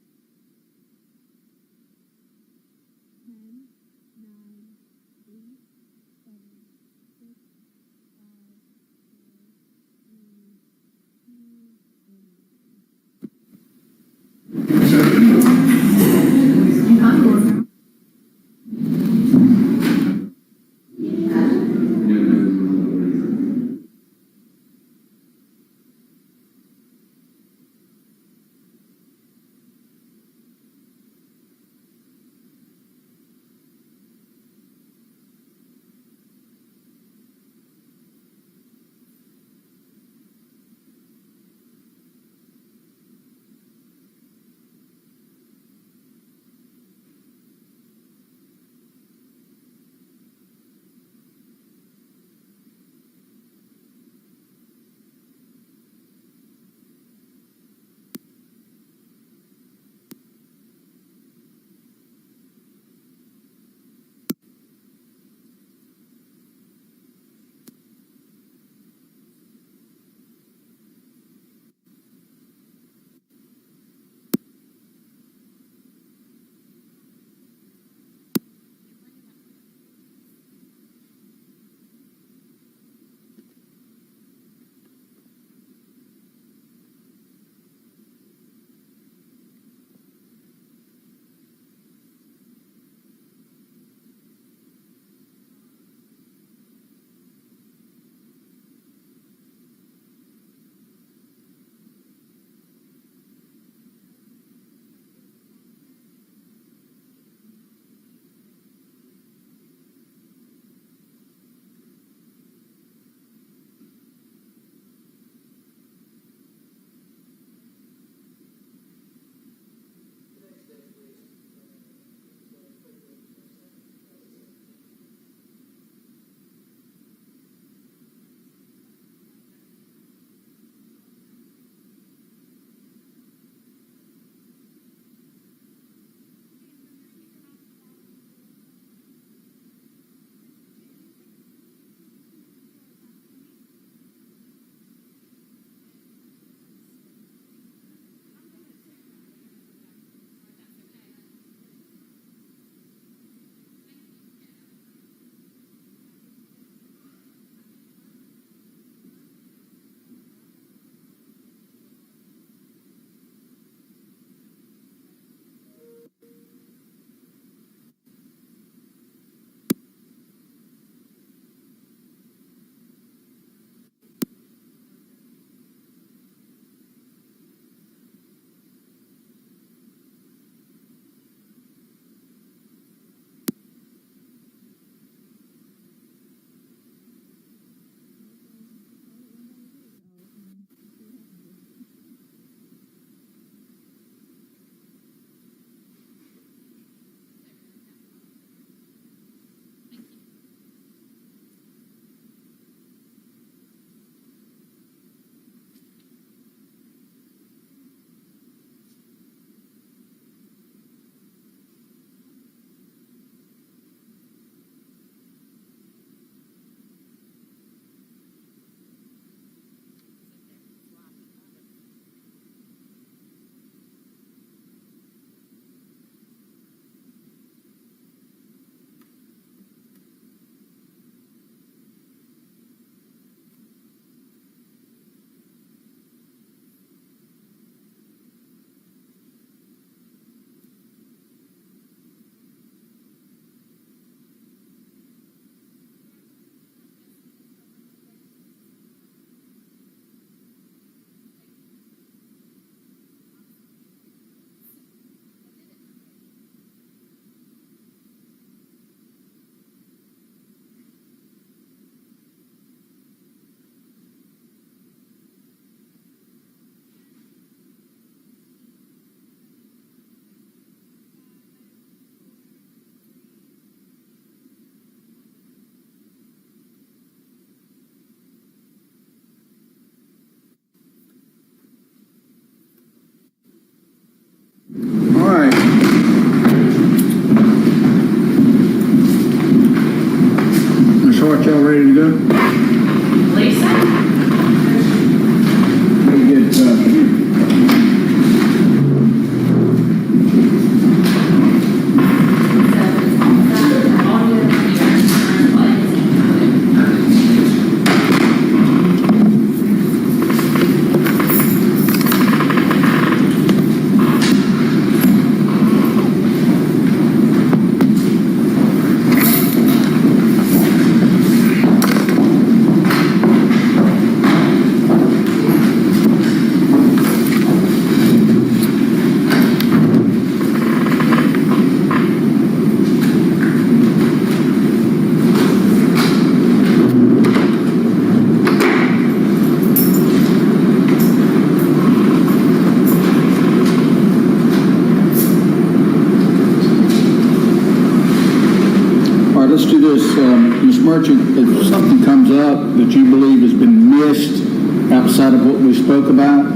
Merchant, if something comes up that you believe has been missed outside of what we spoke about,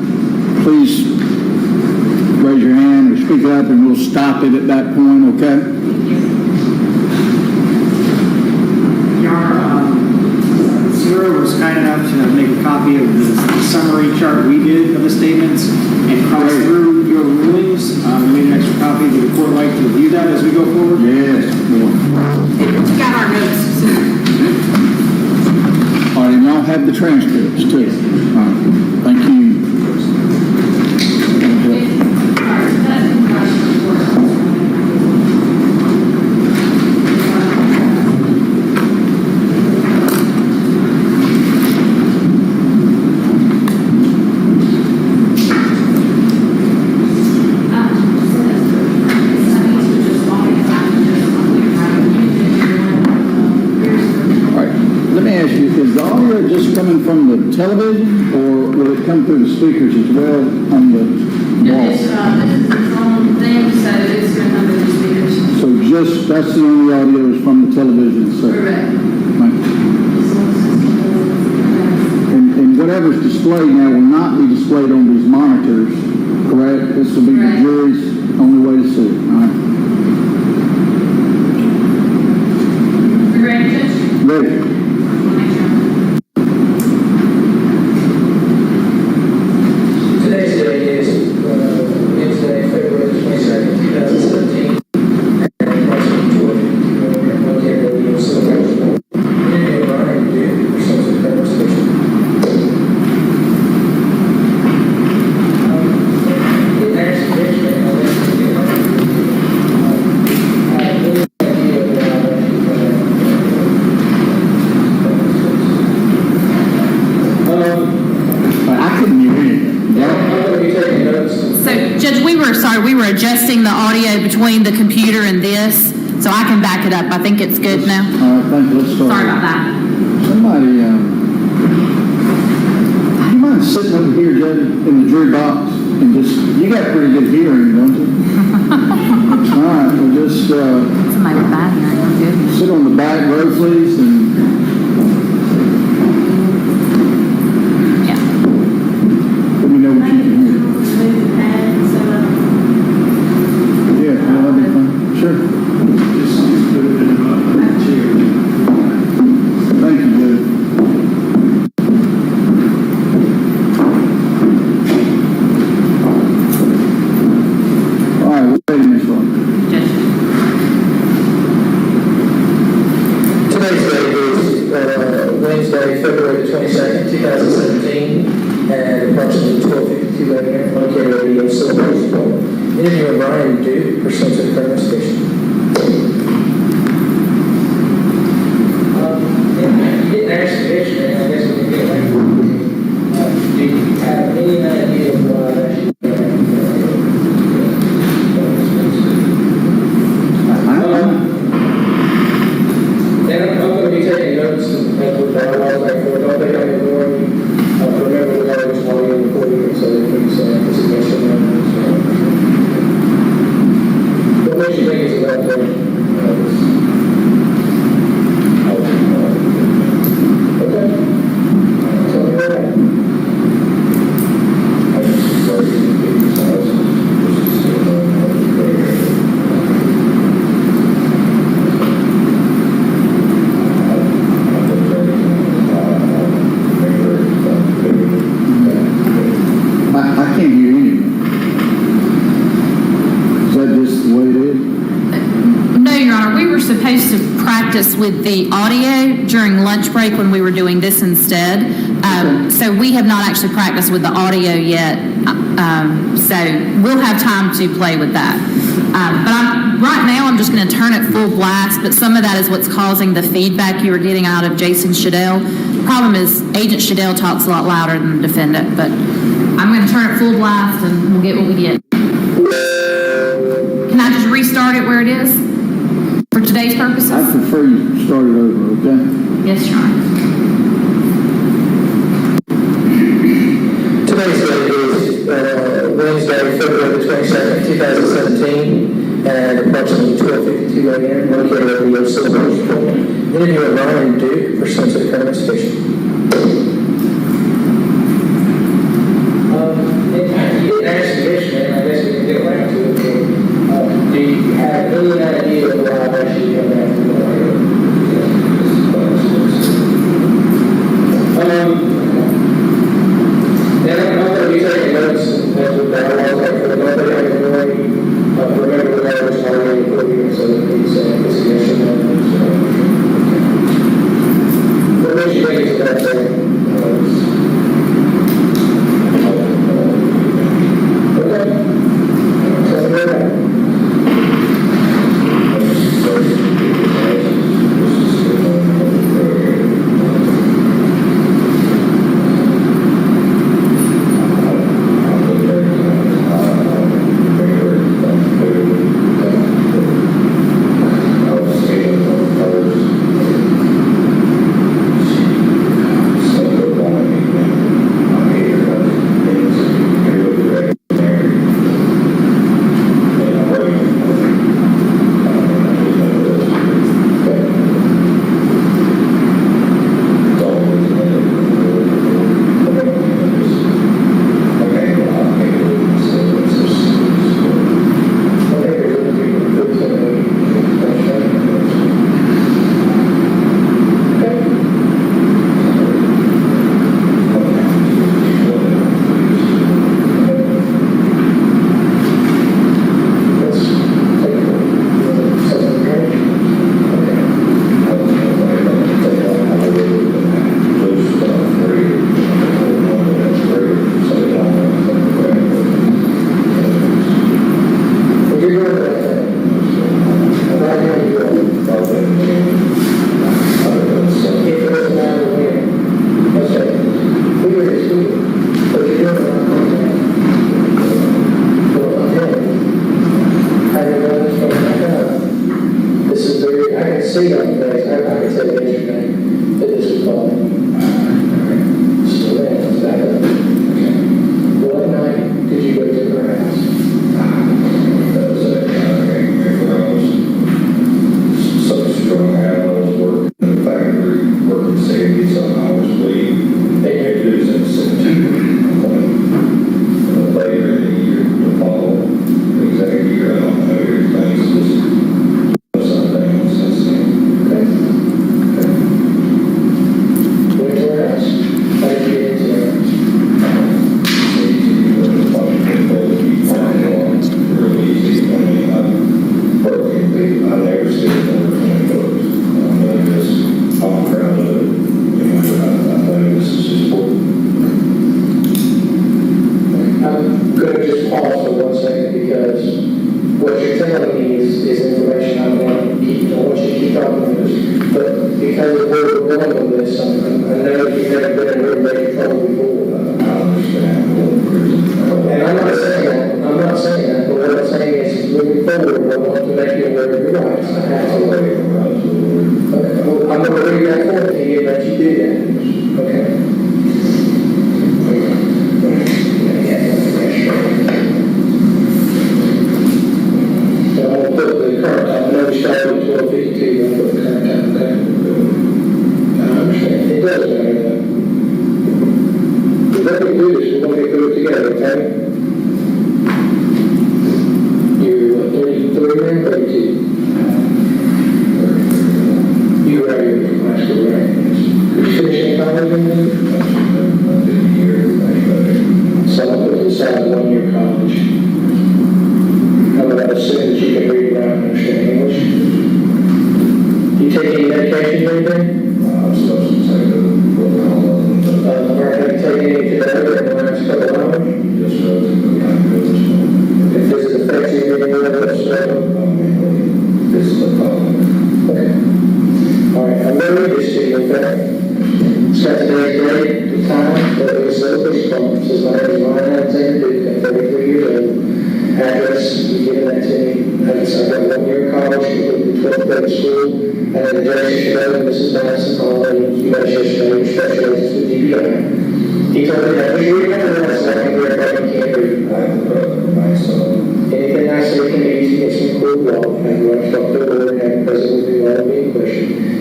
please raise your hand or speak up and we'll stop it at that point, okay? Sarah was kind enough to make a copy of the summary chart we did of the statements and cross through your rulings. We made an extra copy. Would the court like to review that as we go forward? Yes. We got our notes. All right, and y'all have the transcripts too. All right, thank you. Coming from the television, or will it come through the speakers as well on the wall? This is its own thing, so it's going to come through the speakers. So that's the only audio is from the television. So. Correct. And whatever's displayed now will not be displayed on these monitors, correct? This will be the jury's only way to see it. All right. You ready, Judge? Ready. Adjusting the audio between the computer and this, so I can back it up. I think it's good now. All right, thank you. Let's start. Sorry about that. Somebody, do you mind sitting over here, Judge, in the jury box, and just, you got pretty good hearing, don't you? All right, we'll just somebody with bad hearing. I'm good. Sit on the back row, please, and yeah. Let me know what you can hear. Sure. Thank you, Judge. All right, we're ready, Ms. Roy. Today's date is Wednesday, February 22nd, 2017, at approximately 12:52 a.m. located at the Ocilla Police Department. Interview of Brian Duke, pursuant to the criminal station. You didn't ask the question, I guess we can get away from it. Do you have any idea of why that should be? And I'm going to be taking notes as we go along. Don't think I'm ignoring you. Remember the large audio recording, so that please this is what makes you think it's about that? Okay. Tell me what happened. I can't hear anything. Is that just the way it is? No, Your Honor. We were supposed to practice with the audio during lunch break when we were doing this instead. So we have not actually practiced with the audio yet. So we'll have time to play with that. But right now I'm just going to turn it full blast, but some of that is what's causing the feedback you were getting out of Jason Shadell. Problem is Agent Shadell talks a lot louder than the defendant, but I'm going to turn it full blast and we'll get what we get. Can I just restart it where it is for today's purposes? I prefer you start it over, okay? Yes, Your Honor. Today's date is Wednesday, February 22nd, 2017, at approximately 12:52 a.m. located at the Ocilla Police Department. Interviewer Ryan Duke, pursuant to the current petition. You didn't ask the question, I guess we can get around to it. Do you have any idea of why I should come back to the Now, I'm going to be taking notes as we go along, like for the nobody having remember the letters already included, so that he's saying this is yes or no. What makes you think it's about that?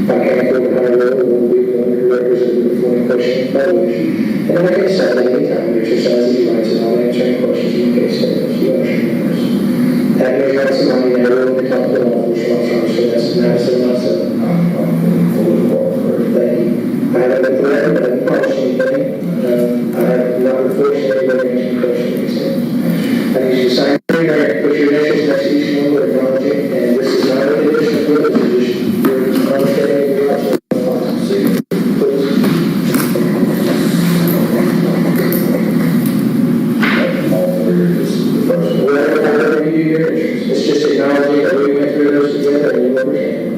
Okay. So, your interest. It's just acknowledging that we went through those together and you understand.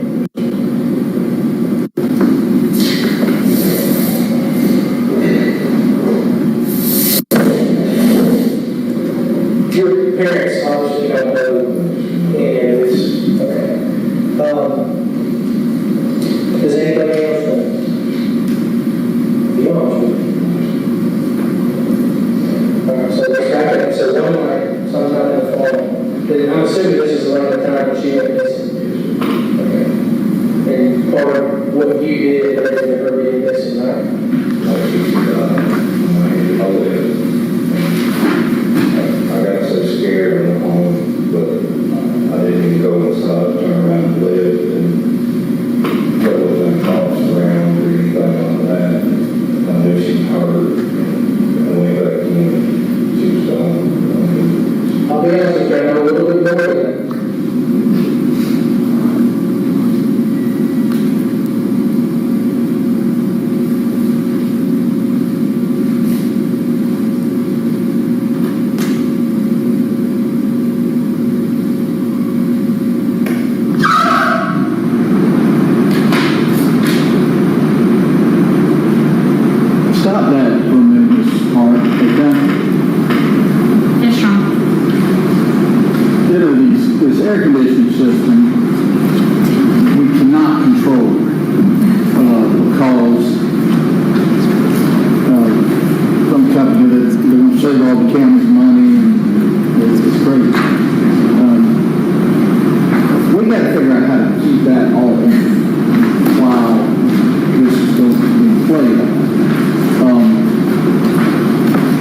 Your parents obviously don't know any of this. Okay. Does anybody else know? Be honest with me. Alright, so let's back it up. So one night, sometime in the fall, I'm assuming this is around the time when she went missing. Okay. And part of what you did led to her being missing, right? I got so scared on the home, but I didn't even go inside, turn around and live, and there wasn't cops around or anything like that. I knew she hurt, and I went back in, she was gone. I'll be honest with you, I know a little bit more than that. Stop that for a minute, Mrs. Hart, okay? Yes, Sean. You know, this air conditioning system, we cannot control because some company that's going to save all the county's money and it's great. We got to figure out how to keep that all in while this is going to be played out.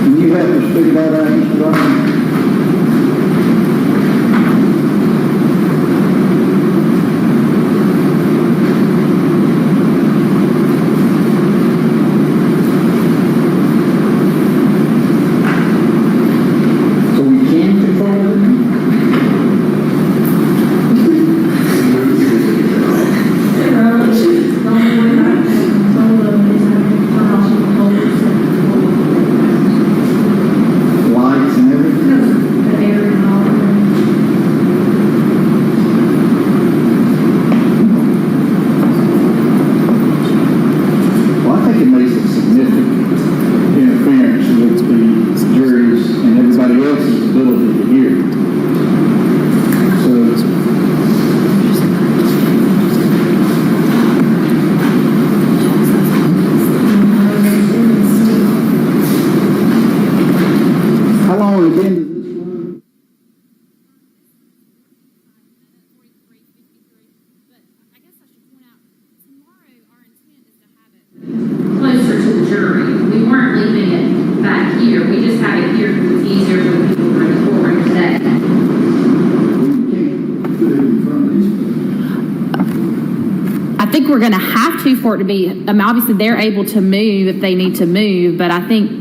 Can you help us figure that out, Mr. Ryan? So we can control it? Lights and everything? Well, I think it makes a significant interference with the jury's and everybody else's ability to hear. So, how long again does this run? Closer to the jury. We weren't leaving it back here. We just had it here because it's easier for the people who are in the courtroom today. We can't put it in front of these. I think we're going to have to for it to be, I mean, obviously they're able to move if they need to move, but I think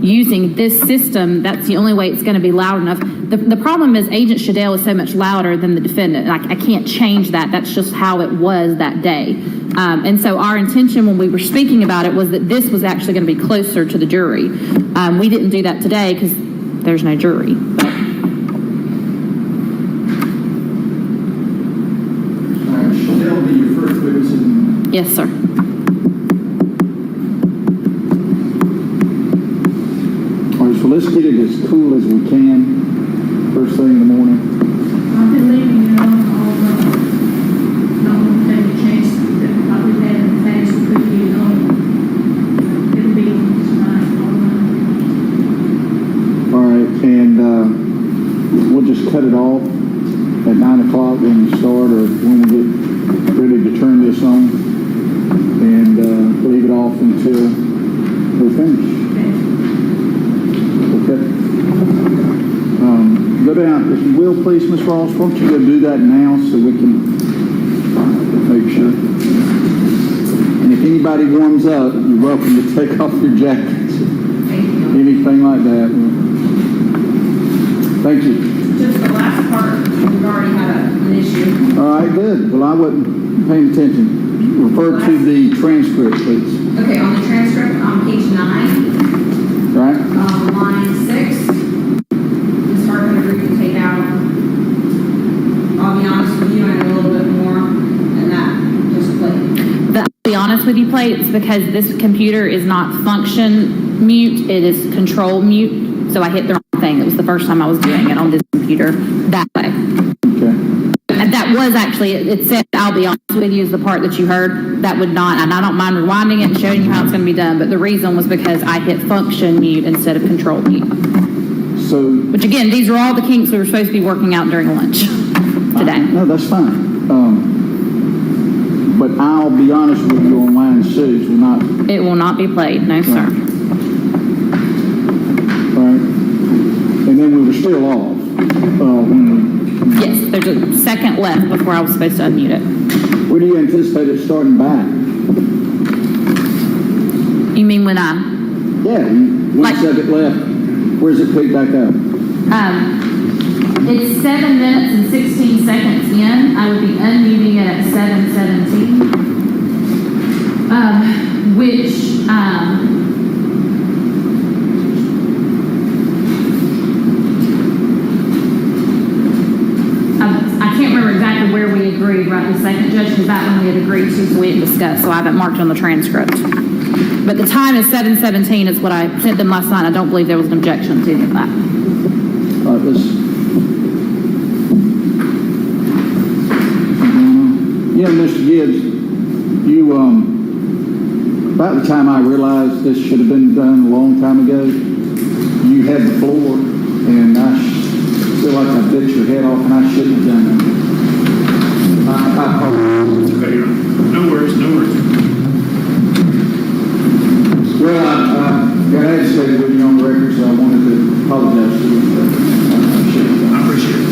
using this system, that's the only way it's going to be loud enough. The problem is Agent Shadell is so much louder than the defendant. I can't change that. That's just how it was that day. And so our intention when we were speaking about it was that this was actually going to be closer to the jury. We didn't do that today because there's no jury. But That'll be your first witness in yes, sir. All right, so let's get it as cool as we can, first thing in the morning. I've been leaving it on all the, not going to take a chance that we've had in the past, we could get it on. It'll be on tonight, all night. All right, and we'll just cut it off at 9 o'clock when we start or when we get ready to turn this on and leave it off until we're finished. Okay. Go down, if you will, please, Ms. Ross. Won't you go do that now so we can make sure? And if anybody warms up, you're welcome to take off your jackets. Anything like that. Thank you. Just the last part, we've already had an issue. All right, good. Well, I wasn't paying attention. Refer to the transcript, please. Okay, on the transcript, on page 9, Right? line 6, Ms. Harper agreed to take out with you, Plate, it's because this computer is not function mute, it is control mute. So I hit the wrong thing. It was the first time I was doing it on this computer that way. Okay. And that was actually, it said, I'll be honest with you, is the part that you heard. That would not, and I don't mind rewinding it and showing you how it's going to be done, but the reason was because I hit function mute instead of control mute. So, Which again, these are all the kinks we were supposed to be working out during lunch today. no, that's fine. But I'll be honest with you, on line 6, we're not, It will not be played, no sir. right? And then we were still off, when Yes, there's a second left before I was supposed to unmute it. where do you anticipate it starting back? You mean when I, Yeah, 1 second left. Where's it pick back up? it's 7 minutes and 16 seconds in. I would be unmuting it at 7:17. Which, I can't remember exactly where we agreed right this second, Judge, because that one we had agreed to, so we didn't discuss, so I haven't marked on the transcript. But the time is 7:17 is what I sent them last night. I don't believe there was an objection to any of that. All right, let's. Yeah, Mr. Gibbs, you, about the time I realized this should have been done a long time ago, you had the floor, and I feel like I bit your head off, and I shouldn't have done that. I apologize. Okay, no worries, no worries. Well, I got agitated with you on the record, so I wanted to apologize to you. I appreciate it.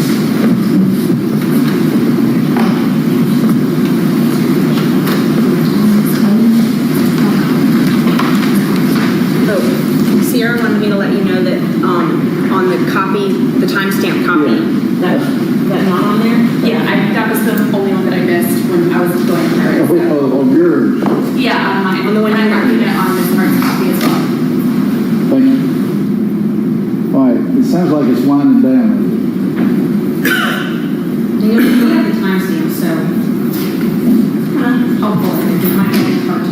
Oh, Sierra wanted me to let you know that on the copy, the timestamp copy, that not on there? Yeah, that was the only one that I missed when I was going through it. Oh, yours. Yeah, on the one I got it on this first copy as well. Thank you. All right, it sounds like it's winding down. You have the timestamp, so I'll pull it. It might be part 2.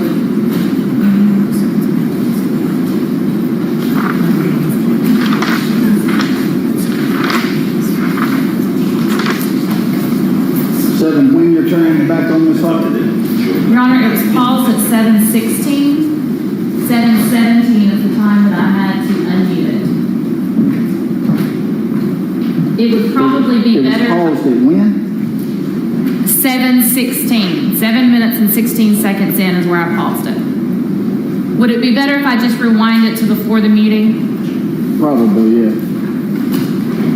When you're turning back on this clock? Your Honor, it was paused at 7:16. 7:17 is the time that I had to unmute it. It would probably be better. It was paused at when? 7:16. 7 minutes and 16 seconds in is where I paused it. Would it be better if I just rewind it to before the muting? Probably, yeah.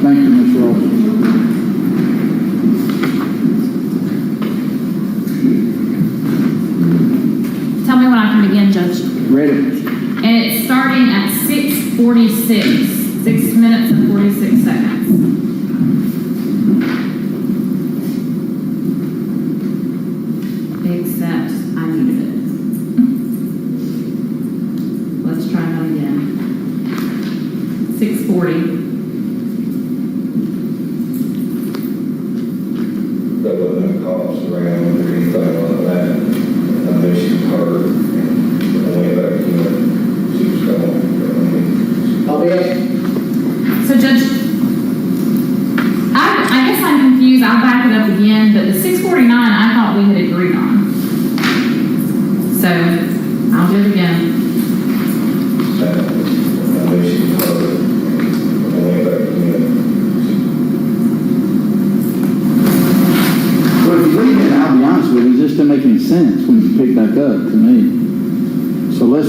Thank you, Ms. Ross. Tell me when I can begin, Judge. Ready. And it's starting at 6:46. 6 minutes and 46 seconds. Except I muted it. Let's try that again. 6:40. There wasn't no cops around or anything like that. I knew she was hurt, and I went back to her. She was gone. I'll be up. So, Judge, I guess I'm confused. I'll back it up again, but the 6:49 I thought we had agreed on. So, I'll do it again. I knew she was hurt, and I went back to her. Well, if you leave it, I'll be honest with you, it just doesn't make any sense when you pick back up to me. So let's,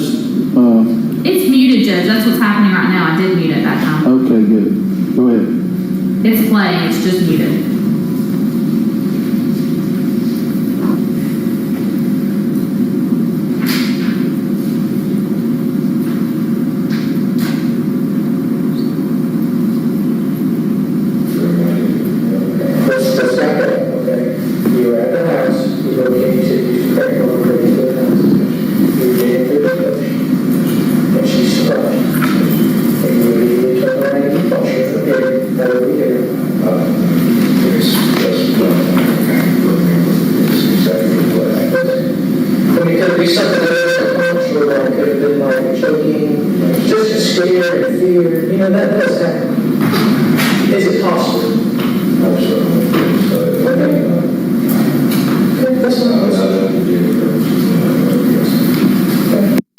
It's muted, Judge. That's what's happening right now. I did mute it that time. okay, good. Go ahead. It's playing. It's just muted. Let's back up, okay? You were at the house, you go in, you said you should crack over to the house. You were getting through the bush, and she struck. And you immediately turned around and you pushed her, okay, over here. She Is it possible? I'm certainly going to say. Okay. That's not I didn't give her, yes.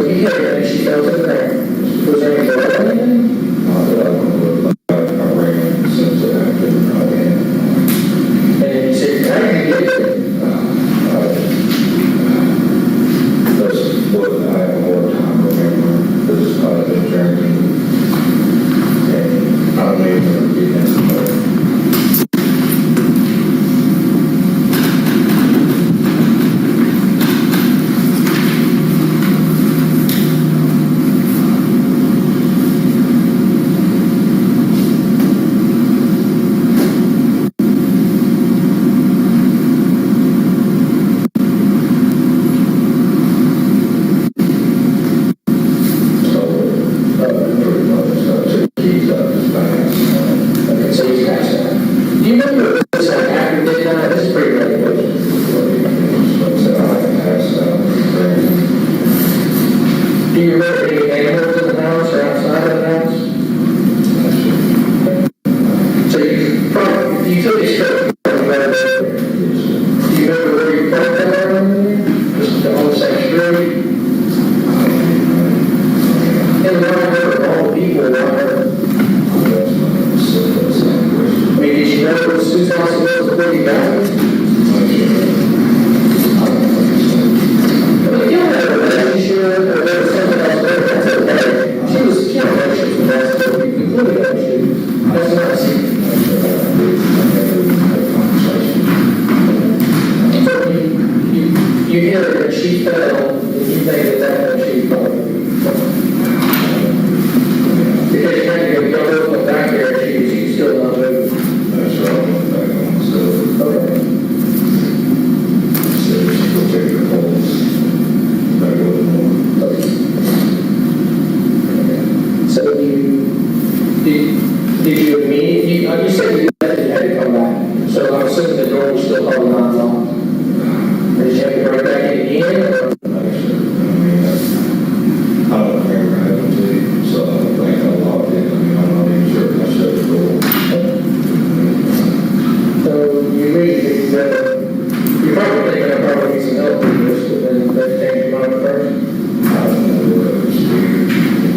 You hit her and she fell to the ground. Was there any blood or anything? Not that I want to look like I ran since it happened. And you said, how did you get there? That's what I have a hard time remembering, because I've been drinking, and I don't even get into So he's passed out. Do you remember this like after midnight? This is pretty late. Do you remember any animals in the house or outside of the house? So you probably, if you took a stroke, you probably got it over. Do you remember where you parked that around there? Just on the same street? And now I remember all the people around there. I mean, did you know it was whose house it was before you got it? I mean, you don't have a relationship or there was something else there, that's okay. She was, she had a relationship with that, so you completely understood. That's not a secret. So you hear her and she fell, and you think that she probably because you can't get go back there, she's still not moving. That's right, I went back on, so. Okay. So she will take her calls, back over the morning. So did you immediately, you said you had to come back, so I'm assuming the door was still holding on locked. Or did you have to break back in again, or? I don't remember having to, so I don't think I locked it. I mean, I'm not even sure if I shut the door. So you immediately, you're probably thinking I probably need some help with this, but then they changed your mind first? I don't know what it was weird,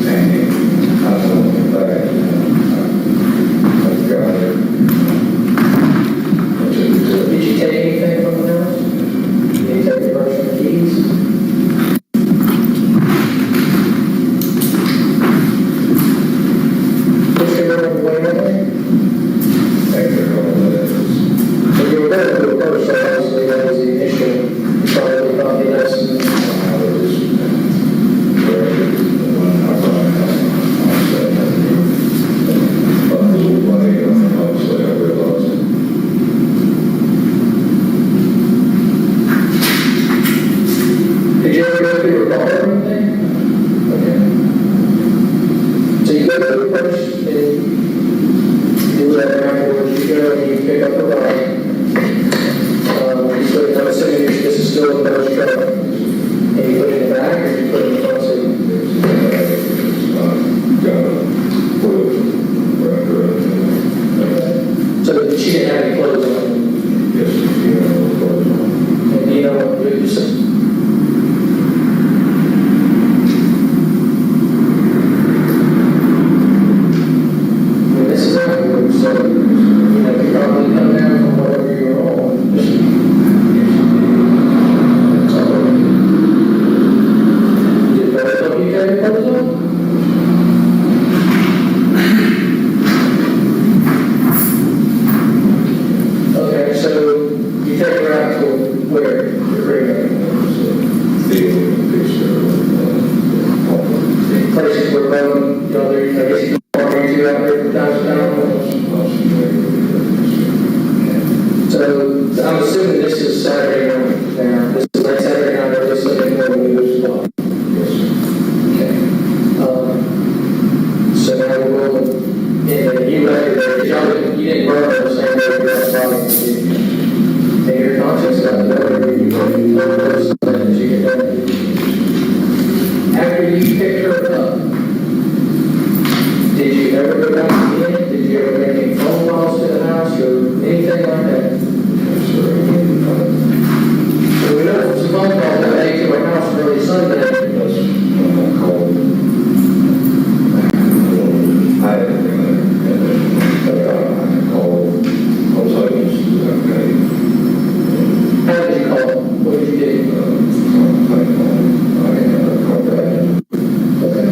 hanging. I don't know back. I got it. Did you take anything from the house? Did you take your personal keys? What's your number way over there? Thank you for all that. So you were going to do a first, so obviously that was the initial, probably copy lesson. I was just, when I brought it up, I said, but I was away, obviously I realized it. Did you ever go through a bar or anything? Okay. So you go through first, and you let afterwards, you go and you pick up the right. So I'm assuming this is still in the first truck. And you put it in the back, or you put it in the front seat? Got a quilt wrapped around it. So she didn't have any clothes on. Yes, you know, clothes on. And you know what to do, so. This is afterwards, so, you know, you probably come down from whatever you're on. Did that help you carry clothes on? Okay, so you take her out to where? Your ring? Places where road, you know, there, I guess you can park into out there from time to time. So I'm assuming this is Saturday night now. This is late Saturday night or this Sunday morning we lose the law. Okay. So now we're rolling. And you left it there, because you didn't burn on the same day you got body. And your conscience got better, you know those things you can do. After you picked her up, did you ever go back again? Did you ever make any phone Okay. So we know it's a phone call that made to our house early Sunday. That's called. I called. I was hoping it was okay. How did you call? What did you do? I called that. Okay.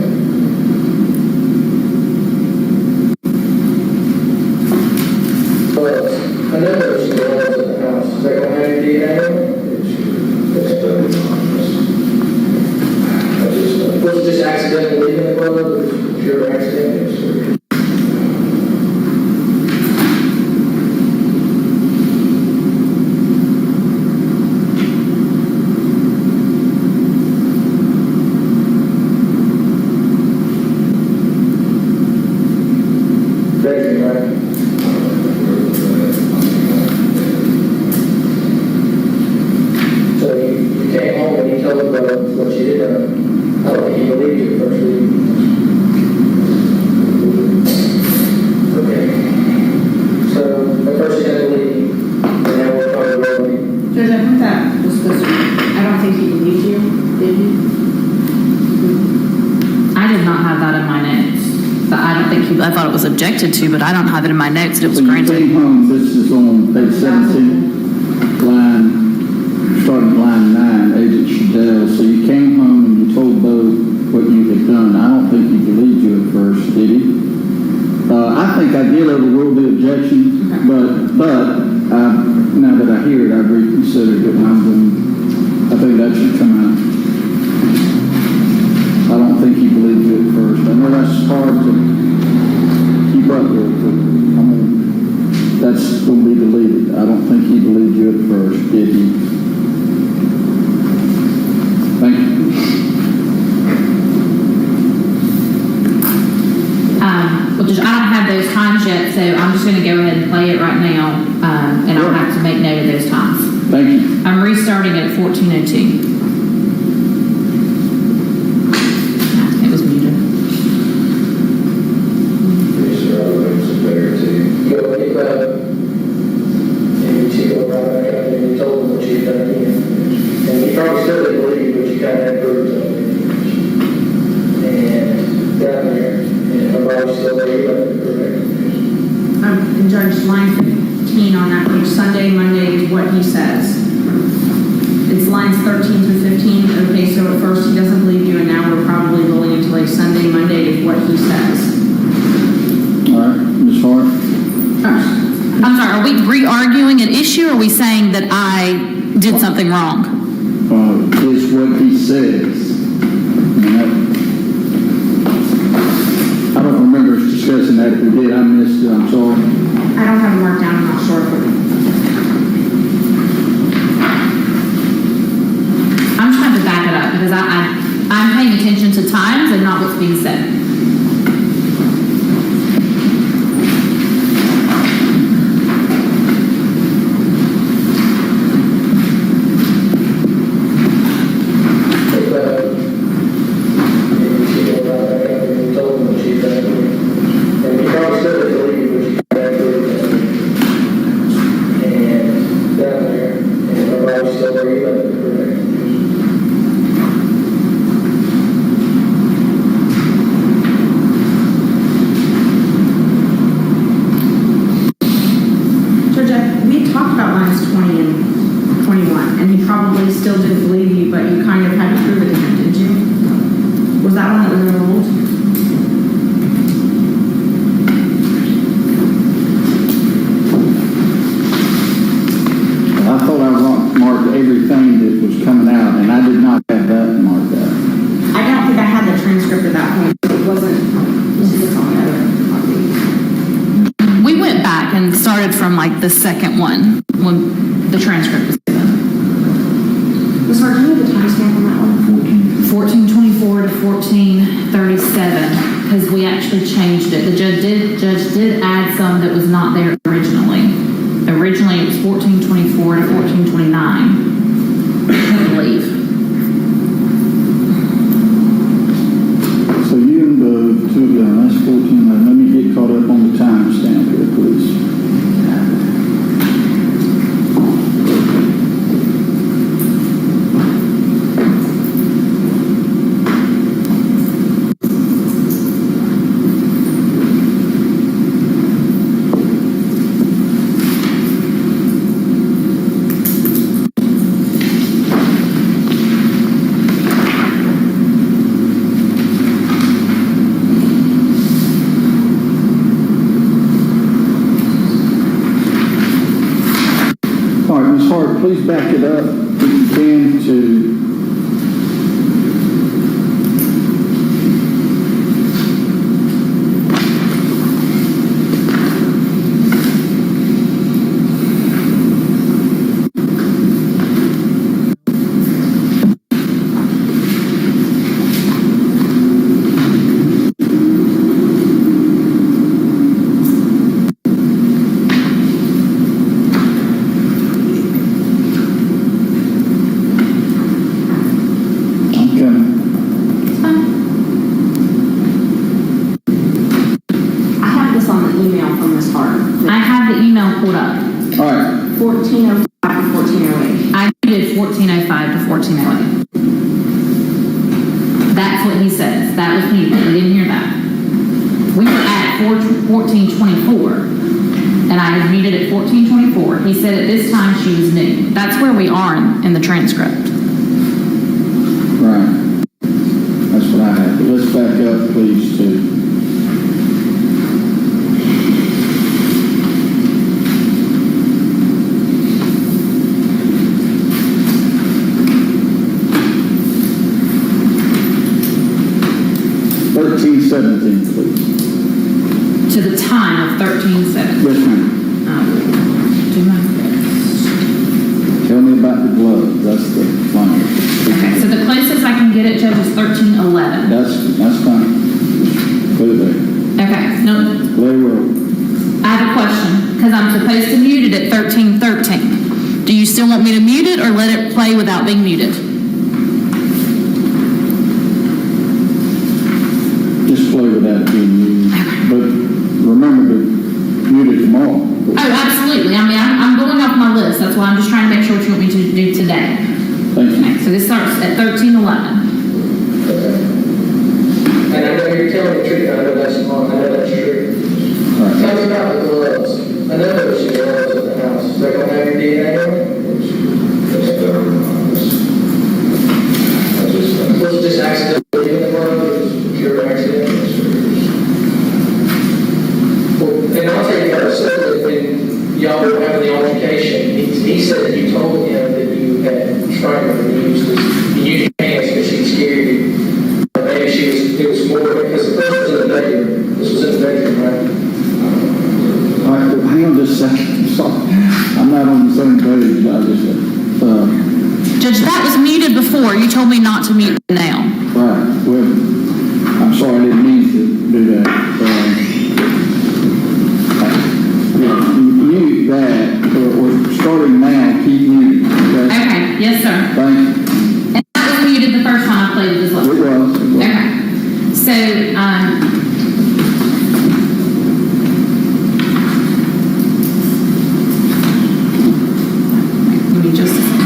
Well, I know there's some gloves in the house. Is that going to have your DNA on it? Was it just accidentally leaving the glove? Or was it pure accident? Crazy, right? So you came home and you told him about what you did. I don't think he believed you at first, did he? Okay. So at first he didn't believe you, and now we're trying to roll you. Judge, I think that was supposed to be, I don't think he believed you, did he? I did not have that in my notes. But I don't think I thought it was objected to, but I don't have it in my notes that it was When you granted. came home, this is on page 17, starting line 9, Agent Shadell. So you came home and you told Bo what you had done. I don't think he believed you at first, did he? I think I did overrule the objection, but now that I hear it, I've reconsidered it, and I think that should come out. I don't think he believed you at first. I know that's hard to keep up with, but that's going to be deleted. I don't think he believed you at first, did he? Thank you. Well, Judge, I don't have those times yet, so I'm just going to go ahead and play it right now, and I'll have to make note of those times. Thank you. I'm restarting it at 14:02. It was muted. Pretty sure everything's better too. You go pick that up, and you go right back up, and you told him what you'd done again. And he probably still didn't believe you, but you kind of had proof of it. And got there, and nobody still there, you left it correct. And Judge, line 15 on that page, Sunday, Monday is what he says. It's lines 13 through 15. Okay, so at first he doesn't believe you, and now we're probably rolling into like Sunday, Monday is what he says. All right, Ms. Hart. I'm sorry, are we re-arguing an issue, or are we saying that I did something wrong? Is what he says. I don't remember us discussing that. If we did, I missed it. I'm sorry. I don't have it marked down, I'm not sure if it. I'm trying to back it up because I'm paying attention to times and not what's being said. The second one, when the transcript was given. Ms. Hart, do you have the timestamp on that one? 1424 to 1437, because we actually changed it. The judge did add some that was not there originally. Originally it was 1424 to 1429, I believe. So you and the two of you, that's 14. Let me get caught up on the timestamp here, please. please back it up if you can to I have this on the email from Ms. Harper. I have the email pulled up. all right. 1405 to 1408. I did 1405 to 1408. That's what he says. That was me. I didn't hear that. We were at 1424, and I had muted at 1424. He said at this time she was new. That's where we are in the transcript. Right. That's what I have. But let's back up, please, to $13.17, please. To the time of 1370. Yes, ma'am. Do my best. Tell me about the glove. That's the line. Okay, so the closest I can get it, Judge, is 1311. That's fine. Put it there. Okay, no, Let it roll. I have a question, because I'm supposed to mute it at 1313. Do you still want me to mute it or let it play without being muted? Just play without it being used. But remember to mute it tomorrow. Oh, absolutely. I mean, I'm going off my list. That's why I'm just trying to make sure what you want me to do today. Thank you. Okay, so this starts at 1311. And I know you're telling the truth, I know that's wrong, I know that's true. All right. Tell me about the gloves. I know there was some gloves at the house. Is that going to have your DNA on it? Was it just accidentally in the glove? It was pure accident? Well, and I'll tell you first, so that when y'all were having the altercation, he said that you told him that you had strangled her. You used your hands because she was scared you. Maybe it was more, because the first was in the bedroom. This was in the bedroom, right? All right, well, hang on just a second. Sorry. I'm not on the same page. I just, Judge, that was muted before. You told me not to mute it now. right. Well, I'm sorry, I didn't mean to do that. Mute that, or starting now, keep muting. Okay? Okay, yes, sir. Thank you. And that was muted the first time I played it as well. It was. Okay. So, give me just a second.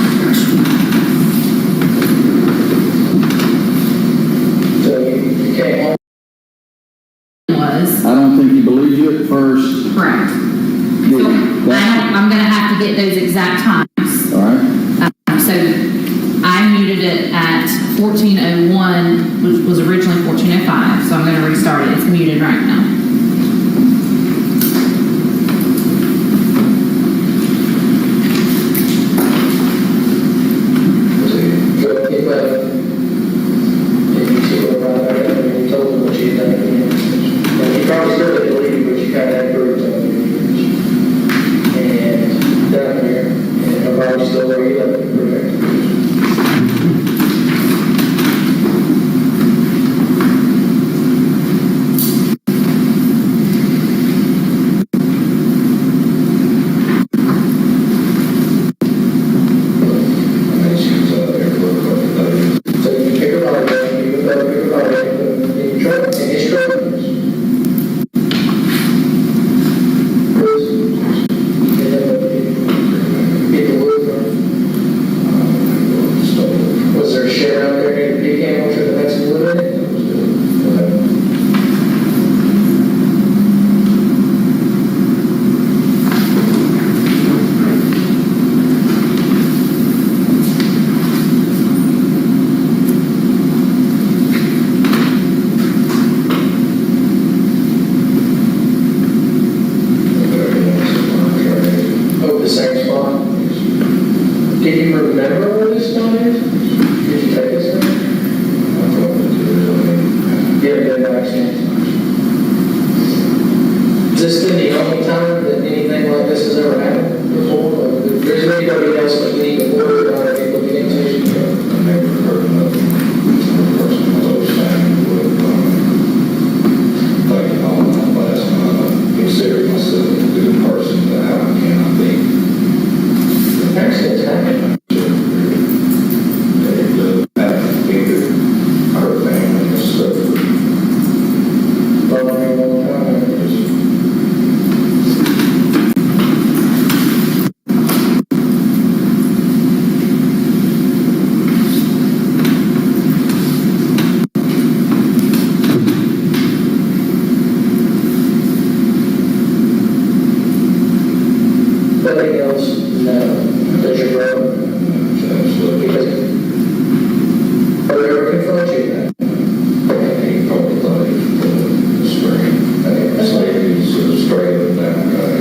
So you came home. Was I don't think he believed you at first. correct. Did So, he? I'm going to have to get those exact times. All right. So I muted it at 1401, which was originally 1405. So I'm going to restart it. It's muted right now. You told him what you had done. And he probably still didn't believe you, but you kind of had proof of it. And down here, and I'm probably still where you left it, correct? remember where this one is? Did you take this one? Yeah, Dykes. Is this been the only time that anything like this has ever happened before? Like, if there's anybody else that we need to worry about or looking into? I never heard nothing. One person was outstanding with, like, all my last month, I consider myself a good person, but how can I be? Accidents happen. They live at either her family or stuff. Nobody else? No. Does your brother? Because, are they ever confront you? He probably thought he was straight. It's like he's straight up down guy.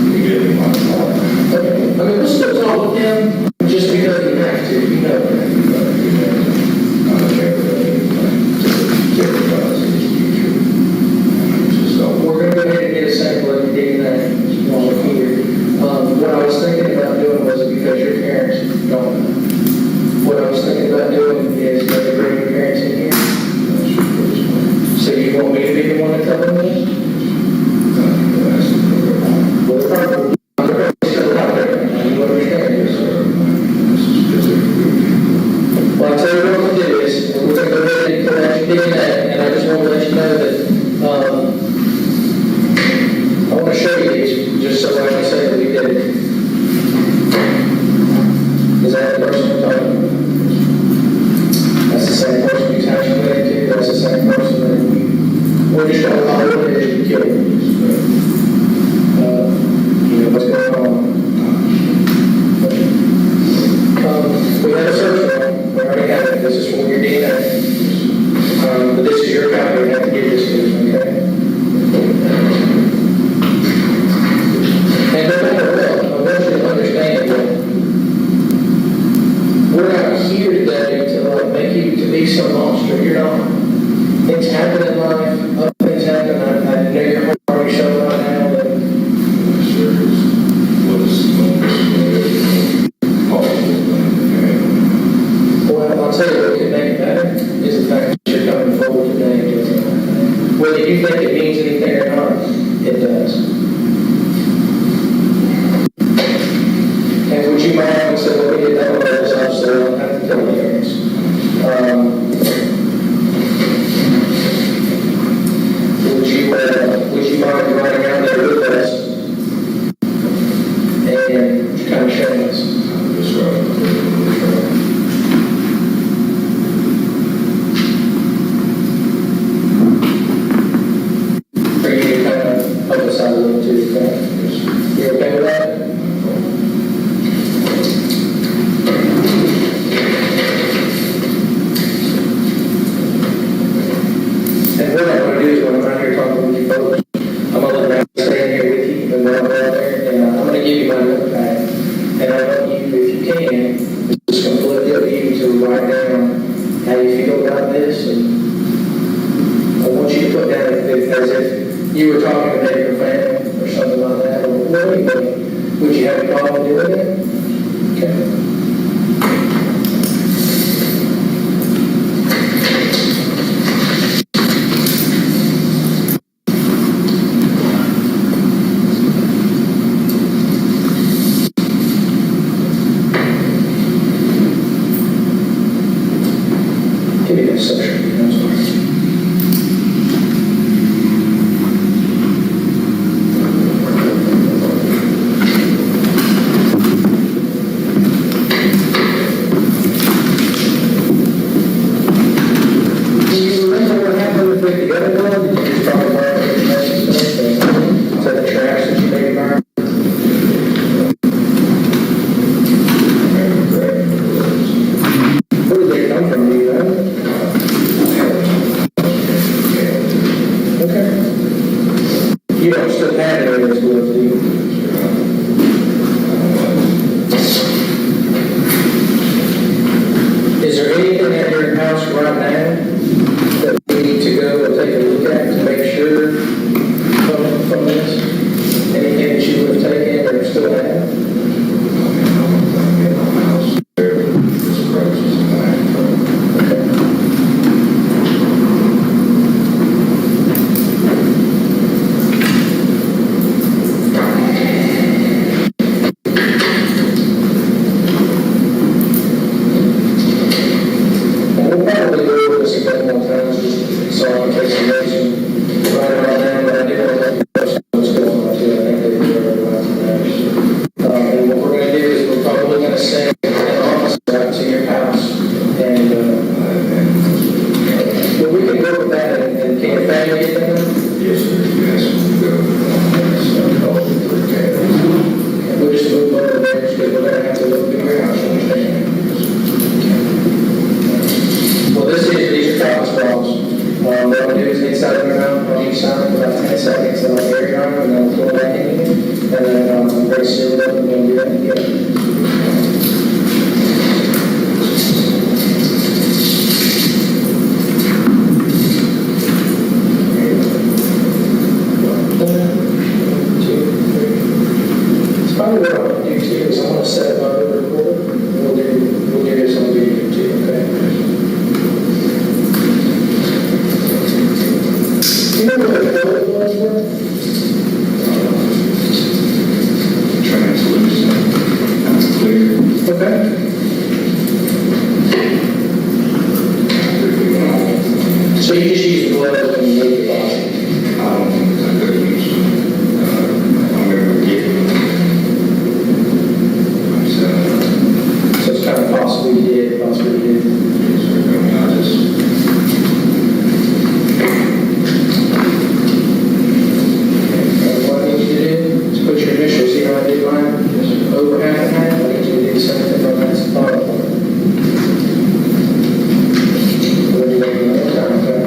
He gave me my thought. Okay. I mean, we'll still talk with him just because you have to. You know that. I never done anything to jeopardize his future. We're going to go ahead and get a sample of your DNA while we're here. What I was thinking about doing was, because your parents don't know, what I was thinking about doing is maybe bring your parents in here. So you want me to be the one to tell them this? Well, they're probably still out there. You understand this? Well, I'll tell you what we'll do is, we're going to go ahead and collect your DNA, and I just want to let you know that I want to show you these, just so I can say that we did it. Is that the person we're talking about? That's the same person we actually went to. That's the same person that we're just going to call it as you killed. You know what's going on. We have a search warrant. We already have it. This is for your DNA. But this is your copy. We have to give this to you, okay? And no matter what, I want you to understand that we're not here today to make you to be some monster. You're not. Things happen in life. Other things happen. I know your heart already showing right now that well, I'll tell you what can make it better is the fact that you're coming forward today and doing something like that. Whether you think it means anything or not, it does. And would you mind if we we did that with those officers, I don't have to tell the parents. Would you mind writing out there with us and kind of showing us? For you to kind of help us out a little too, okay? You okay with that? And what I'm going to do is when I'm out here talking with you folks, I'm going to let them stay here with you and when I'm out there, and I'm going to give you my notepad. And I want you, if you can, it's completely up to you to write down how you feel about this. And I want you to put down as if you were talking to maybe your family or something like that, or anybody. Would you have a problem doing it? Okay. Give me that section. You don't still have any of this glove, do you? go back in here, and then they seal it up and then do that again. Probably what I'm going to do too is I'm going to set up my recorder and we'll do this on video too, okay? You know what the code was for? Translucent, kind of clear. Okay. So you just use the glove when you move the body? I don't think it's a good use. I'm going to get it. So it's kind of possibly you did, possibly you did. I just. What I need you to do is put your initials here on the line, over half and half. I need you to do the same thing on that bottom part. We'll do that one more time, okay?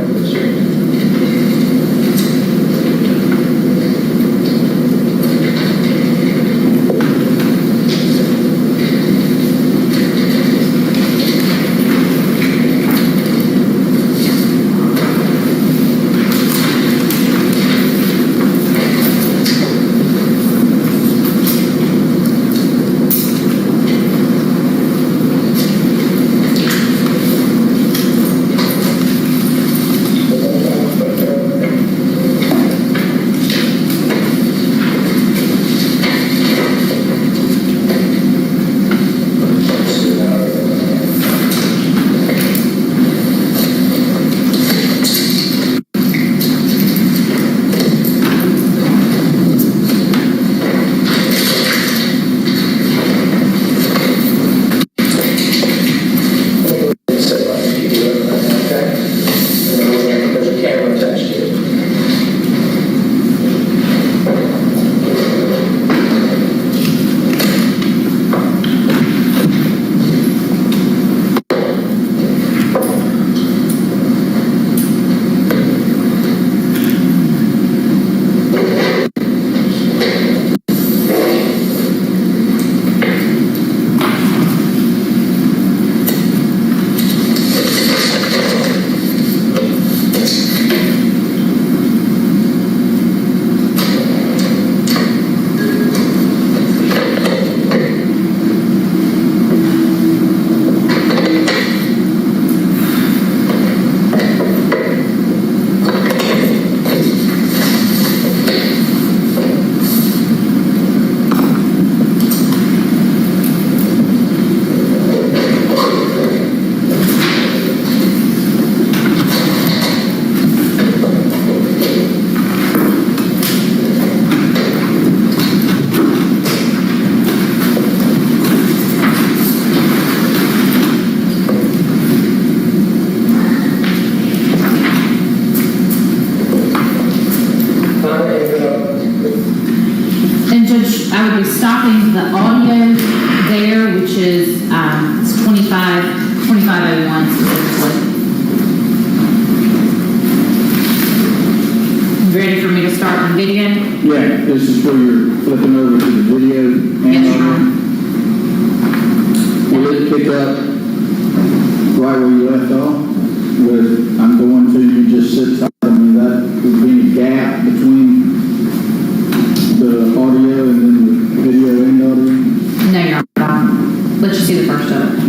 stopping the audio there, which is it's 2501 specifically. You ready for me to start the video? Yeah, this is where you're flipping over to the video. Yes, sir. Will it pick up right where you left off? With I'm going to, you just sit tight of me, that would be a gap between the audio and then the video and audio? No, you're not. Let you see the first of it.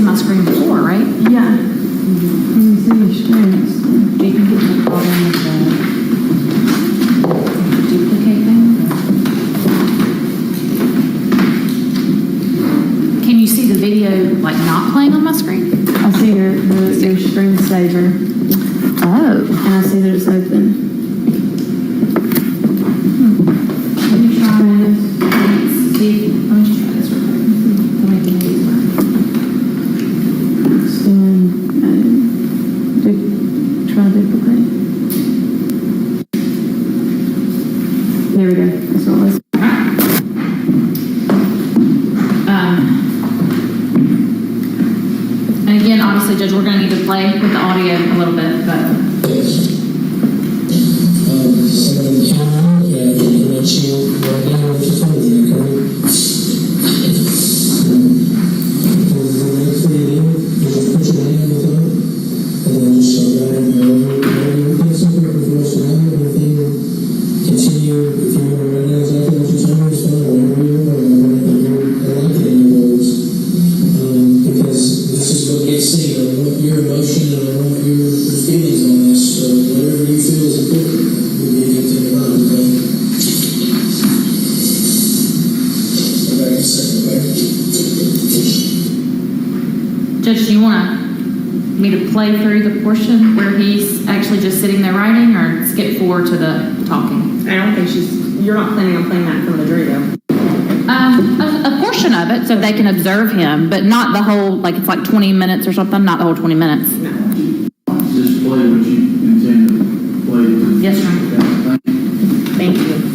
my screen before, right? Yeah. Can you see your strings? You can get the problem with the duplicate thing. Can you see the video like not playing on my screen? I see your screensaver, Oh. and I see that it's open. Let me try this. See, let me just try this real quick. Let me get these work. Try duplicate. There we go. That's what it was. And again, obviously, Judge, we're going to need to play with the audio a little bit, but. Judge, do you want me to play through the portion where he's actually just sitting there writing, or skip forward to the talking? I don't think you're not planning on playing that in front of the jury though. A portion of it, so they can observe him, but not the whole, like it's like 20 minutes or something, not the whole 20 minutes. No. Just play what you intend to play. Yes, sir. Thank you.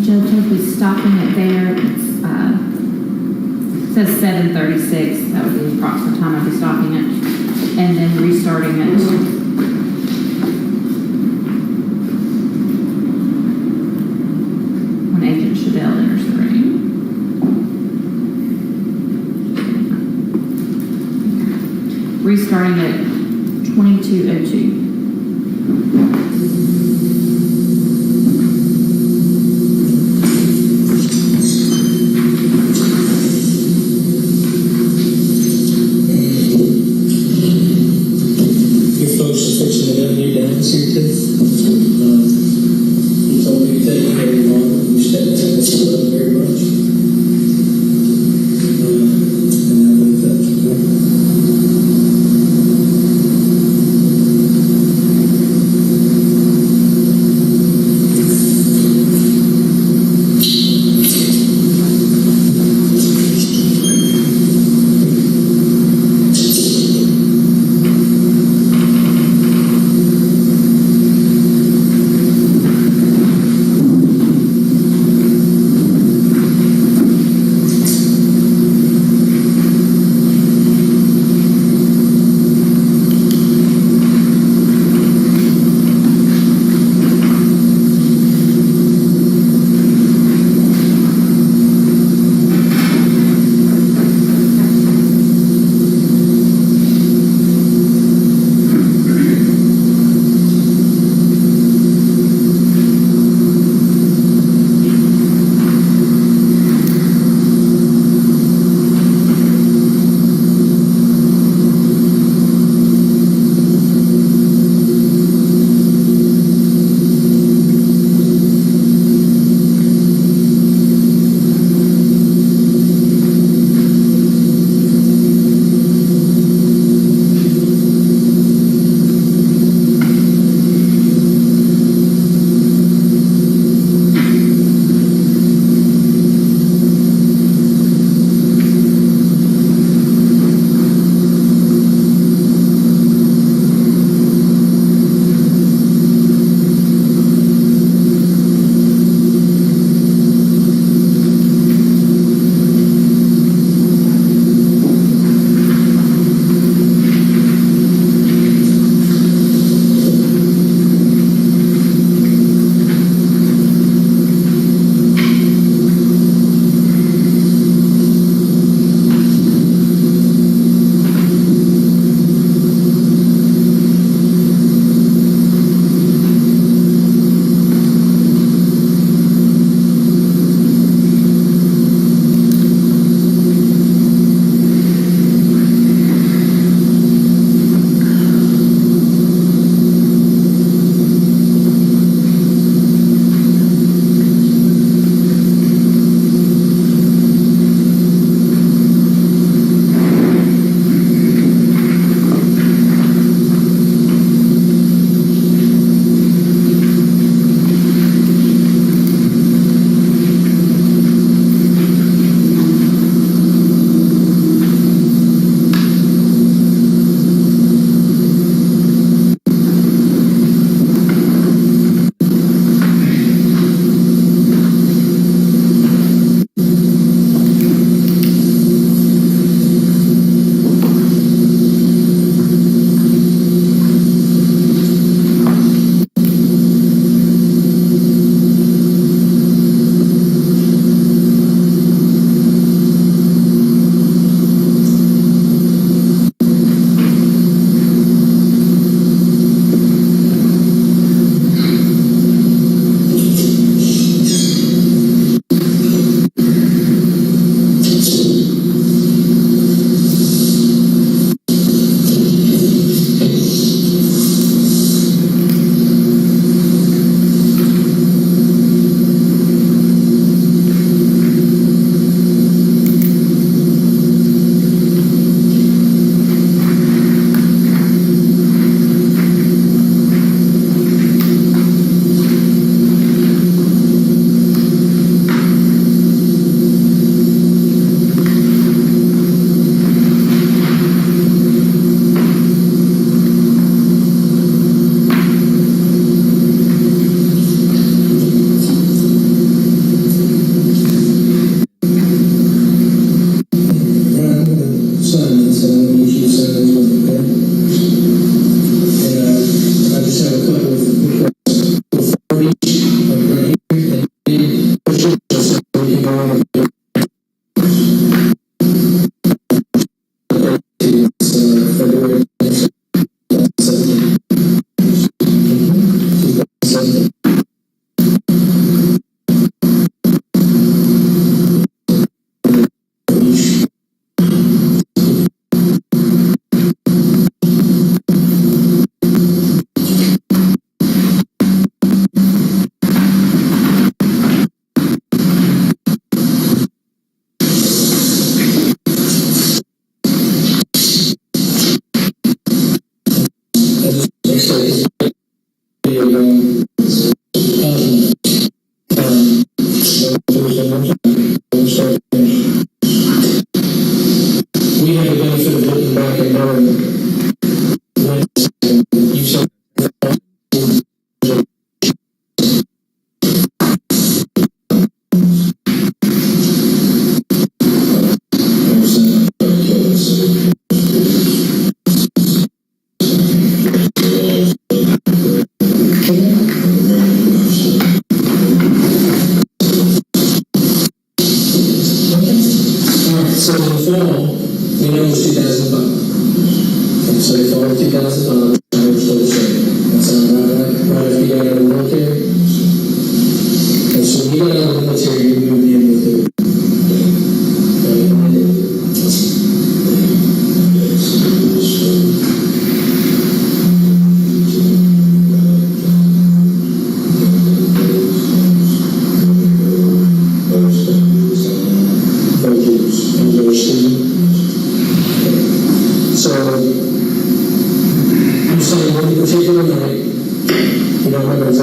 Judge, I'll be stopping it there. It says 7:36. That would be the approximate time I'll be stopping it. And then restarting it. When Agent Chevelle enters the room. Restarting at 22:02.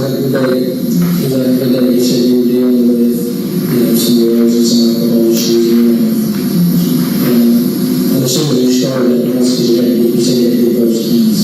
you said you were dealing with, some drugs and some alcohol issues, I'm assuming you started at the house because you said you had to get those keys.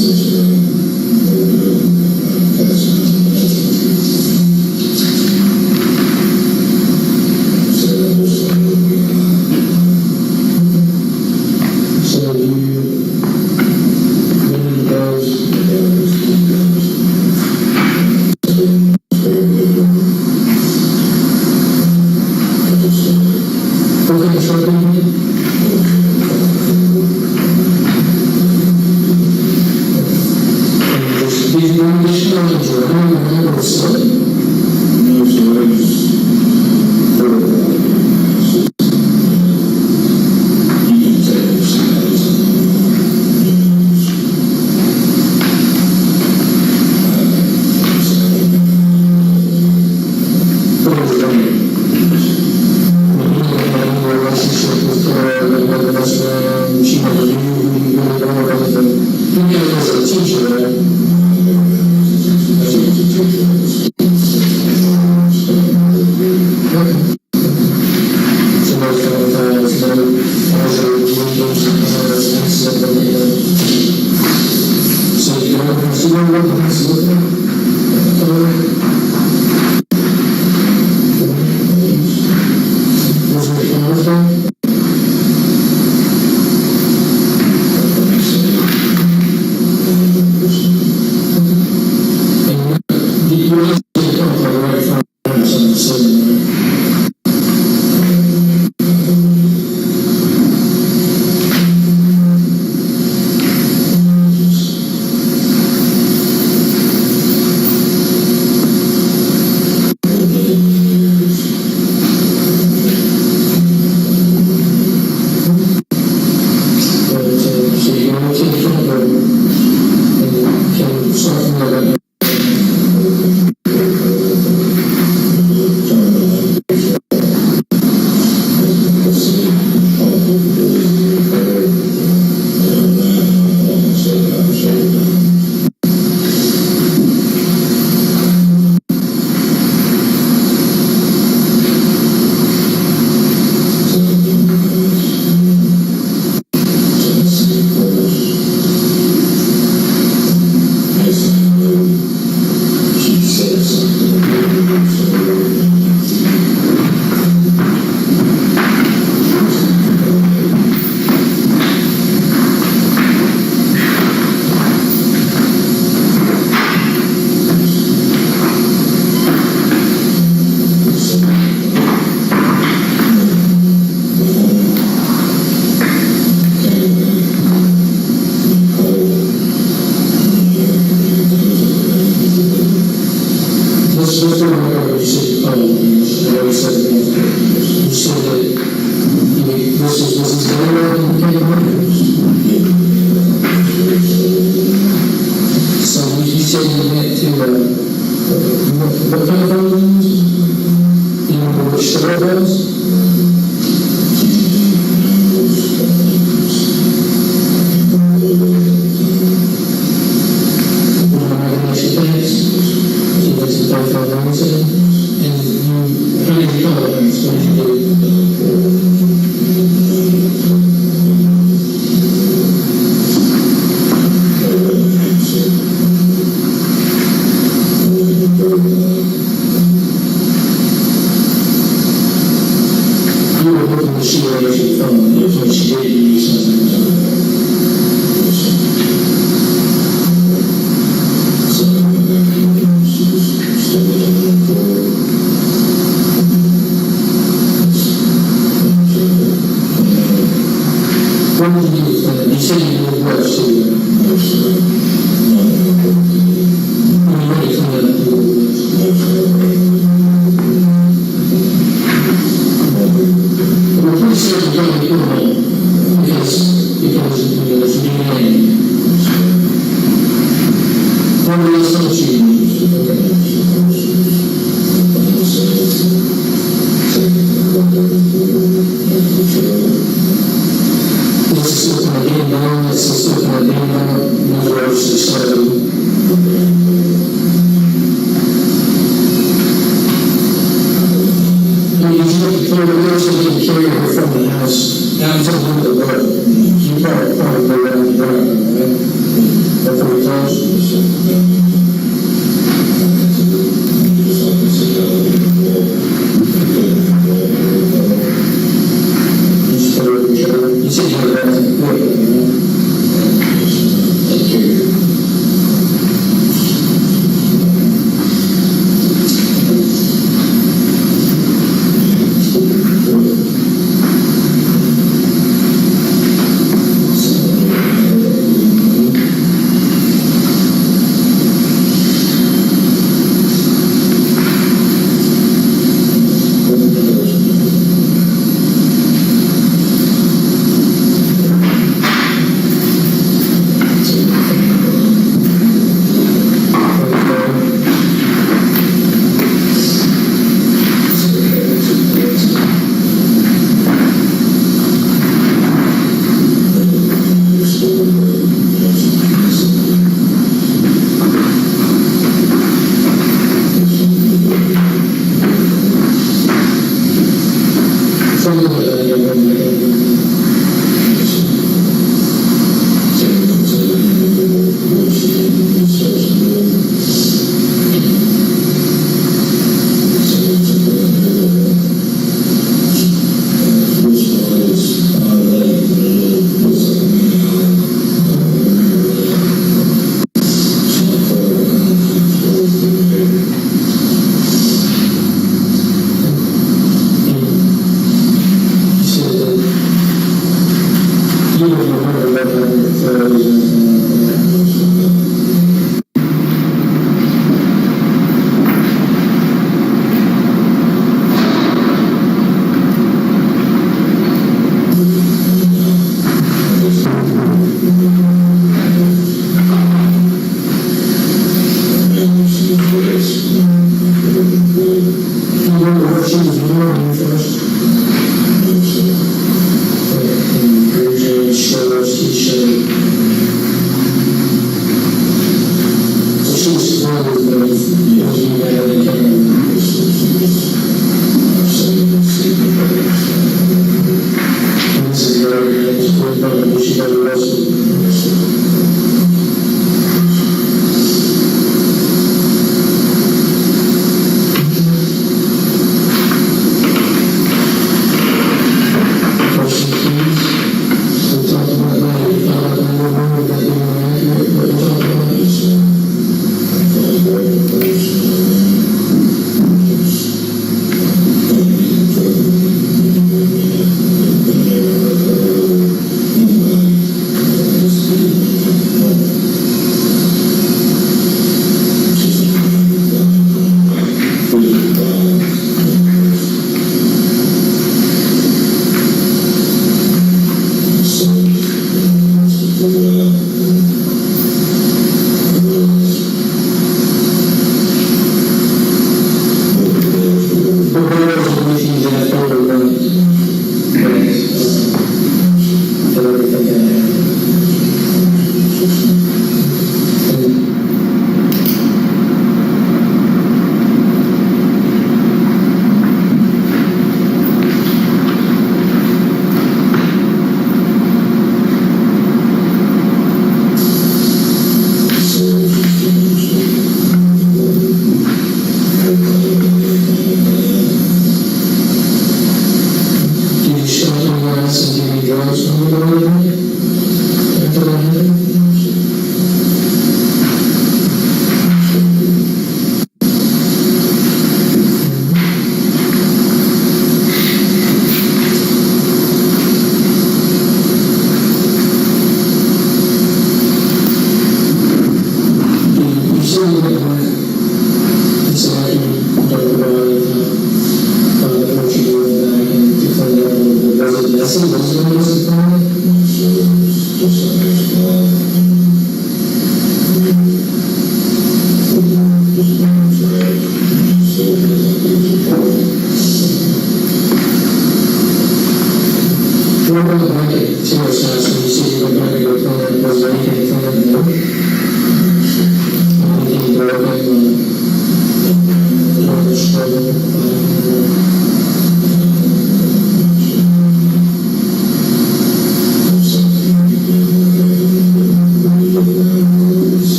So you rented those? from the house, now it's a little bit lower. You probably go around the drive, right? That's pretty close. You said you were running quick,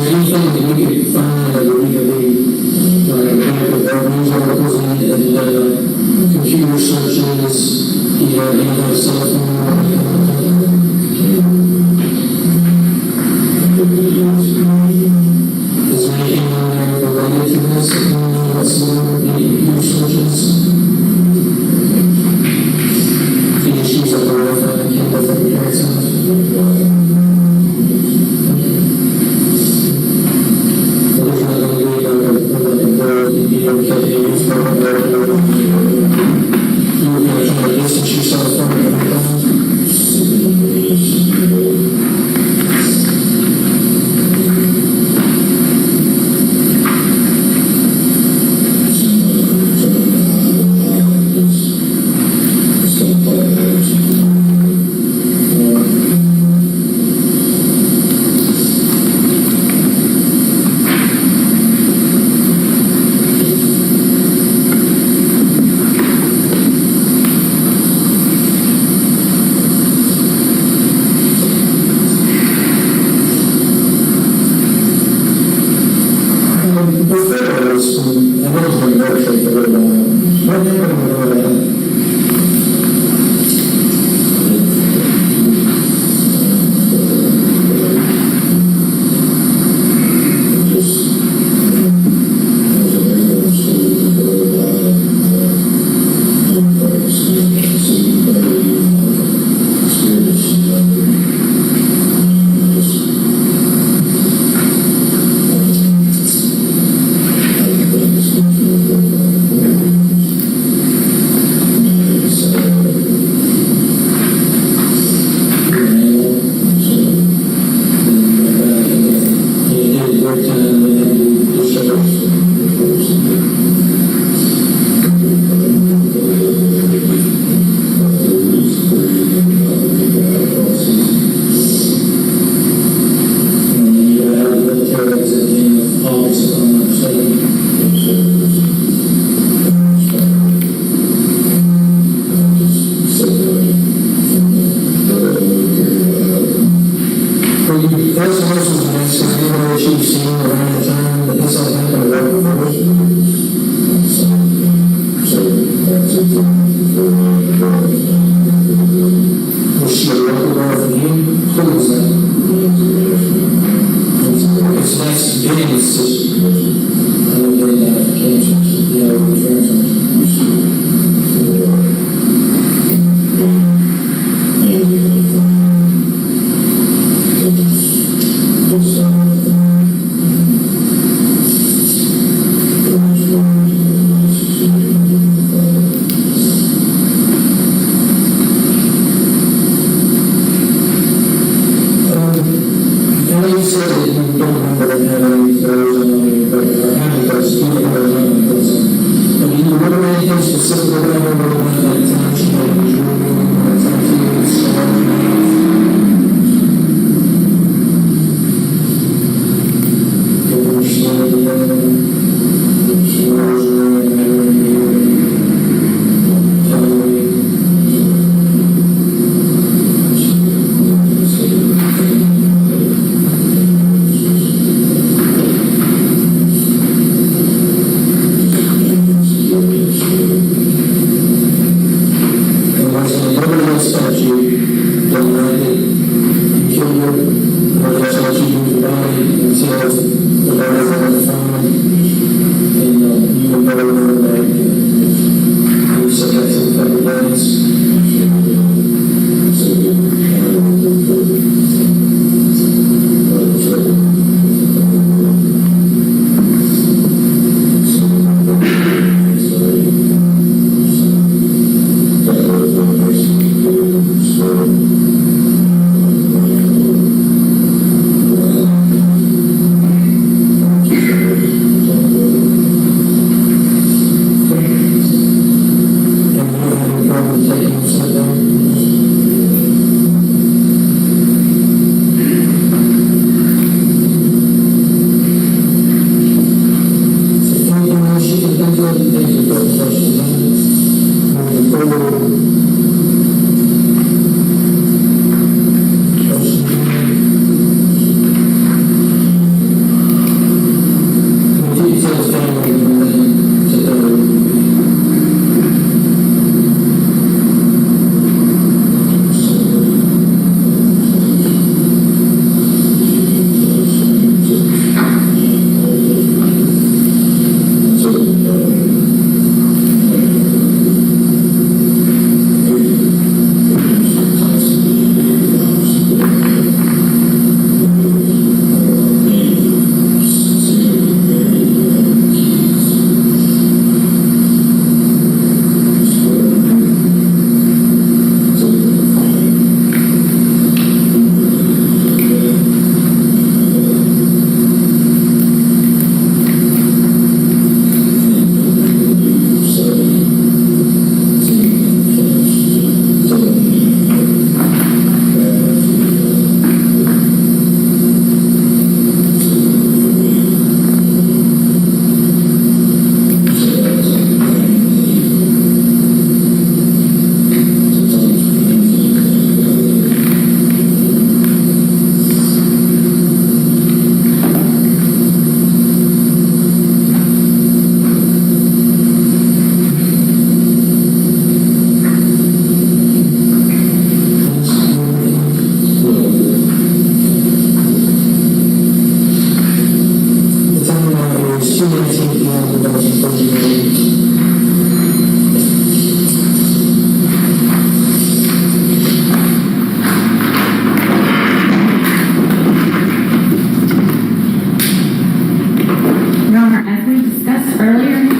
there anything that we could find that would either be like news articles and computer searches, any kind of cell phone? Is there anything on there related to this? Any searches? The issues of the Wi-Fi and cable from your parents' house? There's not going to be like a bird, you know, getting a use for a bird. You were going to try to distance yourself from it every time?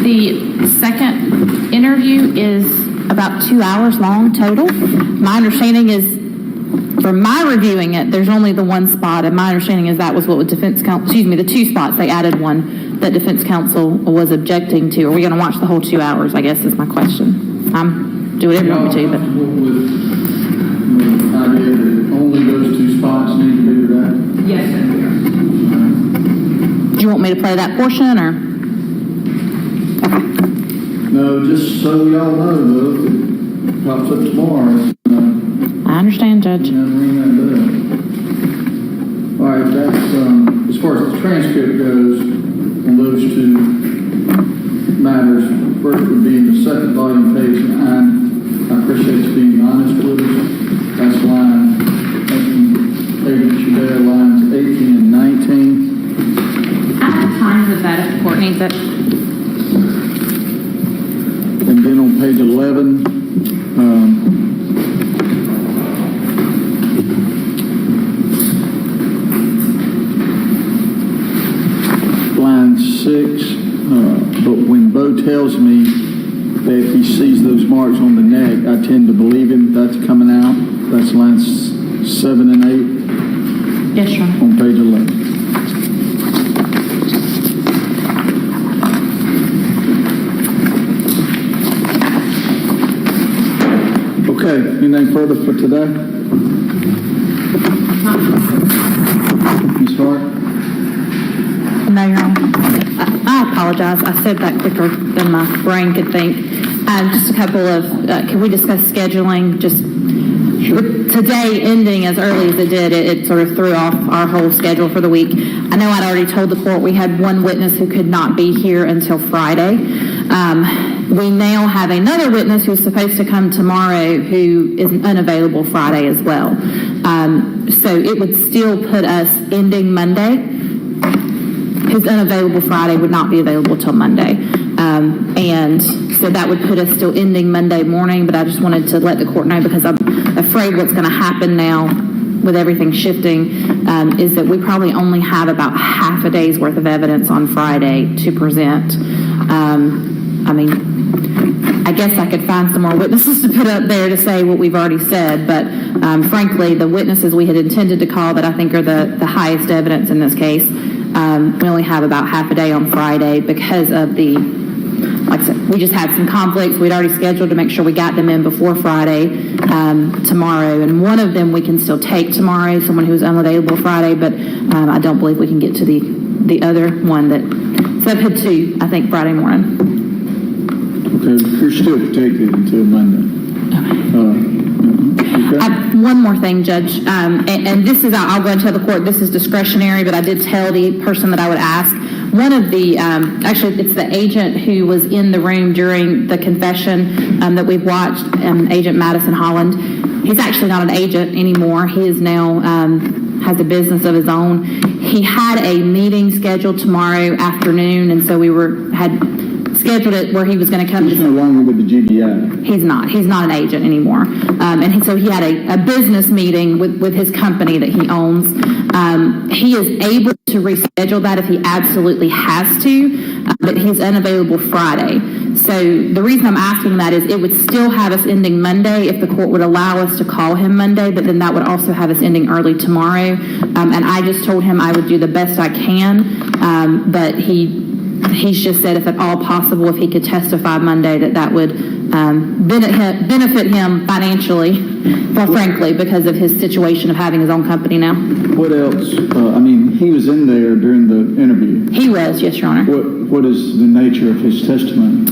The second interview is about 2 hours long total. My understanding is, from my reviewing it, there's only the one spot, and my understanding is that was what defense counsel, the 2 spots, they added one that defense counsel was objecting to. Are we going to watch the whole 2 hours, I guess is my question. Do whatever you want me to, but. With the idea that only those 2 spots need to do that? Yes, sir. Do you want me to play that portion, or? No, just so y'all know, though, if it pops up tomorrow, I understand, Judge. ring that bell. All right, that's, as far as the transcript goes, on those 2 matters, first would be in the second volume, page 9. I appreciate you being honest with us. That's line, lines 18 and 19. I have time with that if the court needs it. And then on page 11, line 6, but when Bo tells me that he sees those marks on the neck, I tend to believe him. That's coming out. That's lines 7 and 8. Yes, sir. On page 11. Okay, anything further for today? Ms. Hart? No, Your Honor. I apologize. I said that quicker than my brain could think. Just a couple of, can we discuss scheduling? Just with today ending as early as it did, it sort of threw off our whole schedule for the week. I know I'd already told the court we had one witness who could not be here until Friday. We now have another witness who's supposed to come tomorrow who is unavailable Friday as well. So it would still put us ending Monday. Who's unavailable Friday would not be available till Monday. And so that would put us still ending Monday morning, but I just wanted to let the court know because I'm afraid what's going to happen now with everything shifting is that we probably only have about half a day's worth of evidence on Friday to present. I mean, I guess I could find some more witnesses to put up there to say what we've already said, but frankly, the witnesses we had intended to call that I think are the highest evidence in this case, we only have about half a day on Friday because of the, like I said, we just had some conflicts. We'd already scheduled to make sure we got them in before Friday, tomorrow, and one of them we can still take tomorrow, someone who's unavailable Friday, but I don't believe we can get to the other one so I've had 2, I think, Friday morning. Okay, you're still protected until Monday. Okay. One more thing, Judge, and this is, I'll go and tell the court, this is discretionary, but I did tell the person that I would ask. One of the, actually, it's the agent who was in the room during the confession that we've watched, Agent Madison Holland. He's actually not an agent anymore. He is now, has a business of his own. He had a meeting scheduled tomorrow afternoon, and so we had scheduled it where he was going to come. He's no longer with the GBI. He's not an agent anymore. So he had a business meeting with his company that he owns. He is able to reschedule that if he absolutely has to, but he's unavailable Friday. So the reason I'm asking that is it would still have us ending Monday if the court would allow us to call him Monday, but then that would also have us ending early tomorrow. And I just told him I would do the best I can, but he's just said if at all possible, if he could testify Monday, that would benefit him financially, well, frankly, because of his situation of having his own company now. What else? He was in there during the interview. He was, yes, Your Honor. What is the nature of his testimony?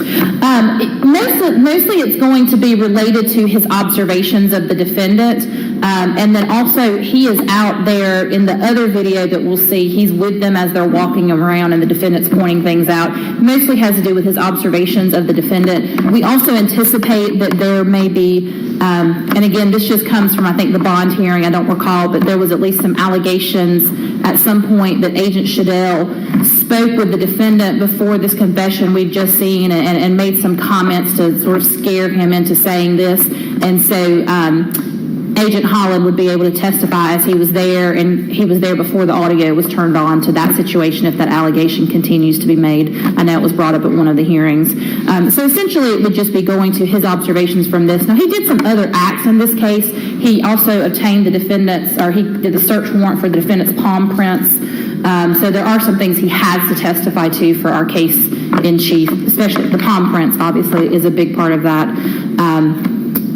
Mostly it's going to be related to his observations of the defendant. And then also he is out there in the other video that we'll see. He's with them as they're walking around and the defendant's pointing things out. Mostly has to do with his observations of the defendant. We also anticipate that there may be, and again, this just comes from, I think, the bond hearing. I don't recall, but there was at least some allegations at some point that Agent Shadell spoke with the defendant before this confession we've just seen and made some comments to sort of scare him into saying this. And so Agent Holland would be able to testify as he was there, and he was there before the audio was turned on to that situation if that allegation continues to be made. I know it was brought up at one of the hearings. So essentially it would just be going to his observations from this. Now he did some other acts in this case. He also obtained the defendant's, or he did the search warrant for the defendant's palm prints. So there are some things he has to testify to for our case in chief, especially the palm prints obviously is a big part of that.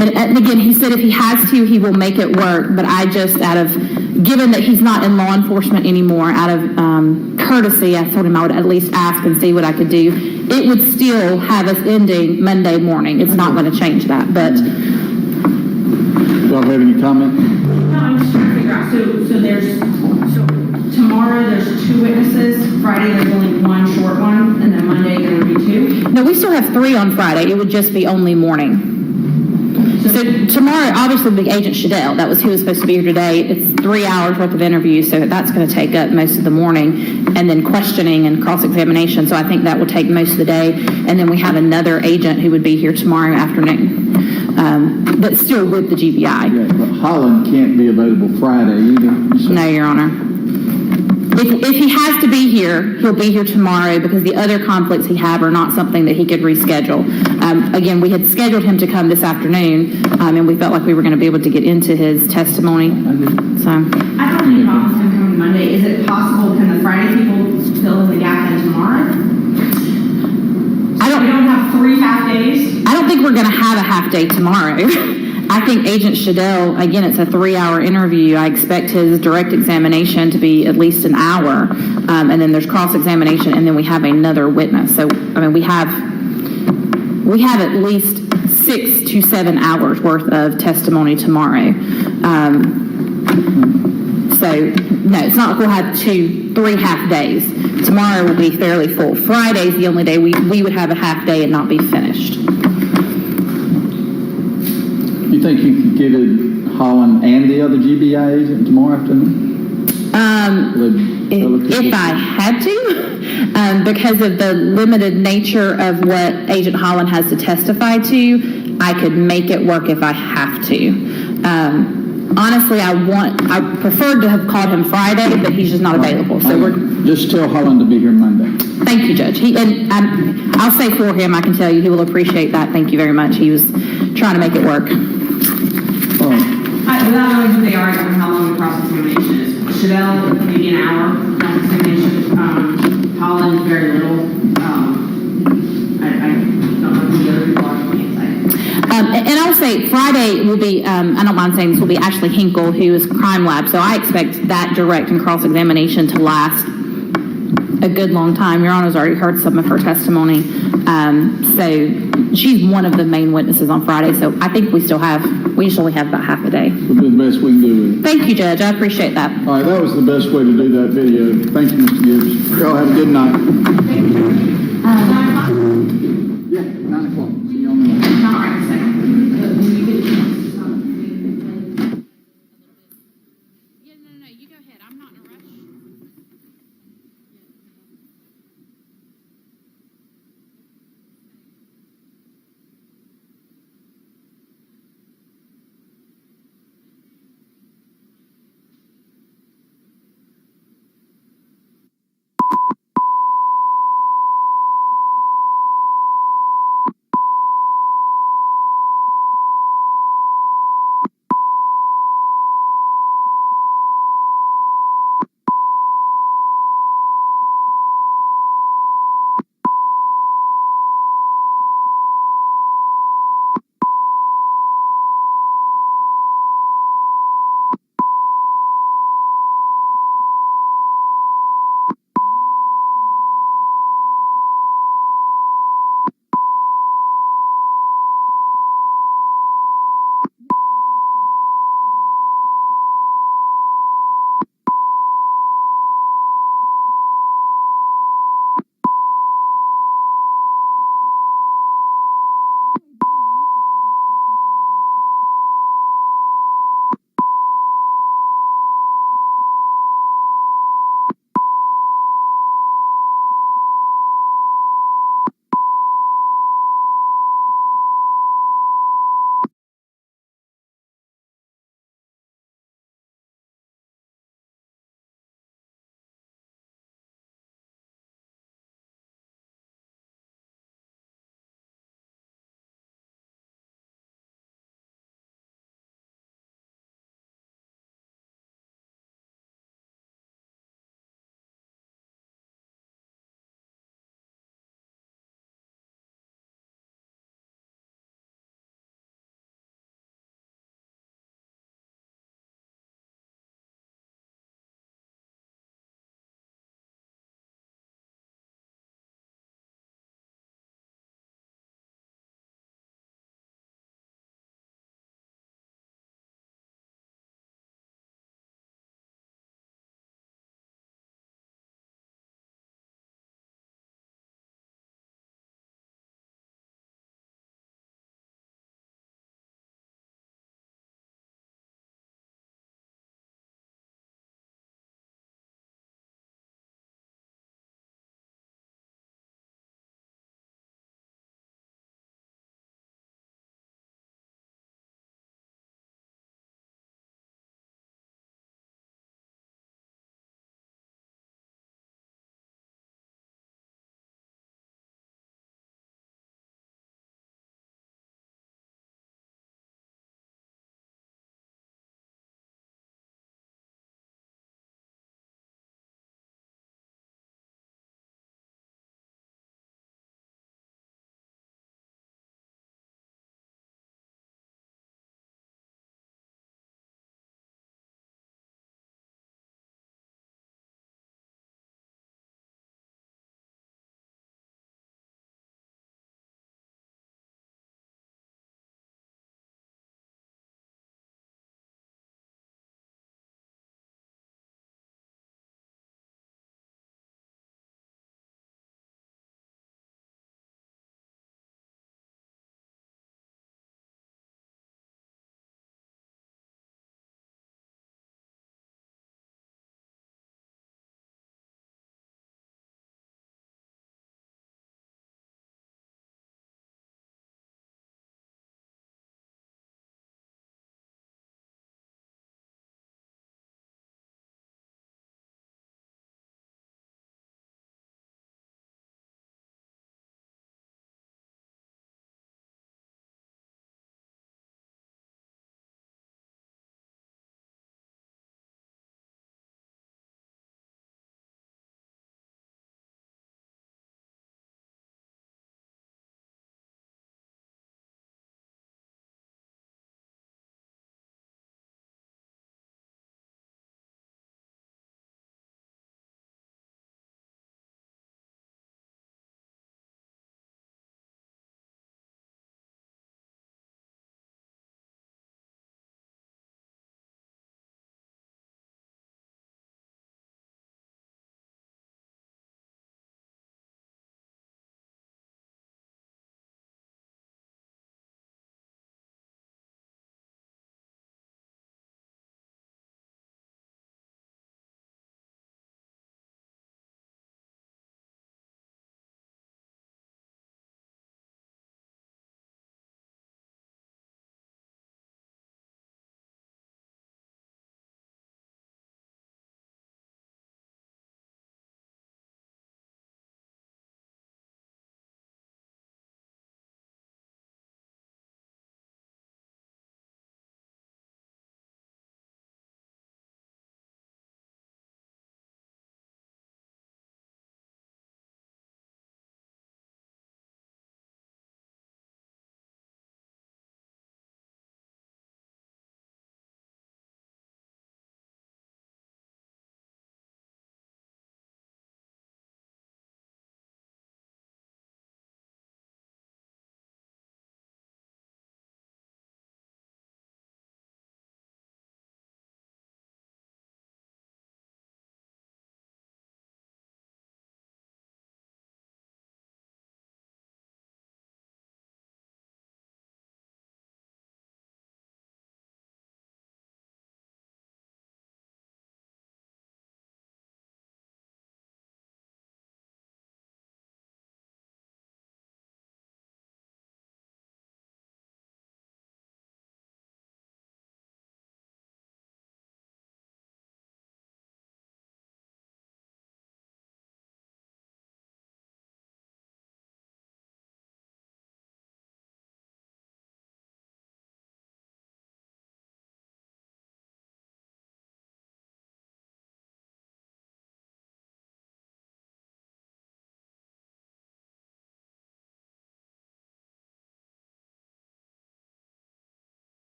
And again, he said if he has to, he will make it work, but I just, given that he's not in law enforcement anymore, out of courtesy, I told him I would at least ask and see what I could do. It would still have us ending Monday morning. It's not going to change that, but. Y'all have any comment? No, I'm just trying to figure out, so tomorrow there's 2 witnesses, Friday there's only 1 short one, and then Monday there would be 2? No, we still have 3 on Friday. It would just be only morning. So tomorrow, obviously, will be Agent Shadell. That was who was supposed to be here today. It's 3 hours worth of interviews, so that's going to take up most of the morning, and then questioning and cross-examination. So I think that will take most of the day. And then we have another agent who would be here tomorrow afternoon, but still with the GBI. Yeah, but Holland can't be available Friday either. So. No, Your Honor. If he has to be here, he'll be here tomorrow because the other conflicts he have are not something that he could reschedule. Again, we had scheduled him to come this afternoon, and we felt like we were going to be able to get into his testimony. So I don't have any problems with him coming Monday. Is it possible, can the Friday people fill in the gap then tomorrow? We don't have 3 half days? I don't think we're going to have a half day tomorrow. I think Agent Shadell, again, it's a 3-hour interview. I expect his direct examination to be at least an hour. And then there's cross-examination, and then we have another witness. So, I mean, we have at least 6 to 7 hours worth of testimony tomorrow. So, no, it's not like we'll have 3 half days. Tomorrow will be fairly full. Friday's the only day we would have a half day and not be finished. You think you could get Holland and the other GBI agent tomorrow afternoon? If I had to, because of the limited nature of what Agent Holland has to testify to, I could make it work if I have to. Honestly, I preferred to have called him Friday, but he's just not available. So just tell Holland to be here Monday. Thank you, Judge. I'll say for him, I can tell you he will appreciate that. Thank you very much. He was trying to make it work. Without knowing who they are, I don't know how long the cross-examination is. Shadell, maybe an hour cross-examination. Holland, very little. I don't know who the other people are on the inside. And I'll say Friday will be, I don't mind saying this, will be Ashley Hinkle, who is Crime Lab. So I expect that direct and cross-examination to last a good long time. Your Honor's already heard some of her testimony. So she's one of the main witnesses on Friday. So I think we usually have about half a day. We'll do the best we can do with it. Thank you, Judge. I appreciate that. All right, that was the best way to do that video. Thank you, Mr. Gibbs. Y'all have a good night. Thank you. Yeah, 9 o'clock.